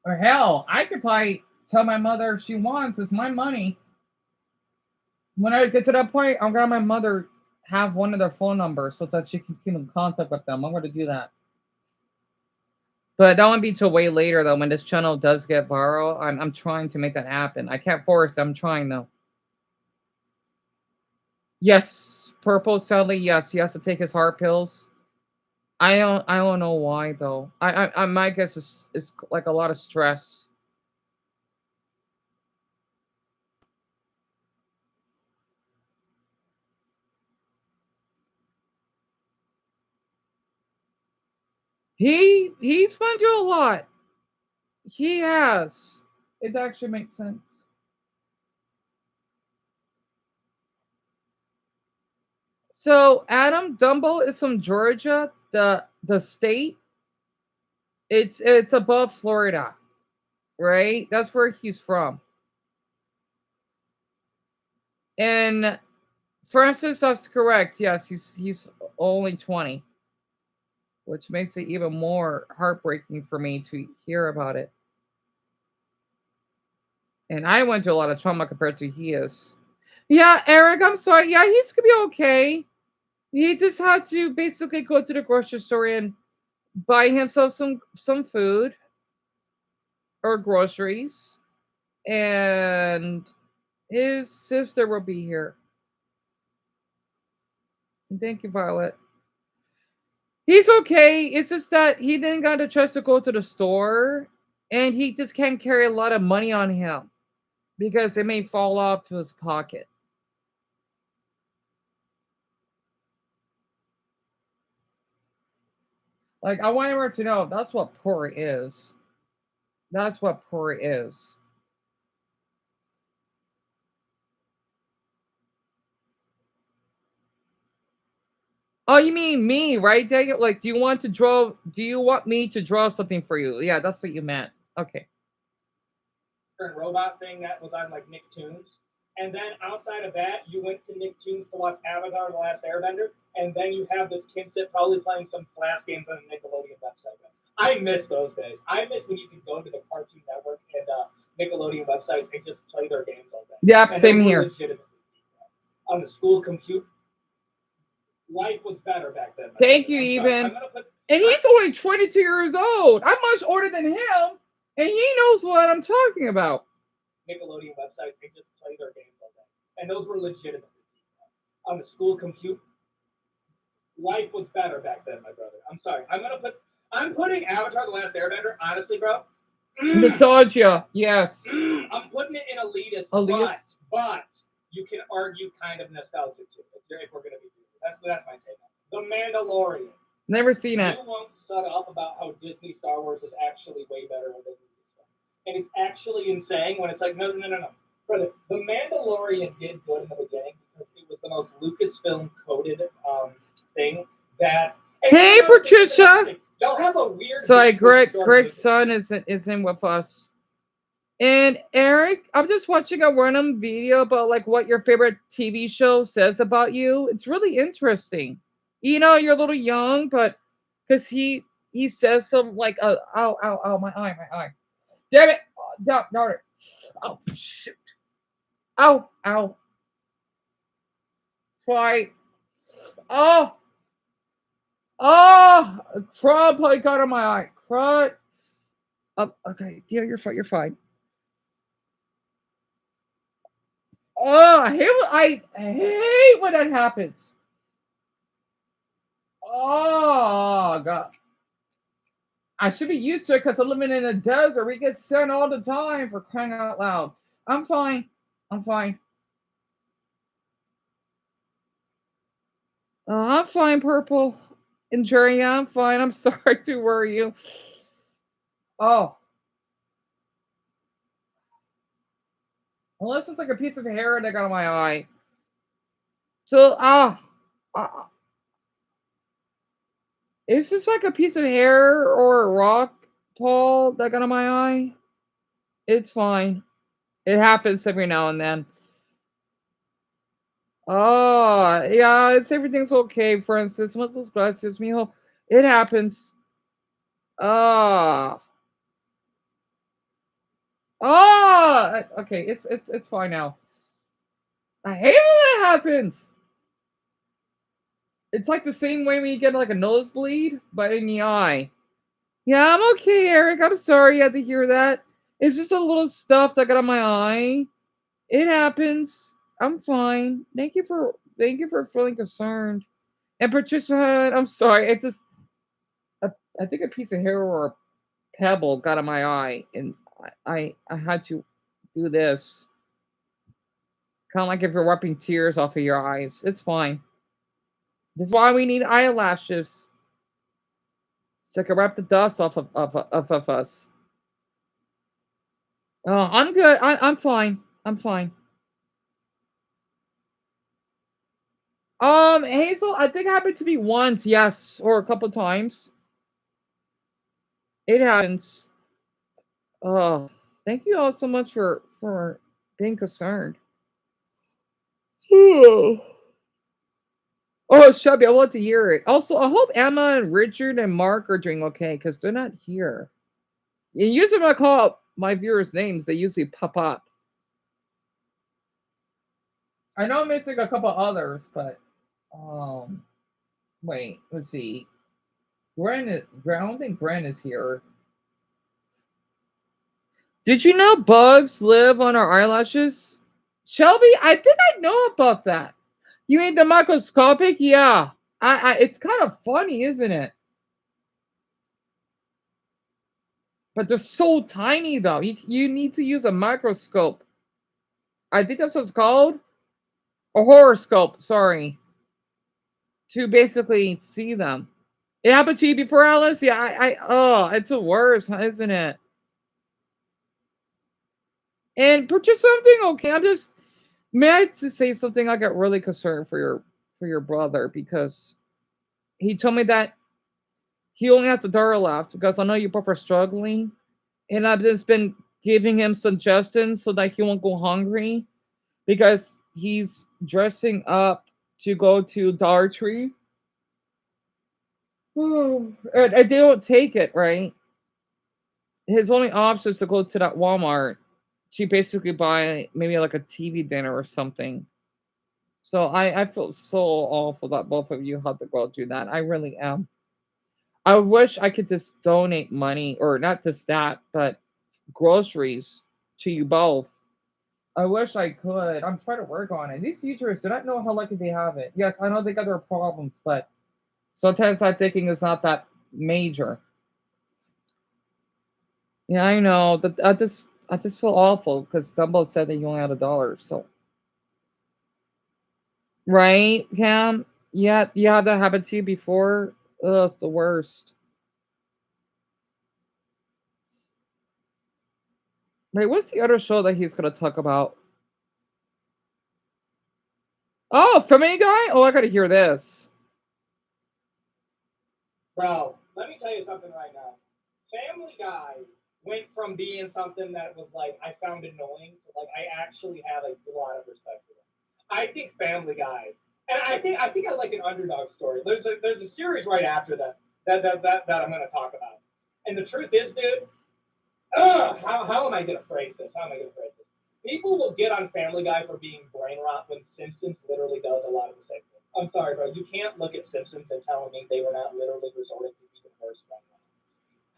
Or hell, I could probably tell my mother if she wants. It's my money. When I get to that point, I'm gonna have my mother have one of their phone numbers so that she can keep in contact with them. I'm gonna do that. But that won't be till way later though. When this channel does get viral, I'm trying to make that happen. I can't force it. I'm trying though. Yes, Purple. Sadly, yes, he has to take his heart pills. I don't know why though. I my guess is like a lot of stress. He's been through a lot. He has. It actually makes sense. So Adam Dumbo is from Georgia, the state. It's above Florida, right? That's where he's from. And Francis, that's correct. Yes, he's only 20, which makes it even more heartbreaking for me to hear about it. And I went through a lot of trauma compared to he is. Yeah, Eric, I'm sorry. Yeah, he's gonna be okay. He just had to basically go to the grocery store and buy himself some food or groceries, and his sister will be here. Thank you, Violet. He's okay. It's just that he didn't got a chance to go to the store, and he just can't carry a lot of money on him because it may fall off to his pocket. Like I want her to know that's what poor is. That's what poor is. Oh, you mean me, right, Daniel? Like, do you want to draw? Do you want me to draw something for you? Yeah, that's what you meant. Okay. Robot thing that was on like Nicktoons. And then outside of that, you went to Nicktoons to watch Avatar: The Last Airbender, and then you have this kid sit probably playing some Flash games on the Nickelodeon website. I miss those days. I miss when you could go to the Cartoon Network and Nickelodeon websites and just play their games all day. Yeah, and same here. On the school compute, life was better back then. Thank you, even. And he's only 22 years old. I'm much older than him. And he knows what I'm talking about. Nickelodeon websites, they just play their games all day. And those were legitimate. On the school compute, life was better back then, my brother. I'm sorry. I'm putting Avatar: The Last Airbender, honestly, bro. Nostalgia, yes. I'm putting it in elitist, Elitist. but you can argue kind of nostalgia too, if we're gonna be doing it. That's my take on it. The Mandalorian. Never seen it. You won't shut up about how Disney Star Wars is actually way better than Disney stuff. And it's actually insane when it's like, no. Brother, The Mandalorian did good in the beginning because it was the most Lucasfilm coded thing that. Hey, Patricia. Y'all have a weird. Sorry, Greg's son is in with us. And Eric, I'm just watching a random video about like what your favorite TV show says about you. It's really interesting. You know, you're a little young, but because he says some like ow, my eye. Damn it. Darn it. Oh shoot. Ow. Try. Oh, crud probably got on my eye. Crud. Okay, yeah, you're fine. You're fine. Oh, I hate when that happens. Oh God. I should be used to it because I'm living in a desert. We get sun all the time for crying out loud. I'm fine. I'm fine, Purple. And Jerry, yeah, I'm fine. I'm sorry to worry you. Oh. Unless it's like a piece of hair that got on my eye. So, is this like a piece of hair or a rock, Paul, that got on my eye? It's fine. It happens every now and then. Oh, yeah, it's everything's okay, Francis. Muchas gracias, mijo. It happens. Ah. Okay, it's fine now. I hate when that happens. It's like the same way when you get like a nosebleed, but in the eye. Yeah, I'm okay, Eric. I'm sorry you had to hear that. It's just a little stuff that got on my eye. It happens. I'm fine. Thank you for feeling concerned. And Patricia, I'm sorry. I think a piece of hair or a pebble got on my eye, and I had to do this. Kind of like if you're wiping tears off of your eyes. It's fine. That's why we need eyelashes. So I can wipe the dust off of us. I'm good. I'm fine. I'm fine. Hazel, I think it happened to me once, yes, or a couple times. It happens. Oh, thank you all so much for being concerned. Oh, Shelby, I want to hear it. Also, I hope Emma and Richard and Mark are doing okay because they're not here. And usually when I call out my viewers' names, they usually pop up. I know I'm missing a couple others, but wait, let's see. I don't think Gren is here. Did you know bugs live on our eyelashes? Shelby, I think I know about that. You mean the microscopic? Yeah. It's kind of funny, isn't it? But they're so tiny, though. You need to use a microscope. I think that's what it's called. A horoscope, sorry. To basically see them. It happened to you before, Alice? Yeah, oh, it's the worst, isn't it? And purchase something, okay. May I just say something? I got really concerned for your brother because he told me that he only has the dollar left because I know you both are struggling. And I've just been giving him suggestions so that he won't go hungry because he's dressing up to go to Dollar Tree. And they don't take it, right? His only option is to go to that Walmart to basically buy maybe like a TV dinner or something. So I feel so awful that both of you had to go do that. I really am. I wish I could just donate money, or not just that, but groceries to you both. I wish I could. I'm trying to work on it. These teachers do not know how lucky they have it. Yes, I know they got their problems, but sometimes I'm thinking it's not that major. Yeah, I know. That I just feel awful because Dumbo said that you only had $1. So right, Cam? Yeah, you had that happen to you before. Ugh, it's the worst. Wait, what's the other show that he's gonna talk about? Oh, Family Guy? Oh, I gotta hear this. Bro, let me tell you something right now. Family Guy went from being something that was like I found annoying to like I actually have a lot of respect for it. I think Family Guy, and I think I like an underdog story. There's a series right after that I'm gonna talk about. And the truth is, dude, how am I gonna phrase this? How am I gonna phrase this? People will get on Family Guy for being brain rot when Simpsons literally does a lot of the same thing. I'm sorry, bro. You can't look at Simpsons and tell me they were not literally resorting to even worse brain rot.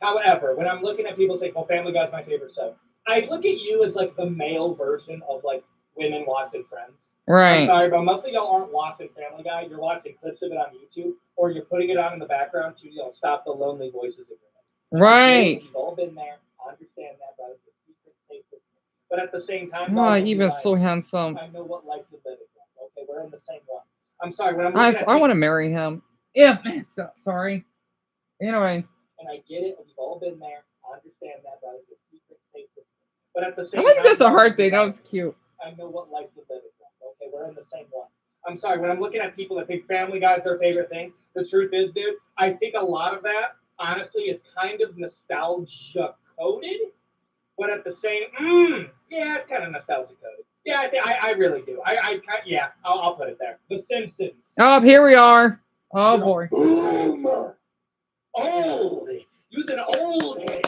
However, when I'm looking at people say, "Well, Family Guy's my favorite show," I look at you as like the male version of like women watching Friends. I'm Right. sorry, but most of y'all aren't watching Family Guy. You're watching clips of it on YouTube, or you're putting it on in the background to stop the lonely voices in your head. Right. We've all been there. I understand that, but it's a secret safe with me. But at the same time, Oh, dog, even so handsome. I know what life is living. Okay, we're in the same one. I'm sorry, when I'm looking at I want to marry him. Yeah. Sorry. Anyway. And I get it. We've all been there. I understand that, but it's a secret safe with me. But at the I same think time, that's a dog, hard thing. That was cute. I know what life is living. Okay, we're in the same one. I'm sorry, when I'm looking at people that think Family Guy is their favorite thing, the truth is, dude, I think a lot of that, honestly, is kind of nostalgia coded, but at the same, yeah, it's kind of nostalgia coded. Yeah, I really do. Yeah, I'll put it there. The Simpsons. Oh, here we are. Oh, You know, boy. Boomer. Old. Using old head.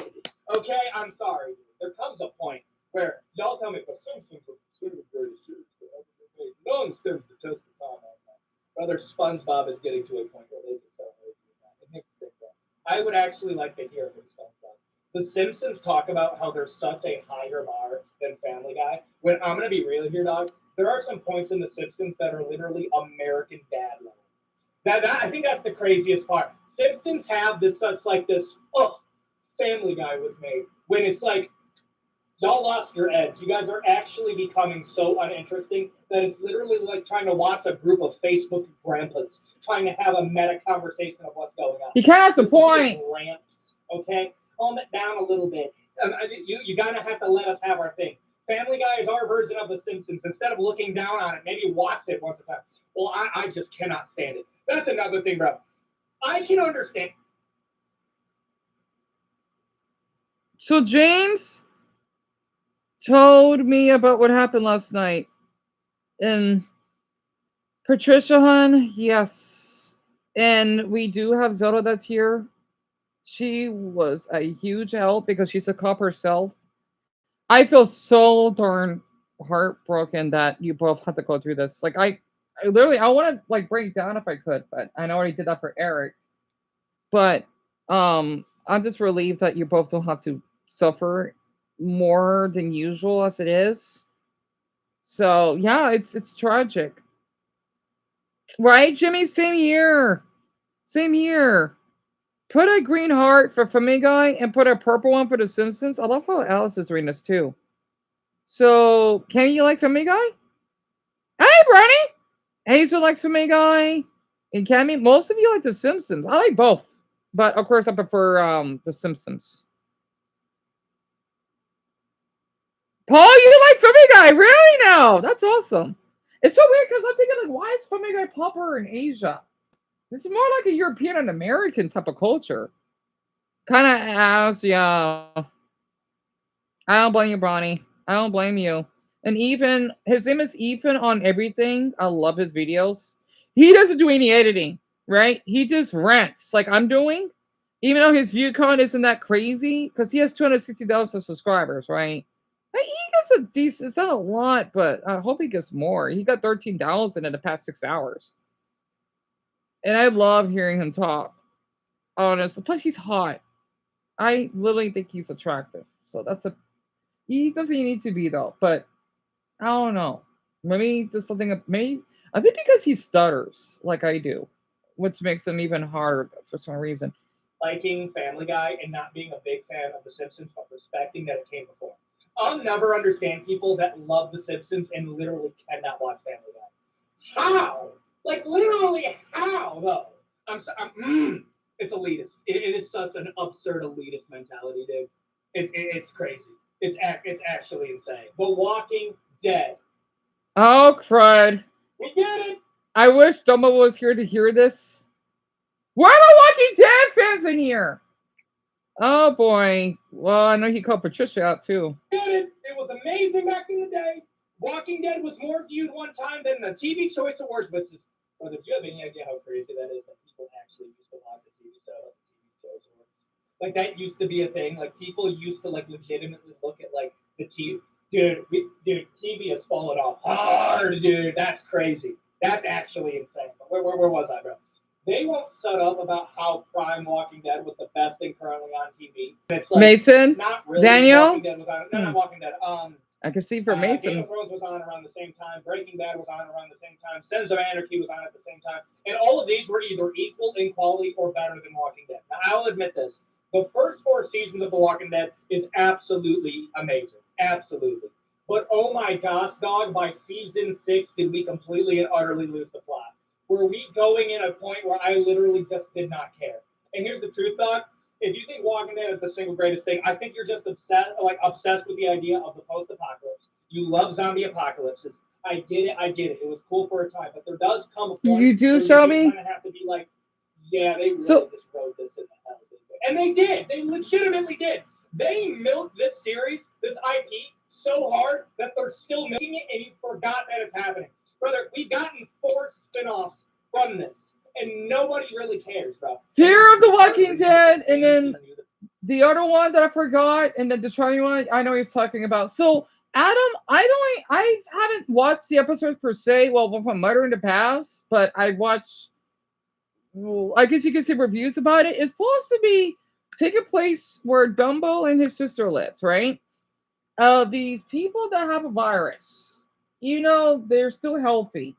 Okay, I'm sorry. There comes a point where y'all tell me the Simpsons are the greatest series ever made. No one stands the test of time on that. Brother SpongeBob is getting to a point where they can start making that. It makes me think that. I would actually like to hear from SpongeBob. The Simpsons talk about how there's such a higher bar than Family Guy. When I'm gonna be real here, dog, there are some points in The Simpsons that are literally American Dad level. That I think that's the craziest part. Simpsons have this such like this Family Guy was made when it's like y'all lost your edge. You guys are actually becoming so uninteresting that it's literally like trying to watch a group of Facebook grandpas trying to have a meta conversation of what's going on. He kind of has the point. Ramps, okay, calm it down a little bit. You gotta have to let us have our thing. Family Guy is our version of The Simpsons. Instead of looking down on it, maybe watch it once a time. Well, I just cannot stand it. That's another thing, bro. I can understand. So James told me about what happened last night. And Patricia Hun, yes. And we do have Zelda that's here. She was a huge help because she's a cop herself. I feel so darn heartbroken that you both had to go through this. Like I literally I want to like break down if I could, but I know I already did that for Eric. But I'm just relieved that you both don't have to suffer more than usual as it is. So yeah, it's tragic. Right, Jimmy? Same year. Same year. Put a green heart for Family Guy and put a purple one for The Simpsons. I love how Alice is doing this too. So, can you like Family Guy? Hey, Bernie! Hazel likes Family Guy. And Cammy, most of you like The Simpsons. I like both. But, of course, I prefer The Simpsons. Paul, you like Family Guy? Really now? That's awesome. It's so weird because I'm thinking, like, why is Family Guy popular in Asia? This is more like a European and American type of culture. Kind of as, yeah. I don't blame you, Bronny. I don't blame you. And even his name is Ethan on everything. I love his videos. He doesn't do any editing, right? He just rants like I'm doing. Even though his view count isn't that crazy, because he has 260,000 subscribers, right? Like, he gets a decent, it's not a lot, but I hope he gets more. He got 13,000 in the past 6 hours. And I love hearing him talk. Honestly. Plus, he's hot. I literally think he's attractive. So that's a He doesn't need to be though, but I don't know. Maybe there's something. Maybe I think because he stutters like I do, which makes him even harder for some reason. Liking Family Guy and not being a big fan of The Simpsons, but respecting that it came before. I'll never understand people that love The Simpsons and literally cannot watch Family Guy. How? Like literally how though? It's elitist. It is such an absurd elitist mentality, dude. It's crazy. It's actually insane. But Walking Dead, Oh crud! we get it. I wish Dumbo was here to hear this. Why are the Walking Dead fans in here? Oh boy. Well, I know he called Patricia out too. Get it. It was amazing back in the day. Walking Dead was more viewed one time than the TV Choice Awards, but just, brother, do you have any idea how crazy that is? That people actually used to watch the TV show, like the TV Choice Awards. Like that used to be a thing. Like people used to like legitimately look at like the TV. Dude, TV has fallen off hard, dude. That's crazy. That's actually insane. But where was I, bro? They won't shut up about how Prime Walking Dead was the best thing currently on TV. It's like Mason, not really. Daniel. Walking Dead was on. No, not Walking Dead. I can see for Game Mason. of Thrones was on around the same time. Breaking Bad was on around the same time. Sons of Anarchy was on at the same time. And all of these were either equal in quality or better than Walking Dead. Now, I'll admit this. The first 4 seasons of The Walking Dead is absolutely amazing. Absolutely. But oh my gosh, dog, by season 6 did we completely and utterly lose the plot. Were we going in a point where I literally just did not care? And here's the truth, dog. If you think Walking Dead is the single greatest thing, I think you're just obsessed with the idea of the post-apocalypse. You love zombie apocalypses. I get it. It was cool for a time, but there does come a point You do, where Shelby? you kind of have to be like, yeah, they really just wrote this in the hell. And they did. They legitimately did. They milked this series, this IP, so hard that they're still making it, and you forgot that it's happening. Brother, we've gotten 4 spin-offs from this, and nobody really cares, bro. Fear of the Walking Dead, and then the other one that I forgot, and then the Detroit one I know he's talking about. So Adam, I haven't watched the episodes per se. Well, from Murder in the Past, but I watched. Well, I guess you could say reviews about it. It's supposed to be taking place where Dumbo and his sister lives, right? These people that have a virus, they're still healthy.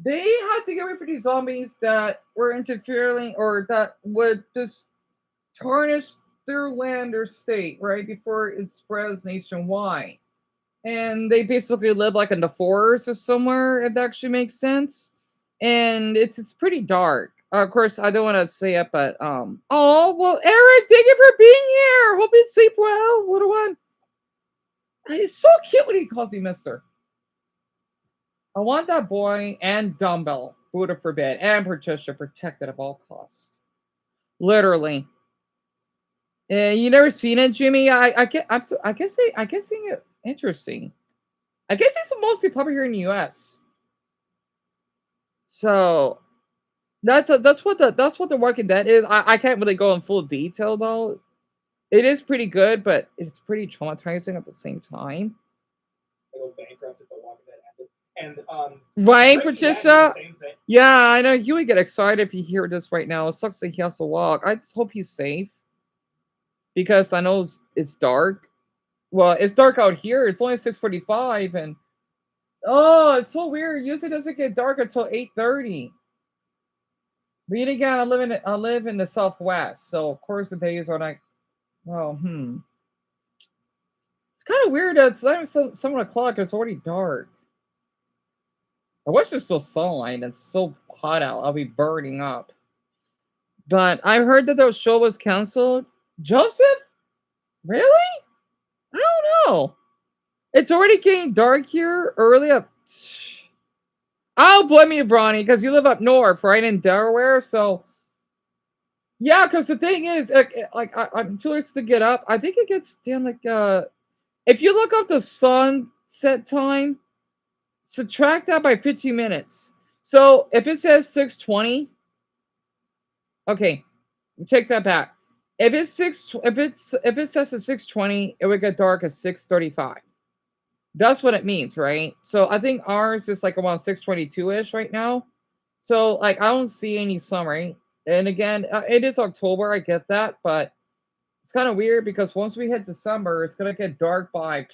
They had to get rid of these zombies that were interfering or that would just tarnish their land or state, right, before it spreads nationwide. And they basically live like in the forest or somewhere, if that actually makes sense. And it's pretty dark. Of course, I don't want to say it, but oh well, Eric, thank you for being here. Hope you sleep well, little one. It's so cute when he calls me Mister. I want that boy and dumbbell, Buddha forbid, and Patricia protected at all costs. Literally. You never seen it, Jimmy? I guess it interesting. I guess it's mostly popular here in the U.S. So that's what the Walking Dead is. I can't really go in full detail though. It is pretty good, but it's pretty traumatizing at the same time. They go bankrupt if The Walking Dead ended. And Right, Breaking Bad did Patricia? the same thing. Yeah, I know you would get excited if you hear this right now. It sucks that he has to walk. I just hope he's safe because I know it's dark. Well, it's dark out here. It's only 6:45, and oh, it's so weird. Usually it doesn't get dark until 8:30. But yet again, I live in the Southwest, so of course the days are like, well, It's kind of weird that it's not even 7 o'clock. It's already dark. I wish there's still sunlight. It's so hot out. I'll be burning up. But I heard that the show was canceled. Joseph? Really? I don't know. It's already getting dark here early up. I'll blame you, Bronny, because you live up north, right, in Delaware. So, yeah, because the thing is, I'm too late to get up. I think it gets down if you look up the sunset time, subtract that by 15 minutes. So if it says 6:20, okay, take that back. If it says at 6:20, it would get dark at 6:35. That's what it means, right? So I think ours is like around 6:22-ish right now. So I don't see any sun, right? And again, it is October, I get that, but it's It's kind of weird because once we hit December, it's gonna get dark by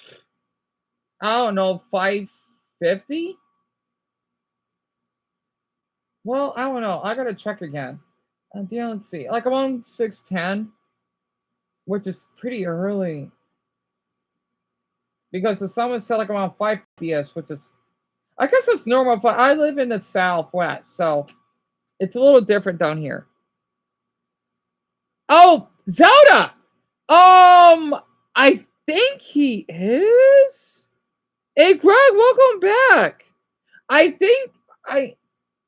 I don't know 5:50. Well, I don't know. I gotta check again. Yeah, let's see. Like around 6:10, which is pretty early because the sun was set like around 5 p.m., which is I guess it's normal. But I live in the Southwest, so it's a little different down here. Oh, Zelda. I think he is. Hey, Greg, welcome back. I think I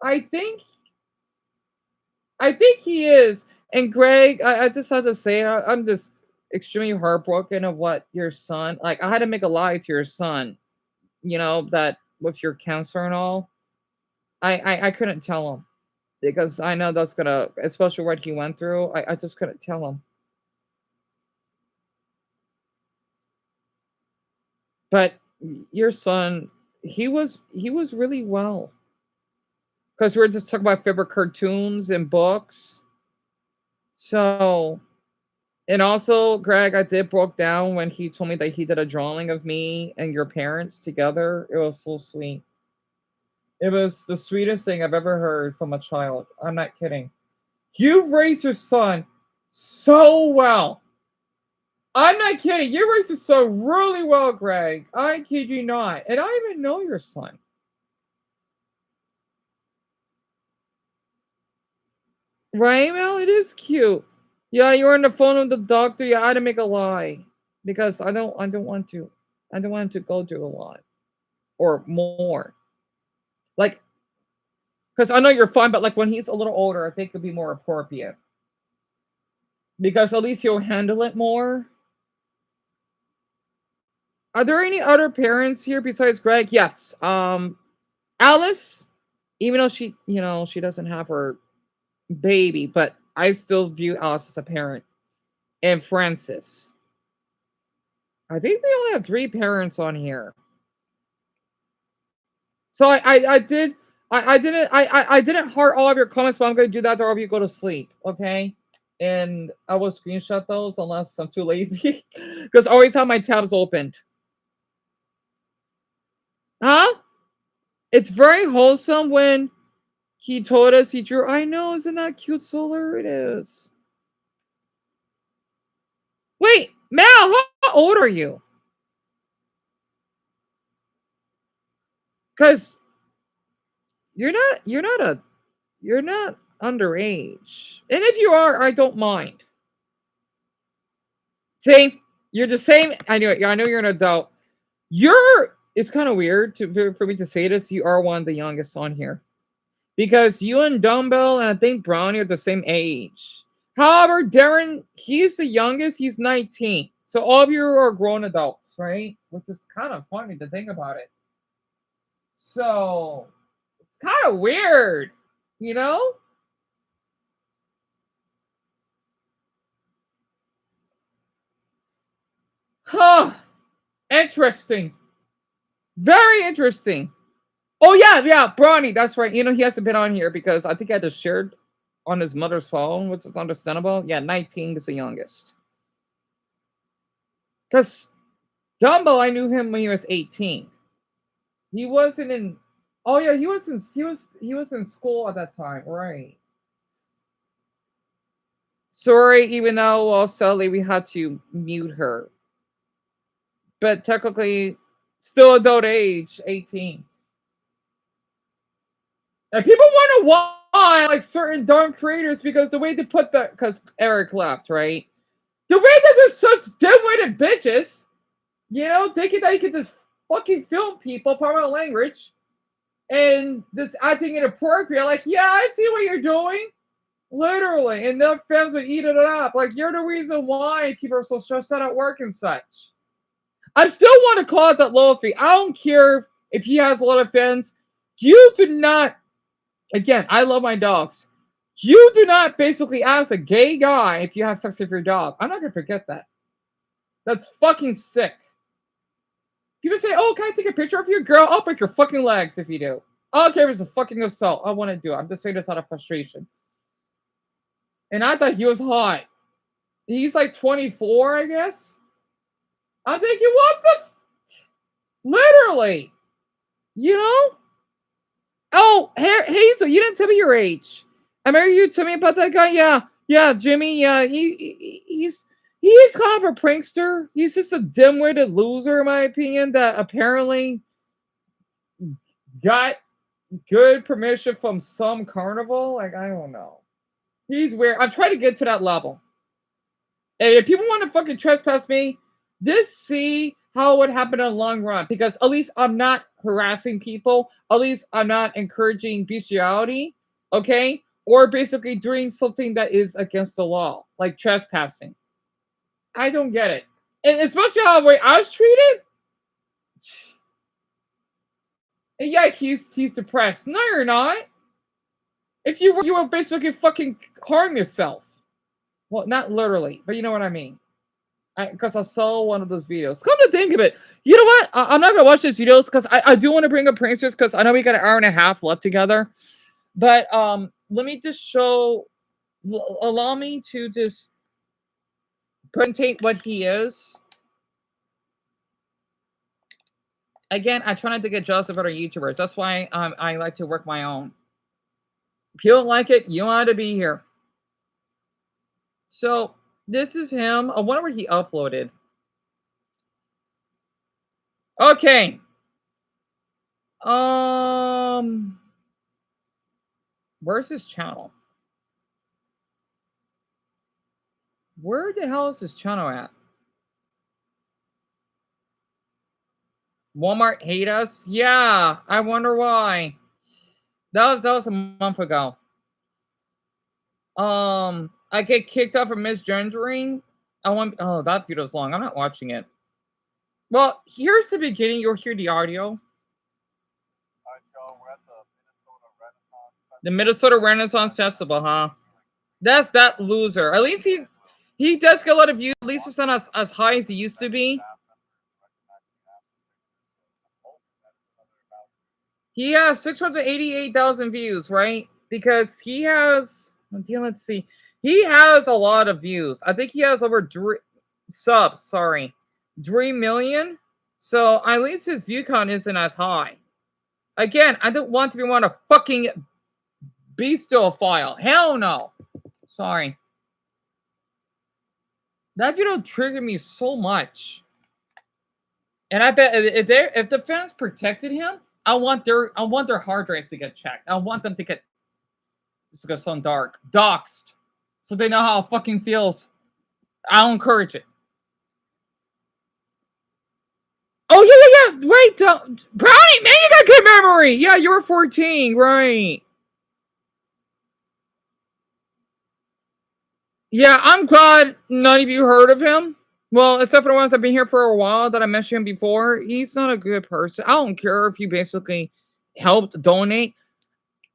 I think I think he is. And Greg, I just have to say, I'm just extremely heartbroken of what your son. Like, I had to make a lie to your son. You know that with your cancer and all. I couldn't tell him because I know that's gonna, especially what he went through. I just couldn't tell him. But your son, he was really well because we are just talking about favorite cartoons and books. So, and also, Greg, I did broke down when he told me that he did a drawing of me and your parents together. It was so sweet. It was the sweetest thing I've ever heard from a child. I'm not kidding. You raised your son so well. I'm not kidding. You raised his son really well, Greg. I kid you not. And I even know your son. Right, Mel? It is cute. Yeah, you're on the phone with the doctor. Yeah, I had to make a lie because I don't want to. I don't want him to go through a lot or more. Like, because I know you're fine, but like when he's a little older, I think it'll be more appropriate because at least he'll handle it more. Are there any other parents here besides Greg? Yes. Alice, even though she doesn't have her baby, but I still view Alice as a parent. And Francis. I think they only have three parents on here. So I didn't heart all of your comments, but I'm gonna do that after all of you go to sleep, okay? And I will screenshot those unless I'm too lazy. Because I always have my tabs opened. Huh? It's very wholesome when he told us he drew. I know, isn't that cute, Solar? It is. Wait, Mal, how old are you? Because you're not underage. And if you are, I don't mind. See, you're the same. I know you're an adult. It's kind of weird for me to say this. You are one of the youngest on here because you and Dumbbell and I think Brownie are the same age. However, Darren, he's the youngest. He's 19. So all of you are grown adults, right? Which is kind of funny to think about it. So it's kind of weird, you know? Huh. Interesting. Very interesting. Oh yeah, Bronny, that's right. He hasn't been on here because I think I just shared on his mother's phone, which is understandable. Yeah, 19 is the youngest. Because Dumbo, I knew him when he was 18. He wasn't in. Oh yeah, he was in school at that time, right? Sorry, even though sadly we had to mute her, but technically still adult age, 18. And people wonder why, like certain darn creators, because the way they put the, because Eric left, right? The way that they're such dim-witted bitches, thinking that you can just fucking film people, part of language, and just acting inappropriate. Like, yeah, I see what you're doing, literally, and their fans would eat it up. Like, you're the reason why people are so stressed out at work and such. I still want to call it that Lofi. I don't care if he has a lot of fans. You do not. Again, I love my dogs. You do not basically ask a gay guy if you have sex with your dog. I'm not gonna forget that. That's fucking sick. People say, "Oh, can I take a picture of you, girl?" I'll break your fucking legs if you do. I don't care if it's a fucking assault. I want to do it. I'm just saying this out of frustration. And I thought he was hot. He's like 24, I guess. I'm thinking, what the? Literally, you know? Oh, Hazel, you didn't tell me your age. I remember you told me about that guy. Yeah, Jimmy. Yeah, he's kind of a prankster. He's just a dim-witted loser, in my opinion, that apparently got good permission from some carnival. Like, I don't know. He's weird. I'm trying to get to that level. And if people want to fucking trespass me, just see how it would happen in the long run. Because at least I'm not harassing people. At least I'm not encouraging bestiality. Okay? Or basically doing something that is against the law, like trespassing. I don't get it. And especially how the way I was treated. And yeah, he's depressed. No, you're not. If you will basically fucking harm yourself. Well, not literally, but you know what I mean. Because I saw one of those videos. Come to think of it, you know what? I'm not gonna watch these videos because I do want to bring up pranksters because I know we got an hour and a half left together. But let me just show. Allow me to just presentate what he is. Again, I try not to get jealous of other YouTubers. That's why I like to work my own. If you don't like it, you don't have to be here. So this is him. I wonder what he uploaded. Okay. Where's his channel? Where the hell is his channel at? Walmart hate us? Yeah, I wonder why. That was a month ago. I get kicked out for misgendering. Oh, that video's long. I'm not watching it. Well, here's the beginning. You'll hear the audio. The Minnesota Renaissance Festival, huh? That's that loser. At least he does get a lot of views. At least it's not as high as it used to be. He has 688,000 views, right? Because he has, let's see, he has a lot of views. I think he has over 3 million. So at least his view count isn't as high. Again, I don't want to be one of fucking beastophile. Hell no. Sorry. That video triggered me so much. And I bet if the fans protected him, I want their hard drives to get checked. I want them to get, this is gonna sound dark, doxed, so they know how it fucking feels. I'll encourage it. Oh yeah. Wait, Brownie, man, you got good memory. Yeah, you were 14, right? Yeah, I'm glad none of you heard of him. Well, except for the ones that have been here for a while that I mentioned him before. He's not a good person. I don't care if you basically helped donate.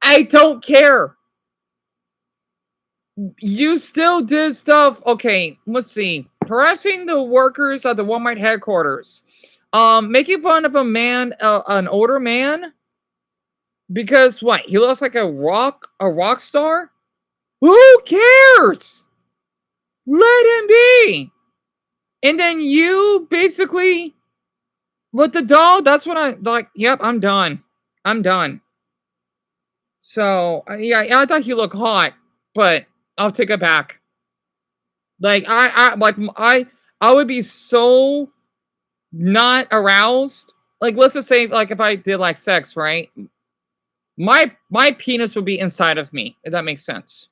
I don't care. You still did stuff. Okay, let's see. Harassing the workers at the Walmart headquarters. Making fun of a man, an older man. Because what? He looks like a rock star? Who cares? Let him be. And then you basically with the doll, that's what I like. Yep, I'm done. I'm done. So yeah, I thought he looked hot, but I'll take it back. Like I would be so not aroused. Like let's just say like if I did like sex, right? My penis would be inside of me, if that makes sense.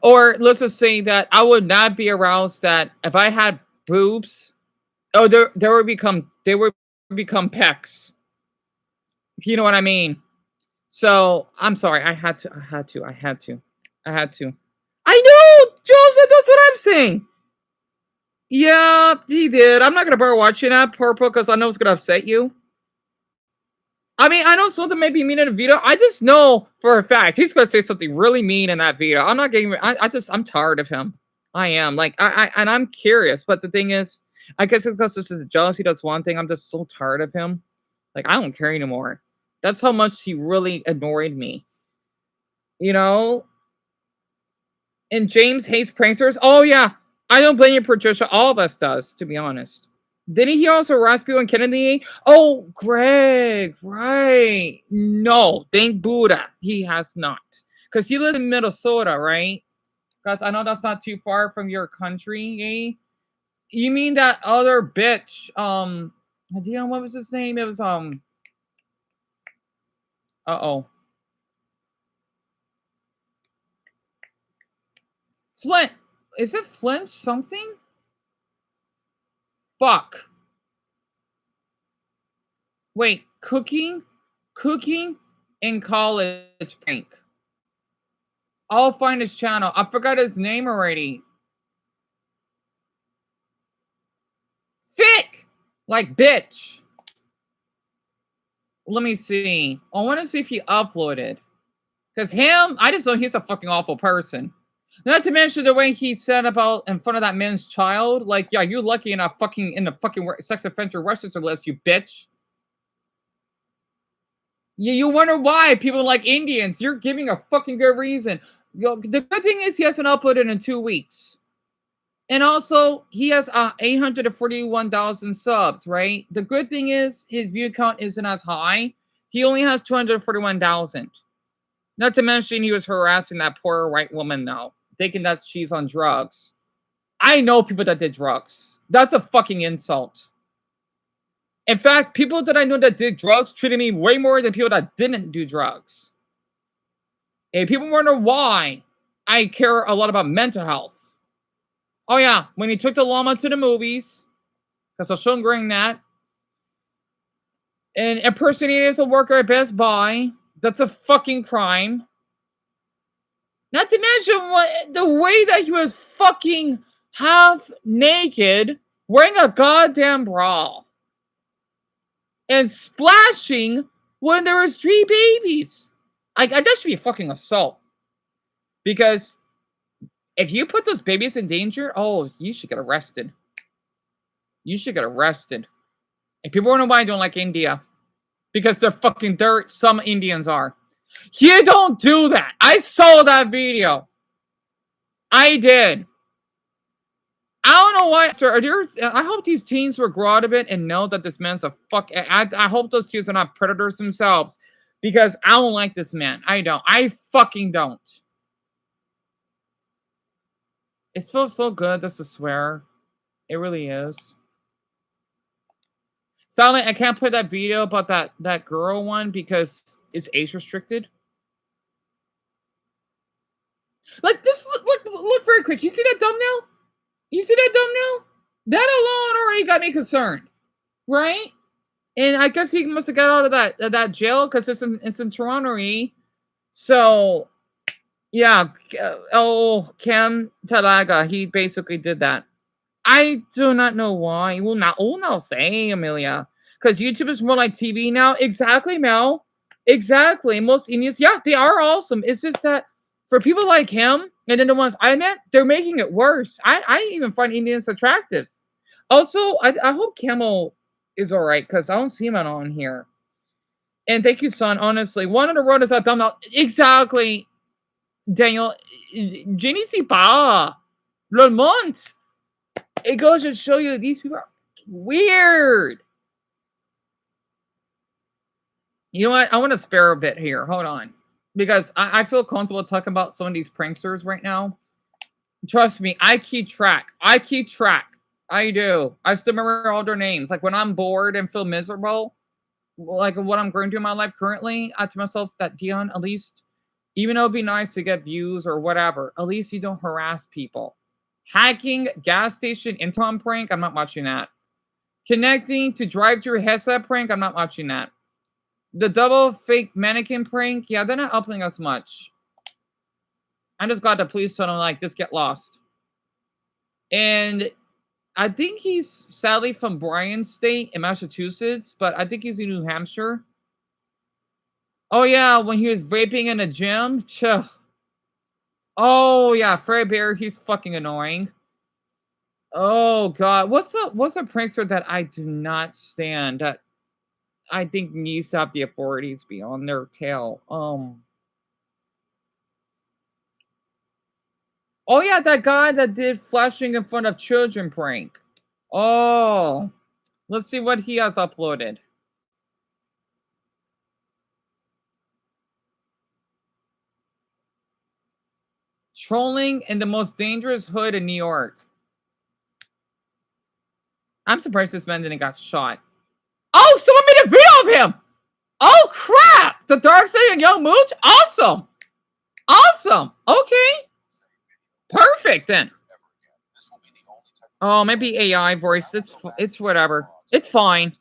Or let's just say that I would not be aroused that if I had boobs, oh they would become pecs. If you know what I mean. So I'm sorry, I had to. I know, Joseph, that's what I'm saying. Yeah, he did. I'm not gonna bother watching that, Purple, because I know it's gonna upset you. I mean, I know something may be mean in a video. I just know for a fact he's gonna say something really mean in that video. I'm not getting. I'm tired of him. I am. Like, and I'm curious, but the thing is, I guess because this is jealousy. That's one thing. I'm just so tired of him. Like, I don't care anymore. That's how much he really annoyed me. You know? And James hates pranksters. Oh, yeah. I don't blame you, Patricia. All of us does, to be honest. Didn't he also harass people in Kennedy? Oh, Greg, right. No, thank Buddha. He has not. Because he lives in Minnesota, right? Because I know that's not too far from your country, eh? You mean that other bitch, Dion, what was his name? It was, uh-oh. Flint. Is it Flint something? Fuck. Wait, cooking in college prank. I'll find his channel. I forgot his name already. Fick! Like bitch. Let me see. I want to see if he uploaded. Because him, I just know he's a fucking awful person. Not to mention the way he said about in front of that man's child. Like, yeah, you're lucky in the fucking sex offender register list, you bitch. You wonder why people like Indians. You're giving a fucking good reason. The good thing is he hasn't uploaded in 2 weeks. And also, he has 841,000 subs, right? The good thing is his view count isn't as high. He only has 241,000. Not to mention he was harassing that poor white woman, though, thinking that she's on drugs. I know people that did drugs. That's a fucking insult. In fact, people that I know that did drugs treated me way more than people that didn't do drugs. And people wonder why I care a lot about mental health. Oh yeah, when he took the llama to the movies, because I'll show him during that, and impersonated a worker at Best Buy, that's a fucking crime. Not to mention the way that he was fucking half naked, wearing a goddamn bra, and splashing when there was 3 babies. That should be a fucking assault. Because if you put those babies in danger, oh, you should get arrested. You should get arrested. And people wonder why I don't like India. Because they're fucking dirt. Some Indians are. You don't do that. I saw that video. I did. I don't know why, sir. I hope these teens will grow out of it and know that this man's a fuck. I hope those teens are not predators themselves. Because I don't like this man. I don't. I fucking don't. It feels so good just to swear. It really is. Silent, I can't play that video about that girl one because it's age restricted. Like this, look very quick. You see that thumbnail? You see that thumbnail? That alone already got me concerned, right? And I guess he must have got out of that jail because it's in Toronto. So yeah, Cam Talaga, he basically did that. I do not know why. Will not say, Amelia. Because YouTube is more like TV now. Exactly, Mel. Exactly. Most Indians, yeah, they are awesome. It's just that for people like him, and then the ones I met, they're making it worse. I even find Indians attractive. Also, I hope Camel is alright, because I don't see him on here. And thank you, son. Honestly, one on the road is a thumbnail. Exactly, Daniel. Jenny Sipa. Le Monde. It goes to show you these people are weird. You know what? I want to spare a bit here. Hold on. Because I feel comfortable talking about some of these pranksters right now. Trust me, I keep track. I do. I still remember all their names. Like when I'm bored and feel miserable, like what I'm going through in my life currently, I tell myself that, Dion, at least, even though it'd be nice to get views or whatever, at least you don't harass people. Hacking gas station intercom prank, I'm not watching that. Connecting to drive-through headset prank, I'm not watching that. The double fake mannequin prank, yeah, they're not uploading as much. I just got the police telling them, like, just get lost. And I think he's sadly from Bryan State in Massachusetts, but I think he's in New Hampshire. Oh, yeah, when he was vaping in a gym. Oh, yeah, Fred Bear, he's fucking annoying. Oh, God. What's a prankster that I do not stand that I think needs to have the authorities be on their tail? Oh yeah, that guy that did flashing in front of children prank. Oh, let's see what he has uploaded. Trolling in the most dangerous hood in New York. I'm surprised this man didn't got shot. Oh, someone made a video of him! Oh crap! The Dark Side and Young Mooch? Awesome! Awesome! Okay. Perfect then. Oh, maybe AI voice. It's whatever. It's fine.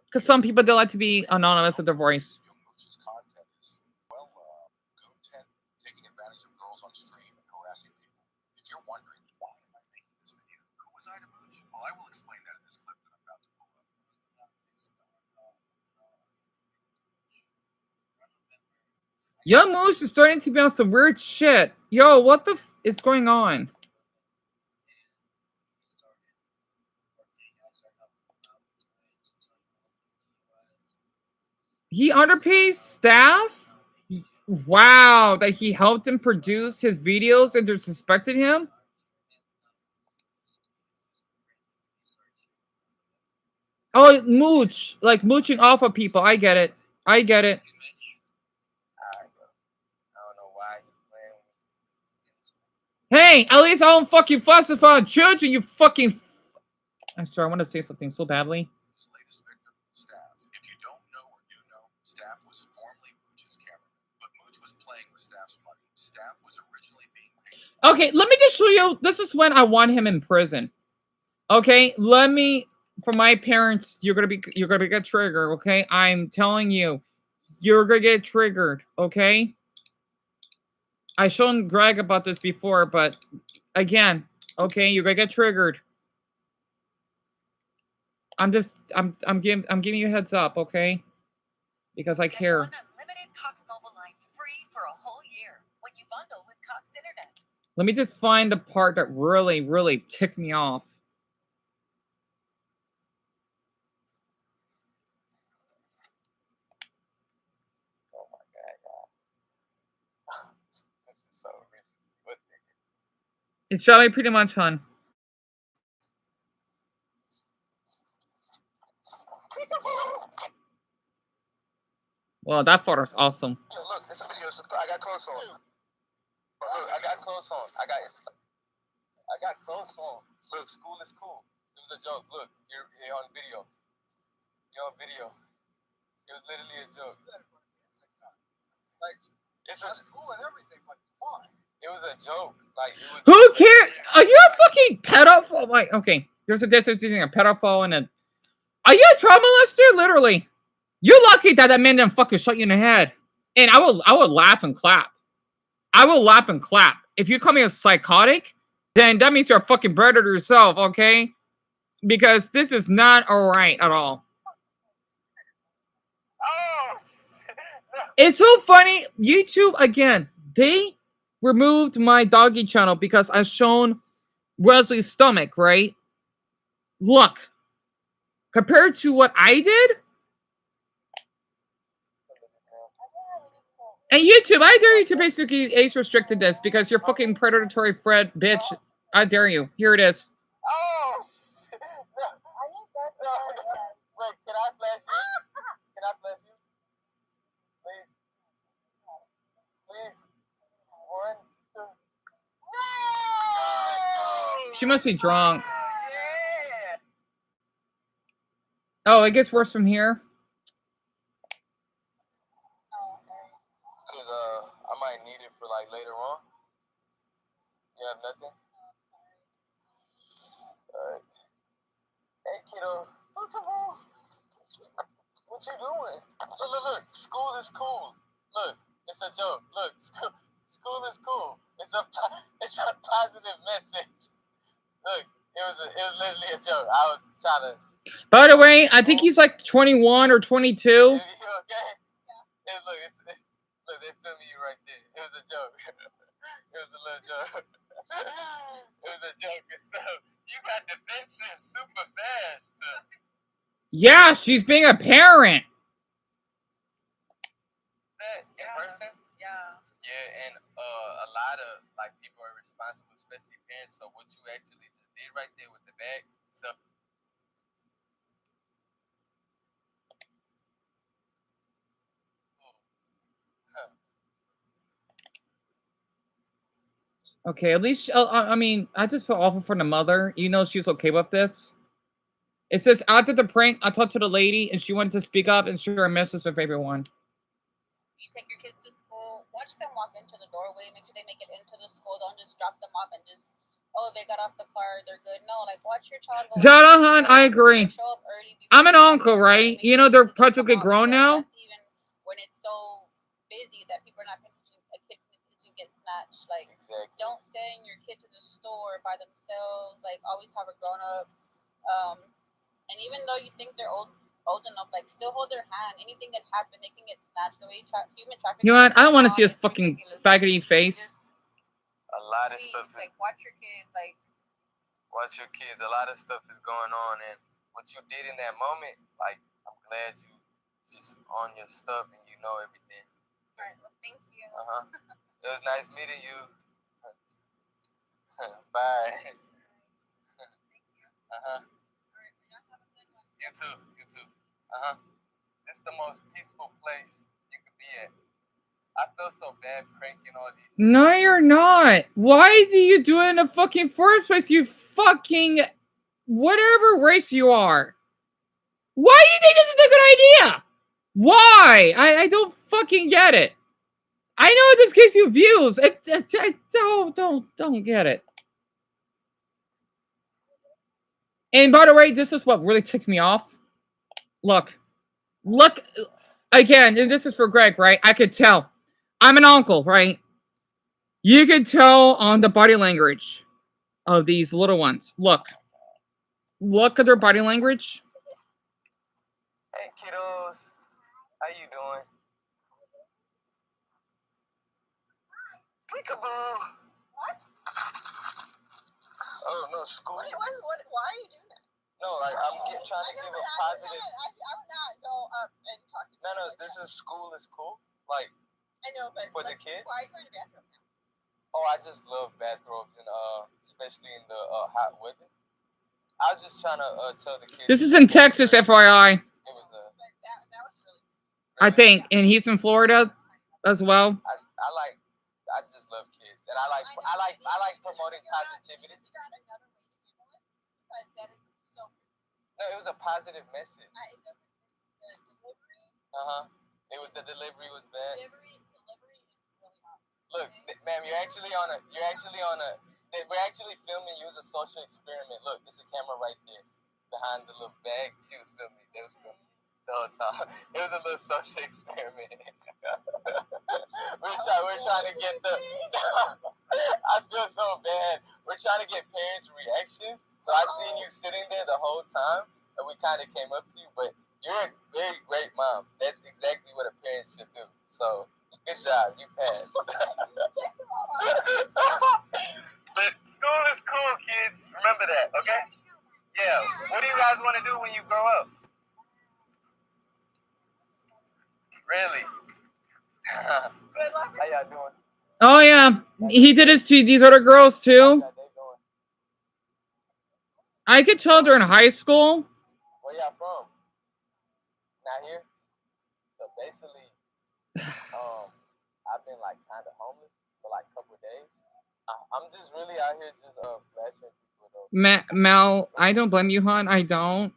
Because some people don't like to be anonymous with their voice. Young Moose is starting to be on some weird shit. Yo, what the is going on? He underpays staff? Wow, that he helped him produce his videos and they suspected him? Oh, mooch. Like mooching off of people. I get it. I get it. Hey, at least I don't fucking fuss in front of children, you fucking... I'm sorry, I want to say something so badly. Okay, let me just show you. This is when I want him in prison. Okay, let me... For my parents, you're gonna get triggered, okay? I'm telling you, you're gonna get triggered, okay? I shown Greg about this before, but again, okay, you're gonna get triggered. I'm giving you a heads up, okay? Because I care. Unlimited Cox mobile line free for a whole year when you bundle with Cox Internet. Let me just find the part that really, really ticked me off. It's showing pretty much, hun. Well, that photo's awesome. Look, it's a video. I got clothes on. Look, I got clothes on. I got clothes on. Look, school is cool. It was a joke. Look, you're on video. You're on video. It was literally a joke. Like, it's cool and everything, but why? It was a joke. Like, it was. Who cares? Are you a fucking pedophile? Like, okay, there's a difference between a pedophile and a... Are you a child molester? Literally. You're lucky that man didn't fucking shot you in the head. And I would laugh and clap. I will laugh and clap. If you call me a psychotic, then that means you're a fucking predator yourself, okay? Because this is not alright at all. Oh, it's so funny. YouTube, again, they removed my doggy channel because I've shown Wesley's stomach, right? Look. Compared to what I did... And YouTube, I dare you to basically age-restricted this because you're fucking predatory Fred bitch. I dare you. Here it is. Oh, shit. Wait, can I flash you? Can I flash you? Please. Please. 1, 2. No! She must be drunk. Yeah. Oh, it gets worse from here. Cause I might need it for like later on. You have nothing? Alright. Hey kiddo. What you doing? Look. School is cool. Look, it's a joke. Look, school is cool. It's a positive message. Look, it was literally a joke. I was trying to... By the way, I think he's like 21 or 22. You okay? Yeah, look, look, they filming you right there. It was a joke. It was a little joke. It was a joke and stuff. You got defensive super fast. Yeah, she's being a parent. In person? Yeah. Yeah, and lot of like people are responsible, especially parents. So what you actually just did right there with the bag, so. Okay, at least I mean, I just feel awful for the mother. You know, she's okay with this. It says after the prank, I talked to the lady and she wanted to speak up and share a message with everyone. You take your kids to school, watch them walk into the doorway, make sure they make it into the school. Don't just drop them off and just, oh, they got off the car, they're good. No, like watch your child go. Zarahan, I agree. Show up early. I'm an uncle, right? You know, they're practically grown now. That's even when it's so busy that people are not finishing, a kid to get snatched. Like, don't send your kid to the store by themselves. Like, always have a grown up. And even though you think they're old enough, like, still hold their hand. Anything can happen. They can get snatched. The way human trafficking. You know what? I don't want to see his fucking faggoty face. A lot of stuff is, like, watch your kids. Like, watch your kids. A lot of stuff is going on, and what you did in that moment, like, I'm glad you just on your stuff and you know everything. All right. Well, thank you. It was nice meeting you. Bye. You too. You too. It's the most peaceful place you could be at. I feel so bad pranking all these. No, you're not. Why do you do it in the fucking first place, you fucking whatever race you are? Why do you think this is a good idea? Why? I don't fucking get it. I know this gives you views. I don't get it. And by the way, this is what really ticked me off. Look again, and this is for Greg, right? I could tell. I'm an uncle, right? You can tell on the body language of these little ones. Look at their body language. Hey kiddos, how you doing? Peekaboo. what? Oh no, school. Why are you doing that? No, like I'm trying to give a positive. I'm not go up and talk to. No, this is school is cool. Like. I know, but for the kids. Why are you going to the bathroom now? Oh, I just love bathrobes and especially in the hot weather. I was just trying to tell the kids. This is in Texas, FYI. It was that was really. I think, and he's in Florida as well. I just love kids, and I like promoting positivity. No, it was a positive message. The delivery was bad. Look, ma'am, we're actually filming you as a social experiment. Look, there's a camera right there behind the little bag. She was filming. They was filming the whole time. It was a little social experiment. we're trying to get the. I feel so bad. We're trying to get parents' reactions. So I seen you sitting there the whole time, and we kind of came up to you, but you're a very great mom. That's exactly what a parent should do. So, good job. You passed. But school is cool, kids. Remember that, okay? Yeah. What do you guys want to do when you grow up? Really? How y'all doing? Oh, yeah. He did it to these other girls, too. I could tell they're in high school. Where y'all from? Not here? So basically, I've been like kind of homeless for like a couple of days. I'm just really out here just flashing people though. Mel, I don't blame you, hon. I don't.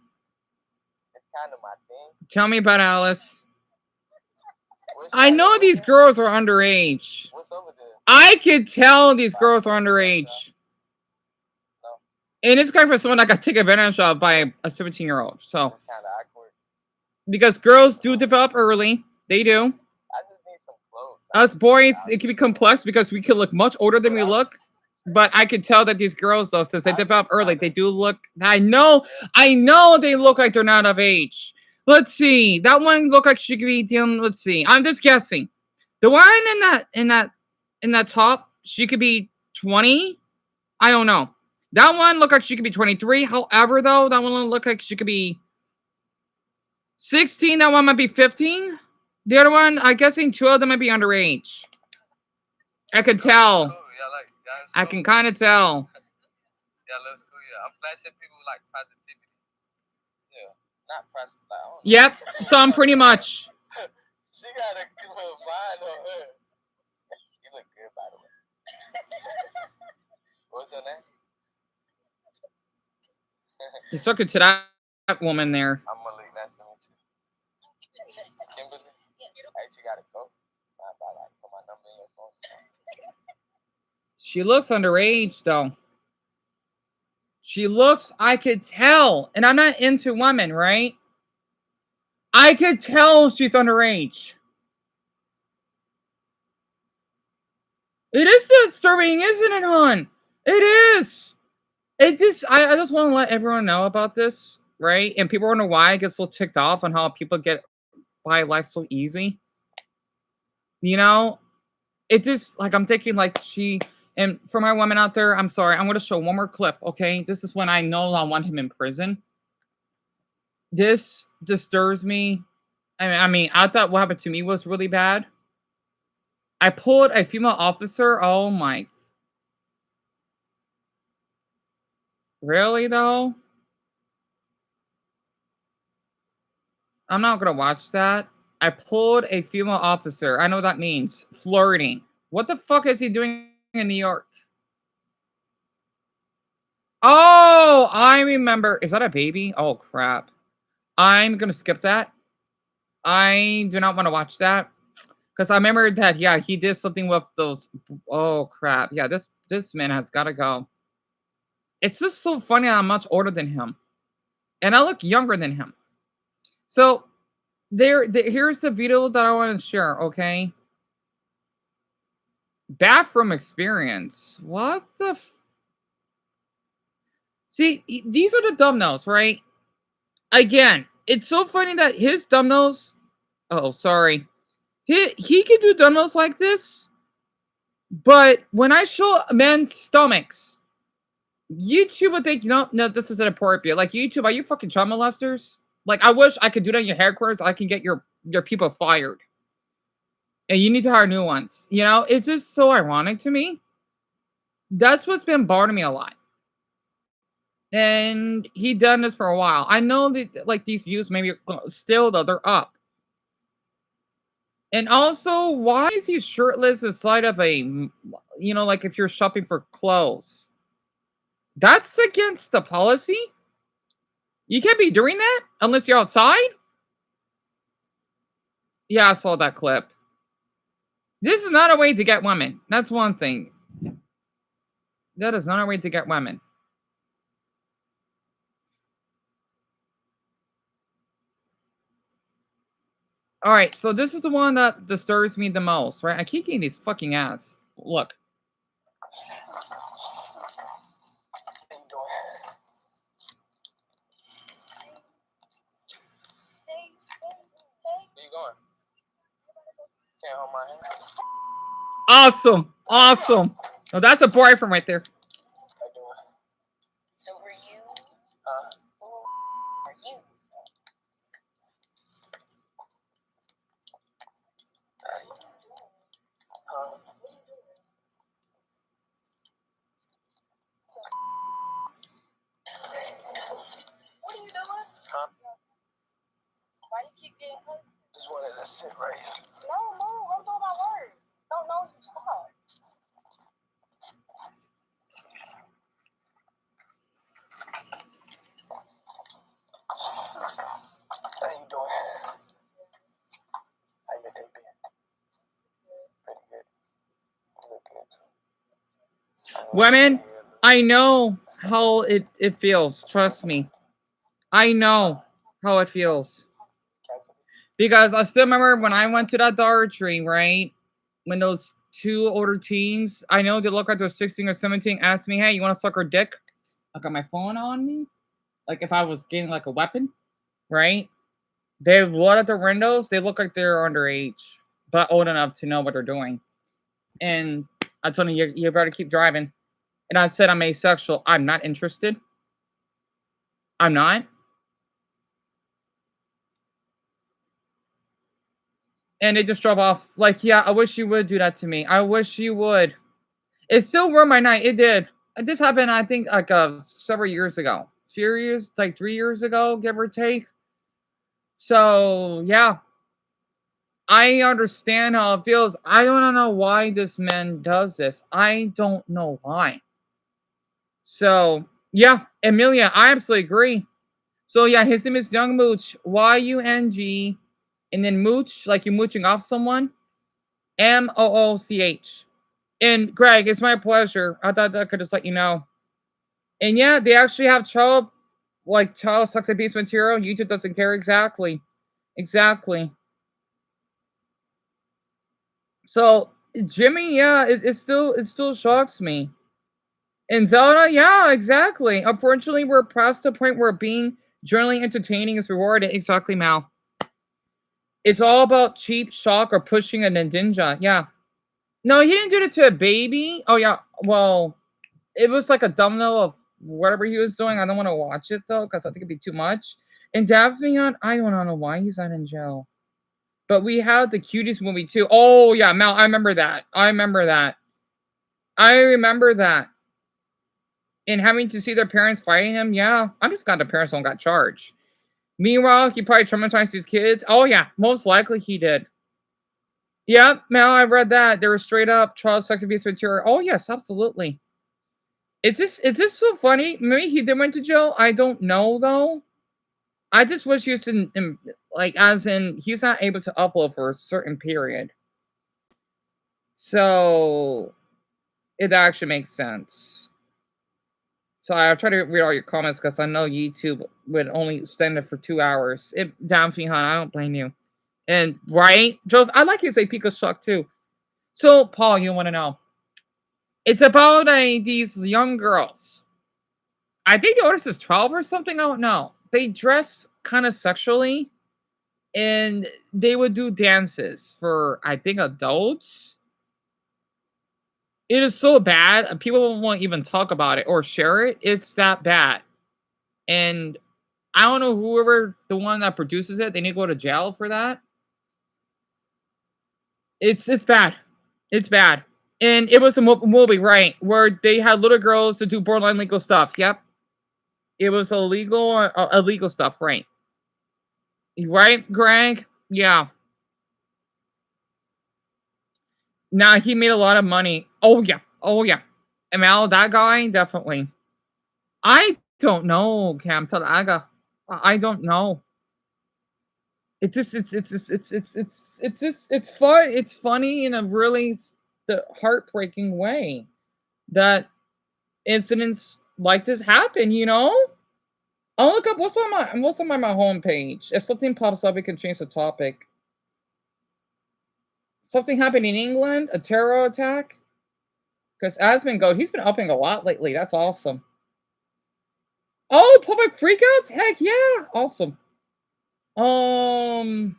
It's kind of my thing. Tell me about Alice. I know these girls are underage. What's over there? I could tell these girls are underage. No. And it's kind of someone that got taken advantage of by a 17-year-old. So. That's kind of awkward. Because girls do develop early. They do. I just need some clothes. Us boys, it can be complex because we can look much older than we look. But I could tell that these girls, though, since they develop early, they do look. I know they look like they're not of age. Let's see. That one looked like she could be dealing. Let's see. I'm just guessing. The one in that top, she could be 20. I don't know. That one looked like she could be 23. However, though, that one looked like she could be 16. That one might be 15. The other one, I'm guessing two of them might be underage. I could tell. Cool. Yeah, like that's I cool. can kind of tell. Yeah, looks cool. Yeah, I'm flashing people like positivity. Yeah, not positive. Like, I don't know. Yep. So I'm pretty much. She got a good mind on her. You look good, by the way. What's your name? You're talking to that woman there. I'm Malik. Nice to meet you. Kimberly? I actually gotta go. I thought I'd put my number in your phone. She looks underage, though. She looks, I could tell. And I'm not into women, right? I could tell she's underage. It is disturbing, isn't it, hon? It is. It just, I just want to let everyone know about this, right? And people wonder why I get so ticked off on how people get by life so easy. You know? It just, like, I'm thinking, like, and for my women out there, I'm sorry, I'm going to show one more clip, okay? This is when I know I want him in prison. This disturbs me. I mean, I thought what happened to me was really bad. I pulled a female officer. Oh my. Really, though? I'm not going to watch that. I pulled a female officer. I know what that means. Flirting. What the fuck is he doing in New York? Oh, I remember. Is that a baby? Oh, crap. I'm going to skip that. I do not want to watch that. Because I remember that, yeah, he did something with those. Oh, crap. Yeah, this man has got to go. It's just so funny I'm much older than him. And I look younger than him. So, here's the video that I want to share, okay? Bathroom experience. What the See, these are the thumbnails, right? Again, it's so funny that his thumbnails. Oh, sorry. He can do thumbnails like this, but when I show men's stomachs, YouTube would think, no, this is inappropriate. Like, YouTube, are you fucking child molesters? Like, I wish I could do that in your headquarters. I can get your people fired. And you need to hire new ones. You know, it's just so ironic to me. That's what's been bothering me a lot. And he done this for a while. I know that, like, these views maybe still, though, they're up. And also, why is he shirtless inside of a, you know, like if you're shopping for clothes? That's against the policy. You can't be doing that unless you're outside. Yeah, I saw that clip. This is not a way to get women. That's one thing. That is not a way to get women. All right, so this is the one that disturbs me the most, right? I keep getting these fucking ads. Look. Where you going? Can't hold my hand. Awesome. Awesome. Oh, that's a boyfriend right there. So were you? Who are you? What are you doing? Huh? Why you keep getting cut? Just wanted to sit right here. No, move. I'm doing my work. Don't know you. Stop. How you doing? How your day been? Pretty good. You look good too. Women, I know how it feels. Trust me. I know how it feels. Because I still remember when I went to that Dollar Tree, right? When those two older teens, I know they look like they're 16 or 17, asked me, hey, you want to suck her dick? I got my phone on me. Like if I was getting like a weapon, right? They have blood at their windows. They look like they're underage, but old enough to know what they're doing. And I told them, you better keep driving. And I said, I'm asexual. I'm not interested. I'm not. And they just drove off. Like, yeah, I wish you would do that to me. I wish you would. It still ruined my night. It did. This happened, I think, like several years ago. Few years, like 3 years ago, give or take. So yeah, I understand how it feels. I don't know why this man does this. I don't know why. So yeah, Amelia, I absolutely agree. So yeah, his name is Young Mooch, Yung, and then Mooch, like you're mooching off someone, Mooch. And Greg, it's my pleasure. I thought that I could just let you know. And yeah, they actually have child sex abuse material. YouTube doesn't care exactly. Exactly. So Jimmy, yeah, it still shocks me. And Zelda, yeah, exactly. Unfortunately, we're past the point where being generally entertaining is rewarded. Exactly, Mal. It's all about cheap shock or pushing a ninja. Yeah. No, he didn't do it to a baby. Oh yeah. Well, it was like a thumbnail of whatever he was doing. I don't want to watch it though, because I think it'd be too much. And Daphne, I don't know why he's not in jail. But we had the cutest movie too. Oh yeah, Mal, I remember that. I remember that. I remember that. And having to see their parents fighting him, yeah. I'm just glad the parents don't got charged. Meanwhile, he probably traumatized his kids. Oh yeah, most likely he did. Yep, Mal, I read that. They were straight up child sex abuse material. Oh yes, absolutely. Is this so funny? Maybe he did went to jail. I don't know though. I just wish he was like as in he's not able to upload for a certain period. So it actually makes sense. So I'll try to read all your comments because I know YouTube would only stand it for 2 hours. Damphy, hon, I don't blame you. And right, Joe, I like you to say Pico Shock too. So Paul, you want to know? It's about these young girls. I think the oldest is 12 or something. I don't know. They dress kind of sexually, and they would do dances for I think adults. It is so bad, people won't even talk about it or share it. It's that bad. And I don't know whoever the one that produces it, they need to go to jail for that. It's bad. It's bad. And it was a movie, right, where they had little girls to do borderline legal stuff. Yep. It was illegal stuff, right? Right, Greg? Yeah. Nah, he made a lot of money. Oh yeah. Oh yeah. Amal, that guy, definitely. I don't know, Cam Talaga. I don't know. It's fun. It's funny in a really heartbreaking way that incidents like this happen. I'll look up what's on my homepage. If something pops up, we can change the topic. Something happened in England, a terror attack. Because he's been upping a lot lately. That's awesome. Oh, public freakouts? Heck yeah, awesome. Um,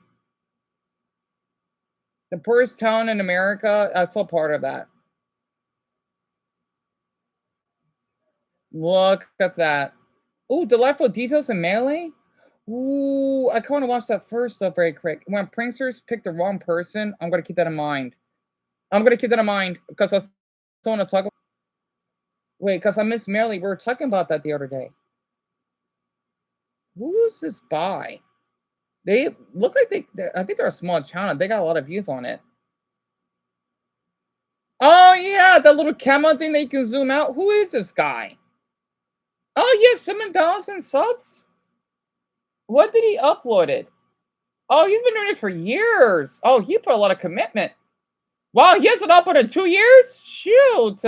the poorest town in America. I saw part of that. Look at that. Ooh, delightful details in Melee. Ooh, I kind of watch that first though, very quick. When pranksters pick the wrong person, I'm gonna keep that in mind. I'm gonna keep that in mind because I want to talk. Wait, because I miss Melee. We were talking about that the other day. Who is this by? They look like I think they're a small channel. They got a lot of views on it. Oh yeah, that little camera thing that you can zoom out. Who is this guy? Oh yeah, 7,000 subs. What did he upload it? Oh, he's been doing this for years. Oh, he put a lot of commitment. Wow, he hasn't uploaded in 2 years? Shoot.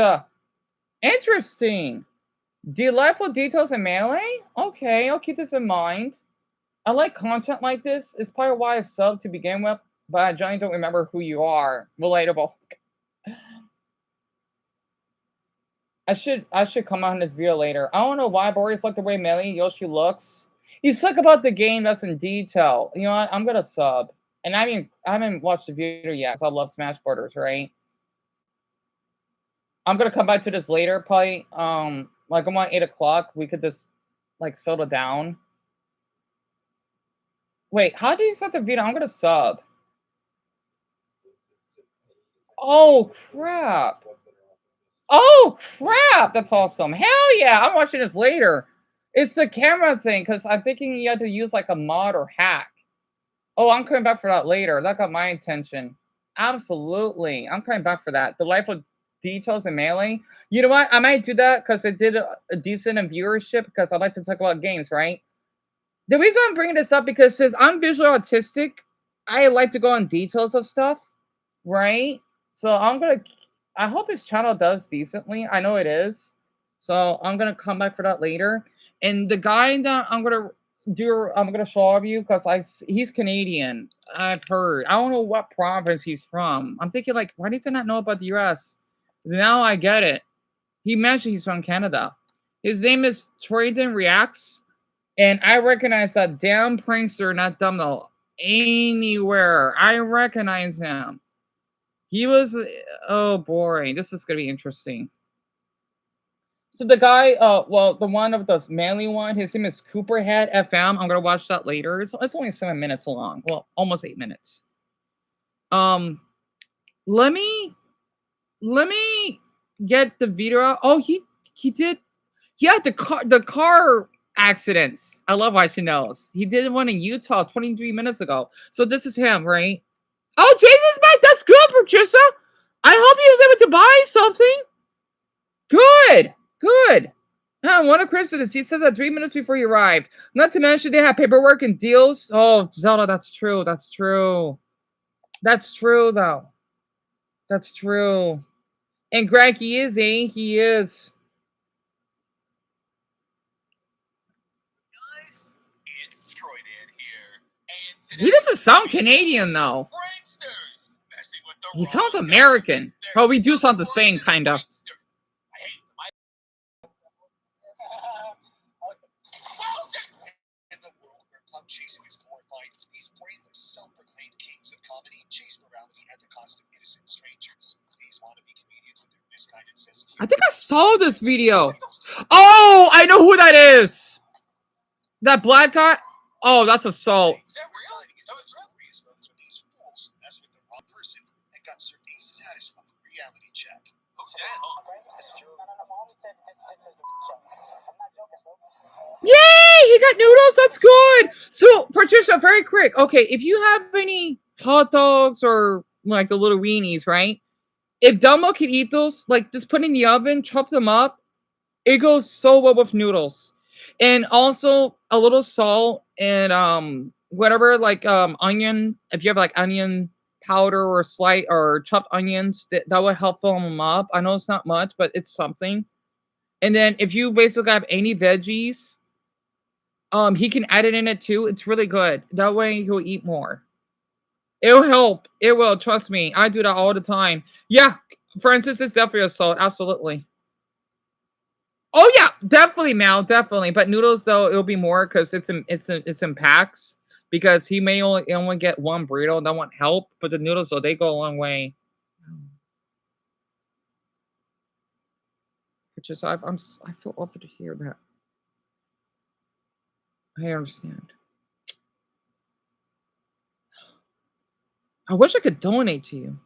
Interesting. Delightful details in Melee? Okay, I'll keep this in mind. I like content like this. It's probably why I subbed to begin with, but I generally don't remember who you are. Relatable. I should come on this video later. I don't know why, but I always like the way Melee Yoshi looks. He's talk about the game that's in detail. You know what? I'm gonna sub. And I haven't watched the video yet because I love Smash Brothers, right? I'm gonna come back to this later, probably. Like I'm on 8 o'clock. We could just like settle down. Wait, how do you start the video? I'm gonna sub. Oh crap! Oh crap! That's awesome. Hell yeah! I'm watching this later. It's the camera thing because I'm thinking you had to use like a mod or hack. Oh, I'm coming back for that later. That got my attention. Absolutely, I'm coming back for that. The life of details and mailing. You know what? I might do that because it did a decent in viewership because I like to talk about games, right? The reason I'm bringing this up because since I'm visually autistic, I like to go on details of stuff, right? So I hope his channel does decently. I know it is. So I'm gonna come back for that later. And the guy that I'm gonna show you because he's Canadian. I've heard. I don't know what province he's from. I'm thinking like, why does he not know about the U.S.? Now I get it. He mentioned he's from Canada. His name is Troyden Reacts. And I recognize that damn prankster, not dumb though, anywhere. I recognize him. He was, oh boy, this is gonna be interesting. So the guy, well, the one of the manly one, his name is Cooperhead FM. I'm gonna watch that later. It's only 7 minutes long. Well, almost 8 minutes. Let me get the video out. Oh, he did. Yeah, the car accidents. I love watching those. He did one in Utah 23 minutes ago. So this is him, right? Oh, Jason's back. That's good, Patricia. I hope he was able to buy something. Good, good. One of Christmas. He said that 3 minutes before he arrived. Not to mention they have paperwork and deals. Oh, Zelda, that's true. That's true. That's true, though. That's true. And Greg, he is, eh? He is. Guys, it's Troydan here. And He doesn't sound Canadian, though. pranksters messing with the He sounds wrong American. guys. Well, we do sound the same, kind of. In the world where clout chasing is glorified, these brainless, self-proclaimed kings of comedy chase morality at the cost of innocent strangers. These wannabe comedians with their misguided sense of I think I saw this video. Oh, I know who that is. That black guy. Oh, that's Assault. Is that real? Stories moments with these fools mess with the wrong person and got served a satisfying reality check. Who's that? Yay! He got noodles. That's good. So, Patricia, very quick. Okay, if you have any hot dogs or like the little weenies, right? If Dumbo can eat those, like just put in the oven, chop them up. It goes so well with noodles. And also a little salt and whatever like onion. If you have like onion powder or slight or chopped onions, that would help fill them up. I know it's not much, but it's something. And then if you basically have any veggies, he can add it in it too. It's really good. That way he'll eat more. It'll help. It will. Trust me. I do that all the time. Yeah. For instance, it's definitely a salt. Absolutely. Oh yeah, definitely, Mal. Definitely. But noodles though, it'll be more because it's in packs. Because he may only get one burrito. That won't help. But the noodles though, they go a long way. It's just I feel awful to hear that. I understand. I wish I could donate to you.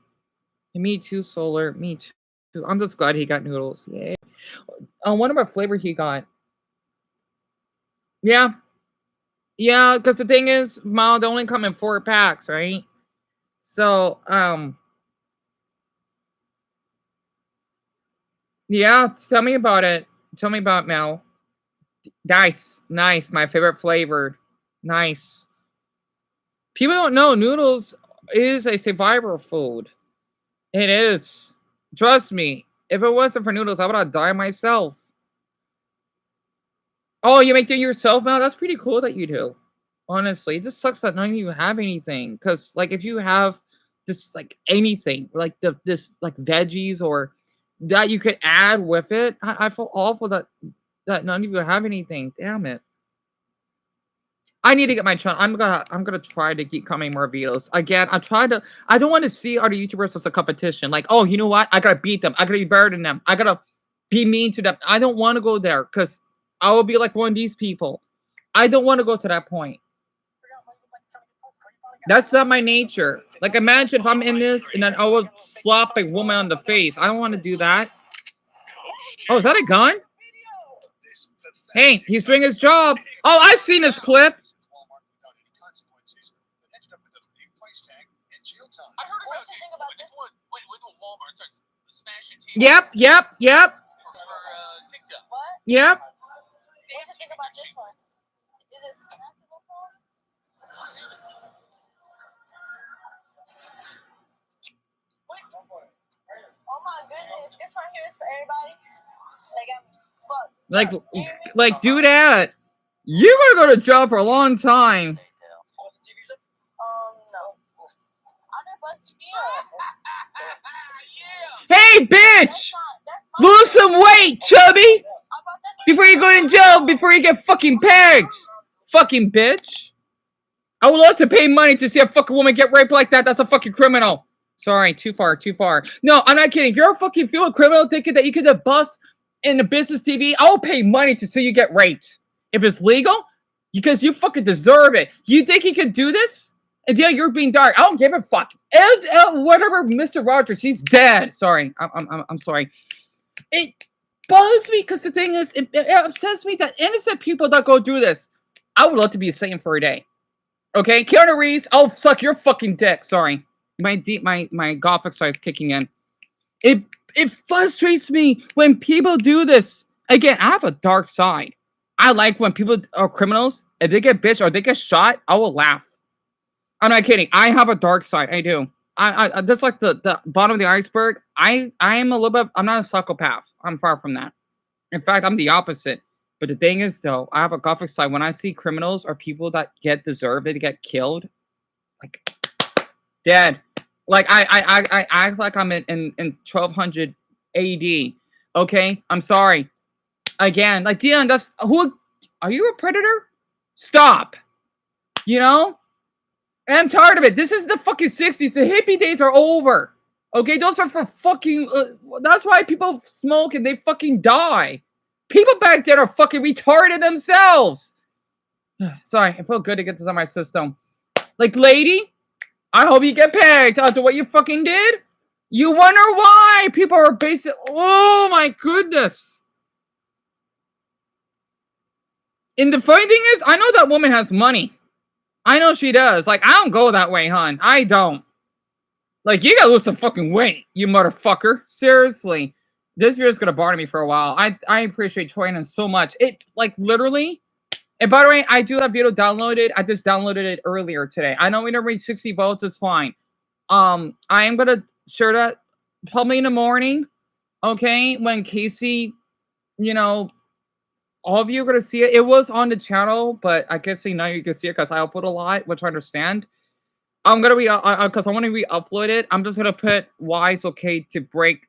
Me too, Solar. Me too. I'm just glad he got noodles. Yay. Whatever flavor he got. Yeah. Yeah, because the thing is, Mal, they only come in 4 packs, right? So, yeah, tell me about it. Tell me about Mal. Nice. Nice. My favorite flavor. Nice. People don't know noodles is a survivor food. It is. Trust me. If it wasn't for noodles, I would have died myself. Oh, you make them yourself now? That's pretty cool that you do. Honestly, this sucks that none of you have anything. Cause like if you have this like anything, like this like veggies or that you could add with it, I feel awful that none of you have anything. Damn it. I need to get my channel. I'm gonna try to keep coming more videos. Again, I don't want to see other YouTubers as a competition. Like, oh, you know what? I gotta beat them. I gotta be better than them. I gotta be mean to them. I don't want to go there because I will be like one of these people. I don't want to go to that point. That's not my nature. Like, imagine if I'm in this and then I would slap a woman on the face. I don't want to do that. Oh, is that a gun? Hey, he's doing his job. Oh, I've seen this clip. Yep. TikTok. Yep. What do you think about this one? Is it snackable phone? Oh my goodness, this right here is for everybody. Like, do that. You're gonna go to jail for a long time. No. I never Hey, bitch! Lose some weight, chubby! Before you go in jail, before you get fucking pegged! Fucking bitch! I would love to pay money to see a fucking woman get raped like that. That's a fucking criminal. Sorry, too far. No, I'm not kidding. If you're a fucking female criminal thinking that you could bust in the business TV, I'll pay money to see you get raped. If it's legal, because you fucking deserve it. You think you can do this? And yeah, you're being dark. I don't give a fuck. Whatever, Mr. Rogers, he's dead. Sorry, I'm sorry. It bugs me because the thing is, it upsets me that innocent people that go do this. I would love to be a Satan for a day. Okay, Keanu Reeves, I'll suck your fucking dick. Sorry, my gothic side is kicking in. It frustrates me when people do this. Again, I have a dark side. I like when people are criminals, if they get bitched or they get shot, I will laugh. I'm not kidding. I have a dark side. I do. I that's like the bottom of the iceberg. I am a little bit. I'm not a psychopath. I'm far from that. In fact, I'm the opposite. But the thing is, though, I have a gothic side. When I see criminals or people that deserve it to get killed, like dead, like I act like I'm in 1200 AD. Okay, I'm sorry. Again, like Dion, that's who. Are you a predator? Stop. You know. And I'm tired of it. This is the fucking 60s. The hippie days are over. Okay, those are for fucking. That's why people smoke and they fucking die. People back then are fucking retarded themselves. Sorry, it felt good to get this on my system. Like, lady, I hope you get pegged after what you fucking did. You wonder why people are basic. Oh my goodness. And the funny thing is, I know that woman has money. I know she does. Like, I don't go that way, hon. I don't. Like, you gotta lose some fucking weight, you motherfucker. Seriously. This video's gonna bother me for a while. I appreciate Troyan so much. It, like, literally. And by the way, I do have video downloaded. I just downloaded it earlier today. I know we didn't reach 60 votes. It's fine. I am gonna share that probably in the morning. Okay? When Casey, you know, all of you are gonna see it. It was on the channel, but I guess now you can see it because I upload a lot, which I understand. I'm gonna because I want to re-upload it. I'm just gonna put why it's okay to break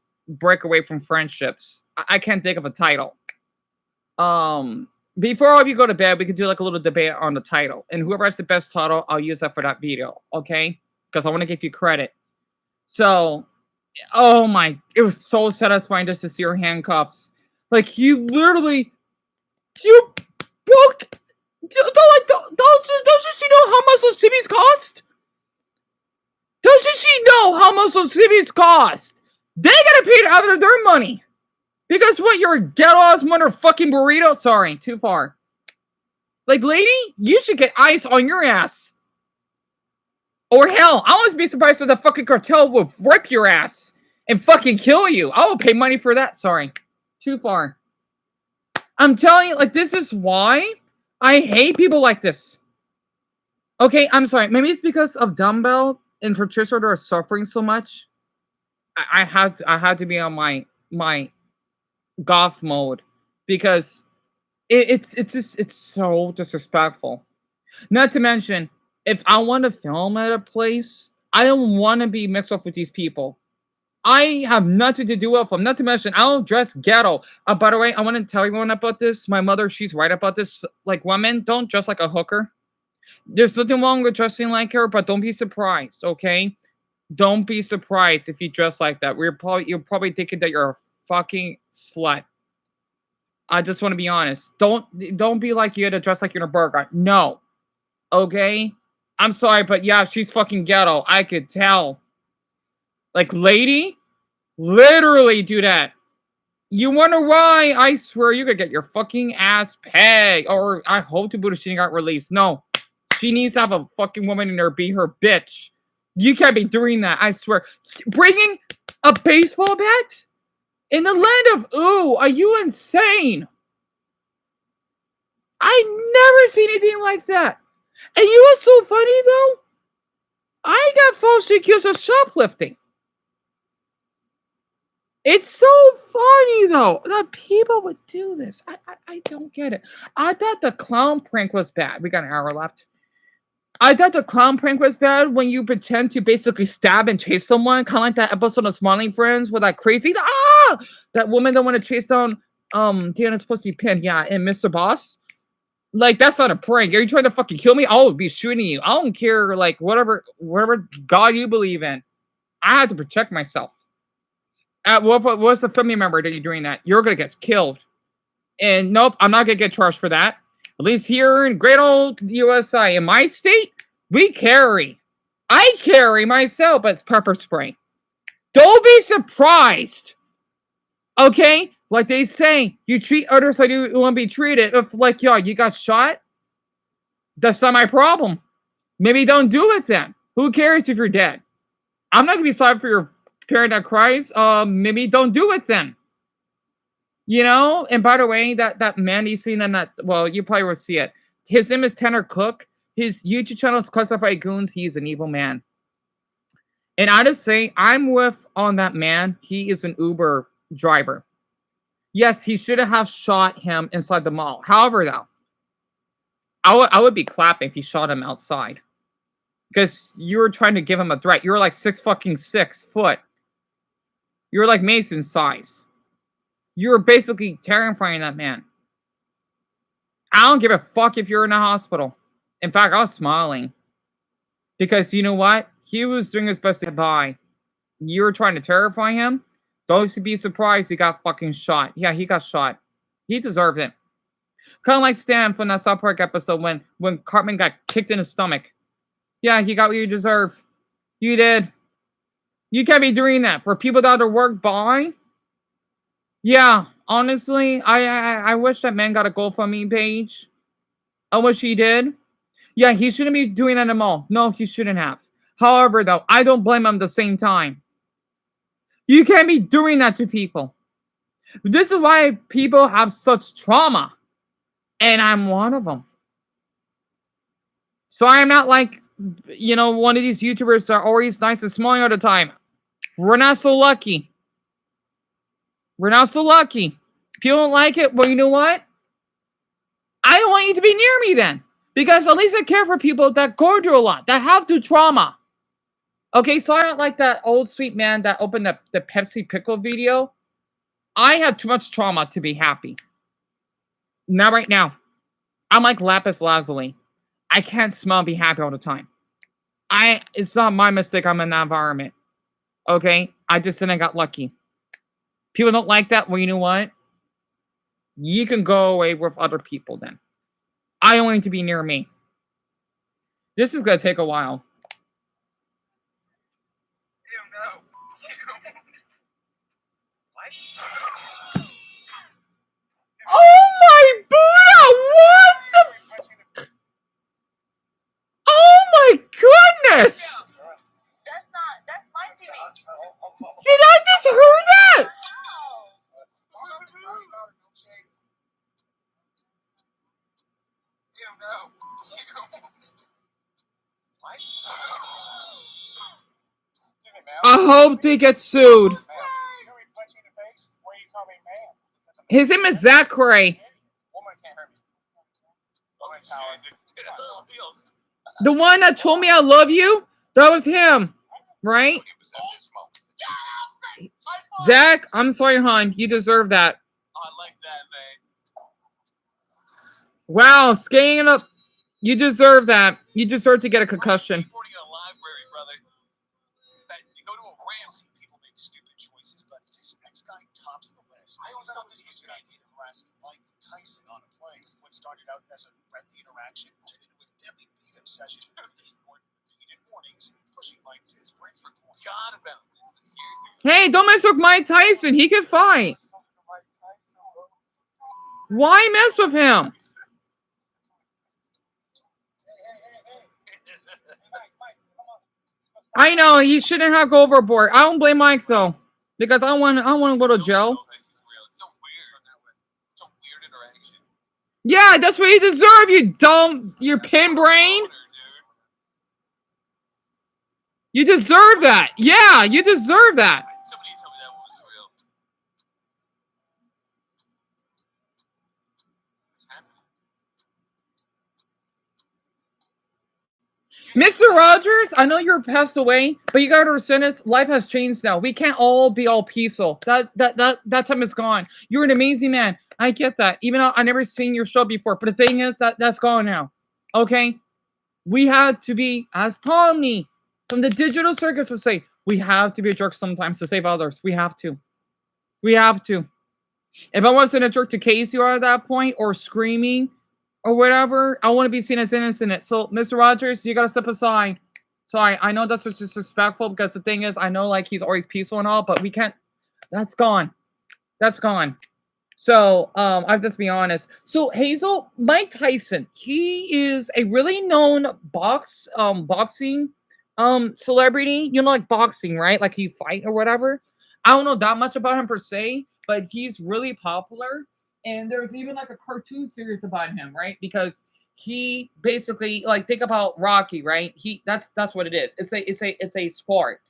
away from friendships. I can't think of a title. Before all of you go to bed, we could do like a little debate on the title, and whoever has the best title, I'll use that for that video. Okay? Because I want to give you credit. So, oh my, it was so satisfying just to see your handcuffs. Like, you literally. You broke. Doesn't she know how much those TVs cost? Doesn't she know how much those TVs cost? They gotta pay it out of their money. Because what, you're a ghetto-ass motherfucking burrito? Sorry, too far. Like, lady, you should get ice on your ass. Or hell, I wouldn't be surprised if the fucking cartel will rip your ass and fucking kill you. I will pay money for that. Sorry, too far. I'm telling you, like, this is why I hate people like this. Okay, I'm sorry. Maybe it's because of Dumbbell and Patricia that are suffering so much. I had to be on my goth mode because it's so disrespectful. Not to mention, if I want to film at a place, I don't want to be mixed up with these people. I have nothing to do with them. Not to mention, I don't dress ghetto. By the way, I want to tell everyone about this. My mother, she's right about this. Like, women don't dress like a hooker. There's nothing wrong with dressing like her, but don't be surprised, okay? Don't be surprised if you dress like that. You're probably thinking that you're a fucking slut. I just want to be honest. Don't be like you had to dress like you're in a burger. No. Okay? I'm sorry, but yeah, she's fucking ghetto. I could tell. Like, lady, literally do that. You wonder why? I swear you could get your fucking ass pegged. Or I hope to Buddha she got released. No. She needs to have a fucking woman in there be her bitch. You can't be doing that, I swear. Bringing a baseball bat? In the land of ooh, are you insane? I never seen anything like that. And you know what's so funny though? I got falsely accused of shoplifting. It's so funny though that people would do this. I don't get it. I thought the clown prank was bad. We got an hour left. I thought the clown prank was bad when you pretend to basically stab and chase someone, kind of like that episode of Smiling Friends with that crazy that woman that want to chase down Deanna's supposed to be pinned, yeah, and Mr. Boss. Like, that's not a prank. Are you trying to fucking kill me? I'll be shooting you. I don't care, like, whatever God you believe in. I have to protect myself. What's the family member that you're doing that? You're gonna get killed. And nope, I'm not gonna get charged for that. At least here in great old USA, in my state, we carry. I carry myself as pepper spray. Don't be surprised. Okay? Like they say, you treat others like you want to be treated. If, like, yo, you got shot, that's not my problem. Maybe don't do it then. Who cares if you're dead? I'm not gonna be sorry for your parent that cries. Maybe don't do it then. You know? And by the way, that man you seen in that, well, you probably will see it. His name is Tanner Cook. His YouTube channel is Classified Goons. He's an evil man. And I just say, I'm with on that man. He is an Uber driver. Yes, he shouldn't have shot him inside the mall. However, though, I would be clapping if he shot him outside. Because you were trying to give him a threat. You were like 6 foot. You were like Mason size. You were basically terrifying that man. I don't give a fuck if you're in a hospital. In fact, I was smiling. Because you know what? He was doing his best to get by. You were trying to terrify him. Don't be surprised he got fucking shot. Yeah, he got shot. He deserved it. Kind of like Stan from that South Park episode when Cartman got kicked in the stomach. Yeah, he got what you deserve. You did. You can't be doing that for people that are work by. Yeah, honestly, I wish that man got a GoFundMe page. I wish he did. Yeah, he shouldn't be doing that in the mall. No, he shouldn't have. However, though, I don't blame him at the same time. You can't be doing that to people. This is why people have such trauma. And I'm one of them. So I'm not like, you know, one of these YouTubers that are always nice and smiling all the time. We're not so lucky. We're not so lucky. If you don't like it, well, you know what? I don't want you to be near me then. Because at least I care for people that go through a lot, that have through trauma. Okay, so I don't like that old sweet man that opened the Pepsi Pickle video. I have too much trauma to be happy. Not right now. I'm like Lapis Lazuli. I can't smell and be happy all the time. It's not my mistake I'm in that environment. Okay? I just then I got lucky. People don't like that. Well, you know what? You can go away with other people then. I don't want you to be near me. This is going to take a while. Oh my Buddha! What the? Oh my goodness! That's my TV. Did I just hear that? I hope they get sued. His name is Zachary. The one that told me I love you? That was him. Right? Zach, I'm sorry, hon. You deserve that. Wow, skating up. You deserve that. You deserve to get a concussion. Harassing Mike Tyson on a plane. What started out as a friendly interaction turned into a deadly beat-up session he ignored repeated warnings, pushing Mike to his breaking point. God about this was years ago. Hey, don't mess with Mike Tyson. He can fight. Why mess with him? I know he shouldn't have go overboard. I don't blame Mike though, because I want to go to jail. This is real. It's so weird. It's a weird interaction. Yeah, that's what you deserve, you dumb, your pin brain. You deserve that. Yeah, you deserve that. Somebody tell me that one was real. What's happening? Mr. Rogers, I know you're passed away, but you gotta understand this. Life has changed now. We can't all be all peaceful. That time is gone. You're an amazing man. I get that. Even though I never seen your show before, but the thing is that's gone now. Okay, we have to be, as Pomni from the Digital Circus would say, we have to be a jerk sometimes to save others. We have to. We have to. If I wasn't a jerk to Casey or at that point, or screaming, or whatever, I want to be seen as innocent. So, Mr. Rogers, you gotta step aside. Sorry, I know that's disrespectful because the thing is, I know like he's always peaceful and all, but we can't. That's gone. That's gone. So, I'll just be honest. So, Hazel, Mike Tyson, he is a really known boxing, celebrity. You know, like boxing, right? Like he fight or whatever. I don't know that much about him per se, but he's really popular. And there's even like a cartoon series about him, right? Because he basically like think about Rocky, right? That's what it is. It's a sport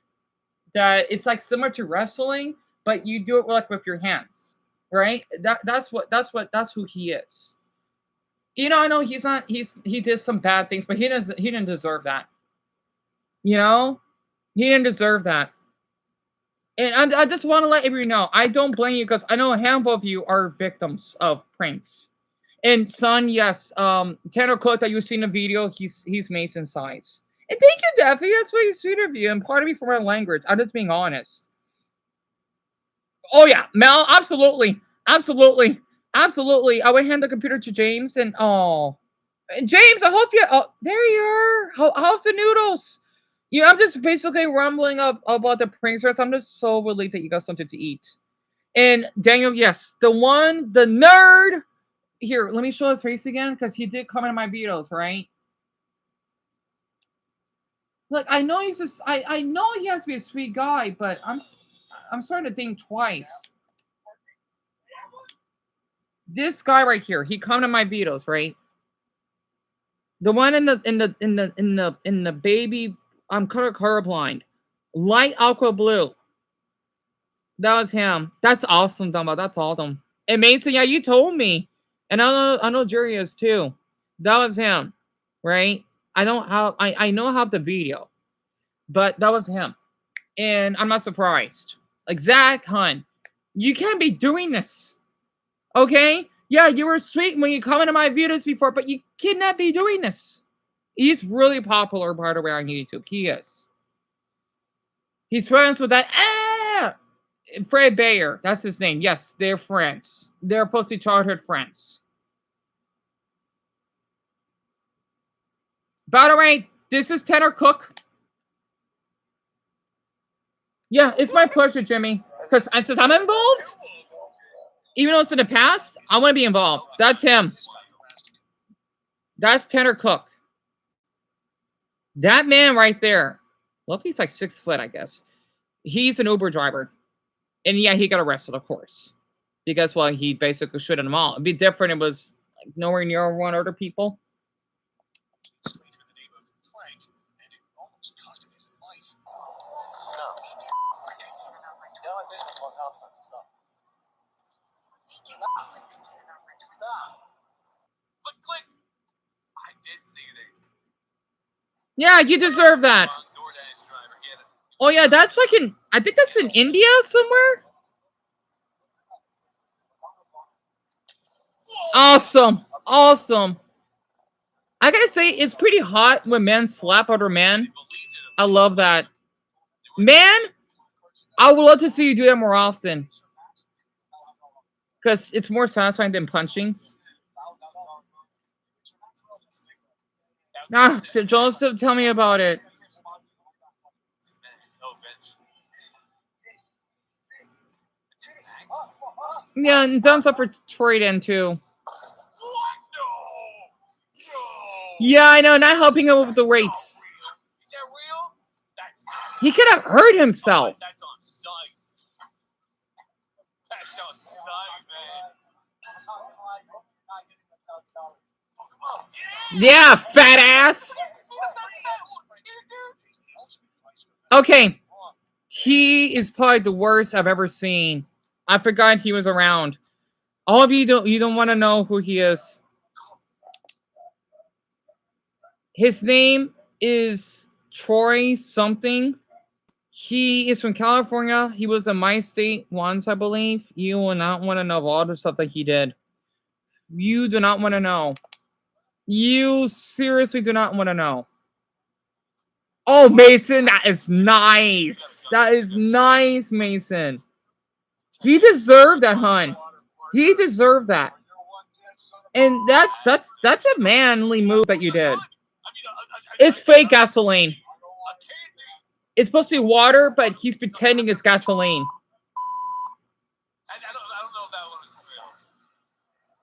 that it's like similar to wrestling, but you do it like with your hands, right? That's who he is. You know, I know he did some bad things, but he didn't deserve that. You know, he didn't deserve that. And I just want to let everyone know, I don't blame you because I know a handful of you are victims of pranks. And son, yes, Tanner Cook that you see in the video, he's Mason size. And thank you, Daffy. That's really sweet of you. And pardon me for my language. I'm just being honest. Oh yeah, Mel, absolutely, absolutely, absolutely. I would hand the computer to James, and James, I hope you. Oh, there you are. How's the noodles? Yeah, I'm just basically rumbling up about the pranksters. I'm just so relieved that you got something to eat. And Daniel, yes, the nerd. Here, let me show his face again because he did comment on my videos, right? Look, I know he's just. I know he has to be a sweet guy, but I'm starting to think twice. This guy right here, he commented on my videos, right? The one in the baby, I'm colorblind, light aqua blue. That was him. That's awesome, Dumbo. That's awesome. And Mason, yeah, you told me, and I know Jerry is too. That was him, right? I know I have the video, but that was him, and I'm not surprised. Like Zach Hunt, you can't be doing this, okay? Yeah, you were sweet when you commented on my videos before, but you cannot be doing this. He's really popular, by the way, on YouTube. He is. He's friends with that Fred Bayer. That's his name. Yes, they're friends. They're supposed to be childhood friends. By the way, this is Tanner Cook. Yeah, it's my pleasure, Jimmy. Because since I'm involved, even though it's in the past, I want to be involved. That's him. That's Tanner Cook. That man right there. Look, he's like 6 foot, I guess. He's an Uber driver. And yeah, he got arrested, of course. Because, well, he basically shooted them all. It'd be different. It was like nowhere near one other people. Click. I did see this. Yeah, you deserve that. Oh yeah, that's like I think that's in India somewhere. Awesome. Awesome. I gotta say, it's pretty hot when men slap other men. I love that. Man, I would love to see you do that more often. Because it's more satisfying than punching. Ah, Joseph, tell me about it. Yeah, and thumbs up for Troyden too. Yeah, I know, not helping him with the rates. He could have hurt himself. Yeah, fat ass. Okay. He is probably the worst I've ever seen. I forgot he was around. All of you don't want to know who he is. His name is Troy something. He is from California. He was in my state once, I believe. You will not want to know all the stuff that he did. You do not want to know. You seriously do not want to know. Oh, Mason, that is nice. That is nice, Mason. He deserved that, hun. He deserved that. And that's a manly move that you did. It's fake gasoline. It's supposed to be water, but he's pretending it's gasoline.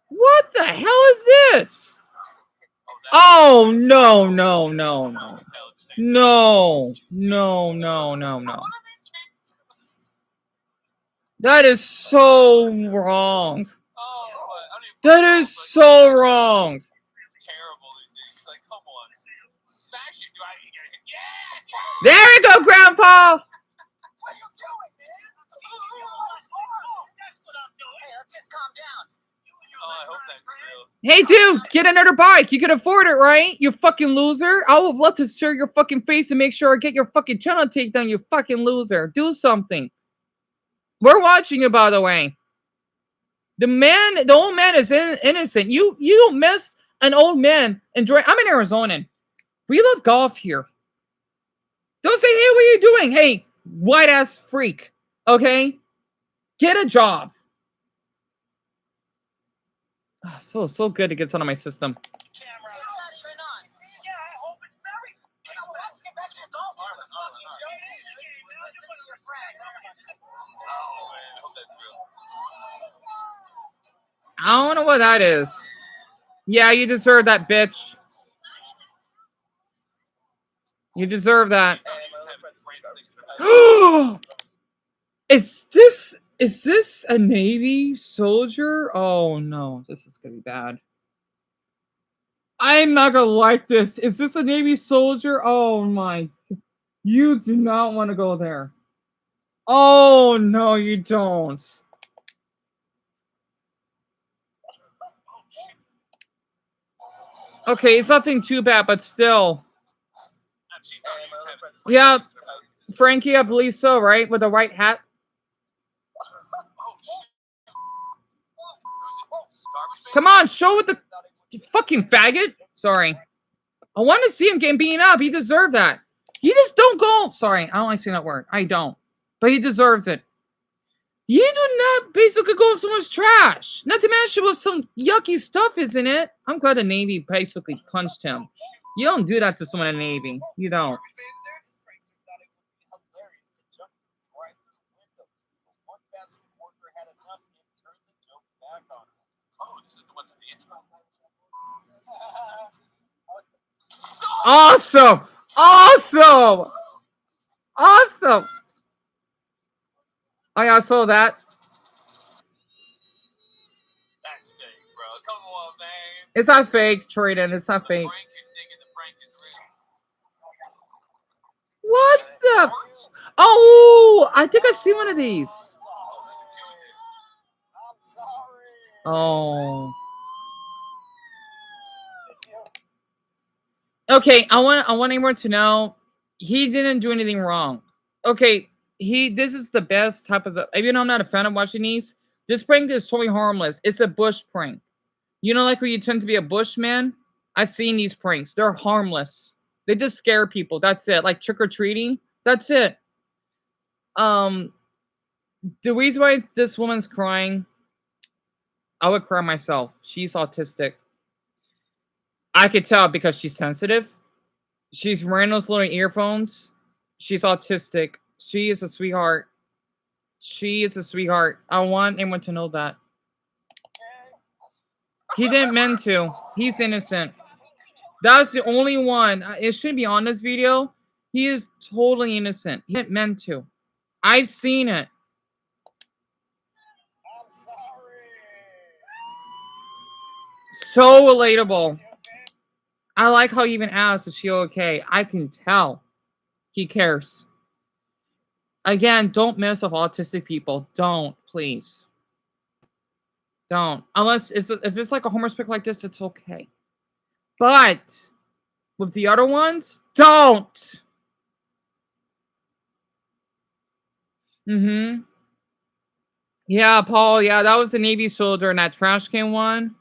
What the hell is this? Oh, no, no, no, no. No, no, no, no, no. That is so wrong. That is so wrong. There we go, Grandpa. Hey, dude, get another bike. You can afford it, right? You fucking loser. I would love to show your fucking face and make sure I get your fucking channel takedown, you fucking loser. Do something. We're watching you, by the way. The old man is innocent. You don't mess an old man. Enjoy. I'm in Arizona. We love golf here. Don't say, hey, what are you doing? Hey, white ass freak. Okay? Get a job. Oh, feels so good to get on my system. I don't know what that is. Yeah, you deserve that, bitch. You deserve that. Is this a Navy soldier? Oh no, this is gonna be bad. I'm not gonna like this. Is this a Navy soldier? Oh my. You do not want to go there. Oh no, you don't. Okay, it's nothing too bad, but still. Yeah, Frankie, I believe so, right? With the white hat. Come on, show with the fucking faggot. Sorry. I want to see him getting beaten up. He deserved that. He just don't go. Sorry, I don't like saying that word. I don't. But he deserves it. You do not basically go with someone's trash. Not to mention with some yucky stuff, isn't it? I'm glad the Navy basically punched him. You don't do that to someone in the Navy. You don't. Awesome! Awesome! Awesome! I saw that. That's fake, bro. Come on, man. It's not fake, Troyden. It's not fake. What the? Oh, I think I've seen one of these. Oh. Okay, I want anyone to know he didn't do anything wrong. Okay, this is the best type of, even though I'm not a fan of watching these, this prank is totally harmless. It's a bush prank. You know, like when you tend to be a bushman? I've seen these pranks. They're harmless. They just scare people. That's it. Like trick-or-treating. That's it. The reason why this woman's crying, I would cry myself. She's autistic. I could tell because she's sensitive. She's wearing those little earphones. She's autistic. She is a sweetheart. She is a sweetheart. I want anyone to know that. He didn't mean to. He's innocent. That's the only one. It shouldn't be on this video. He is totally innocent. He didn't mean to. I've seen it. So relatable. I like how he even asked, is she okay? I can tell. He cares. Again, don't mess with autistic people. Don't, please. Don't. Unless if it's like a homeless pick like this, it's okay. But with the other ones, don't. Yeah, Paul. Yeah, that was the Navy soldier in that trash can one.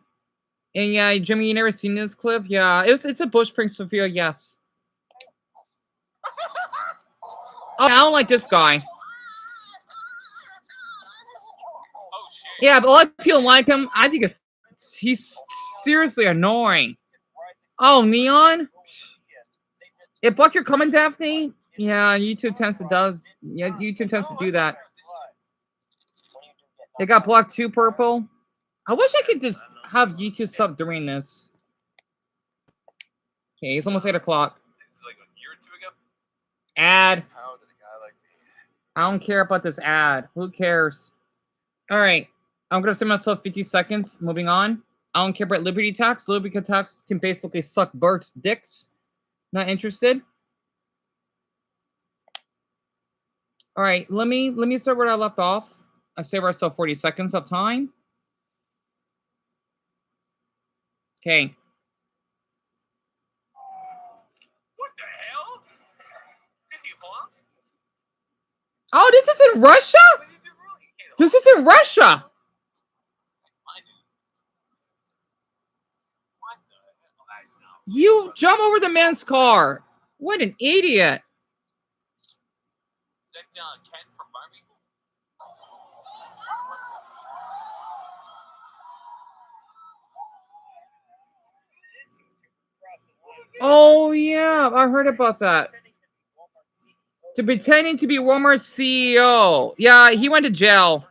And yeah, Jimmy, you never seen this clip? Yeah, it's a Bush Prince Sophia. Yes. Oh, I don't like this guy. Yeah, but a lot of people like him. I think he's seriously annoying. Oh, Neon. If Buck, you're coming, Daphne. Yeah, YouTube tends to do that. They got blocked too, Purple. I wish I could just have YouTube stop doing this. Okay, it's almost 8 o'clock. Ad. I don't care about this ad. Who cares? All right. I'm going to send myself 50 seconds. Moving on. I don't care about Liberty Tax. Liberty Tax can basically suck Bert's dicks. Not interested. All right. Let me start where I left off. I save ourselves 40 seconds of time. Okay. What the hell? Is he blocked? Oh, this is in Russia? This is in Russia. You jump over the man's car. What an idiot. Is that Ken from Birmingham? Oh, yeah. I heard about that. To pretending to be Walmart's CEO. Yeah, he went to jail.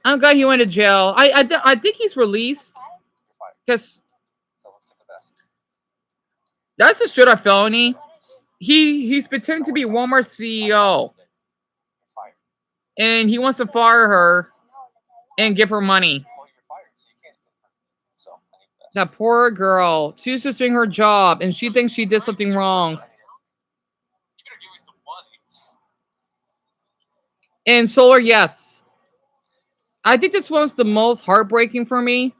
I'm glad he went to jail. I think he's released. Because that's a straight up felony. He's pretending to be Walmart's CEO. And he wants to fire her and give her money. That poor girl. She's just doing her job and she thinks she did something wrong. And Solar, yes. I think this one's the most heartbreaking for me.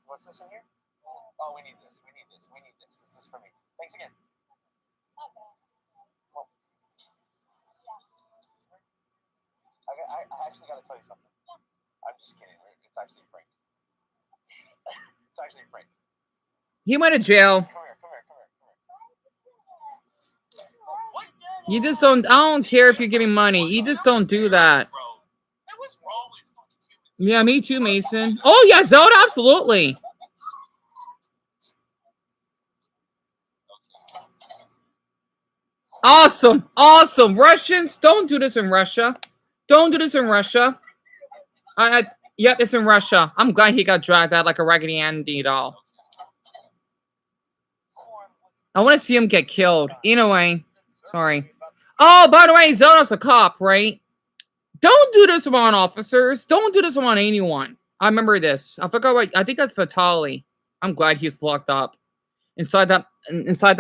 What's this in here? Oh, we need this. We need this. We need this. This is for me. Thanks again. I actually got to tell you something. I'm just kidding. It's actually Frank. It's actually Frank. He went to jail. Come here. What? You just don't. I don't care if you're giving money. You just don't do that. Yeah, me too, Mason. Oh yeah, Zelda, absolutely. Awesome, awesome. Russians, don't do this in Russia. Don't do this in Russia. Yep, it's in Russia. I'm glad he got dragged out like a Raggedy Andy doll. I want to see him get killed. Anyway, sorry. Oh, by the way, Zelda's a cop, right? Don't do this around officers. Don't do this around anyone. I remember this. I forgot what. I think that's Vitali. I'm glad he's locked up inside that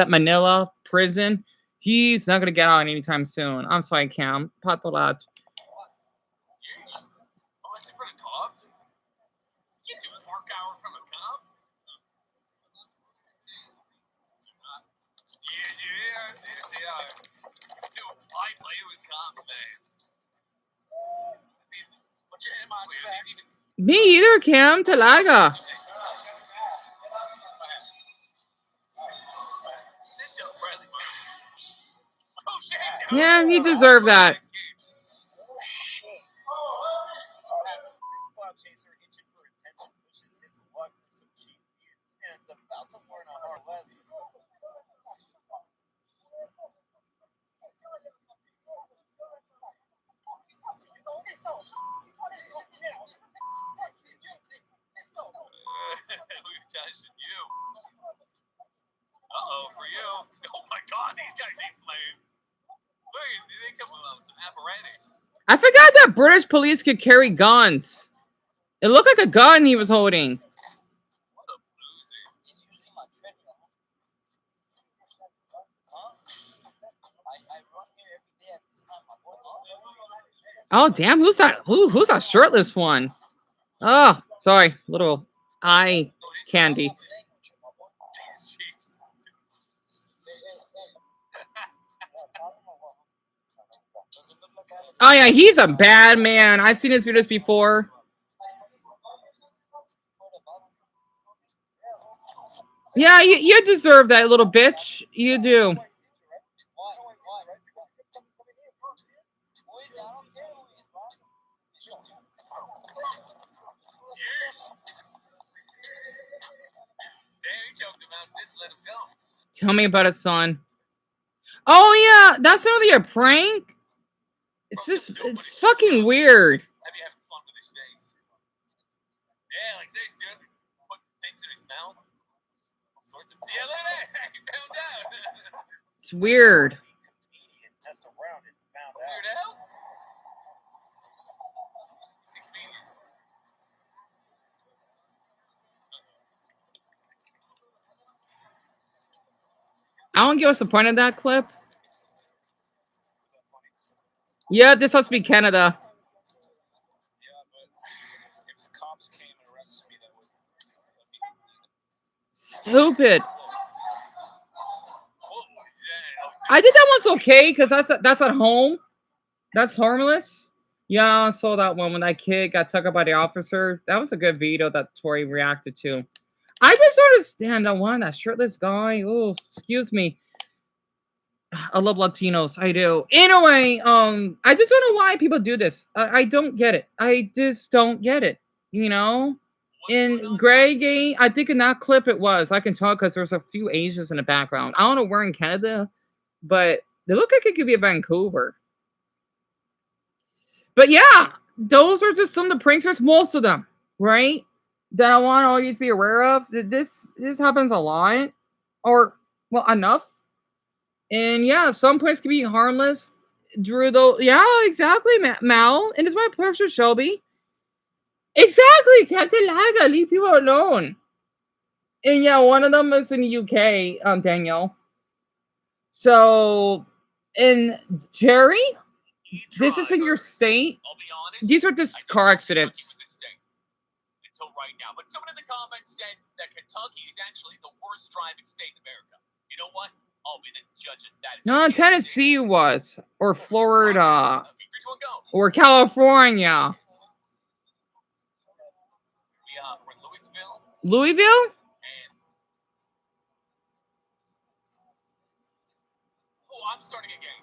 Manila prison. He's not gonna get out anytime soon. I'm sorry, Cam. Patolat. Me either, Cam. Talaga. Yeah, he deserved that. This cloud chaser itching for attention pushes his luck for some cheap views and about to learn a hard lesson. We've tested you. Uh-oh, for you. Oh my god, these guys ain't playing. Look, they come with some apparatus. I forgot that British police could carry guns. It looked like a gun he was holding. What a loser. He's using my treadmill. Huh? I run here every day at this time. Oh damn, who's that? Who's that shirtless one? Oh, sorry, little eye candy. Oh yeah, he's a bad man. I've seen his videos before. Yeah, you deserve that, little bitch. You do. Tell me about it, son. Oh yeah, that's not really a prank. It's fucking weird. Have you having fun with his face? Yeah, like this, dude. Put things in his mouth. All sorts of. Yeah, look at that. He found out. It's weird. Test around and found Weird out. out? He's a comedian. I don't get what's the point of that clip. Yeah, this must be Canada. If the cops came and arrested me, that would Stupid. I think that one's okay because that's at home. That's harmless. Yeah, I saw that one when that kid got tugged up by the officer. That was a good video that Tori reacted to. I just don't understand that one, that shirtless guy. Oh, excuse me. I love Latinos. I do. Anyway, I just don't know why people do this. I don't get it. I just don't get it. You know? In Grey, I think in that clip it was. I can tell because there's a few Asians in the background. I don't know where in Canada, but they look like it could be Vancouver. But yeah, those are just some of the pranksters, most of them, right? That I want all you to be aware of. This happens a lot, or well, enough. And yeah, some pranks can be harmless. Drew, though, yeah, exactly, Mal, and it's my pleasure, Shelby. Exactly, Captain Laga, leave people alone. And yeah, one of them is in the UK, Danielle. So, and Jerry, this is in your state. I'll be honest. These are just car accidents. Until right now, but someone in the comments said that Kentucky is actually the worst driving state in America. You know what? I'll be the judge of that. No, Tennessee was, or Florida, or California. We're in Louisville. Louisville? Oh, I'm starting again.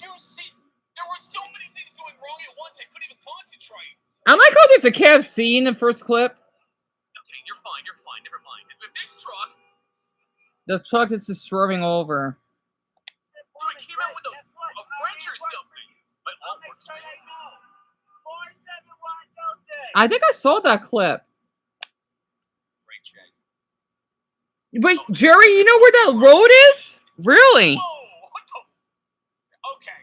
You see, there were so many things going wrong at once, I couldn't even concentrate. I like how there's a KFC in the first clip. Okay, you're fine, never mind. If this truck... The truck is just swerving over. Dude, it came out with a wrench or something. My arm works, man. I think I saw that clip. Wait, Jerry, you know where that road is? Really? Whoa, what the... Okay.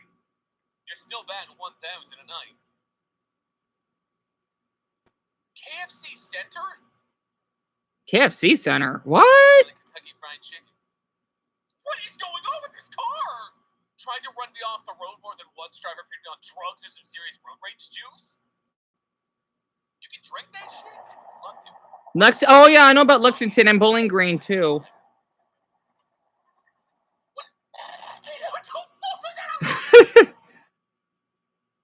You're still batting 1,000 a night. KFC Center? KFC Center? What? Kentucky Fried Chicken. What is going on with this car? Trying to run me off the road more than once, driver putting on drugs or some serious road rage juice? You can drink that shit? Love to. Oh yeah, I know about Lexington and Bowling Green too.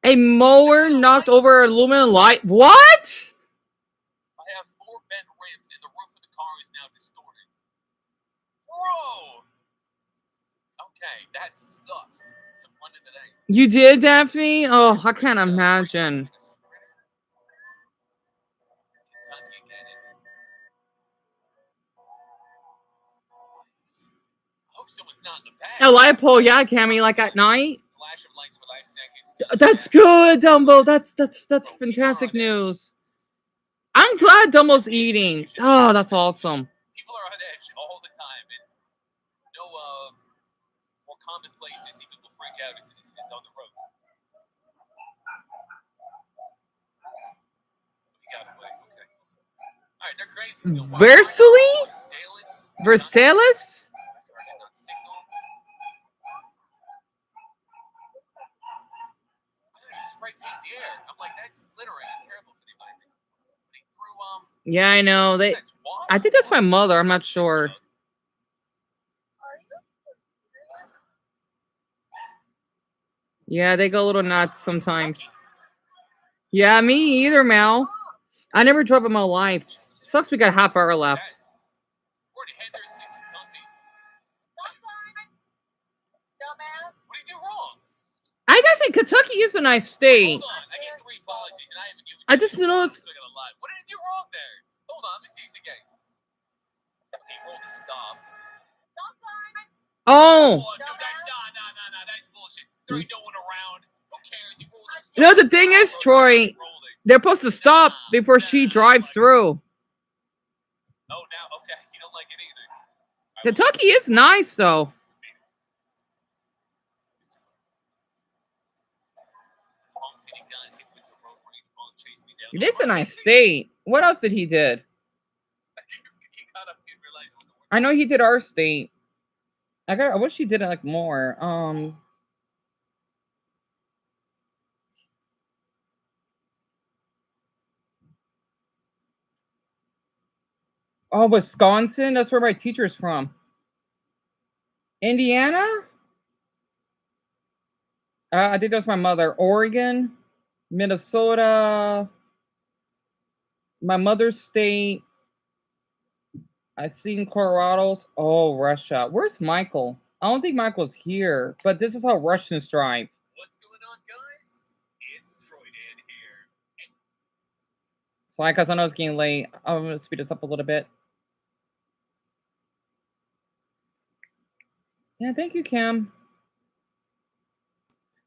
A mower knocked over an aluminum light. What? I have 4 bent rims and the roof of the car is now distorted. Bro! Okay, that sucks. Some fun today. You did, Daphne? Oh, I can't imagine. Kentucky again. I hope someone's not in the back. A light pole, yeah, Cammy, like at night. Flash of lights for 5 seconds. That's good, Dumbo. That's fantastic news. I'm glad Dumbo's eating. Oh, that's awesome. People are on edge all the time, and no more commonplace to see people freak out is on the road. We got away. Okay. All right, they're crazy still. Versally? Versailles? Spray paint the air. I'm like, that's littering. Terrible for the environment. But he threw Yeah, I know. I think that's my mother. I'm not sure. Yeah, they go a little nuts sometimes. Yeah, me either, Mal. I never drove in my life. Sucks we got half hour left. What did you do wrong? I gotta say, Kentucky is a nice state. Hold on. I get 3 policies and I haven't used I just noticed. What did I do wrong there? Hold on, let me see this again. He rolled a stop. Stop sign. Oh. Dude, nah, that's bullshit. There ain't no one around. Who cares? He rolled a stop. You know, the thing is, Troy, they're supposed to stop before she drives through. Oh, now, okay. You don't like it either. Kentucky is nice, though. It is a nice state. What else did he did? I know he did our state. I wish he did it like more. Oh, Wisconsin. That's where my teacher's from. Indiana. I think that's my mother. Oregon, Minnesota. My mother's state. I've seen Colorado's. Oh, Russia. Where's Michael? I don't think Michael's here, but this is how Russians drive. What's going on, guys? It's Troy Dan here. Sorry, because I know it's getting late. I'm going to speed this up a little bit. Yeah, thank you, Cam.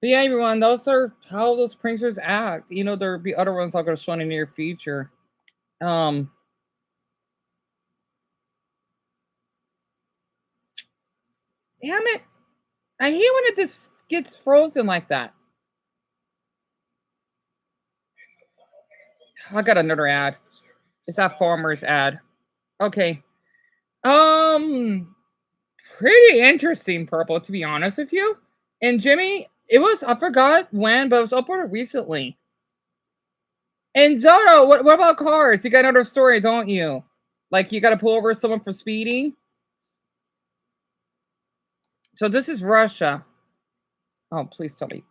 But yeah, everyone, those are how those pranksters act. You know, there'll be other ones I'm going to show in the near future. Damn it. I hate when it just gets frozen like that. I got another ad. It's that farmer's ad. Okay. Pretty interesting, Purple, to be honest with you. And Jimmy, it was, I forgot when, but it was uploaded recently. And Zoto, what about cars? You got another story, don't you? Like you got to pull over someone for speeding? So this is Russia. Oh, please tell me.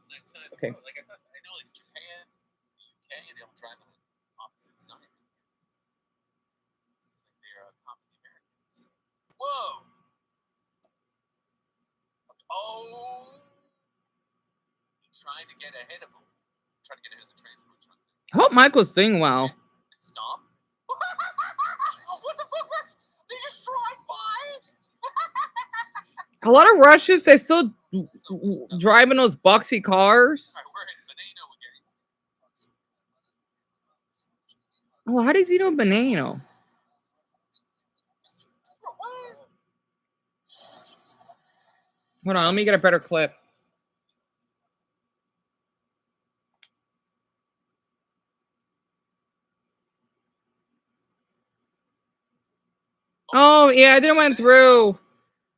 Okay. Like I know like Japan, the UK, they don't drive on the opposite side. Seems like they're copying the Americans. Whoa! Oh! He's trying to get ahead of them. Trying to get ahead of the transport truck. I hope Michael's doing well. Stop. What the fuck? They just drive by? A lot of Russians, they still driving those boxy cars. Oh, how does he know banana? Hold on, let me get a better clip. Oh, yeah, I didn't went through.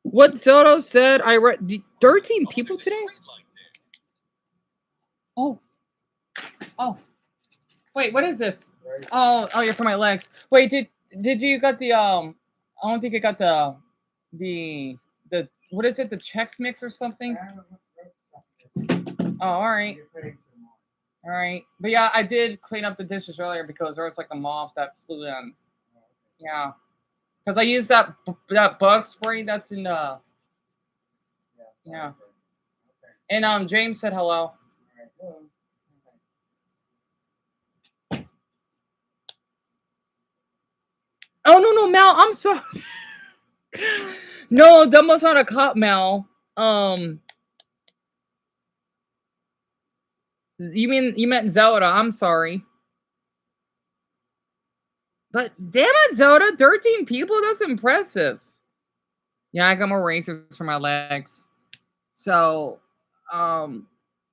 What Soto said, I read 13 people today? Oh. Oh. Wait, what is this? Oh, you're for my legs. Wait, did you got the I don't think it got the what is it, the Chex Mix or something? Oh, all right. All right. But yeah, I did clean up the dishes earlier because there was like a moth that flew in. Yeah. Because I used that bug spray that's in the Yeah. And James said hello. Oh no, Mel, I'm sorry. No, that was not a cop, Mel. You meant Zelda. I'm sorry. But damn it, Zelda, 13 people? That's impressive. Yeah, I got more razors for my legs. So,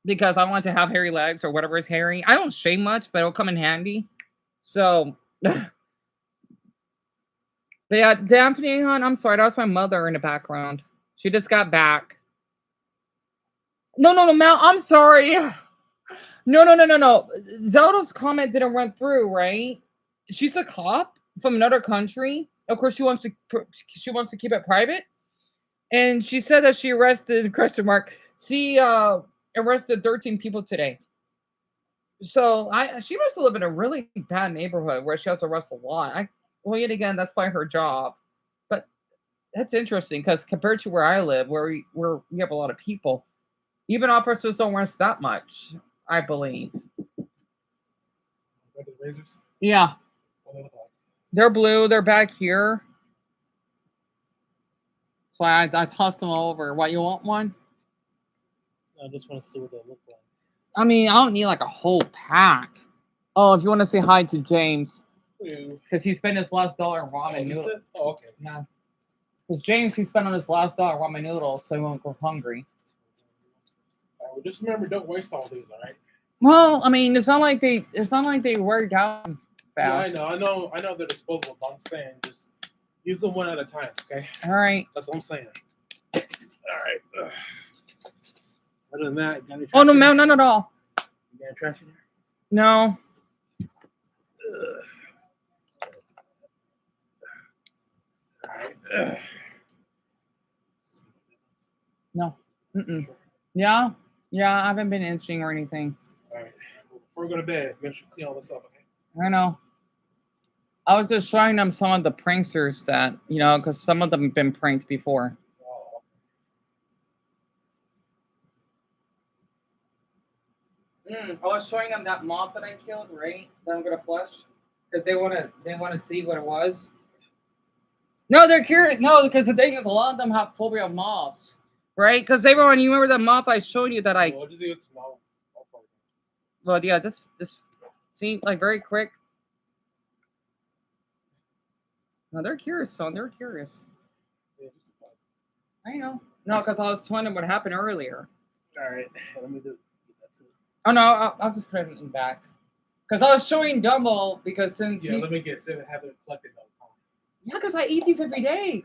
because I want to have hairy legs or whatever is hairy. I don't shave much, but it'll come in handy. So, but yeah, Daphne, hon, I'm sorry, that was my mother in the background. She just got back. No, Mel, I'm sorry. No. Zelda's comment didn't run through, right? She's a cop from another country. Of course, she wants to keep it private. And she said that she arrested She arrested 13 people today. So she must live in a really bad neighborhood where she has to arrest a lot. Well, yet again, that's by her job. But that's interesting because compared to where I live, where we have a lot of people, even officers don't arrest that much, I believe. Yeah. They're blue. They're back here. So I tossed them over. What, you want one? I just want to see what they look like. I mean, I don't need like a whole pack. Oh, if you want to say hi to James. Because he spent his last dollar on ramen noodles. Oh, okay. Yeah. Because James, he spent on his last dollar on ramen noodles, so he won't go hungry. Well, just remember, don't waste all these, all right? Well, I mean, it's not like they work out fast. Yeah, I know they're disposable, but I'm saying just use them one at a time, okay? All right. That's what I'm saying. All right. Other than that, you got any trash? Oh no, Mel, none at all. You got any trash in there? No. All right. No. Mm-mm. Yeah. I haven't been itching or anything. All right. Before we go to bed, make sure you clean all this up, okay? I know. I was just showing them some of the pranksters that, because some of them have been pranked before. I was showing them that moth that I killed, right? That I'm gonna flush, because they wanna see what it was. No, they're curious. No, because the thing is, a lot of them have phobia of moths, right? Because everyone, you remember that moth I showed you that I. Well, yeah, this seemed like very quick. No, they're curious, son. They're curious. I know. No, because I was telling them what happened earlier. All right, let me do. Oh no, I'll just put it in back. Because I was showing Dumbo because since let me get to have it collected those. Yeah, because I eat these every day.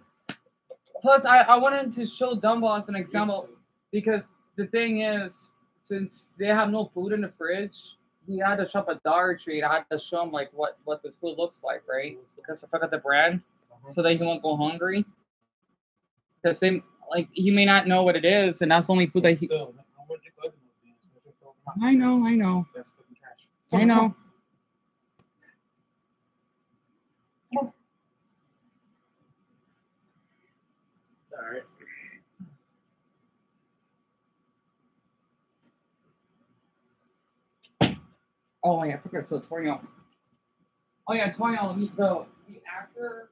Plus, I wanted to show Dumbo as an example because the thing is, since they have no food in the fridge, he had to shop at Dollar Tree. I had to show him like what this food looks like, right? Because I forgot the brand, so that he won't go hungry. Because he may not know what it is, and that's the only food that he. I know. I know. All right. Oh yeah, I forgot to Toriel. Oh yeah, Toriel, the actor.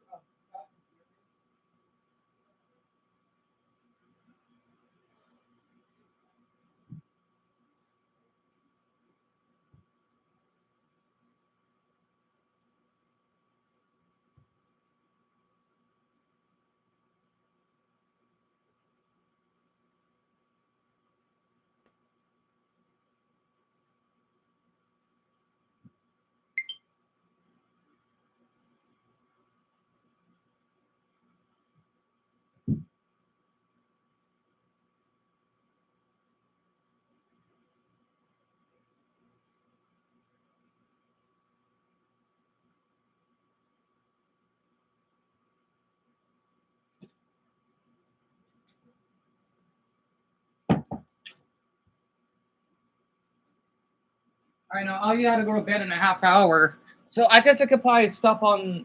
I know. Oh, you had to go to bed in a half hour. So I guess I could probably stop on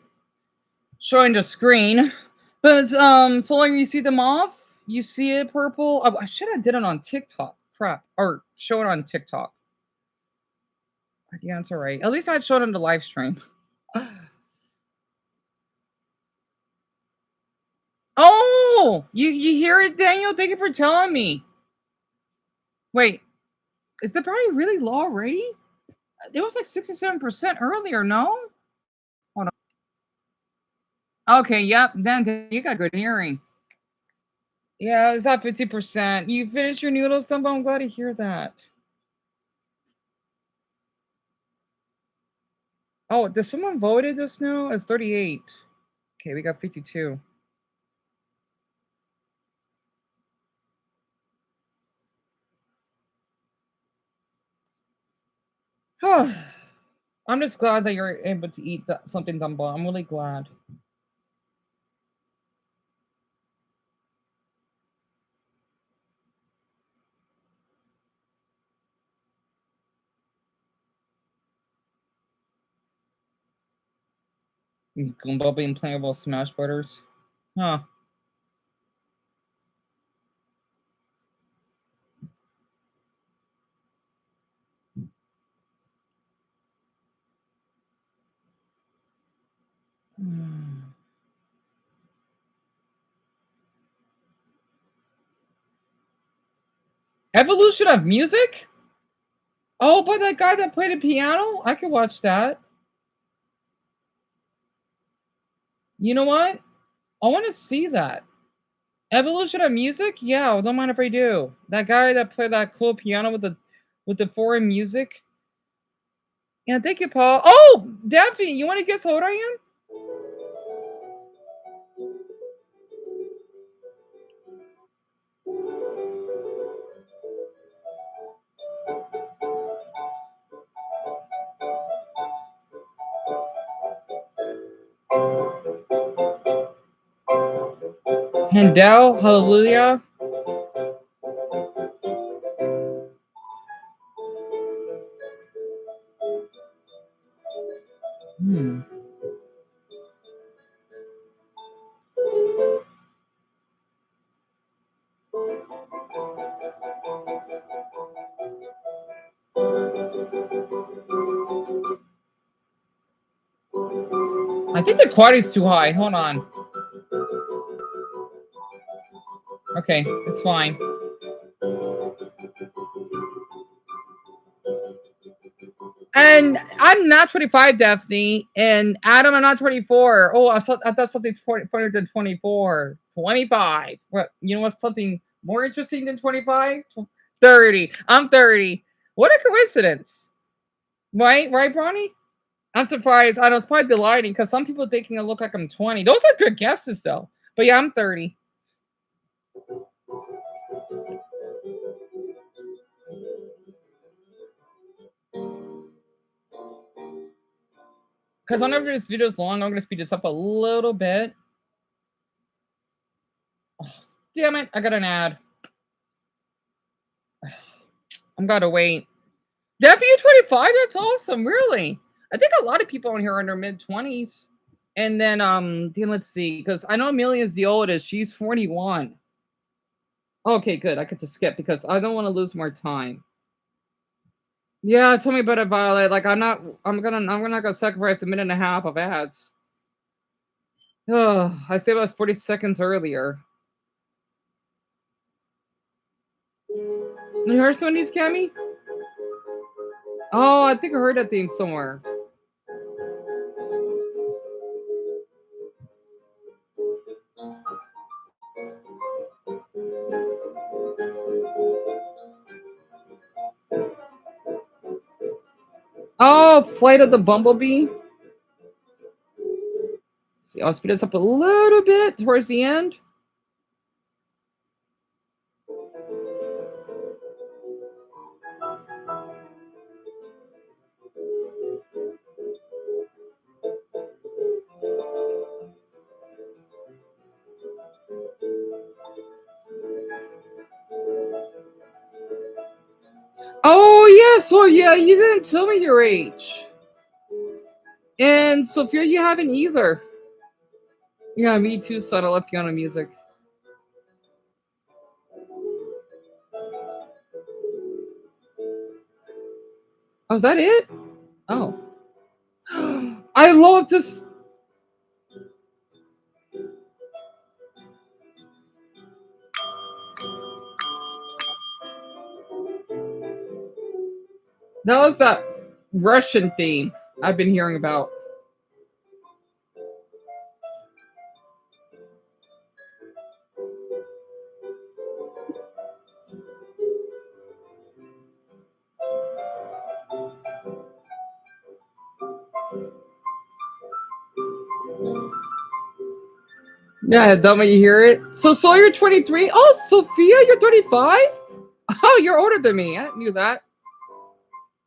showing the screen. But so long you see them off, You see it, Purple? Oh, I should have did it on TikTok. Crap. Or show it on TikTok. Yeah, it's alright. At least I showed it on the live stream. Oh! You hear it, Daniel? Thank you for telling me. Wait. Is the probably really low already? It was like 67% earlier, no? Hold on. Okay, yep. Then you got good hearing. Yeah, it's at 50%. You finished your noodles, Dumbo? I'm glad to hear that. Oh, did someone voted just now? It's 38. Okay, we got 52. I'm just glad that you're able to eat something, Dumbo. I'm really glad. Goomba being playing about Smash Brothers. Huh. Evolution of Music? Oh, by that guy that played the piano? I could watch that. You know what? I want to see that. Evolution of Music? Yeah, don't mind if I do. That guy that played that cool piano with the foreign music. Yeah, thank you, Paul. Oh, Daffy, you want to guess how old I am? Handel, Hallelujah. I think the quality's too high. Hold on. Okay, it's fine. And I'm not 25, Daphne. And Adam, I'm not 24. Oh, I thought something funnier than 24. 25. What? You know what's something more interesting than 25? 30. I'm 30. What a coincidence. Right, Bronny? I'm surprised. I know it's probably the lighting because some people thinking I look like I'm 20. Those are good guesses, though. But yeah, I'm 30. Because whenever this video is long, I'm going to speed this up a little bit. Oh, damn it, I got an ad. I'm going to wait. Debbie, you're 25? That's awesome, really. I think a lot of people on here are in their mid-20s. And then let's see, because I know Amelia's the oldest. She's 41. Okay, good. I get to skip because I don't want to lose more time. Yeah, tell me about it, Violet. Like I'm not gonna sacrifice a minute and a half of ads. Oh, I said it was 40 seconds earlier. You heard some of these, Cammy? Oh, I think I heard that theme somewhere. Oh, Flight of the Bumblebee. See, I'll speed this up a little bit towards the end. Oh, yeah, so yeah, you didn't tell me your age. And Sophia, you haven't either. Yeah, me too, subtle piano music. Oh, is that it? Oh. I love this. That was that Russian theme I've been hearing about. Yeah, don't you hear it? So you're 23? Oh, Sophia, you're 35? Oh, you're older than me. I knew that.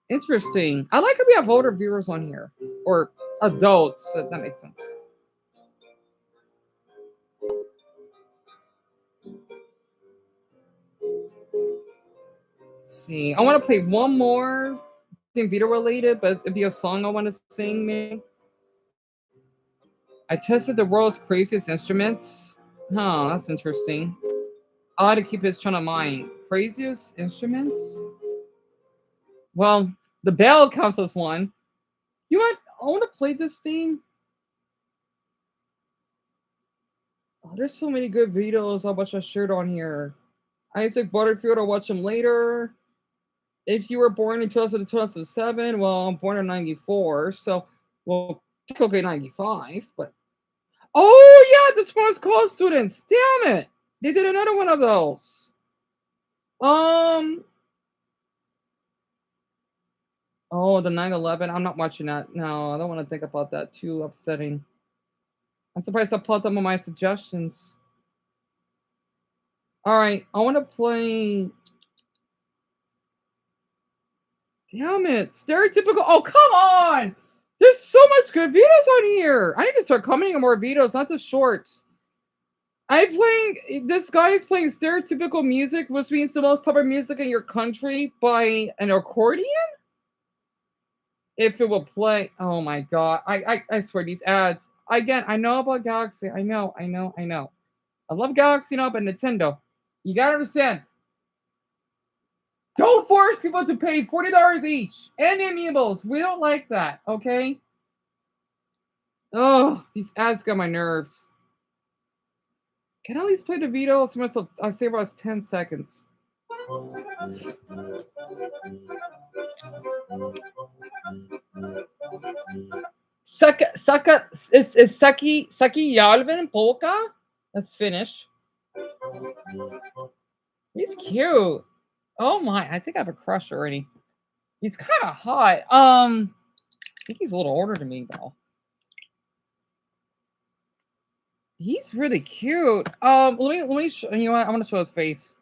Interesting. I like how we have older viewers on here. Or adults. So that makes sense. Let's see. I want to play one more thing video related, but it'd be a song I want to sing maybe. I tested the world's craziest instruments. Huh, that's interesting. I ought to keep this trying to mind. Craziest instruments? Well, the bell counts as one. You know what? I want to play this theme. Oh, there's so many good videos. I'll watch a shirt on here. Isaac Butterfield, I'll watch him later. If you were born in 2007, well, I'm born in 94, so, well, okay, 95, but. Oh, yeah, the Sports Call students. Damn it. They did another one of those. Oh, the 9/11. I'm not watching that. No, I don't want to think about that. Too upsetting. I'm surprised I pulled them on my suggestions. All right, I want to play. Damn it, stereotypical. Oh, come on! There's so much good videos on here. I need to start commenting on more videos, not just shorts. I'm playing. This guy is playing stereotypical music, which means the most popular music in your country by an accordion. If it will play, oh my god! I swear these ads. Again, I know about Galaxy. I know. I love Galaxy now, but Nintendo. You gotta understand. Don't force people to pay $40 each and amiibos. We don't like that, okay? Oh, these ads got my nerves. Can I at least play the video? I'll save us 10 seconds. Saka, it's Saki Yalvin Polka. Let's finish. He's cute. Oh my, I think I have a crush already. He's kind of hot. I think he's a little older than me though. He's really cute. Let me show, you know what? I'm gonna show his face.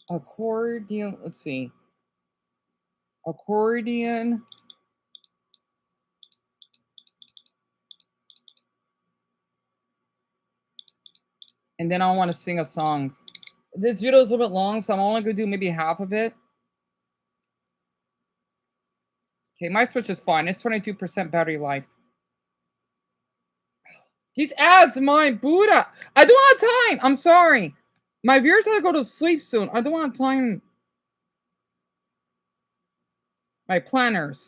Accordion. Let's see. Accordion. And then I want to sing a song. This video is a little bit long, so I'm only gonna do maybe half of it. Okay, my Switch is fine. It's 22% battery life. These ads, my Buddha. I don't have time. I'm sorry. My viewers have to go to sleep soon. I don't have time. My planners.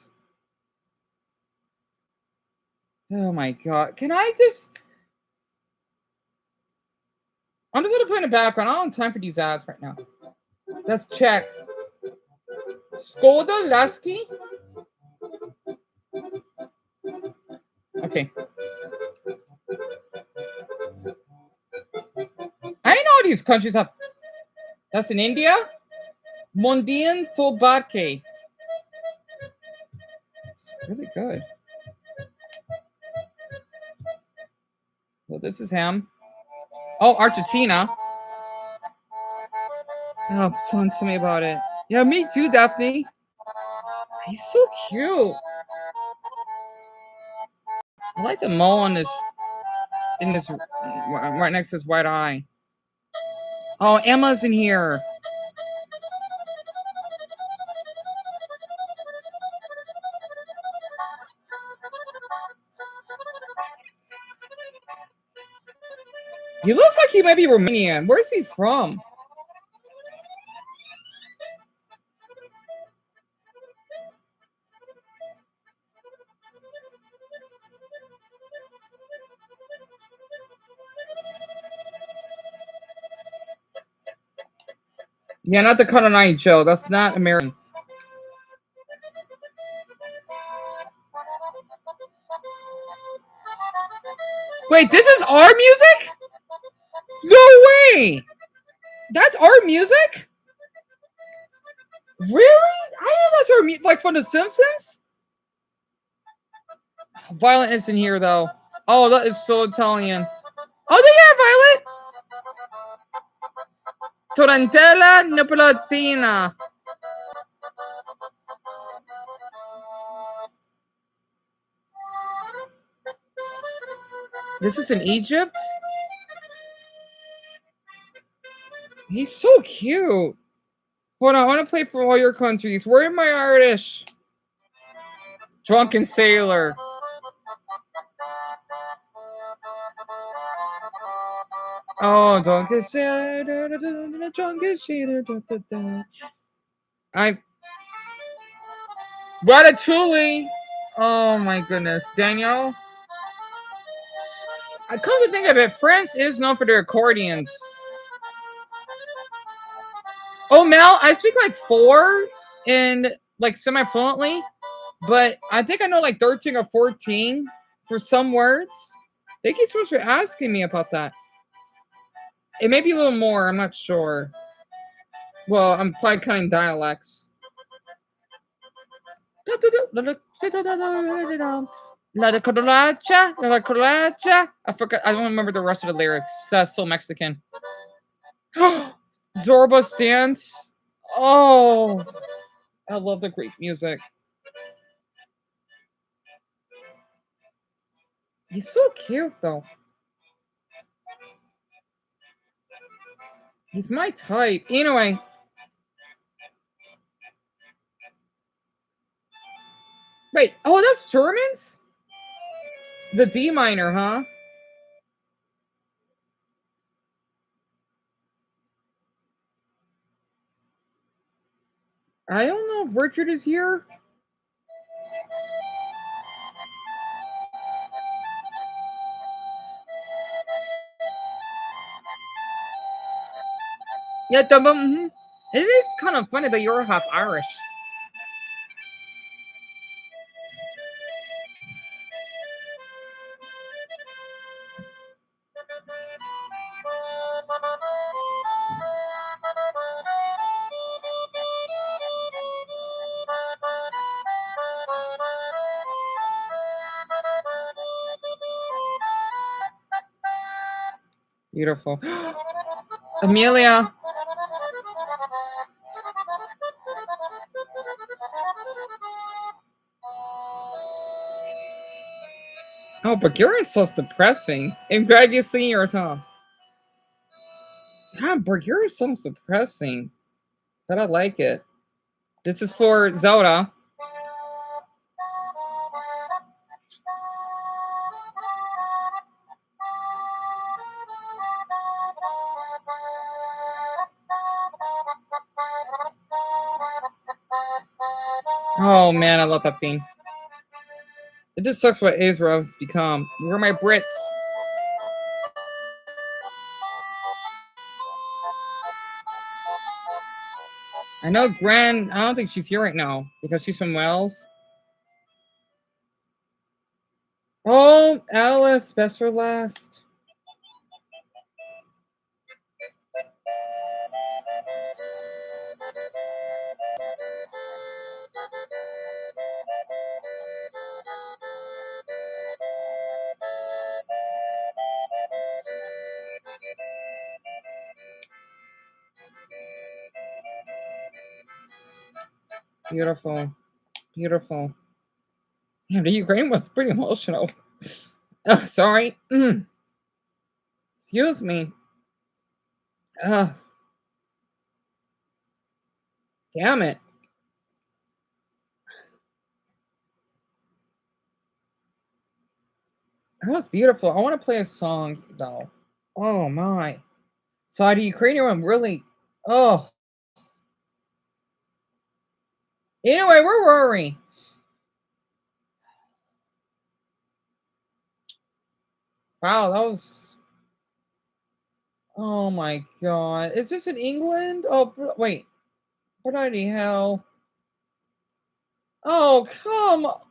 Oh my god. Can I just... I'm just gonna play in the background. I don't have time for these ads right now. Let's check. Skoda Lasky. Okay. I know these countries have. That's in India. Mondian Tobacco. It's really good. Well, this is him. Oh, Argentina. Oh, someone tell me about it. Yeah, me too, Daphne. He's so cute. I like the mole on this, in this, right next to his white eye. Oh, Emma's in here. He looks like he might be Romanian. Where's he from? Yeah, not the Color Night Joe. That's not American. Wait, this is our music? No way! That's our music? Really? I know that's our music, like from The Simpsons? Violet isn't here though. Oh, that is so Italian. Oh, they are Violet. Torrentella Napolitina. This is in Egypt? He's so cute. Hold on, I want to play for all your countries. Where am I Irish? Drunken Sailor. Oh, Drunken Sailor. Drunken Sailor. I. Ratatouille. Oh my goodness. Daniel. I come to think of it, France is known for their accordions. Oh, Mel, I speak like 4 and like semi-fluently, but I think I know like 13 or 14 for some words. Thank you so much for asking me about that. It may be a little more, I'm not sure. Well, I'm probably cutting dialects. I forgot, I don't remember the rest of the lyrics. That's so Mexican. Zorba's dance. Oh, I love the Greek music. He's so cute, though. He's my type. Anyway. Wait, oh, that's Germans? The D minor, huh? I don't know if Richard is here. Yeah, it is kind of funny that you're half Irish. Beautiful. Amelia. Oh, but Bulgaria is so depressing. And Greg is seniors, huh? God, Bulgaria is so depressing. But I like it. This is for Zelda. Oh man, I love that theme. It just sucks what Israel has become. Where are my Brits? I know Gran, I don't think she's here right now because she's from Wales. Oh, Alice, best for last. Beautiful. Beautiful. Yeah, the Ukraine was pretty emotional. Oh, sorry. Excuse me. Damn it. That was beautiful. I want to play a song, though. Oh, my. So the Ukrainian one really... Oh. Anyway, where were we? Wow, that was... Oh my god. Is this in England? Oh, wait. Bloody hell. Oh, come on.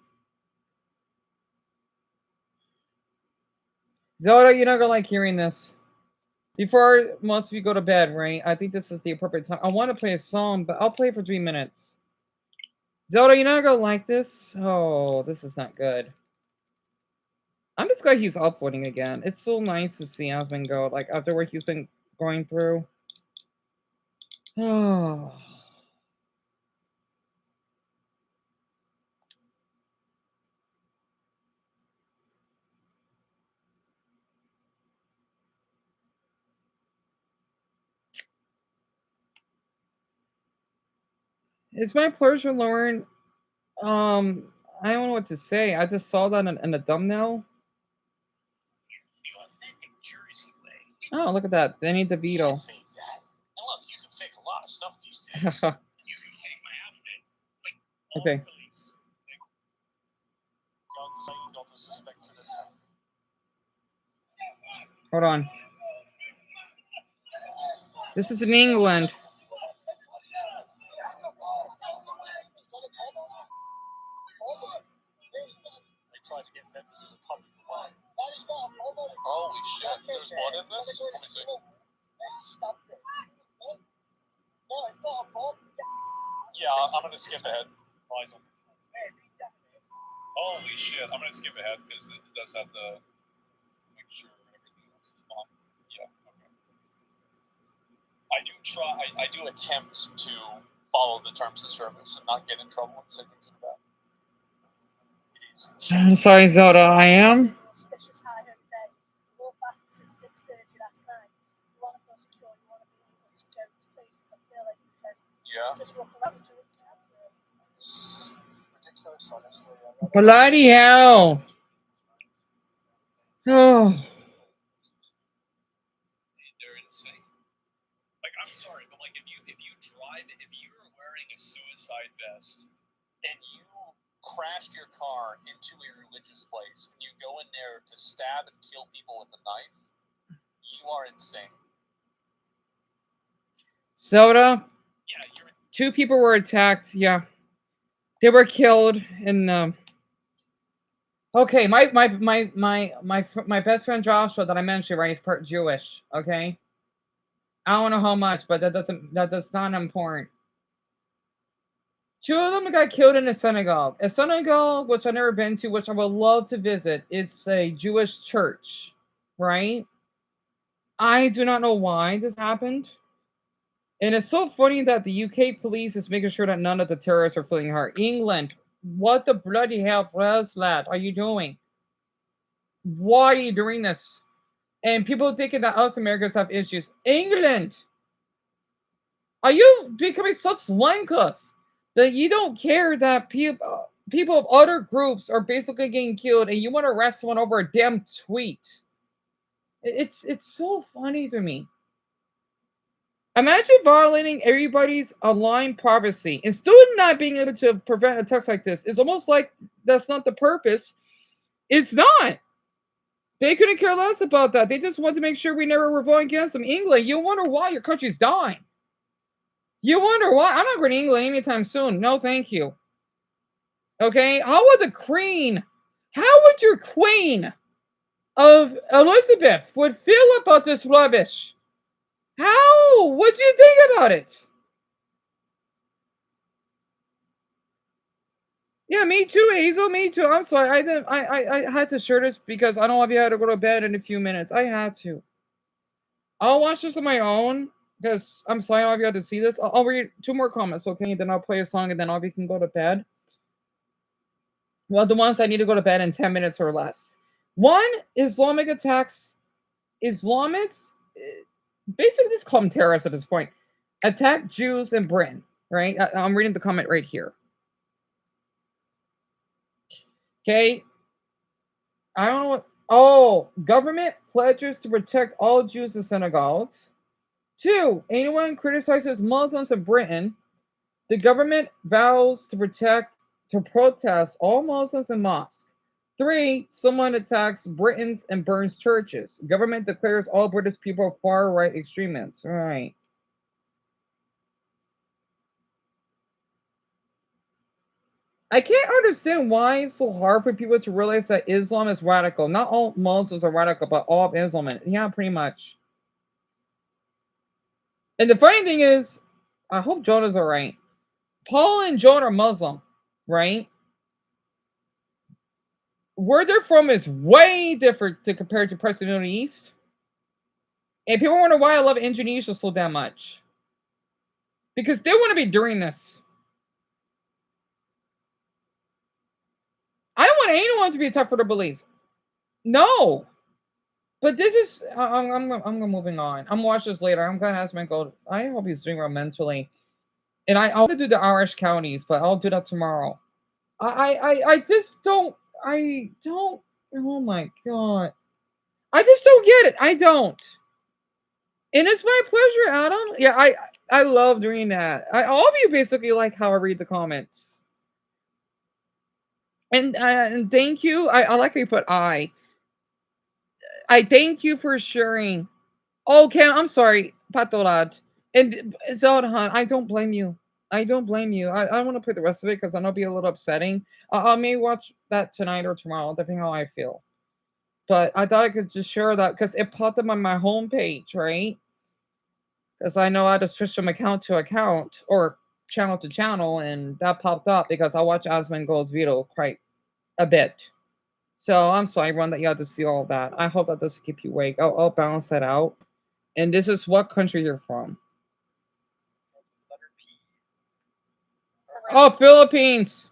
Zoda, you're not gonna like hearing this. Before most of you go to bed, right? I think this is the appropriate time. I want to play a song, but I'll play for 3 minutes. Zelda, you're not gonna like this? Oh, this is not good. I'm just glad he's uploading again. It's so nice to see Asmund go, like, after what he's been going through. Oh. It's my pleasure, Lauren. I don't know what to say. I just saw that in the thumbnail. Oh, look at that. Danny DeVito. And look, you can fake a lot of stuff these days. You can fake my outfit. Like, Okay. Don't disrespect to the town. Hold on. This is in England. They tried to get members of the public away. Holy shit, there's blood in this? Let me see. Yeah, I'm gonna skip ahead. Liza. Holy shit, I'm gonna skip ahead because it does have the make sure everything else is fine. Yeah, okay. I do attempt to follow the terms of service and not get in trouble and say things like that. I'm sorry, Zelda. I am. Yeah. Ridiculous, honestly. Bloody hell. Oh. They're insane. Like, I'm sorry, but like if you're wearing a suicide vest and you crashed your car into a religious place and you go in there to stab and kill people with a knife, you are insane. Zelda. Yeah, 2 people were attacked. Yeah. They were killed in Okay, my best friend Joshua that I mentioned, right, is part Jewish, okay? I don't know how much, but that's not important. 2 of them got killed in a synagogue. A synagogue, which I've never been to, which I would love to visit. It's a Jewish church, right? I do not know why this happened. And it's so funny that the UK police is making sure that none of the terrorists are feeling hurt. England, what the bloody hell, lad, are you doing? Why are you doing this? And people thinking that us Americans have issues. England, are you becoming such wankers that you don't care that people of other groups are basically getting killed and you want to arrest someone over a damn tweet? It's so funny to me. Imagine violating everybody's online privacy and still not being able to prevent attacks like this. It's almost like that's not the purpose. It's not. They couldn't care less about that. They just want to make sure we never revolt against them. England, you wonder why your country's dying. You wonder why. I'm not going to England anytime soon. No, thank you. Okay? How would your queen of Elizabeth would feel about this rubbish? How would you think about it? Yeah, me too, Hazel. Me too. I'm sorry. I had to share this because I know if you had to go to bed in a few minutes. I had to. I'll watch this on my own because I'm sorry all of you had to see this. I'll read 2 more comments, okay? Then I'll play a song and then all of you can go to bed. Well, the ones I need to go to bed in 10 minutes or less. 1, Islamic attacks. Islamists, basically just call them terrorists at this point, attack Jews in Britain, right? I'm reading the comment right here. Okay. I don't know what. Oh, government pledges to protect all Jews in synagogues. 2, anyone criticizes Muslims in Britain, the government vows to protest all Muslims in mosques. 3, someone attacks Britons and burns churches. Government declares all British people far right extremists. All right. I can't understand why it's so hard for people to realize that Islam is radical. Not all Muslims are radical, but all of Islam. Yeah, pretty much. And the funny thing is, I hope Jonah's alright. Paul and John are Muslim, right? Where they're from is way different to compare to Preston Middle East. And people wonder why I love Indonesia so damn much. Because they want to be doing this. I don't want anyone to be tough for their beliefs. No. But this is I'm moving on. I'm gonna watch this later. I'm gonna ask my gold. I hope he's doing well mentally. And I want to do the Irish counties, but I'll do that tomorrow. I just don't oh my god. I just don't get it. I don't. And it's my pleasure, Adam. Yeah, I love doing that. All of you basically like how I read the comments. And thank you. I like how you put I thank you for sharing. Okay, I'm sorry, Patolad. And Zeldahan, I don't blame you. I don't blame you. I want to play the rest of it because I know it'll be a little upsetting. I may watch that tonight or tomorrow, depending on how I feel. But I thought I could just share that because it popped up on my homepage, right? Because I know I had to switch from account to account or channel to channel, and that popped up because I watch Asmongold's video quite a bit. So I'm sorry, everyone, that you had to see all that. I hope that doesn't keep you awake. I'll balance that out. And this is what country you're from. Oh, Philippines.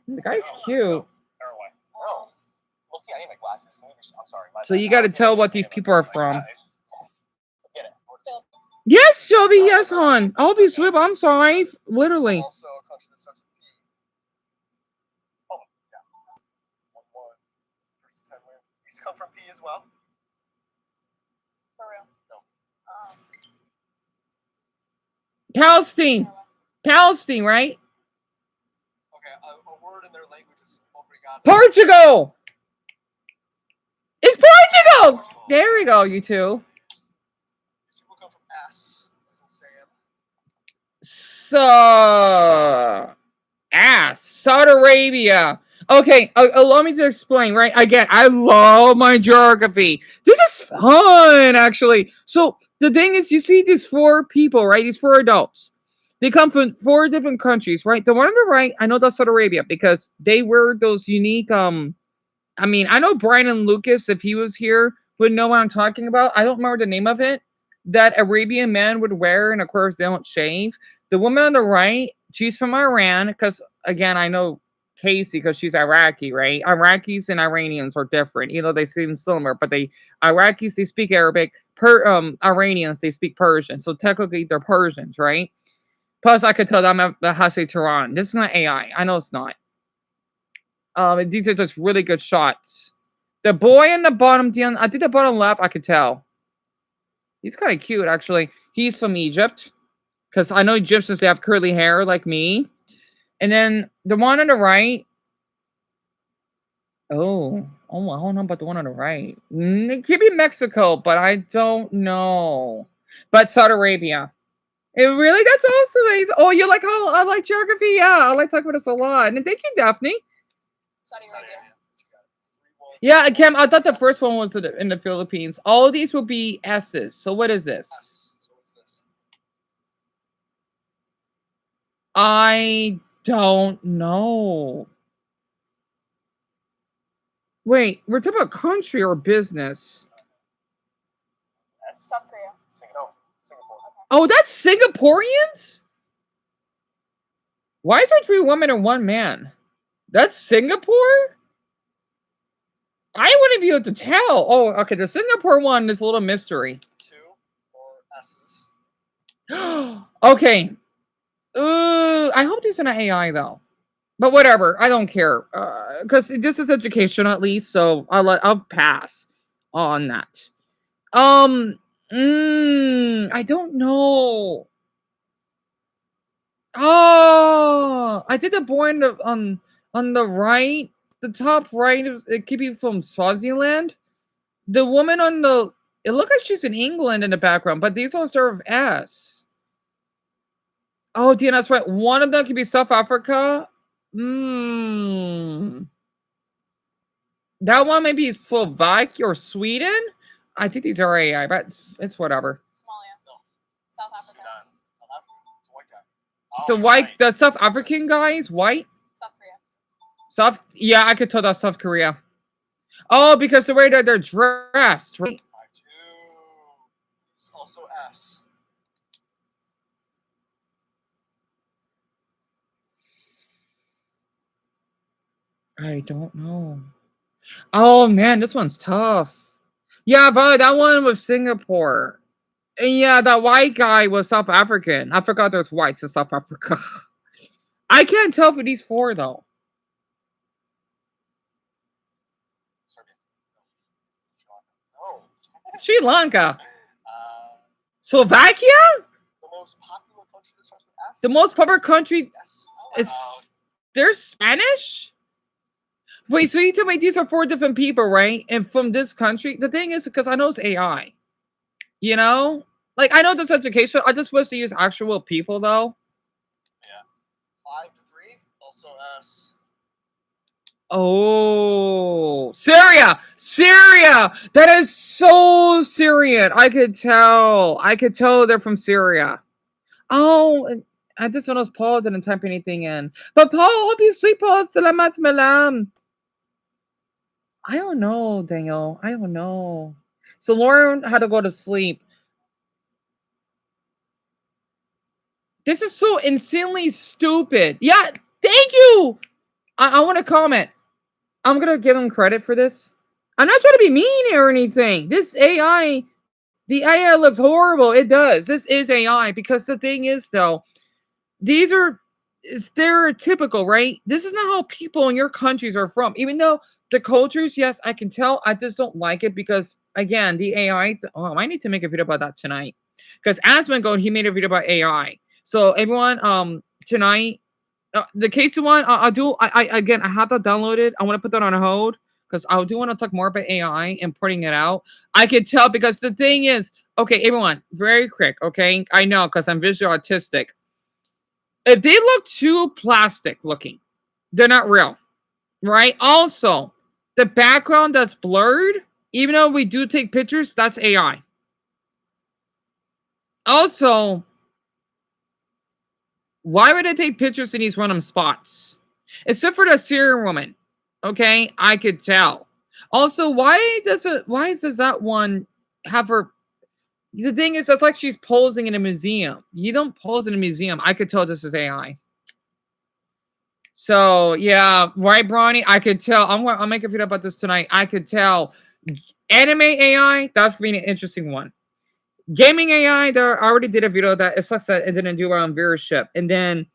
The guy's cute. So you got to tell what these people are from. Yes, Shelby. Yes, hon. I'll be swift. I'm sorry. Literally. Also a country that starts with P. Oh, yeah. 1-1. First to 10 wins. These come from P as well. For real. No. Palestine. Palestine, right? Okay, a word in their language is obrigado. Portugal. It's Portugal. There we go, you two. These people come from S, as in Sam. Saudi Arabia. Okay, allow me to explain, right? Again, I love my geography. This is fun, actually. So, the thing is, you see these 4 people, right? These 4 adults. They come from 4 different countries, right? The one on the right, I know that's Saudi Arabia because they wear those unique, I mean, I know Brian and Lucas, if he was here, would know what I'm talking about. I don't remember the name of it. That Arabian man would wear, and of course, they don't shave. The woman on the right, she's from Iran, because, again, I know Casey, because she's Iraqi, right? Iraqis and Iranians are different. You know, they seem similar, but Iraqis, they speak Arabic. Iranians, they speak Persian. So technically, they're Persians, right? Plus, I could tell them the Hassi Tehran. This is not AI. I know it's not. These are just really good shots. The boy in the bottom, I think the bottom left, I could tell. He's kind of cute, actually. He's from Egypt. Because I know Egyptians, they have curly hair like me. And then the one on the right. I don't know about the one on the right. It could be Mexico, but I don't know. But Saudi Arabia. It really, that's awesome. Oh, you like how I like geography? Yeah, I like talking about this a lot. And thank you, Daphne. Saudi Arabia. Yeah, Cam, I thought the first one was in the Philippines. All of these will be S's. So what is this? So what's this? I don't know. Wait, we're talking about country or business? South Korea. Singapore. Oh, that's Singaporeans? Why is there 3 women and 1 man? That's Singapore? I wouldn't be able to tell. Oh, okay. The Singapore one is a little mystery. 2 or S's. Okay. I hope these are not AI though. But whatever, I don't care. Because this is education at least, so I'll pass on that. I don't know. Oh, I did the boy on the right. the top right, it could be from Swaziland. The woman on the, it looked like she's in England in the background, but these all start with S. Oh, Dean, that's right. One of them could be South Africa. That one may be Slovakia or Sweden. I think these are AI, but it's whatever. Somalia. No. South Africa. South Africa. It's a white guy. So white, the South African guy is white. South Korea. Yeah, I could tell that's South Korea. Oh, because the way that they're dressed, right? 5-2. It's also S. I don't know. Oh man, this one's tough. Yeah, but that one was Singapore. And yeah, that white guy was South African. I forgot there's whites in South Africa. I can't tell for these four though. No. Sri Lanka. Slovakia? The most popular country that starts with S? The most popular country Yes. is they're Spanish? Wait, so you tell me these are four different people, right? And from this country, the thing is, because I know it's AI, you know, like I know this education. I just wish to use actual people, though. Yeah. 5-3. Also S. Oh, Syria, Syria. That is so Syrian. I could tell. I could tell they're from Syria. Oh, I just noticed Paul didn't type anything in. But Paul, hope you sleep, Paul. Salamat malam. I don't know, Daniel. I don't know. So Lauren had to go to sleep. This is so insanely stupid. Yeah, thank you. I want to comment. I'm gonna give him credit for this. I'm not trying to be mean or anything. This AI, the AI looks horrible. It does. This is AI because the thing is, though, these are stereotypical, right? This is not how people in your countries are from. Even though the cultures, yes, I can tell. I just don't like it because, again, the AI. Oh, I need to make a video about that tonight. Because Asmongold, he made a video about AI. So everyone, tonight, the Casey one, I'll do. I again, I have that downloaded. I want to put that on hold because I do want to talk more about AI and putting it out. I can tell because the thing is, okay, everyone, very quick, okay? I know because I'm visual autistic. If they look too plastic looking, they're not real, right? Also, the background that's blurred, even though we do take pictures, that's AI. Also, why would I take pictures in these random spots? Except for the Syrian woman. Okay, I could tell. Also, why does that one have her? The thing is, that's like she's posing in a museum. You don't pose in a museum. I could tell this is AI. So yeah, right, Bronny. I could tell. I'll make a video about this tonight. I could tell. Anime AI, that's being an interesting one. Gaming AI, I already did a video that it sucks that it didn't do well on viewership. And then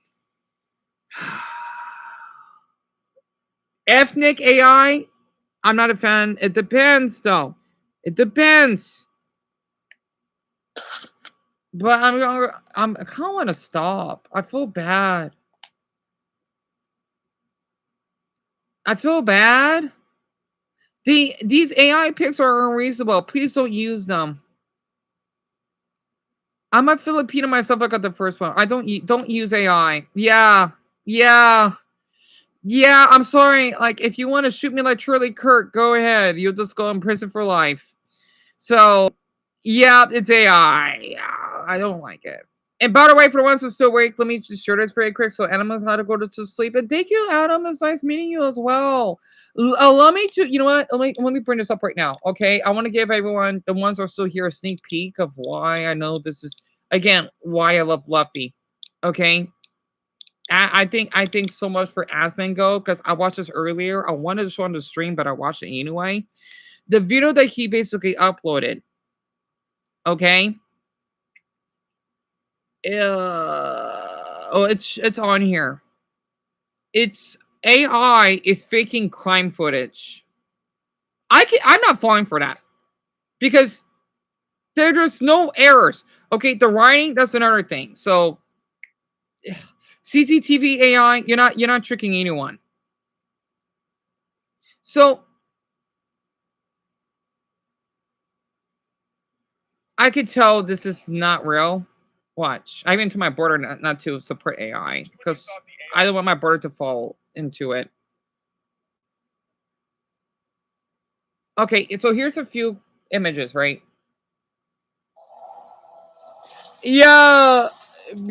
ethnic AI, I'm not a fan. It depends, though. It depends. But I kind of want to stop. I feel bad. I feel bad. These AI pics are unreasonable. Please don't use them. I'm a Filipino myself. I got the first one. I don't use AI. Yeah. I'm sorry. Like, if you want to shoot me like Charlie Kirk, go ahead. You'll just go in prison for life. So, yeah, it's AI. Yeah, I don't like it. And by the way, for the ones who still awake, let me just share this very quick. So, Anima's how to go to sleep. And thank you, Adam. It's nice meeting you as well. Allow me to, you know what? Let me bring this up right now. Okay, I want to give everyone, the ones who are still here, a sneak peek of why I know this is, again, why I love Luffy. Okay, I think so much for Asmongo because I watched this earlier. I wanted to show on the stream, but I watched it anyway. The video that he basically uploaded. Okay. It's on here. It's AI is faking crime footage. I'm not falling for that because there's no errors. Okay, the writing, that's another thing. So CCTV AI, you're not tricking anyone. So I could tell this is not real. Watch. I went to my border not to support AI because I don't want my border to fall into it. Okay, so here's a few images, right? Yeah,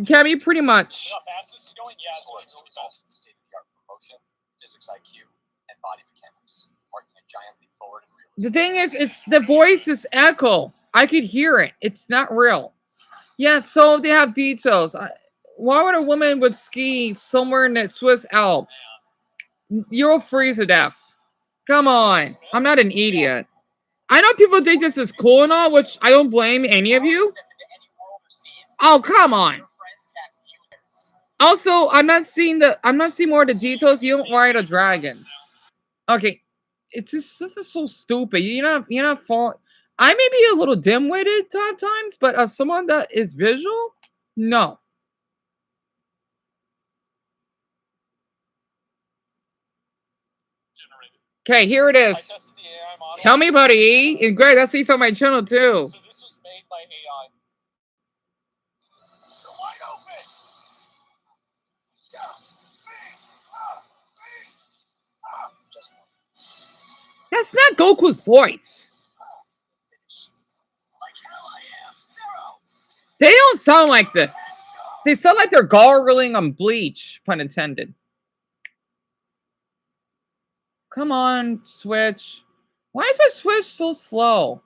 Cabby, pretty much. You know how fast this is going? Yeah, it's going really fast. State-of-the-art for motion, physics IQ, and body mechanics, marking a giant leap forward in realism. The thing is, it's the voice is echo. I could hear it. It's not real. Yeah, so they have details. Why would a woman would ski somewhere in the Swiss Alps? You'll freeze to death. Come on. I'm not an idiot. I know people think this is cool and all, which I don't blame any of you. Oh, come on. Also, I'm not seeing more of the details. You don't ride a dragon. Okay. It's just, this is so stupid. You're not falling. I may be a little dim-witted at times, but as someone that is visual, no. Okay, here it is. Tell me, buddy. And Greg, that's from my channel too. So this was made by AI. You're wide open. That's not Goku's voice. They don't sound like this. They sound like they're gargling on bleach, pun intended. Come on, Switch. Why is my Switch so slow?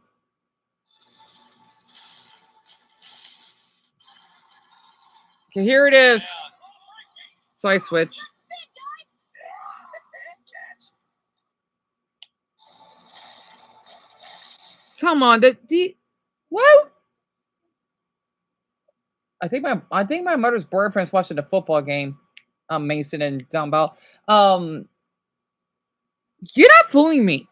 Okay, here it is. So I switch. Come on, what? I think my mother's boyfriend's watching the football game. Mason and Dumbbell. You're not fooling me.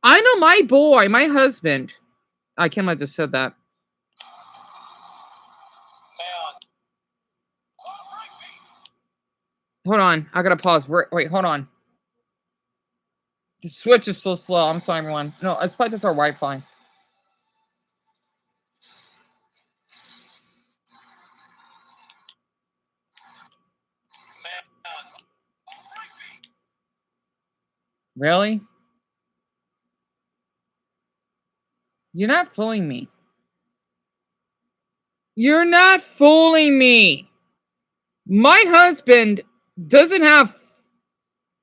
I know my boy, my husband. I can't have just said that. Hold on, I gotta pause. Wait, hold on. The Switch is so slow. I'm sorry, everyone. No, it's probably just our Wi-Fi. Really? You're not fooling me. You're not fooling me. My husband doesn't have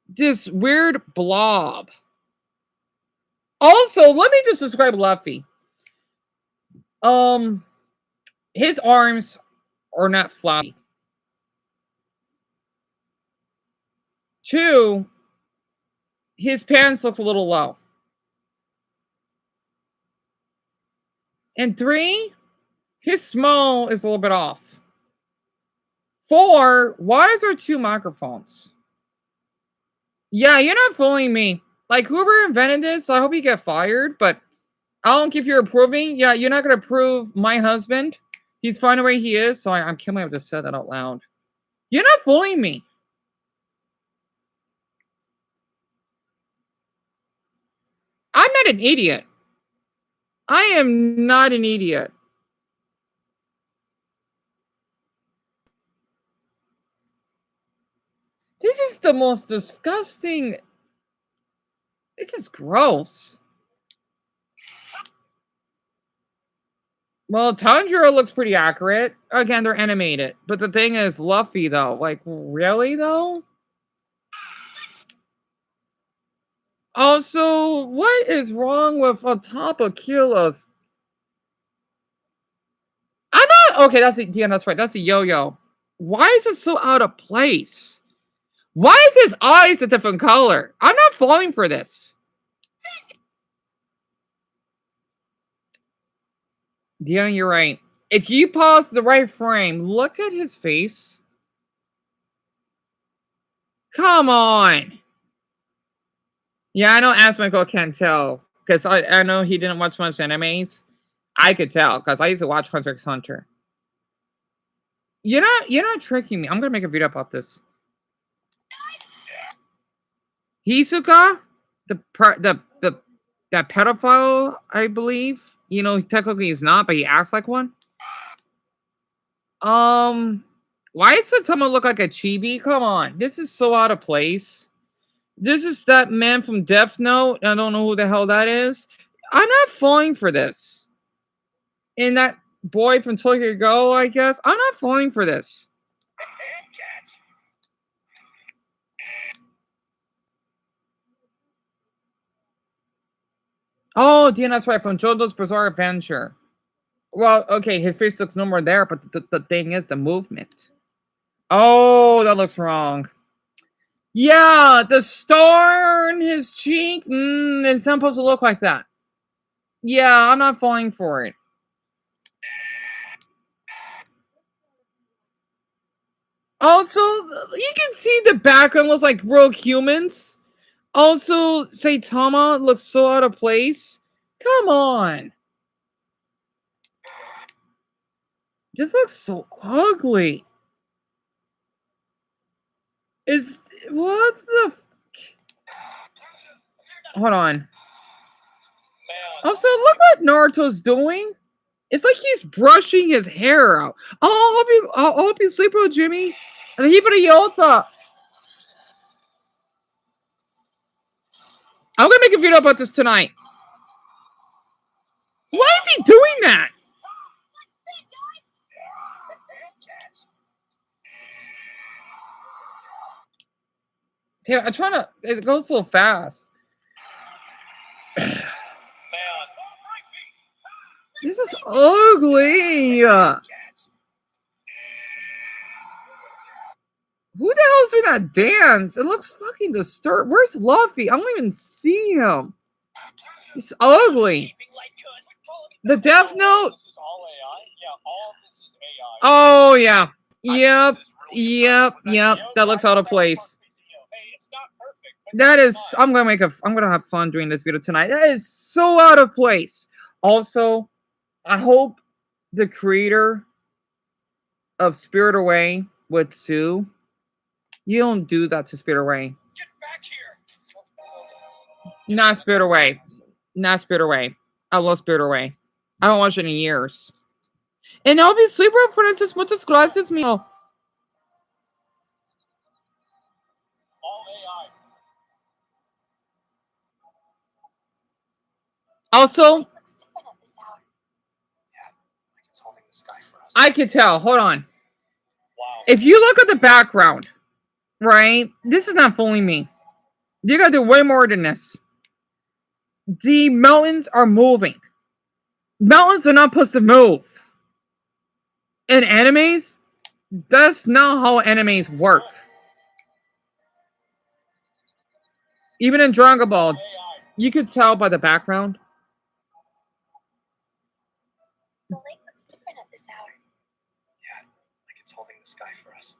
this weird blob. Also, let me just describe Luffy. His arms are not floppy. 2, his pants looks a little low. And 3, his smell is a little bit off. 4, why is there 2 microphones? Yeah, you're not fooling me. Like, whoever invented this, I hope you get fired, but I don't care if you're approving. Yeah, you're not going to approve my husband. He's fine the way he is, so I can't believe I just said that out loud. You're not fooling me. I'm not an idiot. I am not an idiot. This is the most disgusting. This is gross. Well, Tanjiro looks pretty accurate. Again, they're animated. But the thing is, Luffy, though. Like, really, though? Also, what is wrong with on top of Kilos? I'm not... Okay, that's right. That's the yo-yo. Why is it so out of place? Why is his eyes a different color? I'm not falling for this. Dion, you're right. If you pause the right frame, look at his face. Come on. Yeah, I know Asmico can't tell. Because I know he didn't watch much animes. I could tell, because I used to watch Hunter x Hunter. You're not tricking me. I'm gonna make a video about this. Hisoka? that pedophile, I believe. You know, technically he's not, but he acts like one. Why does Saitama look like a chibi? Come on, this is so out of place. This is that man from Death Note. I don't know who the hell that is. I'm not falling for this. And that boy from Tokyo Go, I guess. I'm not falling for this. Oh, damn, that's right. From JoJo's Bizarre Adventure. Well, okay, his face looks no more there, but the thing is the movement. Oh, that looks wrong. Yeah, the star on his cheek. It's not supposed to look like that. Yeah, I'm not falling for it. Also, you can see the background looks like real humans. Also, Saitama looks so out of place. Come on. This looks so ugly. What the? Hold on. Also, look what Naruto's doing. It's like he's brushing his hair out. Oh, I'll help you sleep with Jimmy. And he for the Yota. I'm gonna make a video about this tonight. Why is he doing that? Damn, I'm trying to. It goes so fast. This is ugly. Who the hell is doing that dance? It looks fucking disturbed. Where's Luffy? I don't even see him. It's ugly. The Death Note. Oh yeah. Yep. That looks out of place. That is. I'm gonna have fun doing this video tonight. That is so out of place. Also, I hope the creator of Spirit Away would sue. You don't do that to Spirit Away. Get back here. Not Spirit Away. Not Spirit Away. I love Spirit Away. I haven't watched it in years. And I'll be sleeper for instance with this glasses meal. Also, I could tell. Hold on. If you look at the background, right? This is not fooling me. You gotta do way more than this. The mountains are moving. Mountains are not supposed to move. In animes, that's not how animes work. Even in Dragon Ball, you could tell by the background. The lake looks different at this hour. Yeah, like it's holding the sky for us.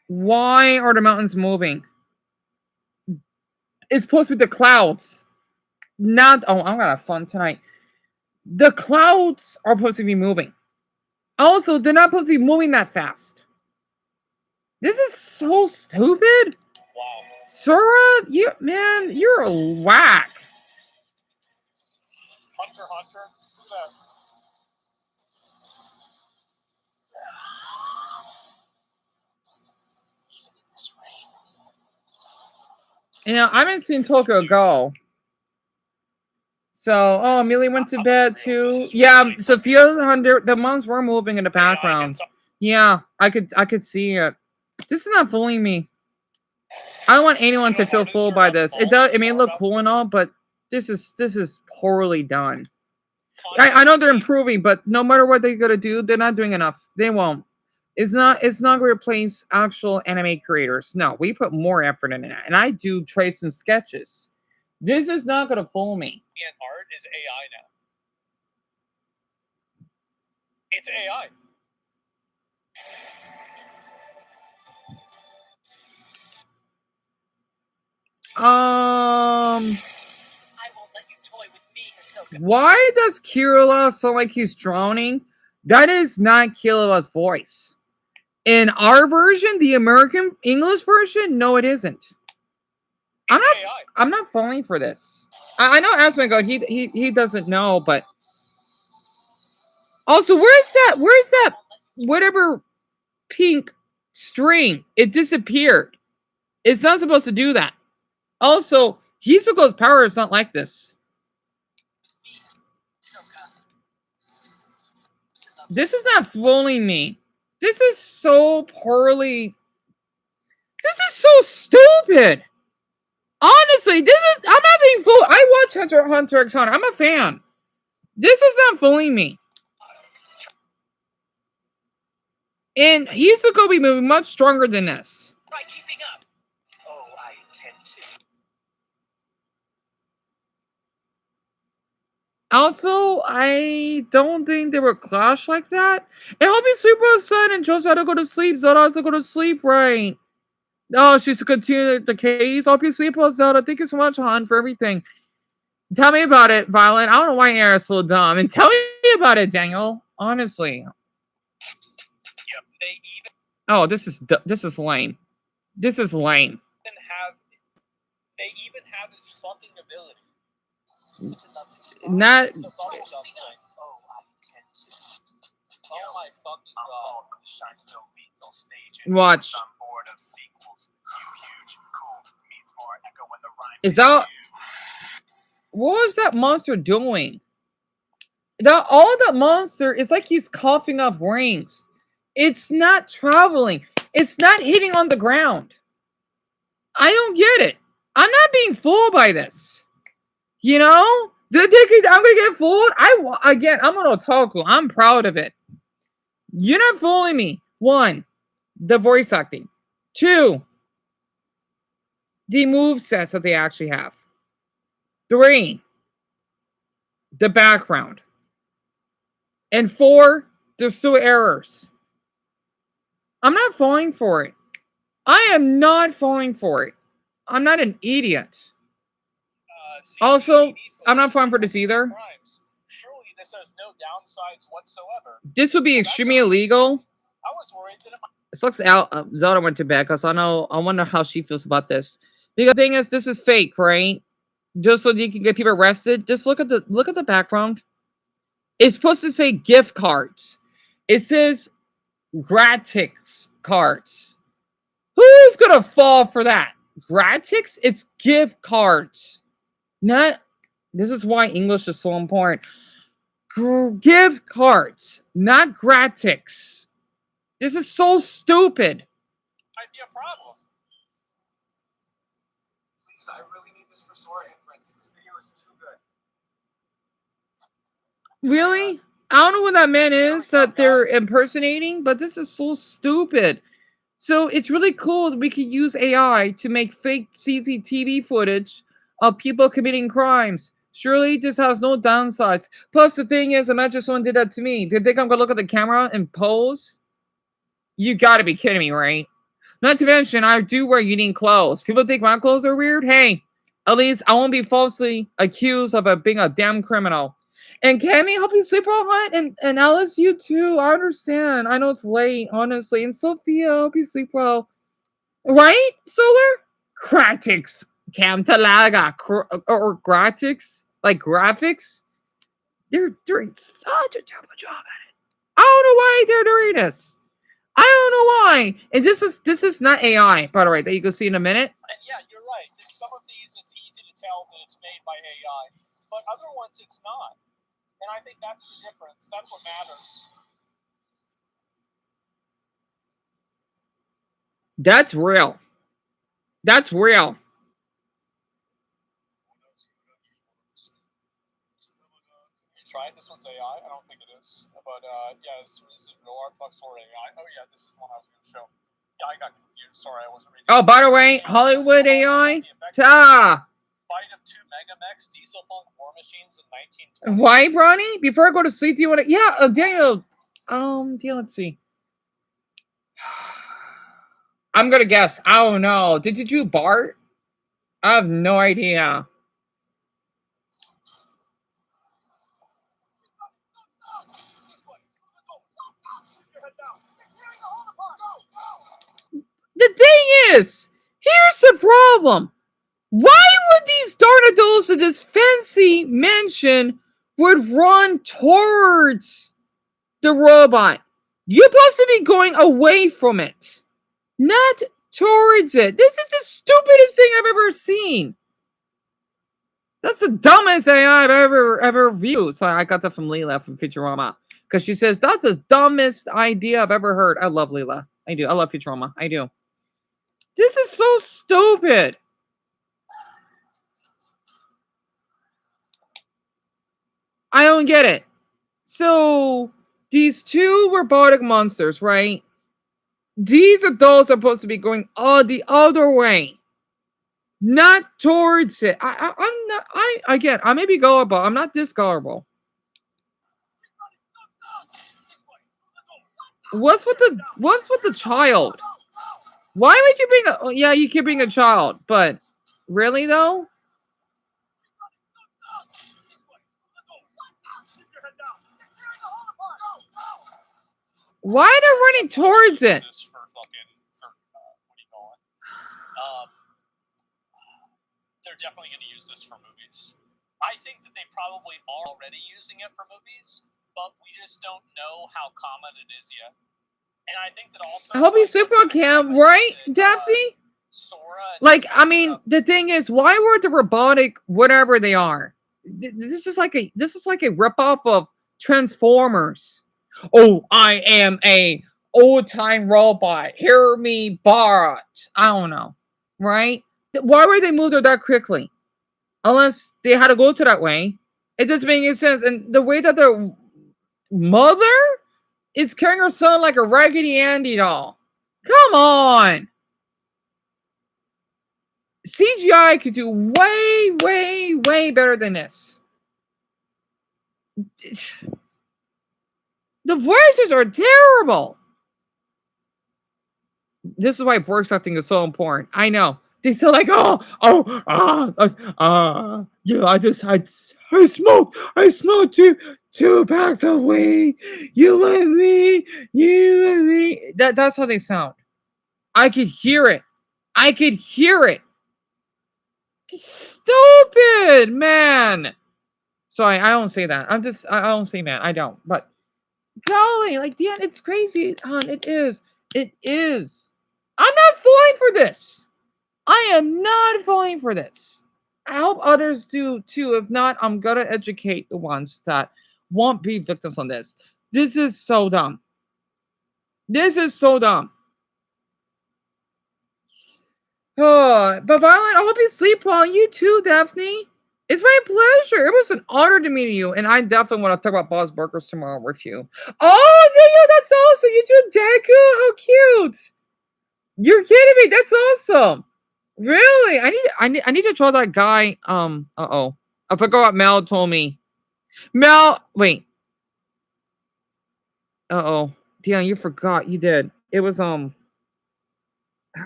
Why are the mountains moving? It's supposed to be the clouds. Not. Oh, I'm gonna have fun tonight. The clouds are supposed to be moving. Also, they're not supposed to be moving that fast. This is so stupid. Wow. Sora, you're a whack. Hunter, who's that? You know, I haven't seen Tokyo Go. So, oh, Millie went to bed too. Yeah, Sophia, the moms were moving in the background. Yeah, I could see it. This is not fooling me. I don't want anyone to feel fooled by this. It does. It may look cool and all, but this is poorly done. I know they're improving, but no matter what they're gonna do, they're not doing enough. They won't. It's not gonna replace actual anime creators. No, we put more effort in that, and I do trace and sketches. This is not gonna fool me. And art is AI now. It's AI. Why does Kirilla sound like he's drowning? That is not Kirilla's voice. In our version, the American English version, no, it isn't. I'm not I'm not falling for this. I know Asmongold, he doesn't know, but also where's that whatever pink string? It disappeared. It's not supposed to do that. Also, Hisoko's power is not like this. This is not fooling me. This is so poorly. This is so stupid. Honestly, I'm not being fooled. I watch Hunter x Hunter. I'm a fan. This is not fooling me. And Hisako be moving much stronger than this. Try keeping up. Oh, I intend to. Also, I don't think they were clash like that. And hope you sleep well, son, and Joe's to go to sleep. Zelda has to go to sleep, right? Oh, she's to continue the case. Hope you sleep well, Zelda. Thank you so much, hon, for everything. Tell me about it, Violet. I don't know why Air is so dumb. And tell me about it, Daniel. Honestly. Yep, they even Oh, this is lame. This is lame. have his fucking ability. Not. The fucking dumb thing. Oh, I intend to. Oh my fucking god. Shines no lethal stage. Watch. I'm bored of sequels. Huge, cool, means more echo when the rhyme. Is that? What was that monster doing? All that monster is like he's coughing up rings. It's not traveling. It's not hitting on the ground. I don't get it. I'm not being fooled by this. You know? I'm gonna get fooled. I'm an otaku. I'm proud of it. You're not fooling me. 1, the voice acting. 2, the movesets that they actually have. 3, the background. And 4, there's still errors. I'm not falling for it. I am not falling for it. I'm not an idiot. Also, I'm not falling for this either. Surely this has no downsides whatsoever. This would be extremely illegal. I was worried that it might. It sucks out. Zelda went to bed because I wonder how she feels about this. The thing is, this is fake, right? Just so you can get people arrested. Just look at the background. It's supposed to say gift cards. It says gratis cards. Who's gonna fall for that? Gratis? It's gift cards. Not. This is why English is so important. Gift cards, not gratis. This is so stupid. Might be a problem. Please, I really need this for Sora inference. This video is too good. Really? I don't know who that man is that they're impersonating, but this is so stupid. So it's really cool that we can use AI to make fake CCTV footage of people committing crimes. Surely this has no downsides. Plus, the thing is, imagine someone did that to me. Did they think I'm gonna look at the camera and pose? You gotta be kidding me, right? Not to mention, I do wear unique clothes. People think my clothes are weird. Hey, at least I won't be falsely accused of being a damn criminal. And Cammy, hope you sleep well, hon. And Alice, you too. I understand. I know it's late, honestly. And Sophia, hope you sleep well. Right, Solar? Graphics. Cam Talaga. Or graphics? Like graphics? They're doing such a terrible job at it. I don't know why they're doing this. I don't know why. And this is not AI, by the way, that you can see in a minute. And yeah, you're right. In some of these, it's easy to tell that it's made by AI, but other ones, it's not. And I think that's the difference. That's what matters. That's real. That's real. You tried? This one's AI? I don't think it is. But yeah, this is real art fucks for AI. Oh yeah, this is the one I was going to show. Yeah, I got confused. Sorry, I wasn't reading. Oh, by the way, Hollywood AI. Ta. Fight of 2 Megamex diesel punk war machines in 1920. Why, Bronny? Before I go to sleep, do you want to? Yeah, Daniel. Let's see. I'm gonna guess. I don't know. Did you do Bart? I have no idea. The thing is, here's the problem. Why these darn adults in this fancy mansion would run towards the robot. You're supposed to be going away from it, not towards it. This is the stupidest thing I've ever seen. That's the dumbest thing I've ever viewed. So I got that from Leela from Futurama. Because she says, that's the dumbest idea I've ever heard. I love Leela. I do. I love Futurama. I do. This is so stupid. I don't get it. So, these two robotic monsters, right? These adults are supposed to be going the other way. Not towards it. I'm not. Again, I may be gullible. I'm not this gullible. What's with the child? Why would you bring a? Yeah, you can bring a child, but really though? Why are they running towards it? They're definitely going to use this for movies. I think that they probably are already using it for movies, but we just don't know how common it is yet. And I think that also. I hope he's super on cam, right, Daphne? Like, I mean, the thing is, why were the robotic whatever they are? This is like a ripoff of Transformers. Oh, I am a old time robot. Hear me, Bart. I don't know, right? Why would they move there that quickly? Unless they had to go to that way. It doesn't make any sense. And the way that the mother is carrying her son like a Raggedy Andy doll. Come on. CGI could do way, way, way better than this. The voices are terrible. This is why voice acting is so important. I know. They sound like, yeah, I smoked two packs of weed. You and me. That's how they sound. I could hear it. Stupid, man. Sorry, I don't say that. I don't say man. I don't. But golly, like, yeah, it's crazy, hon. It is. It is. I'm not falling for this. I am not falling for this. I hope others do too. If not, I'm gonna educate the ones that won't be victims on this. This is so dumb. This is so dumb. Oh, but Violet, I hope you sleep well. You too, Daphne. It's my pleasure. It was an honor to meet you, and I definitely want to talk about Bob's Burgers tomorrow with you. Oh, Daniel, that's awesome. You too, Deku. How cute. You're kidding me. That's awesome. Really? I need to draw that guy. Uh-oh. I forgot what Mel told me. Mel, wait. Uh-oh. Dion, you forgot. You did. It was, I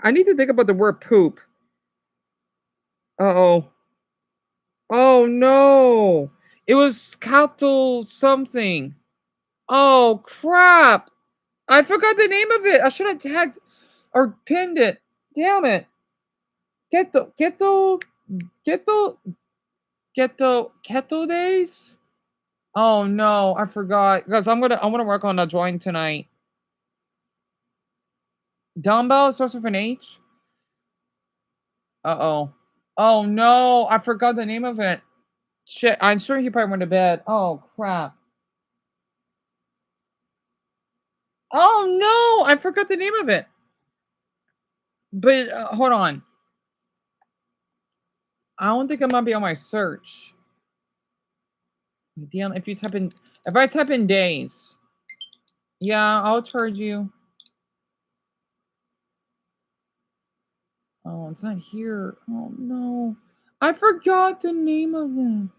need to think about the word poop. Uh-oh. Oh, no. It was Cato something. Oh, crap. I forgot the name of it. I should have tagged or pinned it. Damn it. Keto days? Oh no, I forgot. Because I'm gonna work on a drawing tonight. Dumbbell starts with an H. Uh-oh. Oh no, I forgot the name of it. Shit, I'm sure he probably went to bed. Oh crap. Oh no, I forgot the name of it. But hold on. I don't think it might be on my search. Dion, if I type in days, yeah, I'll charge you. Oh, it's not here. Oh no. I forgot the name of it.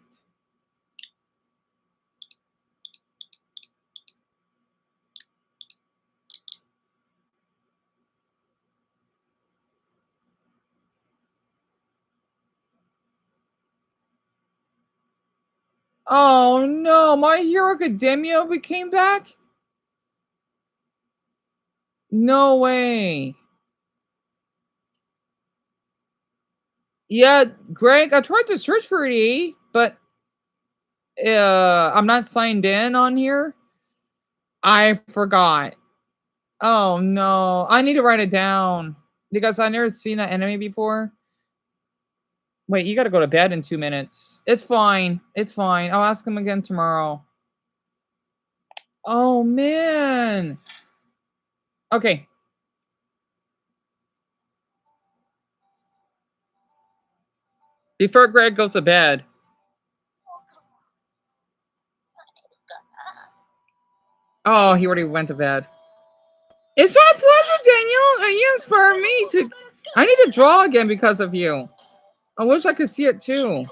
Oh no, My Hero Academia came back? No way. Yeah, Greg, I tried to search for it, but I'm not signed in on here. I forgot. Oh no, I need to write it down because I never seen that anime before. Wait, you got to go to bed in 2 minutes. It's fine. It's fine. I'll ask him again tomorrow. Oh man. Okay. Before Greg goes to bed. Oh, he already went to bed. It's my pleasure, Daniel. You inspire me to. I need to draw again because of you. I wish I could see it too.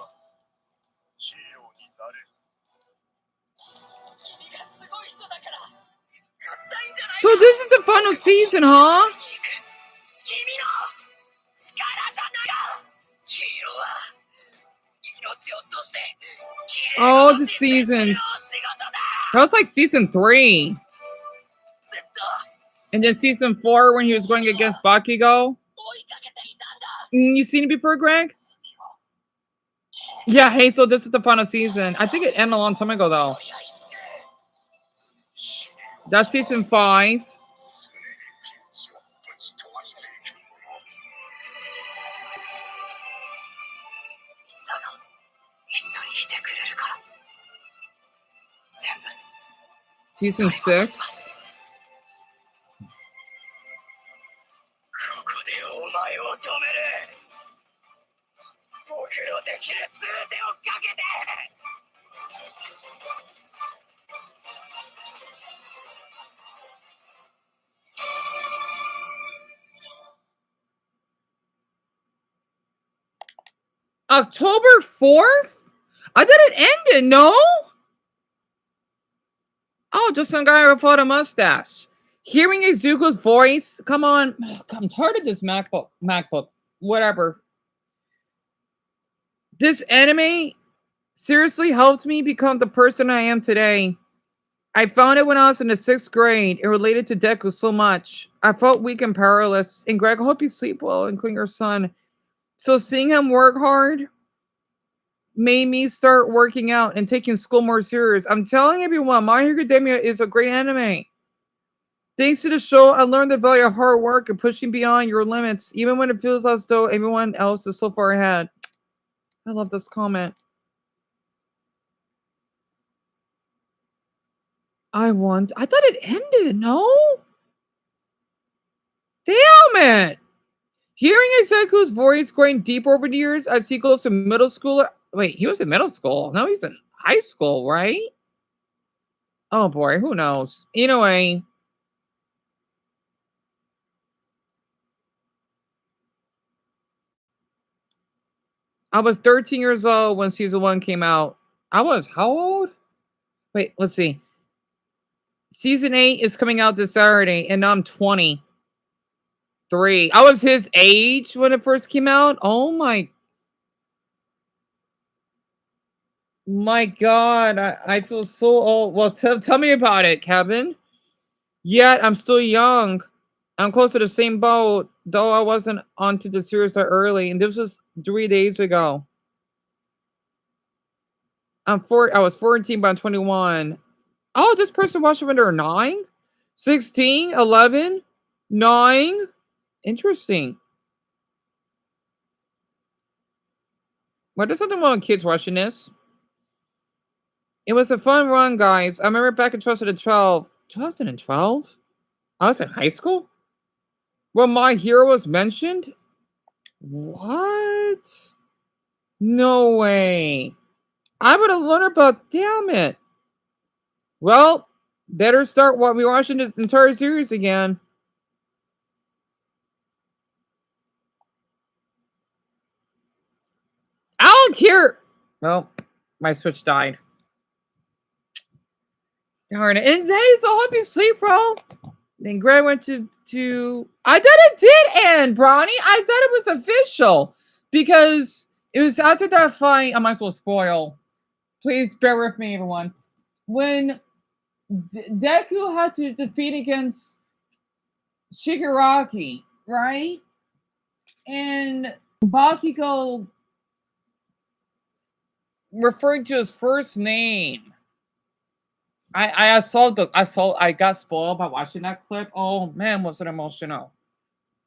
So this is the final season, huh? Oh, the seasons. That was like season 3. And then season 4 when he was going against Bakugo. You seen it before, Greg? Yeah, hey, so this is the final season. I think it ended a long time ago, though. That's season 5. Season 6. October 4th? I thought it ended, no? Oh, just some guy with a mustache. Hearing Izuku's voice, come on. I'm tired of this MacBook. Whatever. This anime seriously helped me become the person I am today. I found it when I was in the 6th grade. It related to Deku so much. I felt weak and powerless. And Greg, I hope you sleep well, including your son. So seeing him work hard made me start working out and taking school more serious. I'm telling everyone, My Hero Academia is a great anime. Thanks to the show, I learned the value of hard work and pushing beyond your limits, even when it feels as though everyone else is so far ahead. I love this comment. I thought it ended, no? Damn it! Hearing Iseku's voice growing deep over the years as he goes to middle school. Wait, he was in middle school. No, he's in high school, right? Oh boy, who knows? Anyway. I was 13 years old when season 1 came out. I was how old? Wait, let's see. Season 8 is coming out this Saturday, and I'm 23. I was his age when it first came out. Oh my God, I feel so old. Well, tell me about it, Kevin. Yet I'm still young. I'm close to the same boat, though I wasn't onto the series that early, and this was 3 days ago. I was 14, but I'm 21. Oh, this person watched it when they were 9, 16, 11, 9. Interesting. Why there's something wrong with kids watching this? It was a fun run, guys. I remember back in 2012. 2012? I was in high school? When My Hero was mentioned? What? No way. I would have learned about, damn it. Well, better start we watching this entire series again. I don't care. Well, my Switch died. Darn it. And hey, so hope you sleep, bro. Then Greg went to I thought it did end, Bronny. I thought it was official. Because it was after that fight. I might as well spoil. Please bear with me, everyone. When Deku had to defeat against Shigaraki, right? And Bakiko referring to his first name. I got spoiled by watching that clip. Oh man, was it emotional.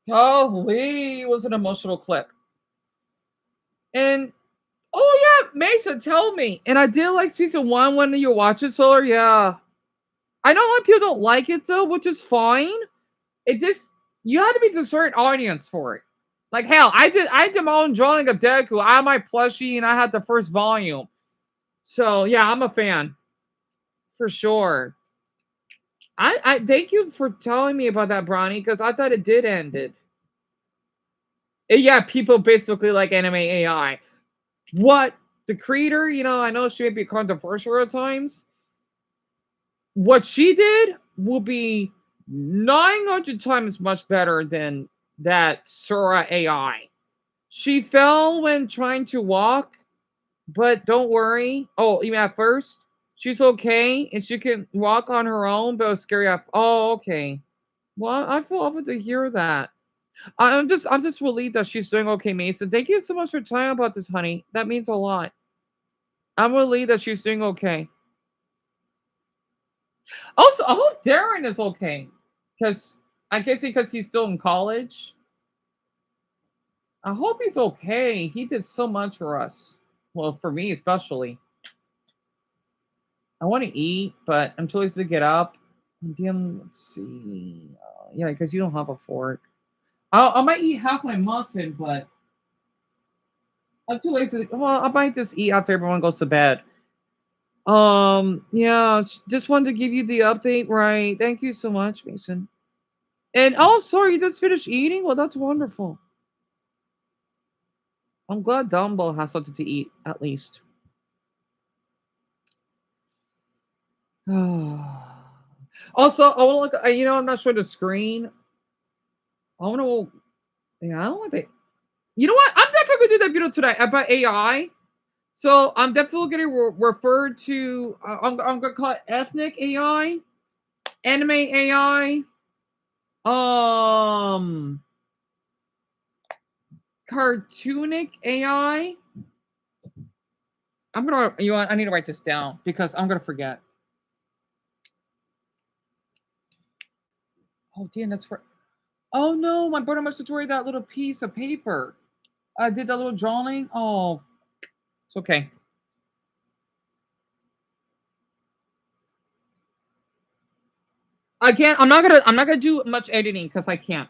Holy, was an emotional clip. And oh yeah, Mason, tell me. And I did like season 1 when you watch it, Solar. Yeah. I know a lot of people don't like it though, which is fine. It just you have to be a certain audience for it. Like hell, I did my own drawing of Deku. I have my plushie and I had the first volume. So yeah, I'm a fan. For sure. I thank you for telling me about that, Bronny, because I thought it did end it. Yeah, people basically like anime AI. What the creator, I know she may be controversial at times. What she did will be 900 times much better than that Sora AI. She fell when trying to walk, but don't worry. Oh, even at first, she's okay and she can walk on her own, but it was scary. Oh, okay. Well, I feel offered to hear that. I'm just relieved that she's doing okay, Mason. Thank you so much for telling about this, honey. That means a lot. I'm relieved that she's doing okay. Also, I hope Darren is okay. Because I guess because he's still in college. I hope he's okay. He did so much for us. Well, for me especially. I want to eat, but I'm too lazy to get up. Again, let's see. Yeah, because you don't have a fork. I might eat half my muffin, but I'm too lazy. Well, I might just eat after everyone goes to bed. Yeah, just wanted to give you the update, right? Thank you so much, Mason. And oh, sorry, you just finished eating? Well, that's wonderful. I'm glad Dumbo has something to eat, at least. Also, I want to look. I'm not showing the screen. I want to. Yeah, I don't want to. You know what? I'm definitely gonna do that video today about AI. So I'm definitely gonna refer to. I'm gonna call it ethnic AI, anime AI, um, cartoonic AI. I'm gonna. I need to write this down because I'm gonna forget. Oh, damn, that's for. Oh no, my brother must have destroyed that little piece of paper. I did that little drawing. Oh, it's okay. Again, I'm not gonna do much editing because I can't.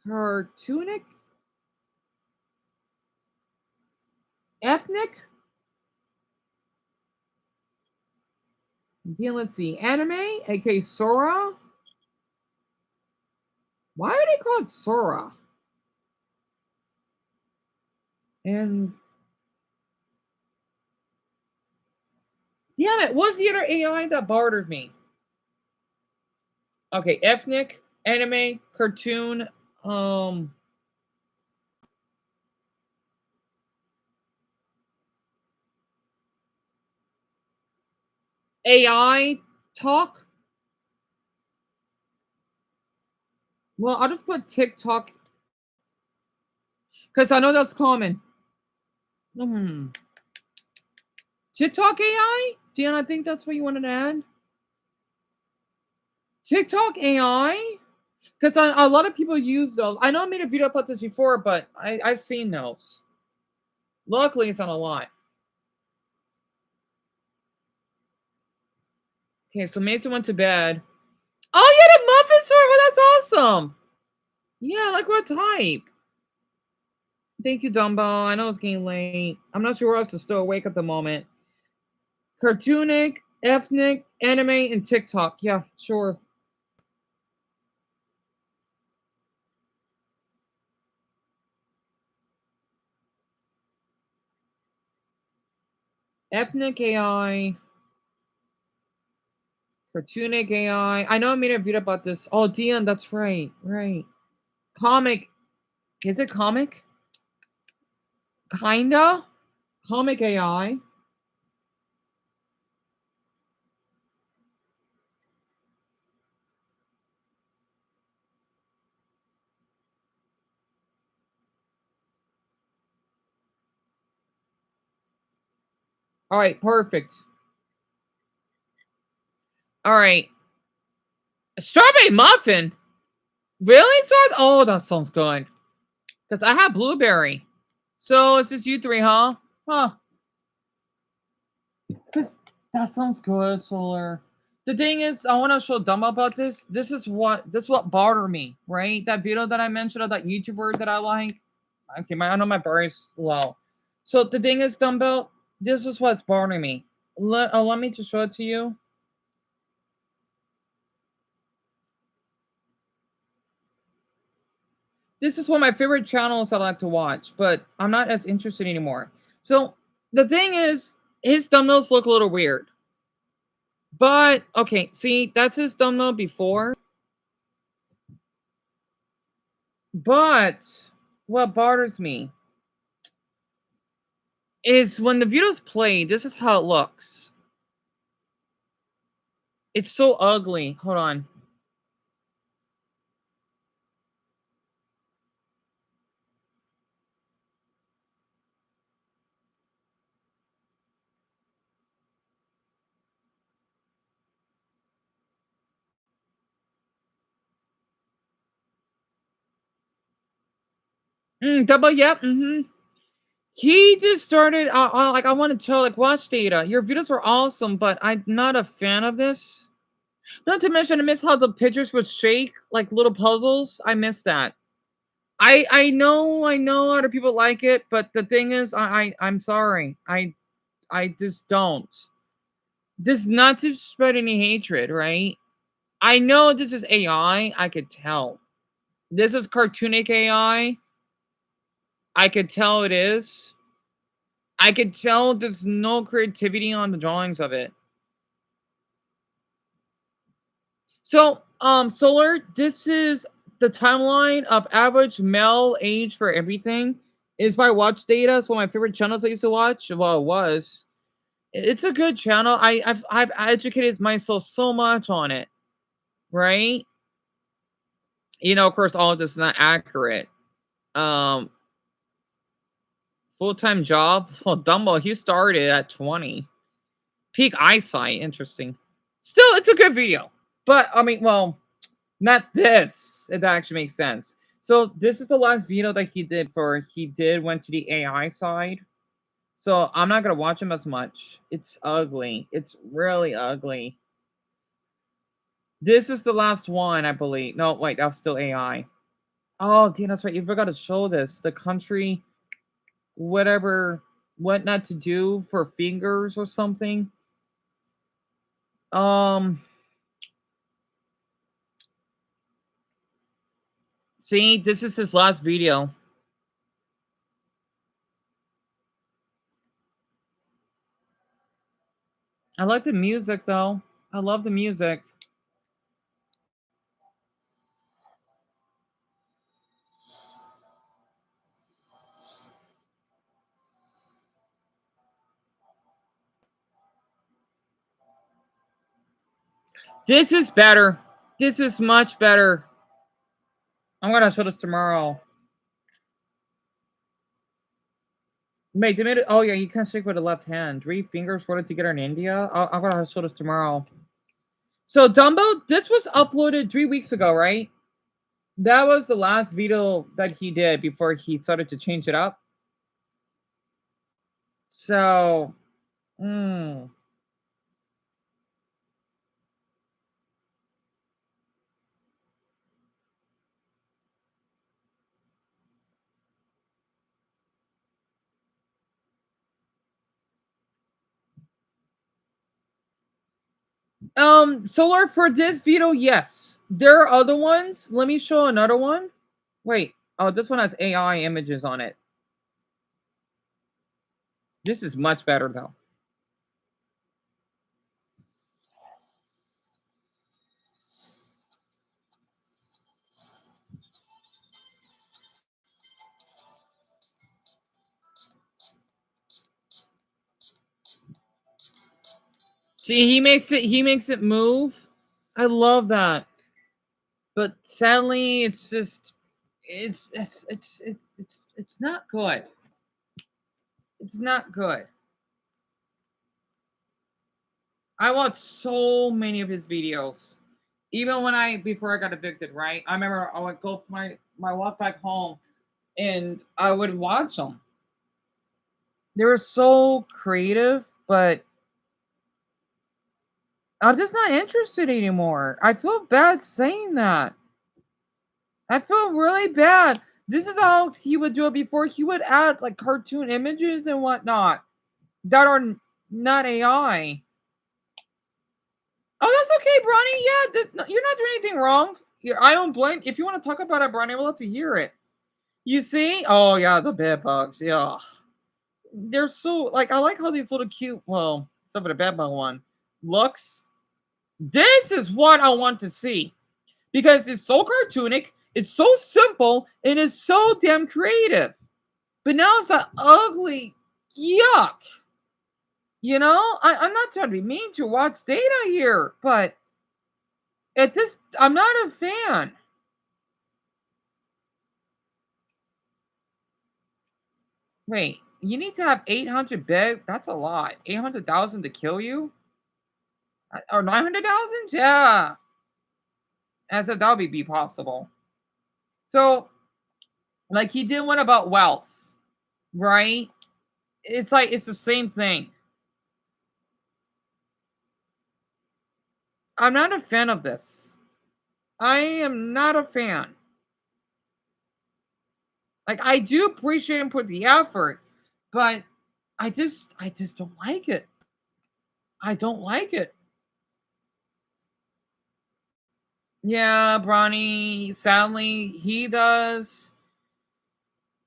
Cartoonic? Ethnic? Yeah, let's see. Anime, aka Sora. Why are they called Sora? And damn it, what's the other AI that bothered me? Okay, ethnic, anime, cartoon, AI talk. Well, I'll just put TikTok because I know that's common. TikTok AI? Dan, I think that's what you wanted to add. TikTok AI? Because a lot of people use those. I know I made a video about this before, but I've seen those. Luckily, it's not a lot. Okay, so Mason went to bed. Oh, yeah, the muffin store. Well, that's awesome. Yeah, like what type? Thank you, Dumbo. I know it's getting late. I'm not sure who else is still awake at the moment. Cartoonic, ethnic, anime, and TikTok. Yeah, sure. Ethnic AI. Cartoonic AI. I know I made a video about this. Oh, Dion, that's right. Right. Comic. Is it comic? Kinda. Comic AI. All right, perfect. All right. A strawberry muffin? Really? Oh, that sounds good. Because I have blueberry. So it's just you three, huh? Huh. Because that sounds good, Solar. The thing is, I want to show Dumb about this. This is what bothered me, right? That video that I mentioned of that YouTuber that I like. Okay, I know my bar is low. So the thing is, Dumbbell, this is what's bothering me. Let me to show it to you. This is one of my favorite channels I like to watch, but I'm not as interested anymore. So the thing is, his thumbnails look a little weird. But okay, see, that's his thumbnail before. But what bothers me is when the video's played, this is how it looks. It's so ugly. Hold on. Double, yep, He just started, like, I want to tell, like, watch data. Your videos are awesome, but I'm not a fan of this. Not to mention, I miss how the pictures would shake like little puzzles. I miss that. I know other people like it, but the thing is, I'm sorry. I just don't. This not to spread any hatred, right? I know this is AI. I could tell. This is cartoonic AI. I could tell it is. I could tell there's no creativity on the drawings of it. So, Solar, this is the timeline of average male age for everything. Is by Watch Data. It's one of my favorite channels I used to watch. Well, it was. It's a good channel. I've educated myself so much on it, right? You know, of course, all of this is not accurate. Um, Full-time job. Well, Dumbo, he started at 20. Peak eyesight. Interesting. Still, it's a good video. But I mean, well, not this. If that actually makes sense. So this is the last video that he did went to the AI side. So I'm not gonna watch him as much. It's ugly. It's really ugly. This is the last one, I believe. No, wait, that was still AI. Oh, damn, that's right. You forgot to show this. The country, whatever, what not to do for fingers or something. See, this is his last video. I like the music, though. I love the music. This is better. This is much better. I'm gonna show this tomorrow. Wait, they made it. Oh yeah, you can't shake with the left hand. 3 fingers ordered to get her in India. I'm gonna show this tomorrow. So Dumbo, this was uploaded 3 weeks ago, right? That was the last video that he did before he started to change it up. So, Solar, for this video, yes. There are other ones. Let me show another one. Wait. Oh, this one has AI images on it. This is much better, though. See, he makes it move. I love that. But sadly, it's just it's not good. It's not good. I watched so many of his videos. Even before I got evicted, right? I remember I would go for my walk back home and I would watch them. They were so creative, but I'm just not interested anymore. I feel bad saying that. I feel really bad. This is how he would do it before. He would add like cartoon images and whatnot that are not AI. Oh, that's okay, Bronny. Yeah, you're not doing anything wrong. I don't blame. If you want to talk about it, Bronny, we'll love to hear it. You see? Oh yeah, the bed bugs. Yeah, they're so like I like how these little cute. Well, except for the bed bug one looks. This is what I want to see because it's so cartoonic, it's so simple, and it's so damn creative. But now it's that ugly yuck. You know, I'm not trying to be mean to watch data here, but at this, I'm not a fan. Wait, you need to have 800 bed? That's a lot. 800,000 to kill you? Or 900,000? Yeah. I said that would be possible. So, like, he did one about wealth, right? It's like, it's the same thing. I'm not a fan of this. I am not a fan. Like, I do appreciate him put the effort, but I just don't like it. I don't like it. Yeah, Bronny, sadly, he does.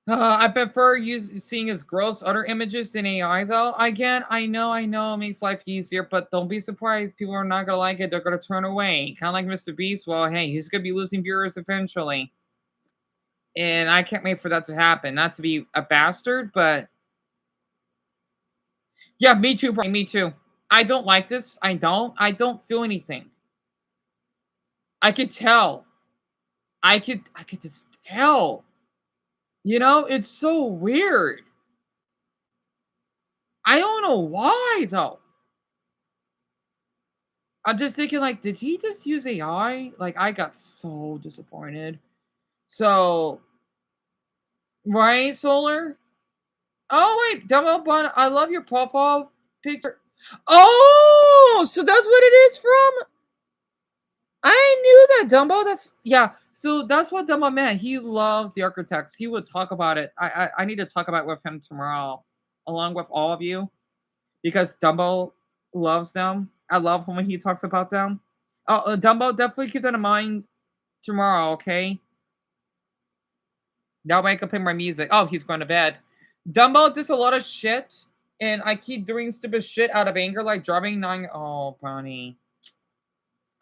I prefer seeing his gross other images than AI though. Again, I know it makes life easier, but don't be surprised. People are not gonna like it. They're gonna turn away. Kind of like Mr. Beast. Well, hey, he's gonna be losing viewers eventually, and I can't wait for that to happen. Not to be a bastard, but yeah, me too, Brian. Me too. I don't like this. I don't. I don't feel anything. I could tell. I could just tell. You know, it's so weird. I don't know why though. I'm just thinking, like, did he just use AI? Like, I got so disappointed. So, right, Solar? Oh, wait, Dumbo Bun, I love your profile picture. Oh, so that's what it is from? I knew that, Dumbo. Yeah. So that's what Dumbo meant. He loves the architects. He would talk about it. I need to talk about it with him tomorrow, along with all of you, because Dumbo loves them. I love when he talks about them. Dumbo, definitely keep that in mind tomorrow, okay? Now wake up in my music. Oh, he's going to bed. Dumbo does a lot of shit, and I keep doing stupid shit out of anger, like dropping 9. Oh, Bronny.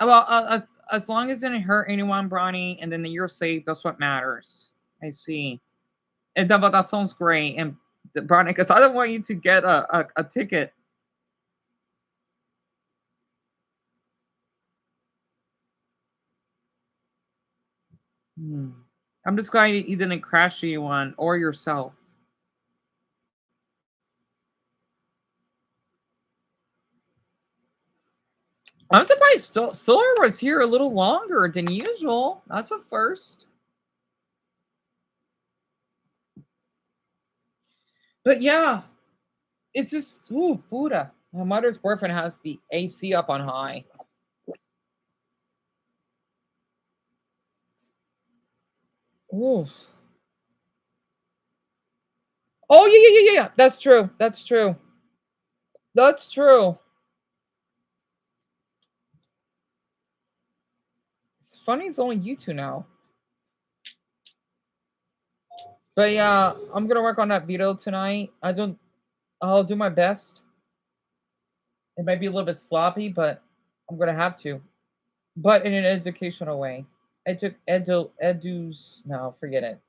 Well, as long as it didn't hurt anyone, Bronny, and then you're safe, that's what matters. I see. And Dumbo, that sounds great. And Bronny, because I don't want you to get a ticket. I'm just glad you didn't crash anyone or yourself. I'm surprised Solar was here a little longer than usual. That's a first. But yeah, it's just, ooh, Buddha. My mother's boyfriend has the AC up on high. Ooh. Oh, yeah. That's true. That's true. That's true. It's funny it's only you two now. But yeah, I'm gonna work on that video tonight. I'll do my best. It might be a little bit sloppy, but I'm gonna have to. But in an educational way. No, forget it.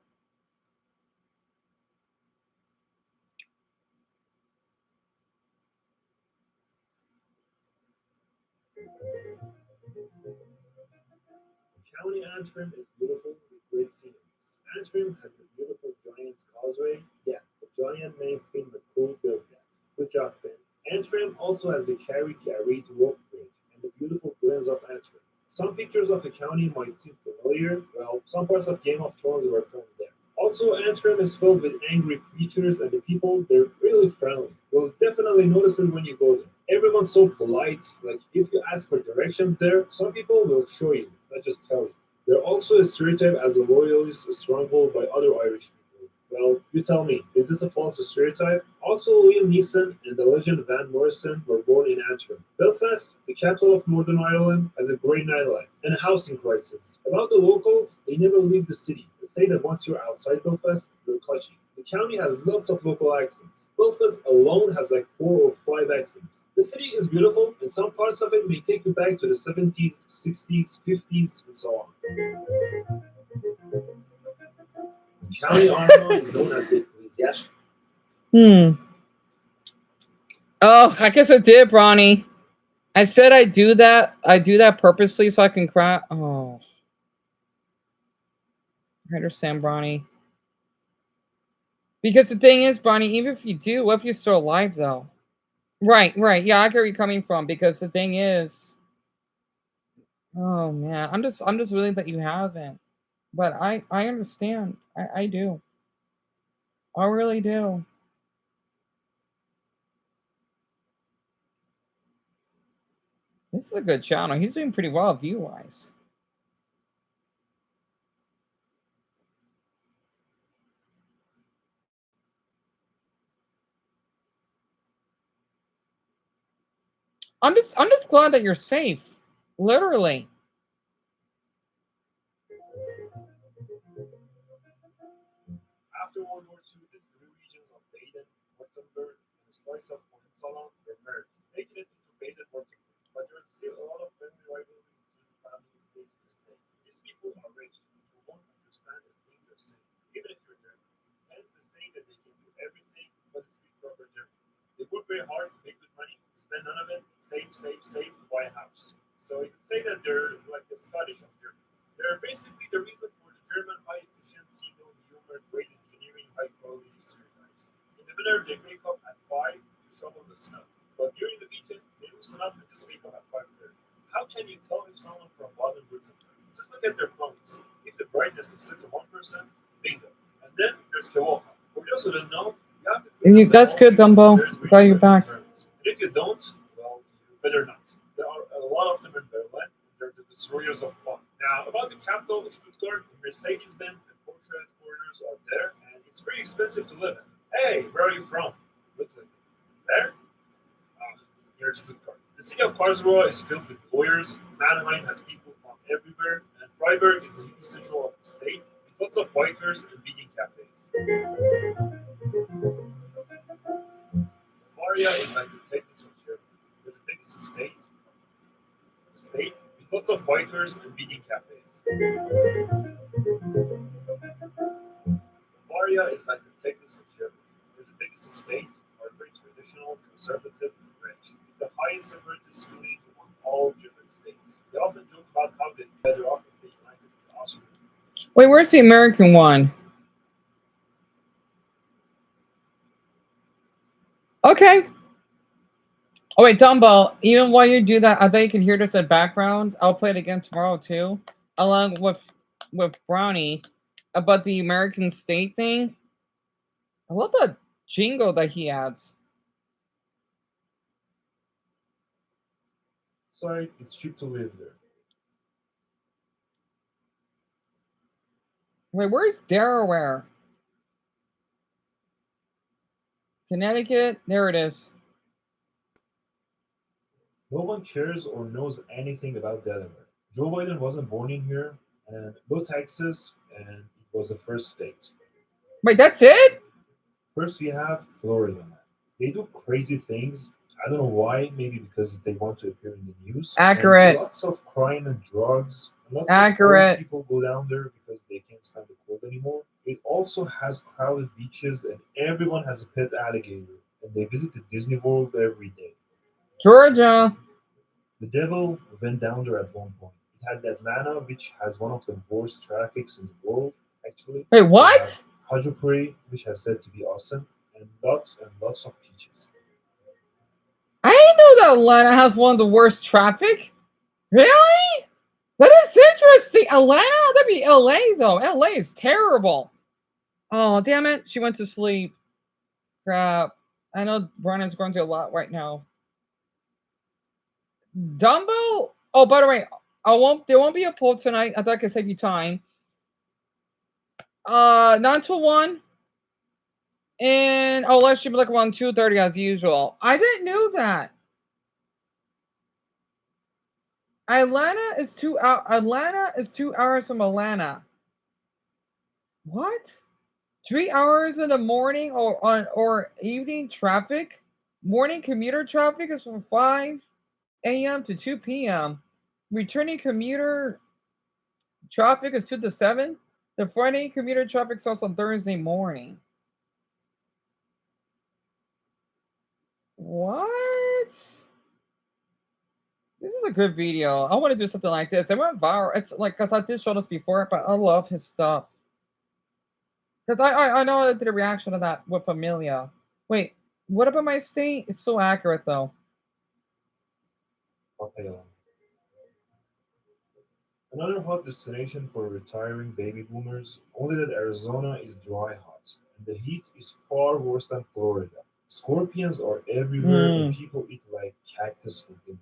County Antrim is beautiful with great scenery. Antrim has the beautiful Giant's Causeway. Yeah, the giant name Finn McCool built that. Good job, Finn. Antrim Antrim also has the Carry Rope Bridge and the beautiful glens of Antrim. Some pictures of the county might seem familiar. Well, some parts of Game of Thrones were filmed there. Also, Antrim is filled with angry creatures, and the people, they're really friendly. You'll definitely notice it when you go there. Everyone's so polite. Like, if you ask for directions there, some people will show you, not just tell you. They're also a stereotype as a loyalist stronghold by other Irish people. Well, you tell me, is this a false stereotype? Also, Liam Neeson and the legend Van Morrison were born in Antrim. Belfast, the capital of Northern Ireland, has a great nightlife and a housing crisis. About the locals, they never leave the city. They say that once you're outside Belfast, you're cushy. The county has lots of local accents. Belfast alone has like 4 or 5 accents. The city is beautiful, and some parts of it may take you back to the 70s, 60s, 50s, and so on. County Armagh is known as the Ecclesiastic. Oh, I guess I did, Bronny. I said I do that. I do that purposely so I can cry. Oh, I understand, Bronny. Because the thing is, Bronny, even if you do, what if you're still alive though? Right, right. Yeah, I get where you're coming from. Because the thing is, oh man, I'm just willing that you haven't. But I understand. I do. I really do. This is a good channel. He's doing pretty well view wise. I'm just glad that you're safe. Literally. After World War II, the 3 regions of Baden, Württemberg, and a slice of Hohenzollern were merged, making it into Baden-Württemberg. But there is still a lot of family rivalry between the families states to this day. These people are rich, who won't understand and think they're safe, even if you're German. Hence the saying that they can do everything but speak proper German. They work very hard, make good money, spend none of it, save, save, save to buy a house. So you could say that they're like the Scottish of Germany. They're basically the reason for the German high efficiency, no humor, great engineering, high quality stereotypes. In the winter, they wake up at 5 to shovel the snow. But during the weekend, they loosen up and just wake up at 5:30. How can you tell if someone from Baden-Württemberg? Just look at their phones. If the brightness is set to 1%, bingo. And then there's Kewoha. For those who don't know, you have to That's good, Dumbo. Got your back. and if you don't, well, you better not. There are a lot of them in Berlin. They're the destroyers of fun. Now, about the capital, Stuttgart, Mercedes-Benz and Porsche headquarters are there, and it's pretty expensive to live in. Hey, where are you from? Looks like there? Near Stuttgart. The city of Karlsruhe is filled with lawyers. Mannheim has people from everywhere, and Freiburg is the hippie central of the state, with lots of bikers and vegan cafes. Bavaria is like the Texas of Germany, with the biggest state with lots of bikers and vegan cafes. Bavaria is like the Texas of Germany, with the biggest state, are very traditional, conservative, and rich, with the highest separatist feelings among all German states. They often joke about how they'd be better off if they united with Austria. Wait, where's the American one? Okay. Oh wait, Dumbo, even while you do that, I bet you can hear this in background. I'll play it again tomorrow too, along with Brownie about the American state thing. I love the jingle that he adds. Sorry, it's cheap to live there. Wait, where's Delaware? Connecticut? There it is. No one cares or knows anything about Delaware. Joe Biden wasn't born in here, and no taxes, and it was the first state. Wait, that's it? First, we have Florida. They do crazy things. I don't know why. Maybe because they want to appear in the news. Accurate. And lots of crime and drugs. And lots Accurate. of old people go down there because they can't stand the cold anymore. It also has crowded beaches, and everyone has a pet alligator. And they visit the Disney World every day. Georgia. The devil went down there at one point. It has the Atlanta, which has one of the worst traffics in the world, actually. Wait, what? Hajopuri, which has said to be awesome, and lots of peaches. I didn't know that Atlanta has one of the worst traffic. Really? That is interesting. Atlanta? That'd be LA though. LA is terrible. Oh, damn it. She went to sleep. Crap. I know Brennan's going through a lot right now. Dumbo? Oh, by the way, there won't be a poll tonight. I thought I could save you time. 9 to 1. And let's should be like around 2:30 as usual. I didn't know that. Atlanta is 2 hours from Atlanta. What? 3 hours in the morning or evening traffic? Morning commuter traffic is from 5 a.m. to 2 p.m. Returning commuter traffic is 2 to 7. The Friday commuter traffic starts on Thursday morning. What? This is a good video. I want to do something like this. It went viral. It's like, because I did show this before, but I love his stuff. Because I know I did a reaction to that with Familia. Wait, what about my state? It's so accurate, though. Okay. Another hot destination for retiring baby boomers, only that Arizona is dry hot, and the heat is far worse than Florida. Scorpions are everywhere, and people eat like cactus for dinner.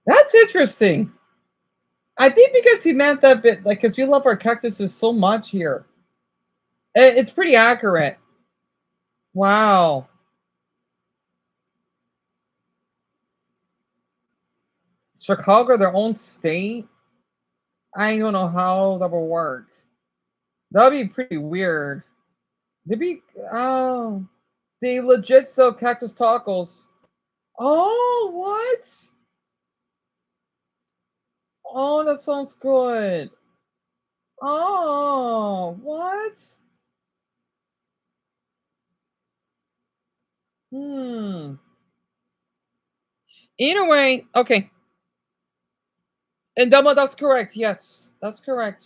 That's interesting. I think because he meant that bit, like, because we love our cactuses so much here. It's pretty accurate. Wow. Chicago, their own state? I don't know how that will work. That'd be pretty weird. They'd be, oh, they legit sell cactus tacos. Oh, what? Oh, that sounds good. Oh, what? Anyway, okay. And Dumbo, that's correct. Yes, that's correct.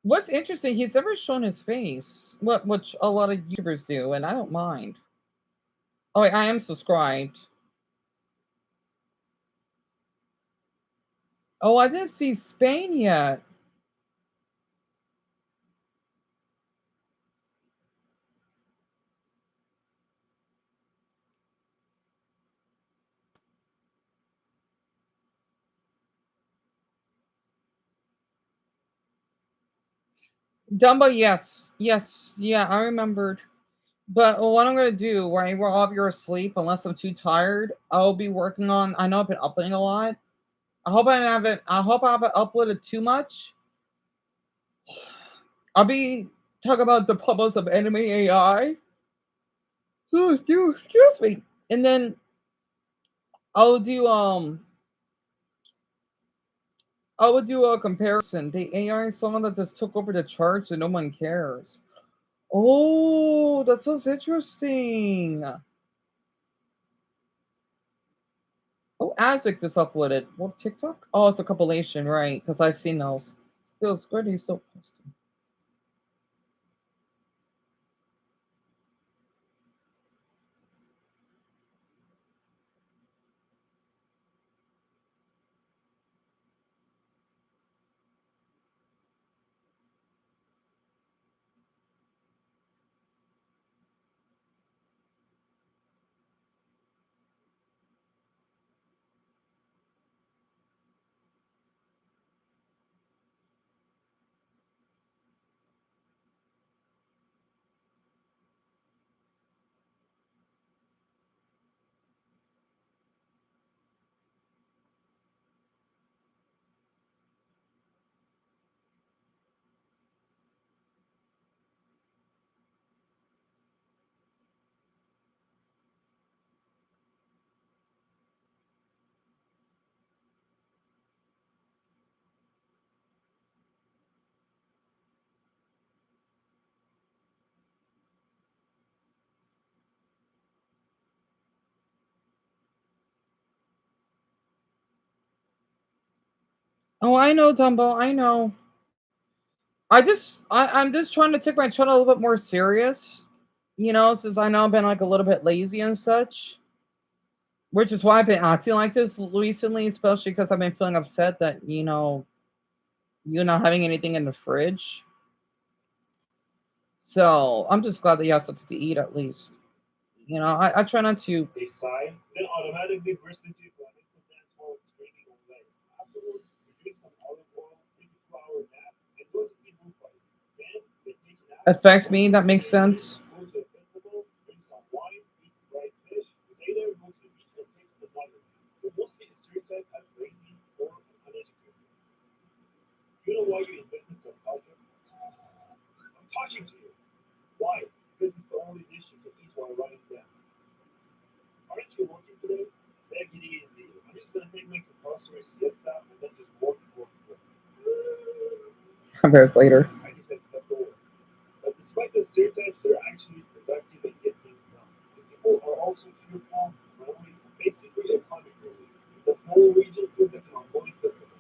What's interesting, he's never shown his face, which a lot of YouTubers do, and I don't mind. Oh, wait, I am subscribed. Oh, I didn't see Spain yet. Dumbo, yes. Yes. Yeah, I remembered. But what I'm gonna do, right, while all of you are asleep, unless I'm too tired, I'll be working on. I know I've been uploading a lot. I hope I haven't uploaded too much. I'll be talking about the publish of anime AI. Oh, excuse me. And then I'll do I would do a comparison. The AI song that just took over the charts and no one cares. Oh, that sounds interesting. Oh, Azik just uploaded. What, TikTok? Oh, it's a compilation, right? Because I've seen those. Still, it's good. He's still posting. Oh, I know, Dumbo. I know. I'm just trying to take my channel a little bit more serious, you know, since I know I've been like a little bit lazy and such. Which is why I've been acting like this recently, especially because I've been feeling upset that, you know, you're not having anything in the fridge. So I'm just glad that you have something to eat at least. You know, I try not to. They sigh, then automatically burst into a flamenco dance while screaming away. Afterwards, we drink some olive oil, take a 2-hour nap, and go to see bullfighting. Then they take an Affects me, that makes sense. go to a festival, drink some wine, eat fried fish, later go to the beach and take the water. You're mostly stereotyped as lazy or uneducated. You know why you invented nostalgia? I'm talking to you. Why? Because it's the only dish you can eat while writing down. Aren't you working today? Take it easy. I'm just gonna take my compulsory siesta and then just work. 5 hours later. I guess I slept over. But despite the stereotypes, they're actually productive and get things done. The people are also cheerful, friendly, basically a comic relief. The whole region feels like an ongoing festival.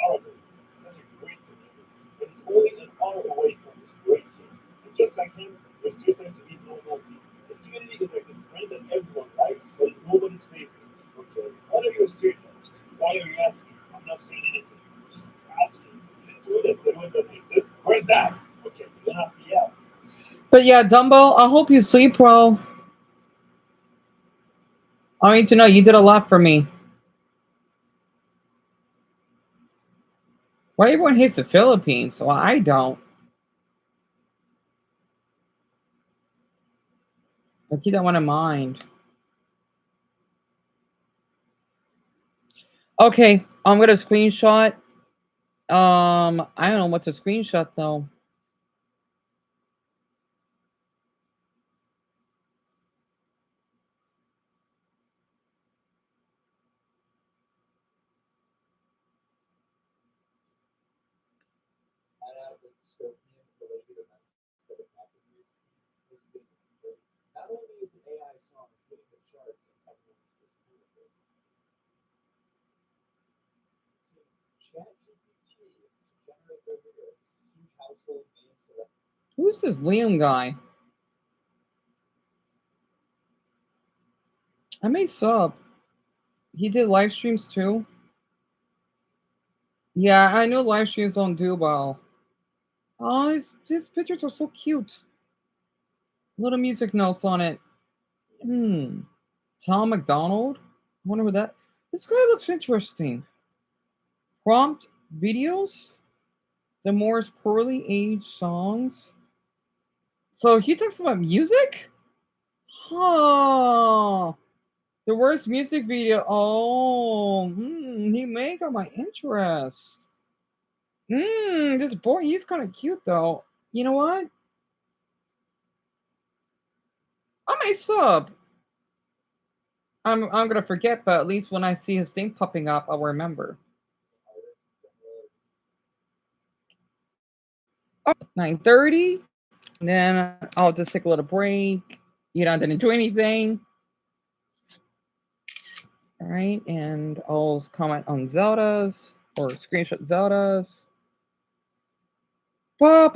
However, such a great community, but it's only an hour away from this great king. And just like him, there's certain to be no people. This community is like a friend that everyone likes, but it's nobody's favorite. Okay, what are your stereotypes? Why are you asking? I'm not saying anything. Just asking. Is it true that Goodwin doesn't exist? Where's that? Okay, you're gonna have to yell. But yeah, Dumbo, I hope you sleep well. I need to know you did a lot for me. Why everyone hates the Philippines? Well, I don't. I keep that one in mind. Okay, I'm gonna screenshot. I don't know what to screenshot though. Not only is an AI song hitting the charts and everyone's just beautiful, ChatGPT to generate their lyrics, huge household name select. Who's this Liam guy? I may sub. He did live streams too. Yeah, I know live streams don't do well. Oh, his pictures are so cute. Little music notes on it. Tom McDonald? I wonder what that. This guy looks interesting. Prompt videos? The most poorly aged songs? So he talks about music? Huh. The worst music video. Oh, he may got my interest. This boy, he's kind of cute though. You know what? I may sub. I'm gonna forget, but at least when I see his name popping up, I'll remember. 9:30. Then I'll just take a little break. You know, I didn't do anything. All right, and I'll comment on Zelda's or screenshot Zelda's. And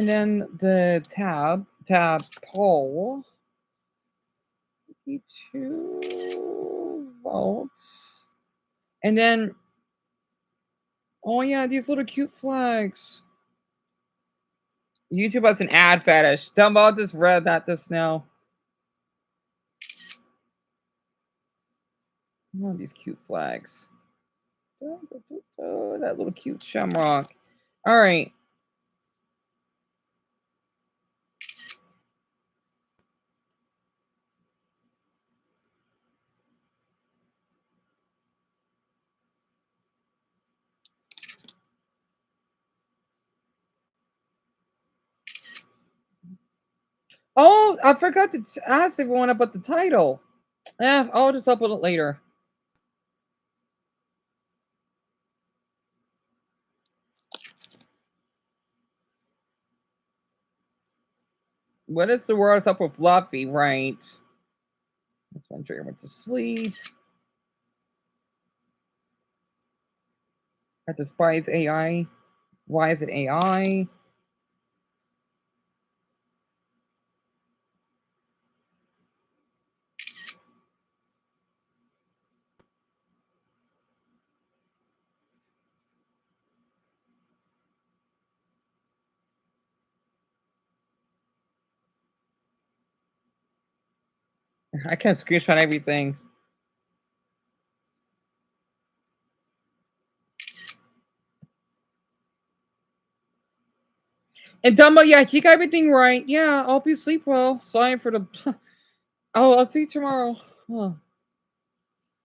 then the tab poll. 2 votes. And then, oh yeah, these little cute flags. YouTube has an ad fetish. Dumbo just read that just now. Oh, these cute flags. Oh, that little cute shamrock. All right. Oh, I forgot to ask everyone about the title. I'll just upload it later. What is the world's up with Fluffy, right? That's when Trigger went to sleep. I despise AI. Why is it AI? I can't screenshot everything. And Dumbo, yeah, he got everything right. Yeah, I hope you sleep well. Sorry for the. I'll see you tomorrow. Huh.